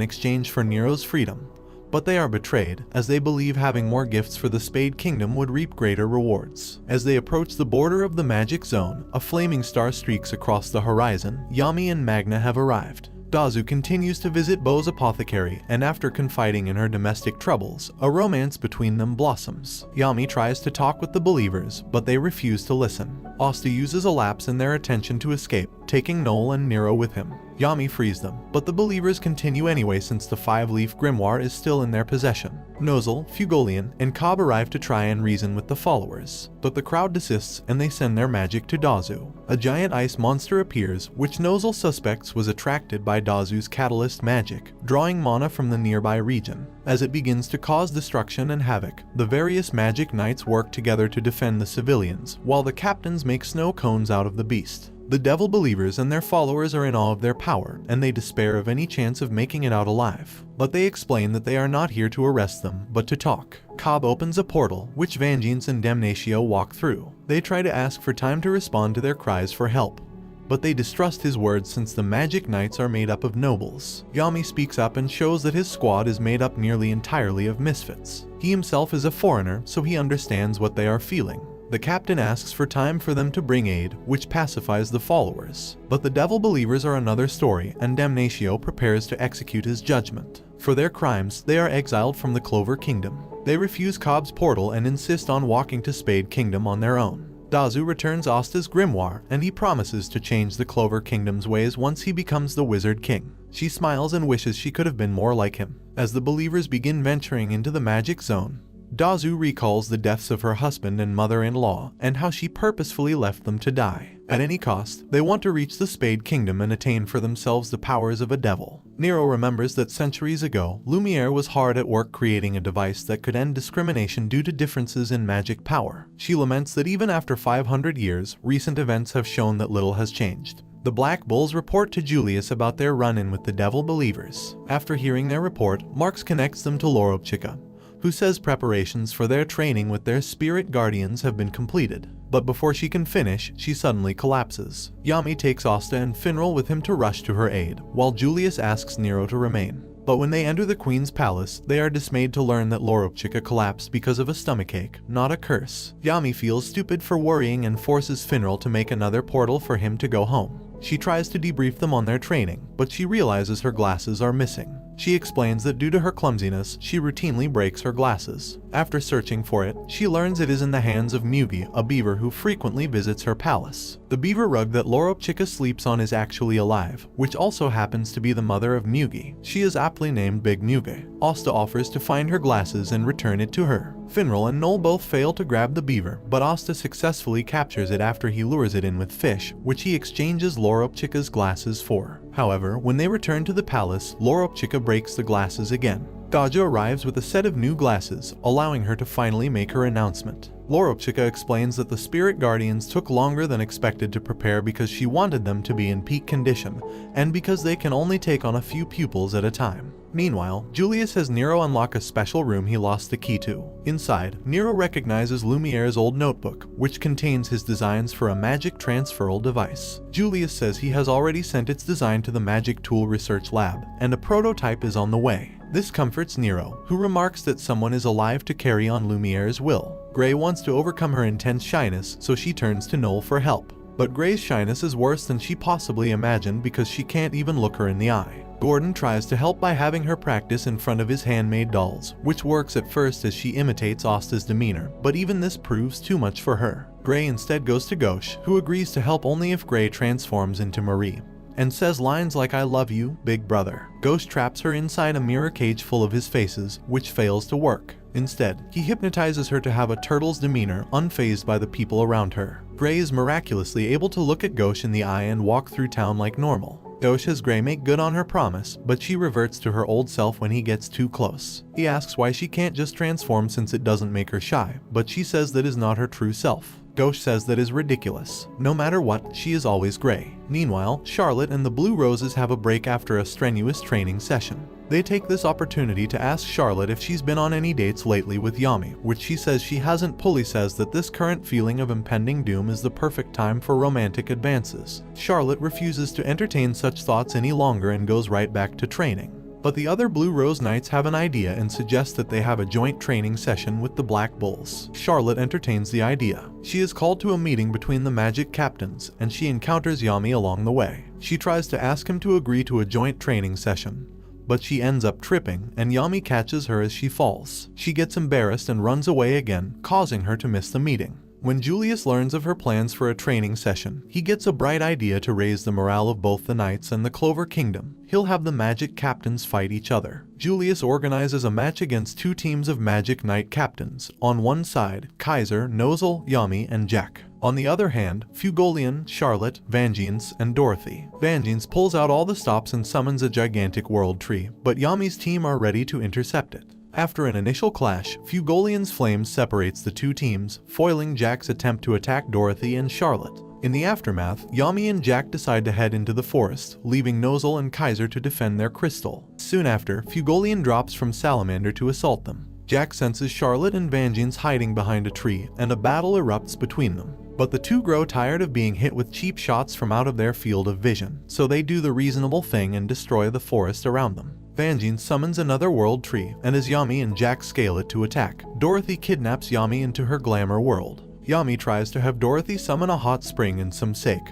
exchange for Nero's freedom, but they are betrayed, as they believe having more gifts for the Spade Kingdom would reap greater rewards. As they approach the border of the magic zone, a flaming star streaks across the horizon. Yami and Magna have arrived. Dazu continues to visit Bo's apothecary, and after confiding in her domestic troubles, a romance between them blossoms. Yami tries to talk with the believers, but they refuse to listen. Asta uses a lapse in their attention to escape, taking Noel and Nero with him. Yami frees them, but the believers continue anyway since the 5-leaf grimoire is still in their possession. Nozel, Fugolian, and Cobb arrive to try and reason with the followers, but the crowd desists and they send their magic to Dazu. A giant ice monster appears, which Nozel suspects was attracted by Dazu's catalyst magic, drawing mana from the nearby region. As it begins to cause destruction and havoc, the various magic knights work together to defend the civilians, while the captains make snow cones out of the beast. The devil believers and their followers are in awe of their power, and they despair of any chance of making it out alive. But they explain that they are not here to arrest them, but to talk. Cobb opens a portal, which Vengeance and Damnatio walk through. They try to ask for time to respond to their cries for help, but they distrust his words since the magic knights are made up of nobles. Yami speaks up and shows that his squad is made up nearly entirely of misfits. He himself is a foreigner, so he understands what they are feeling. The captain asks for time for them to bring aid, which pacifies the followers. But the devil believers are another story, and Damnatio prepares to execute his judgment. For their crimes, they are exiled from the Clover Kingdom. They refuse Cobb's portal and insist on walking to Spade Kingdom on their own. Dazu returns Asta's grimoire, and he promises to change the Clover Kingdom's ways once he becomes the Wizard King. She smiles and wishes she could have been more like him. As the believers begin venturing into the magic zone, Dazu recalls the deaths of her husband and mother-in-law, and how she purposefully left them to die. At any cost, they want to reach the Spade Kingdom and attain for themselves the powers of a devil. Nero remembers that centuries ago, Lumiere was hard at work creating a device that could end discrimination due to differences in magic power. She laments that even after 500 years, recent events have shown that little has changed. The Black Bulls report to Julius about their run-in with the devil believers. After hearing their report, Marx connects them to Loropchika, who says preparations for their training with their spirit guardians have been completed. But before she can finish, she suddenly collapses. Yami takes Asta and Finral with him to rush to her aid, while Julius asks Nero to remain. But when they enter the Queen's palace, they are dismayed to learn that Loropchika collapsed because of a stomachache, not a curse. Yami feels stupid for worrying and forces Finral to make another portal for him to go home. She tries to debrief them on their training, but she realizes her glasses are missing. She explains that due to her clumsiness, she routinely breaks her glasses. After searching for it, she learns it is in the hands of Mugi, a beaver who frequently visits her palace. The beaver rug that Loropchika sleeps on is actually alive, which also happens to be the mother of Mugi. She is aptly named Big Mugi. Asta offers to find her glasses and return it to her. Finral and Noel both fail to grab the beaver, but Asta successfully captures it after he lures it in with fish, which he exchanges Loropchika's glasses for. However, when they return to the palace, Loropchika breaks the glasses again. Dajo arrives with a set of new glasses, allowing her to finally make her announcement. Loropchika explains that the spirit guardians took longer than expected to prepare because she wanted them to be in peak condition, and because they can only take on a few pupils at a time. Meanwhile, Julius has Nero unlock a special room he lost the key to. Inside, Nero recognizes Lumiere's old notebook, which contains his designs for a magic transferal device. Julius says he has already sent its design to the Magic Tool Research Lab, and a prototype is on the way. This comforts Nero, who remarks that someone is alive to carry on Lumiere's will. Gray wants to overcome her intense shyness, so she turns to Noel for help. But Gray's shyness is worse than she possibly imagined because she can't even look her in the eye. Gordon tries to help by having her practice in front of his handmade dolls, which works at first as she imitates Asta's demeanor, but even this proves too much for her. Gray instead goes to Gauche, who agrees to help only if Gray transforms into Marie, and says lines like "I love you, big brother." Ghost traps her inside a mirror cage full of his faces, which fails to work. Instead, he hypnotizes her to have a turtle's demeanor, unfazed by the people around her. Gray is miraculously able to look at Ghost in the eye and walk through town like normal. Ghosh has Gray make good on her promise, but she reverts to her old self when he gets too close. He asks why she can't just transform since it doesn't make her shy, but she says that is not her true self. Ghosh says that is ridiculous. No matter what, she is always Gray. Meanwhile, Charlotte and the Blue Roses have a break after a strenuous training session. They take this opportunity to ask Charlotte if she's been on any dates lately with Yami, which she says she hasn't. Pulley says that this current feeling of impending doom is the perfect time for romantic advances. Charlotte refuses to entertain such thoughts any longer and goes right back to training. But the other Blue Rose Knights have an idea and suggest that they have a joint training session with the Black Bulls. Charlotte entertains the idea. She is called to a meeting between the magic captains, and she encounters Yami along the way. She tries to ask him to agree to a joint training session, but she ends up tripping, and Yami catches her as she falls. She gets embarrassed and runs away again, causing her to miss the meeting. When Julius learns of her plans for a training session, he gets a bright idea to raise the morale of both the Knights and the Clover Kingdom. He'll have the magic captains fight each other. Julius organizes a match against two teams of magic knight captains. On one side, Kaiser, Nozel, Yami, and Jack. On the other hand, Fugolian, Charlotte, Vangeance, and Dorothy. Vangeance pulls out all the stops and summons a gigantic world tree, but Yami's team are ready to intercept it. After an initial clash, Fugolian's flame separates the two teams, foiling Jack's attempt to attack Dorothy and Charlotte. In the aftermath, Yami and Jack decide to head into the forest, leaving Nozel and Kaiser to defend their crystal. Soon after, Fugolian drops from Salamander to assault them. Jack senses Charlotte and Vangeance hiding behind a tree, and a battle erupts between them. But the two grow tired of being hit with cheap shots from out of their field of vision, so they do the reasonable thing and destroy the forest around them. Vangeance summons another world tree, and as Yami and Jack scale it to attack, Dorothy kidnaps Yami into her glamour world. Yami tries to have Dorothy summon a hot spring and some sake,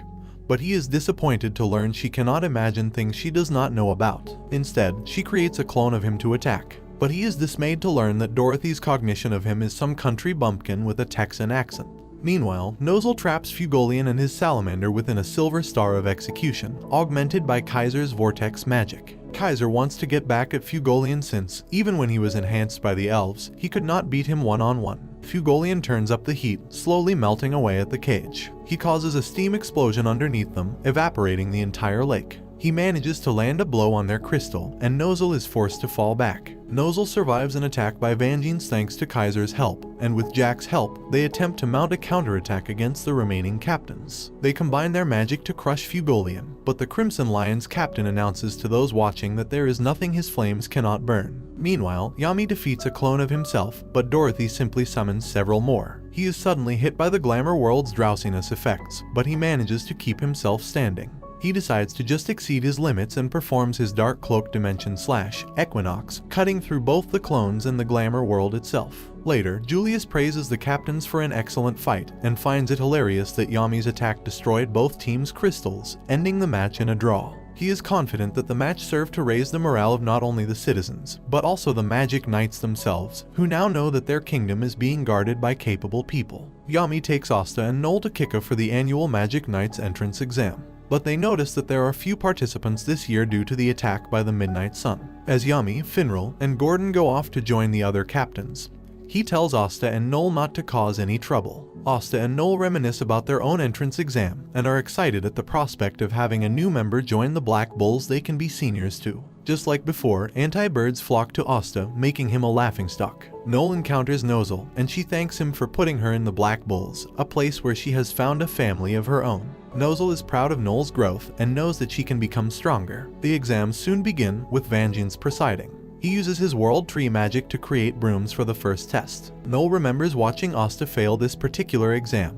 but he is disappointed to learn she cannot imagine things she does not know about. Instead, she creates a clone of him to attack, but he is dismayed to learn that Dorothy's cognition of him is some country bumpkin with a Texan accent. Meanwhile, Nozel traps Fugolian and his salamander within a silver star of execution, augmented by Kaiser's vortex magic. Kaiser wants to get back at Fugolian since, even when he was enhanced by the elves, he could not beat him one-on-one. Fugolian turns up the heat, slowly melting away at the cage. He causes a steam explosion underneath them, evaporating the entire lake. He manages to land a blow on their crystal, and Nozel is forced to fall back. Nozel survives an attack by Vangeance thanks to Kaiser's help, and with Jack's help, they attempt to mount a counterattack against the remaining captains. They combine their magic to crush Fugolian, but the Crimson Lion's captain announces to those watching that there is nothing his flames cannot burn. Meanwhile, Yami defeats a clone of himself, but Dorothy simply summons several more. He is suddenly hit by the glamour world's drowsiness effects, but he manages to keep himself standing. He decides to just exceed his limits and performs his Dark Cloak Dimension / Equinox, cutting through both the clones and the glamour world itself. Later, Julius praises the captains for an excellent fight, and finds it hilarious that Yami's attack destroyed both teams' crystals, ending the match in a draw. He is confident that the match served to raise the morale of not only the citizens, but also the magic knights themselves, who now know that their kingdom is being guarded by capable people. Yami takes Asta and Noel to Kika for the annual Magic Knights entrance exam, but they notice that there are few participants this year due to the attack by the Midnight Sun. As Yami, Finral, and Gordon go off to join the other captains, he tells Asta and Noel not to cause any trouble. Asta and Noel reminisce about their own entrance exam, and are excited at the prospect of having a new member join the Black Bulls they can be seniors to. Just like before, anti-birds flock to Asta, making him a laughingstock. Noel encounters Nozel, and she thanks him for putting her in the Black Bulls, a place where she has found a family of her own. Nozel is proud of Noel's growth, and knows that she can become stronger. The exams soon begin, with Vangeance presiding. He uses his World Tree magic to create brooms for the first test. Noel remembers watching Asta fail this particular exam,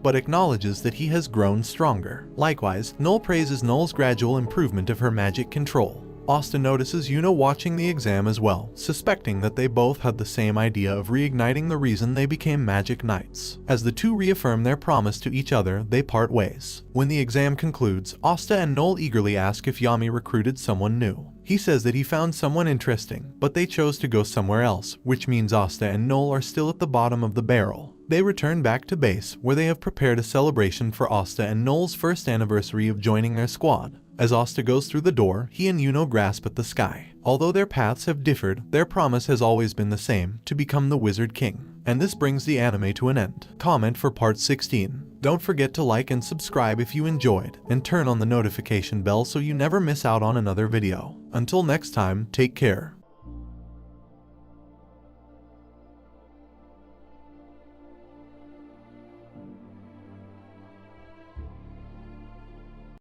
but acknowledges that he has grown stronger. Likewise, Noel praises Noel's gradual improvement of her magic control. Asta notices Yuno watching the exam as well, suspecting that they both had the same idea of reigniting the reason they became magic knights. As the two reaffirm their promise to each other, they part ways. When the exam concludes, Asta and Noel eagerly ask if Yami recruited someone new. He says that he found someone interesting, but they chose to go somewhere else, which means Asta and Noel are still at the bottom of the barrel. They return back to base, where they have prepared a celebration for Asta and Noel's first anniversary of joining their squad. As Asta goes through the door, he and Yuno grasp at the sky. Although their paths have differed, their promise has always been the same, to become the Wizard King. And this brings the anime to an end. Comment for part 16. Don't forget to like and subscribe if you enjoyed, and turn on the notification bell so you never miss out on another video. Until next time, take care.